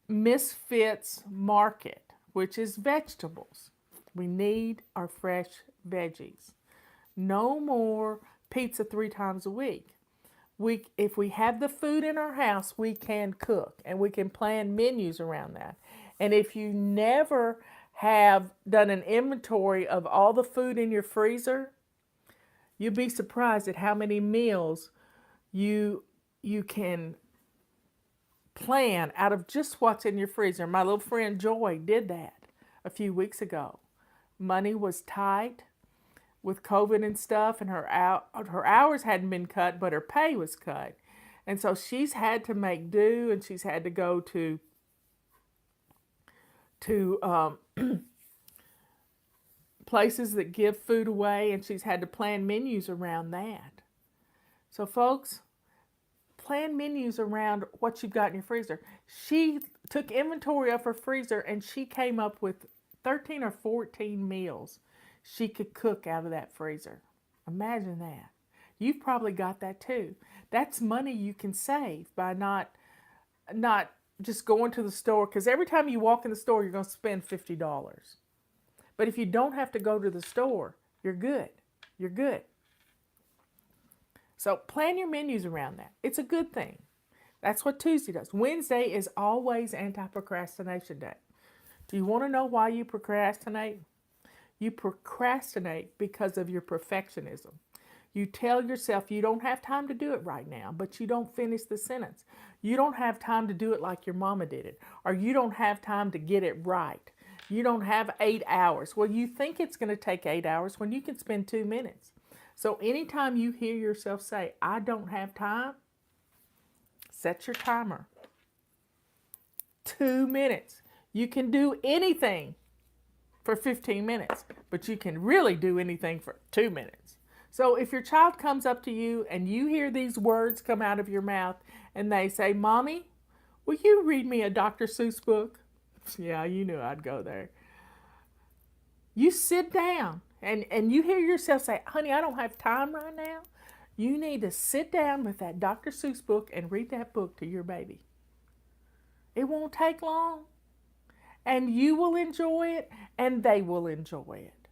Misfits Market, which is vegetables. We need our fresh veggies. No more pizza 3 times a week. If we have the food in our house, we can cook and we can plan menus around that. And if you never have done an inventory of all the food in your freezer, you'd be surprised at how many meals you can plan out of just what's in your freezer. My little friend Joy did that a few weeks ago. Money was tight with COVID and stuff, and her hours hadn't been cut, but her pay was cut. And so she's had to make do, and she's had to go to places that give food away, and she's had to plan menus around that. So folks, plan menus around what you've got in your freezer. She took inventory of her freezer, and she came up with 13 or 14 meals she could cook out of that freezer. Imagine that. You've probably got that too. That's money you can save by not just going to the store, because every time you walk in the store, you're going to spend $50. But if you don't have to go to the store, you're good. You're good. So plan your menus around that. It's a good thing. That's what Tuesday does. Wednesday is always anti-procrastination day. Do you want to know why you procrastinate? You procrastinate because of your perfectionism. You tell yourself you don't have time to do it right now, but you don't finish the sentence. You don't have time to do it like your mama did it, or you don't have time to get it right. You don't have 8 hours. Well, you think it's going to take 8 hours when you can spend 2 minutes. So anytime you hear yourself say, I don't have time, set your timer. 2 minutes. You can do anything for 15 minutes, but you can really do anything for 2 minutes. So if your child comes up to you and you hear these words come out of your mouth and they say, Mommy, will you read me a Dr. Seuss book? Yeah, you knew I'd go there. You sit down and you hear yourself say, honey, I don't have time right now. You need to sit down with that Dr. Seuss book and read that book to your baby. It won't take long. And you will enjoy it, and they will enjoy it.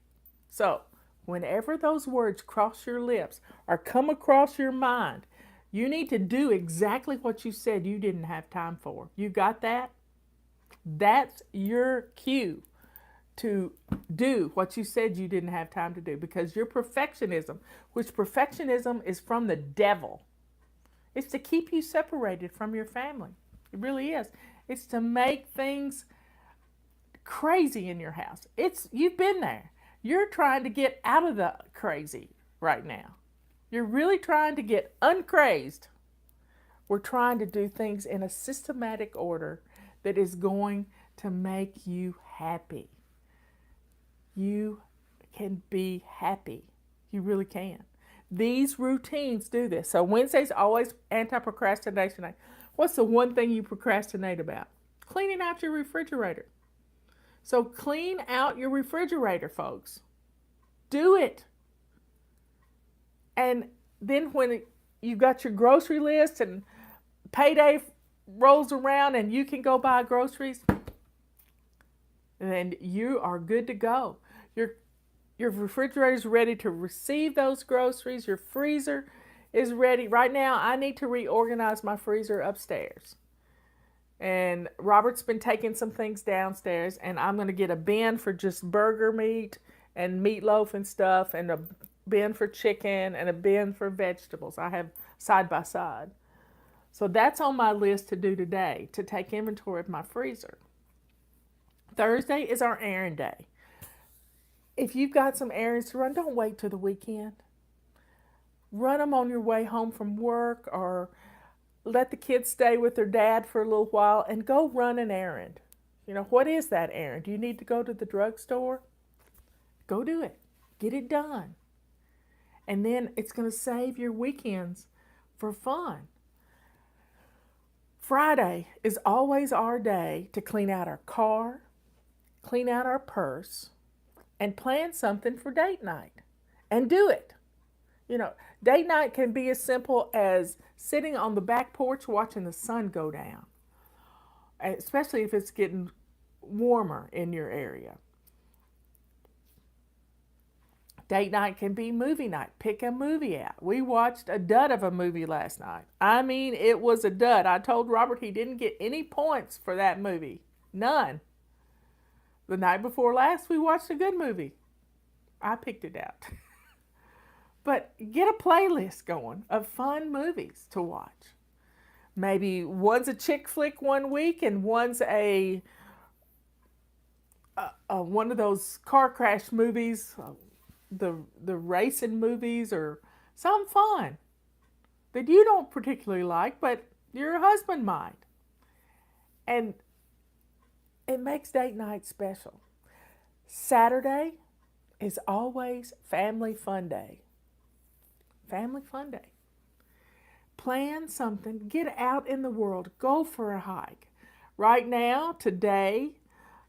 So, whenever those words cross your lips or come across your mind, you need to do exactly what you said you didn't have time for. You got that? That's your cue to do what you said you didn't have time to do, because your perfectionism, which perfectionism is from the devil, it's to keep you separated from your family. It really is. It's to make things crazy in your house. You've been there. You're trying to get out of the crazy right now. You're really trying to get uncrazed. We're trying to do things in a systematic order that is going to make you happy. You can be happy. You really can. These routines do this. So Wednesday's always anti-procrastination night. What's the one thing you procrastinate about? Cleaning out your refrigerator. So clean out your refrigerator, folks. Do it. And then when you've got your grocery list and payday rolls around and you can go buy groceries, then you are good to go. Your refrigerator is ready to receive those groceries. Your freezer is ready. Right now, I need to reorganize my freezer upstairs. And Robert's been taking some things downstairs, and I'm going to get a bin for just burger meat and meatloaf and stuff, and a bin for chicken and a bin for vegetables. I have side by side. So that's on my list to do today, to take inventory of my freezer. Thursday is our errand day. If you've got some errands to run, don't wait till the weekend. Run them on your way home from work, or let the kids stay with their dad for a little while and go run an errand. You know, what is that errand? Do you need to go to the drugstore? Go do it. Get it done. And then it's going to save your weekends for fun. Friday is always our day to clean out our car, clean out our purse, and plan something for date night. And do it. You know, date night can be as simple as sitting on the back porch watching the sun go down, especially if it's getting warmer in your area. Date night can be movie night. Pick a movie out. We watched a dud of a movie last night. I mean, it was a dud. I told Robert he didn't get any points for that movie. None. The night before last, we watched a good movie. I picked it out. But get a playlist going of fun movies to watch. Maybe one's a chick flick one week and one's a one of those car crash movies, the racing movies, or some fun that you don't particularly like, but your husband might. And it makes date night special. Saturday is always family fun day. Family fun day. Plan something. Get out in the world. Go for a hike. Right now, today,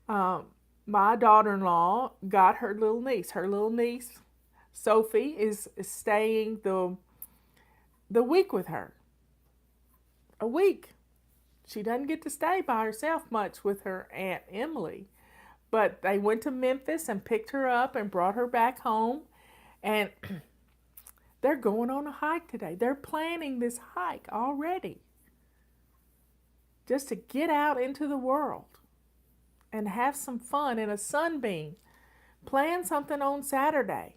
my daughter-in-law got her little niece. Her little niece, Sophie, is staying the week with her. A week. She doesn't get to stay by herself much with her Aunt Emily. But they went to Memphis and picked her up and brought her back home. And they're going on a hike today. They're planning this hike already. Just to get out into the world and have some fun in a sunbeam. Plan something on Saturday.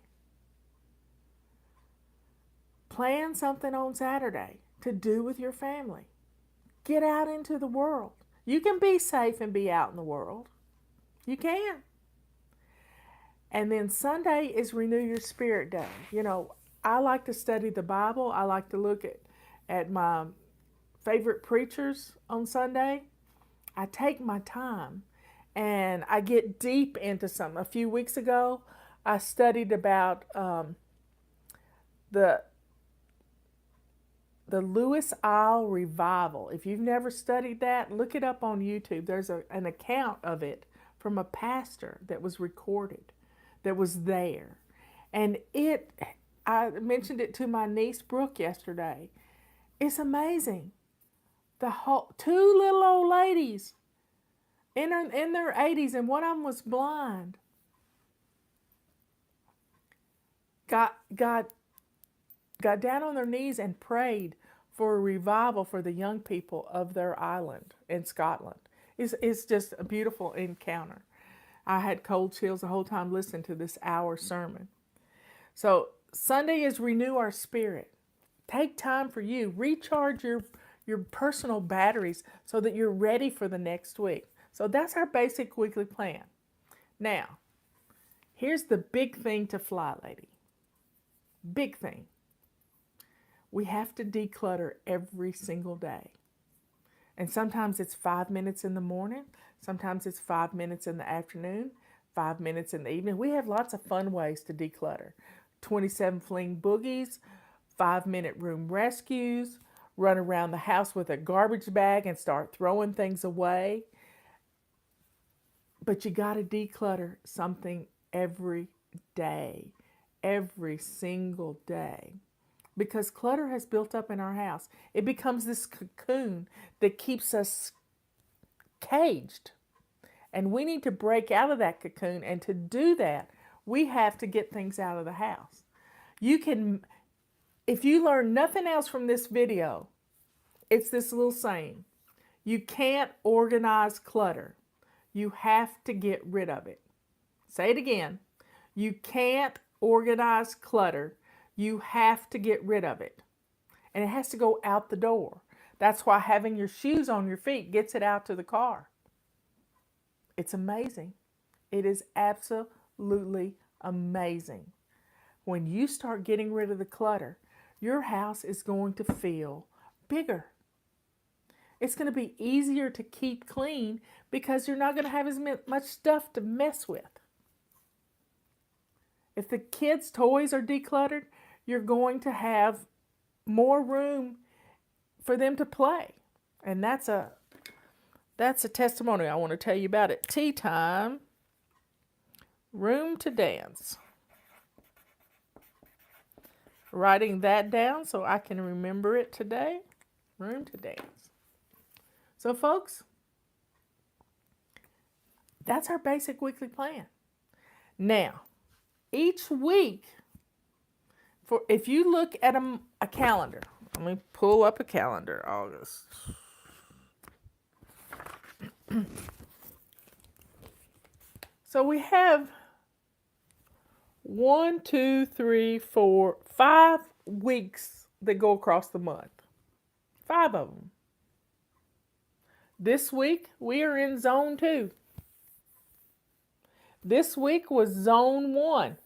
Plan something on Saturday to do with your family. Get out into the world. You can be safe and be out in the world. You can. And then Sunday is Renew Your Spirit Day. You know, I like to study the Bible. I like to look at my favorite preachers on Sunday. I take my time and I get deep into something. A few weeks ago, I studied about the Lewis Isle Revival. If you've never studied that, look it up on YouTube. There's an account of it from a pastor that was recorded, that was there. And I mentioned it to my niece Brooke yesterday. It's amazing. Two little old ladies in their 80s, and one of them was blind. Got down on their knees and prayed for a revival for the young people of their island in Scotland. It's just a beautiful encounter. I had cold chills the whole time listening to this hour sermon. So Sunday is Renew Our Spirit. Take time for you. Recharge your personal batteries so that you're ready for the next week. So that's our basic weekly plan. Now, here's the big thing to fly, lady. Big thing. We have to declutter every single day. And sometimes it's 5 minutes in the morning. Sometimes it's 5 minutes in the afternoon, 5 minutes in the evening. We have lots of fun ways to declutter. 27 fling boogies, 5-minute room rescues, run around the house with a garbage bag and start throwing things away. But you got to declutter something every day, every single day. Because clutter has built up in our house. It becomes this cocoon that keeps us caged. And we need to break out of that cocoon. And to do that, we have to get things out of the house. If you learn nothing else from this video, it's this little saying. You can't organize clutter. You have to get rid of it. Say it again. You can't organize clutter. You have to get rid of it. And it has to go out the door. That's why having your shoes on your feet gets it out to the car. It's amazing. It is absolutely amazing. When you start getting rid of the clutter, your house is going to feel bigger. It's going to be easier to keep clean because you're not going to have as much stuff to mess with. If the kids' toys are decluttered, you're going to have more room for them to play. And that's a testimony I want to tell you about at tea time. Room to dance. Writing that down so I can remember it today. Room to dance. So folks, that's our basic weekly plan. Now, each week, if you look at a calendar, let me pull up a calendar, August. So we have 1, 2, 3, 4, 5 weeks that go across the month. 5 of them. This week we are in zone 2. This week was zone 1.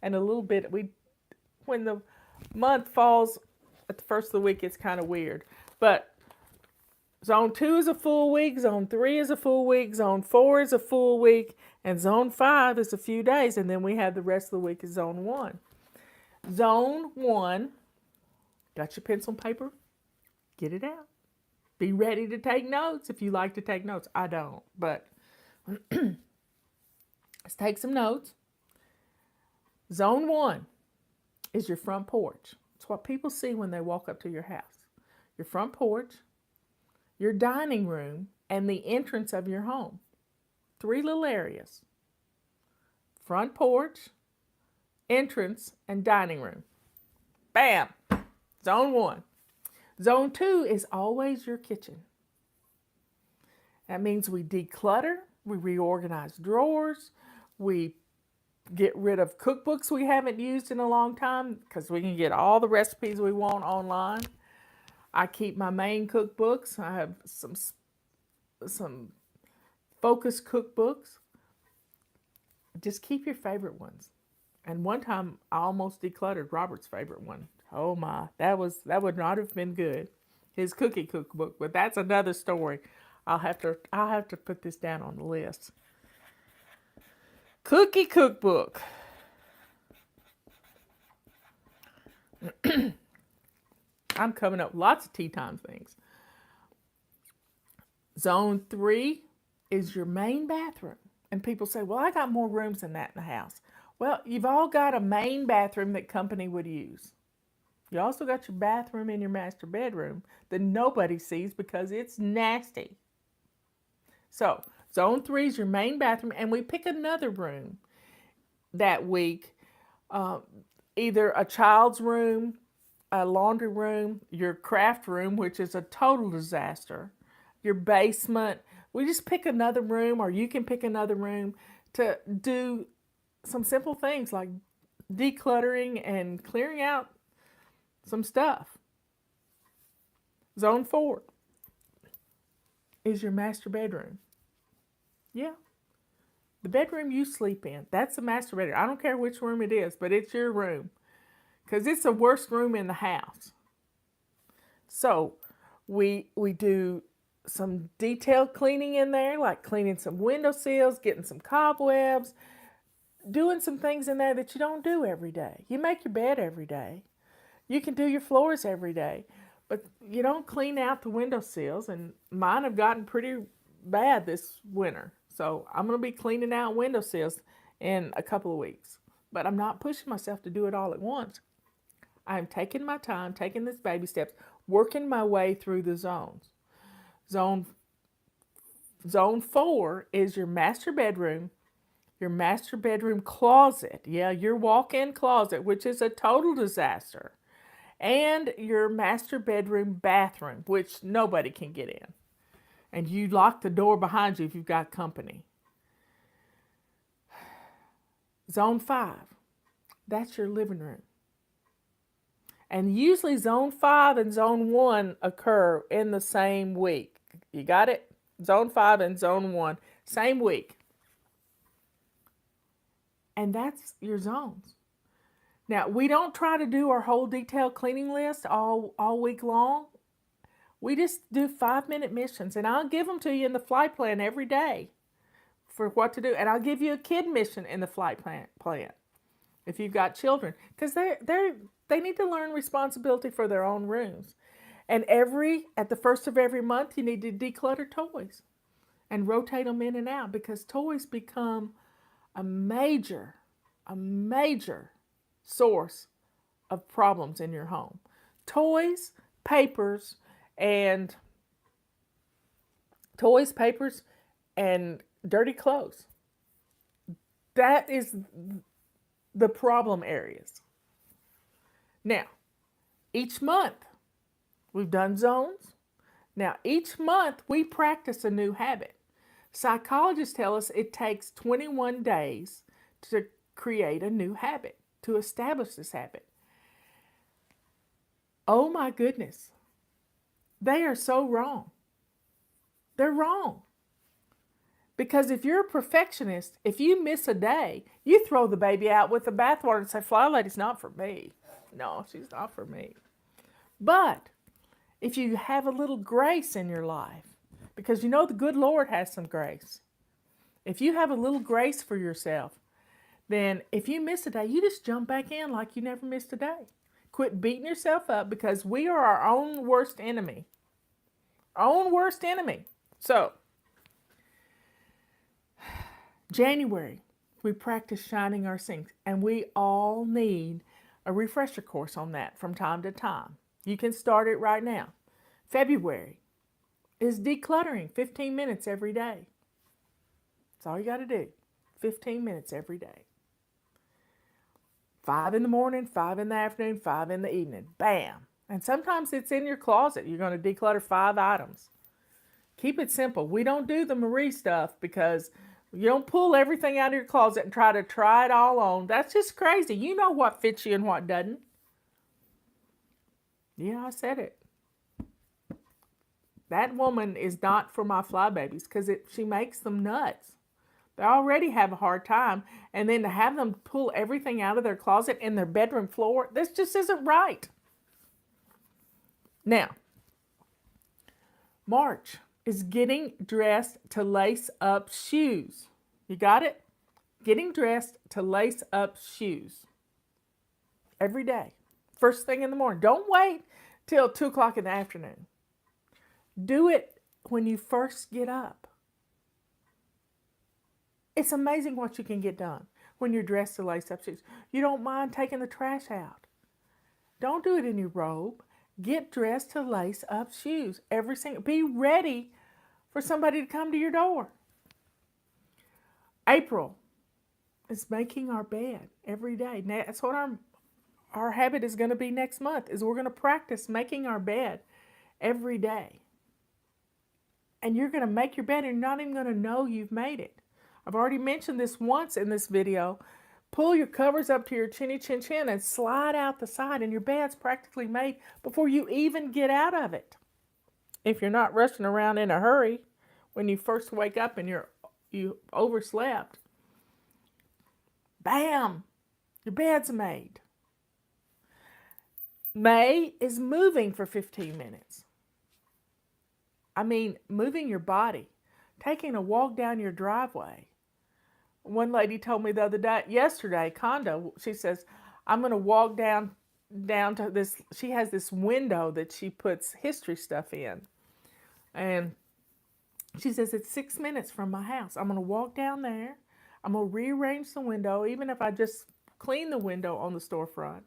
And a little bit when the month falls at the first of the week, it's kind of weird. But zone 2 is a full week, zone 3 is a full week, zone 4 is a full week, and zone 5 is a few days, and then we have the rest of the week is zone 1. Zone 1, got your pencil and paper? Get it out. Be ready to take notes if you like to take notes. I don't, but let's take some notes. Zone 1 is your front porch. It's what people see when they walk up to your house. Your front porch, your dining room, and the entrance of your home. 3 little areas. Front porch, entrance, and dining room. Bam! Zone 1. Zone 2 is always your kitchen. That means we declutter, we reorganize drawers, we get rid of cookbooks we haven't used in a long time because we can get all the recipes we want online. I keep my main cookbooks. I have some focus cookbooks. Just keep your favorite ones. And one time I almost decluttered Robert's favorite one. Oh my, that would not have been good. His cookie cookbook, but that's another story. I'll have to put this down on the list. Cookie cookbook. I'm coming up with lots of tea time things. Zone 3 is your main bathroom. And people say, well, I got more rooms than that in the house. Well, you've all got a main bathroom that company would use. You also got your bathroom in your master bedroom that nobody sees because it's nasty. So, zone 3 is your main bathroom, and we pick another room that week. Either a child's room, a laundry room, your craft room, which is a total disaster, your basement. We just pick another room, or you can pick another room to do some simple things like decluttering and clearing out some stuff. Zone 4 is your master bedroom. Yeah. The bedroom you sleep in. That's the master bedroom. I don't care which room it is, but it's your room. Because it's the worst room in the house. So we do some detailed cleaning in there, like cleaning some window sills, getting some cobwebs, doing some things in there that you don't do every day. You make your bed every day. You can do your floors every day. But you don't clean out the window sills, and mine have gotten pretty bad this winter. So I'm going to be cleaning out window sills in a couple of weeks. But I'm not pushing myself to do it all at once. I'm taking my time, taking these baby steps, working my way through the zones. Zone 4 is your master bedroom closet. Yeah, your walk-in closet, which is a total disaster. And your master bedroom bathroom, which nobody can get in. And you lock the door behind you if you've got company. Zone 5, that's your living room. And usually zone 5 and zone 1 occur in the same week. You got it? Zone 5 and zone 1, same week. And that's your zones. Now, we don't try to do our whole detailed cleaning list all week long. We just do 5-minute missions, and I'll give them to you in the flight plan every day for what to do. And I'll give you a kid mission in the flight plan if you've got children, because they need to learn responsibility for their own rooms. And at the first of every month, you need to declutter toys and rotate them in and out, because toys become a major source of problems in your home. Toys, papers, and dirty clothes. That is the problem areas. Now, each month we've done zones. Now, each month we practice a new habit. Psychologists tell us it takes 21 days to create a new habit, to establish this habit. Oh my goodness. They are so wrong. They're wrong. Because if you're a perfectionist, if you miss a day, you throw the baby out with the bathwater and say, Fly Lady's not for me. No, she's not for me. But if you have a little grace in your life, because you know the good Lord has some grace. If you have a little grace for yourself, then if you miss a day, you just jump back in like you never missed a day. Quit beating yourself up, because we are our own worst enemy. Our own worst enemy. So, January, we practice shining our sinks, and we all need a refresher course on that from time to time. You can start it right now. February is decluttering 15 minutes every day. That's all you got to do. 15 minutes every day. 5 in the morning, 5 in the afternoon, 5 in the evening. Bam. And sometimes it's in your closet. You're going to declutter 5 items. Keep it simple. We don't do the Marie stuff, because you don't pull everything out of your closet and try it all on. That's just crazy. You know what fits you and what doesn't. Yeah, I said it. That woman is not for my fly babies, because she makes them nuts. They already have a hard time, and then to have them pull everything out of their closet and their bedroom floor, this just isn't right. Now, March is getting dressed to lace up shoes. You got it? Getting dressed to lace up shoes. Every day. First thing in the morning. Don't wait till 2 o'clock in the afternoon. Do it when you first get up. It's amazing what you can get done when you're dressed to lace up shoes. You don't mind taking the trash out. Don't do it in your robe. Get dressed to lace up shoes. Be ready for somebody to come to your door. April is making our bed every day. That's what our habit is going to be next month, is we're going to practice making our bed every day. And you're going to make your bed and you're not even going to know you've made it. I've already mentioned this once in this video. Pull your covers up to your chinny chin chin and slide out the side, and your bed's practically made before you even get out of it. If you're not rushing around in a hurry when you first wake up and you overslept. Bam! Your bed's made. May is moving for 15 minutes. I mean, moving your body. Taking a walk down your driveway. One lady told me yesterday, Condo, she says, I'm going to walk down to this. She has this window that she puts history stuff in. And she says, it's 6 minutes from my house. I'm going to walk down there. I'm going to rearrange the window, even if I just clean the window on the storefront,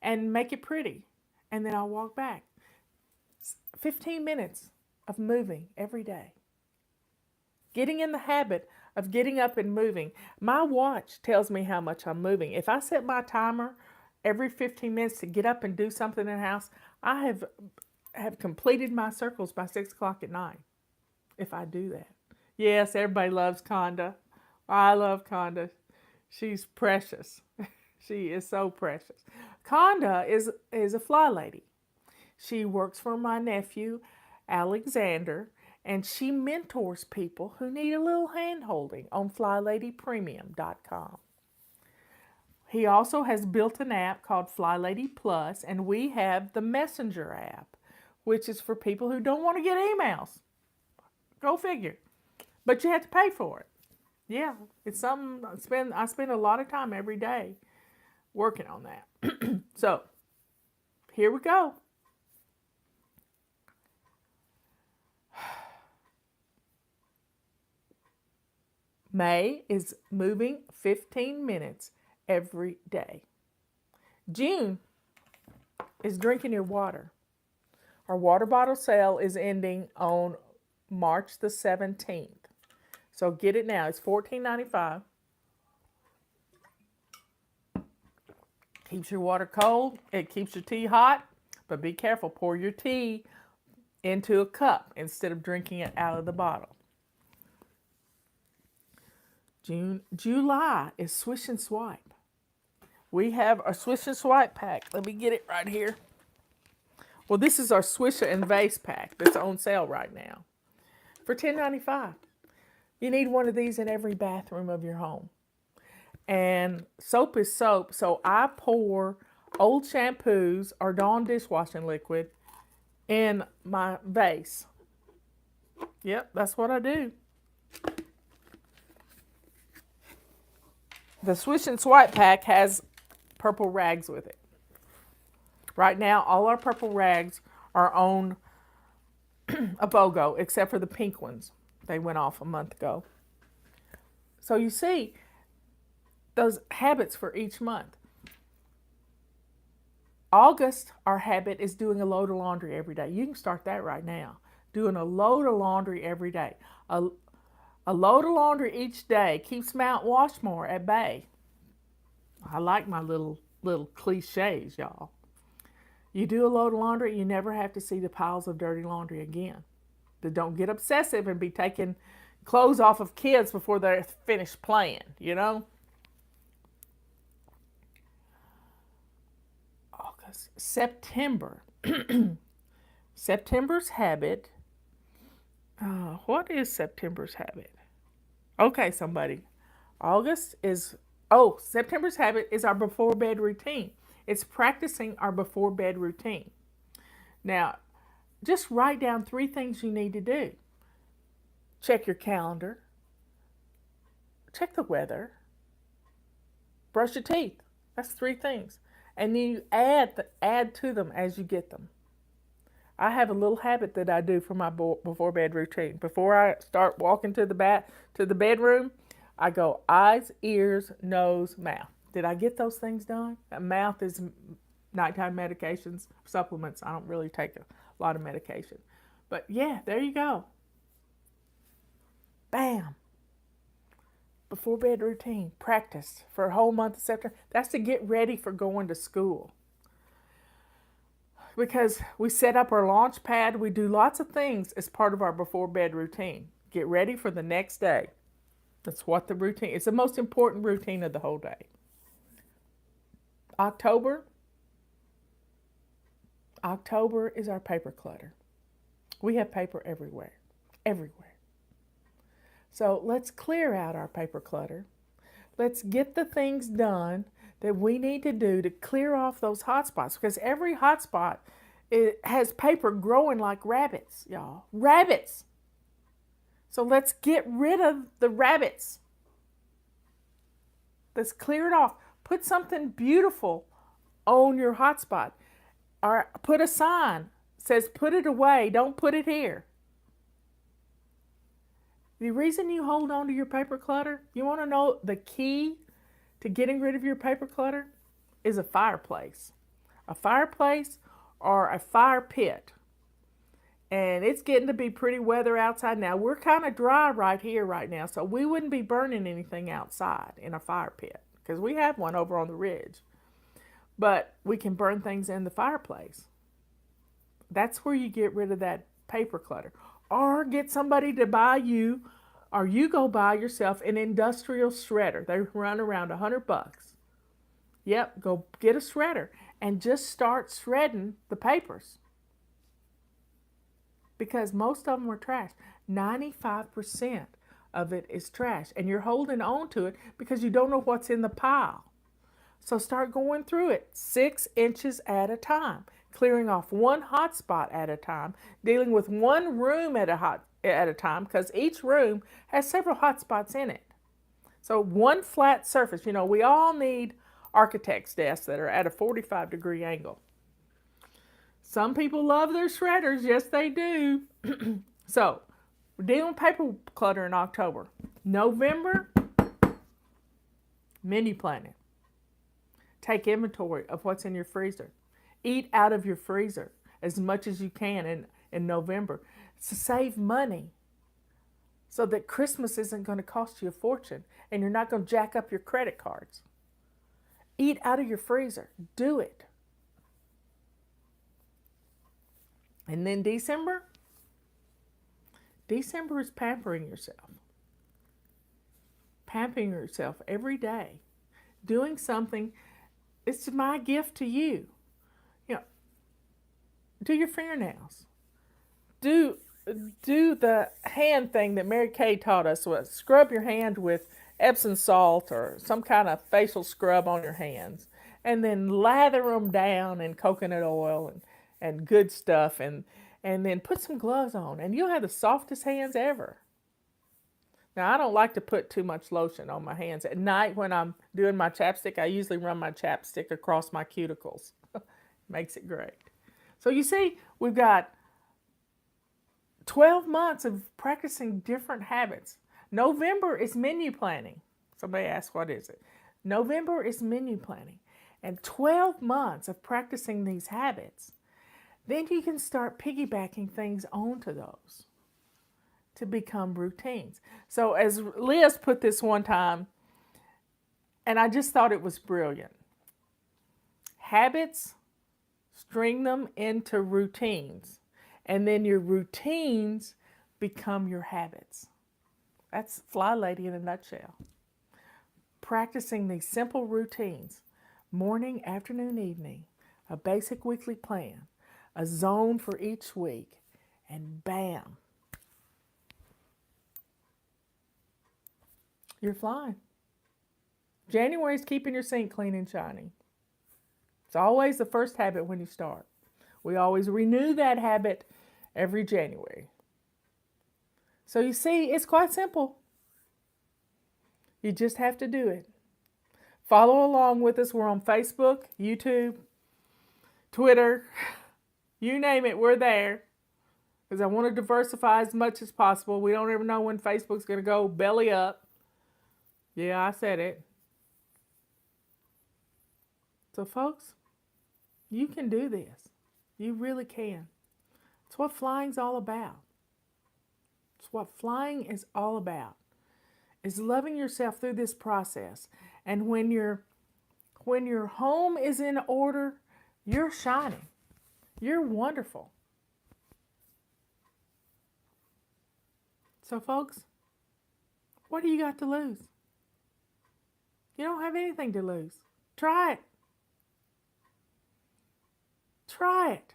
and make it pretty. And then I'll walk back. 15 minutes of moving every day. Getting in the habit of getting up and moving. My watch tells me how much I'm moving. If I set my timer every 15 minutes to get up and do something in the house, I have completed my circles by 6 o'clock at night. If I do that. Yes, everybody loves Conda. I love Conda. She's precious. She is so precious. Conda is a fly lady. She works for my nephew, Alexander, and she mentors people who need a little hand-holding on FlyLadyPremium.com. He also has built an app called Fly Lady Plus, and we have the Messenger app, which is for people who don't want to get emails. Go figure. But you have to pay for it. Yeah, it's something I spend a lot of time every day working on that. So, here we go. May is moving 15 minutes every day. June is drinking your water. Our water bottle sale is ending on March the 17th. So get it now. It's $14.95. Keeps your water cold. It keeps your tea hot. But be careful. Pour your tea into a cup instead of drinking it out of the bottle. July is Swish and Swipe. We have our Swish and Swipe pack. Let me get it right here. Well, this is our Swisher and Vase pack that's on sale right now for $10.95. You need one of these in every bathroom of your home. And soap is soap, so I pour old shampoos or Dawn dishwashing liquid in my vase. Yep, that's what I do. The Swish and Swipe pack has purple rags with it. Right now, all our purple rags are on a BOGO, except for the pink ones. They went off a month ago. So you see, those habits for each month. August, our habit is doing a load of laundry every day. You can start that right now. Doing a load of laundry every day. A load of laundry each day keeps Mount Washmore at bay. I like my little cliches, y'all. You do a load of laundry, you never have to see the piles of dirty laundry again. But don't get obsessive and be taking clothes off of kids before they're finished playing, you know? August, September. September's habit. What is September's habit? Okay, somebody. September's habit is our before bed routine. It's practicing our before bed routine. Now, just write down 3 things you need to do. Check your calendar. Check the weather. Brush your teeth. That's 3 things. And then you add to them as you get them. I have a little habit that I do for my before bed routine. Before I start walking to the bedroom, I go eyes, ears, nose, mouth. Did I get those things done? Mouth is nighttime medications, supplements. I don't really take a lot of medication. But yeah, there you go. Bam. Before bed routine, practice for a whole month of September. That's to get ready for going to school. Because we set up our launch pad, we do lots of things as part of our before bed routine. Get ready for the next day. That's what the routine, it's the most important routine of the whole day. October is our paper clutter. We have paper everywhere. So let's clear out our paper clutter. Let's get the things done that we need to do to clear off those hot spots, because every hot spot has paper growing like rabbits, y'all. Rabbits. So let's get rid of the rabbits. Let's clear it off. Put something beautiful on your hot spot. Or put a sign that says, put it away, don't put it here. The reason you hold on to your paper clutter, you want to know the key to getting rid of your paper clutter is a fireplace. A fireplace or a fire pit. And it's getting to be pretty weather outside now. We're kind of dry right here right now, so we wouldn't be burning anything outside in a fire pit because we have one over on the ridge. But we can burn things in the fireplace. That's where you get rid of that paper clutter. Or get somebody to buy you, or you go buy yourself an industrial shredder. They run around $100. Yep, go get a shredder and just start shredding the papers. Because most of them are trash. 95% of it is trash. And you're holding on to it because you don't know what's in the pile. So start going through it 6 inches at a time. Clearing off one hot spot at a time, dealing with one room at a time, because each room has several hot spots in it. So one flat surface, we all need architect's desks that are at a 45-degree angle. Some people love their shredders, yes they do. So, we're dealing with paper clutter in October. November, menu planning. Take inventory of what's in your freezer. Eat out of your freezer as much as you can in November to save money so that Christmas isn't going to cost you a fortune and you're not going to jack up your credit cards. Eat out of your freezer. Do it. And then December is pampering yourself. pampering yourself every day, doing something. It's my gift to you. You know, do your fingernails. Do the hand thing that Mary Kay taught us. Was scrub your hand with Epsom salt or some kind of facial scrub on your hands, and then lather them down in coconut oil and good stuff, and then put some gloves on, and you'll have the softest hands ever. Now, I don't like to put too much lotion on my hands. At night when I'm doing my chapstick, I usually run my chapstick across my cuticles. Makes it great. So you see, we've got 12 months of practicing different habits. November is menu planning. Somebody asked, what is it? November is menu planning. And 12 months of practicing these habits, then you can start piggybacking things onto those to become routines. So as Liz put this one time, and I just thought it was brilliant. Habits, string them into routines, and then your routines become your habits. That's Fly Lady in a nutshell. Practicing these simple routines, morning, afternoon, evening, a basic weekly plan, a zone for each week, and bam, you're flying. January is keeping your sink clean and shiny. It's always the first habit when you start. We always renew that habit every January. So you see, it's quite simple. You just have to do it. Follow along with us. We're on Facebook, YouTube, Twitter, you name it, we're there. Because I want to diversify as much as possible. We don't ever know when Facebook's going to go belly up. Yeah, I said it. So folks, you can do this. You really can. It's what flying's all about. It's what flying is all about. Is loving yourself through this process. And when your home is in order, you're shining. You're wonderful. So folks, what do you got to lose? You don't have anything to lose. Try it. Try it.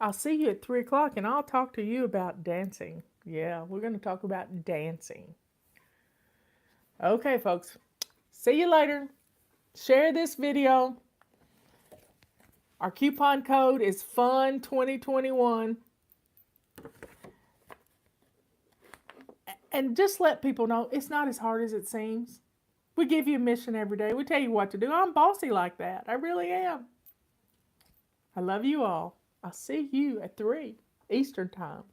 I'll see you at 3 o'clock and I'll talk to you about dancing. Yeah, we're going to talk about dancing. Okay, folks. See you later. Share this video. Our coupon code is FUN2021. And just let people know it's not as hard as it seems. We give you a mission every day. We tell you what to do. I'm bossy like that. I really am. I love you all. I'll see you at 3 Eastern Time.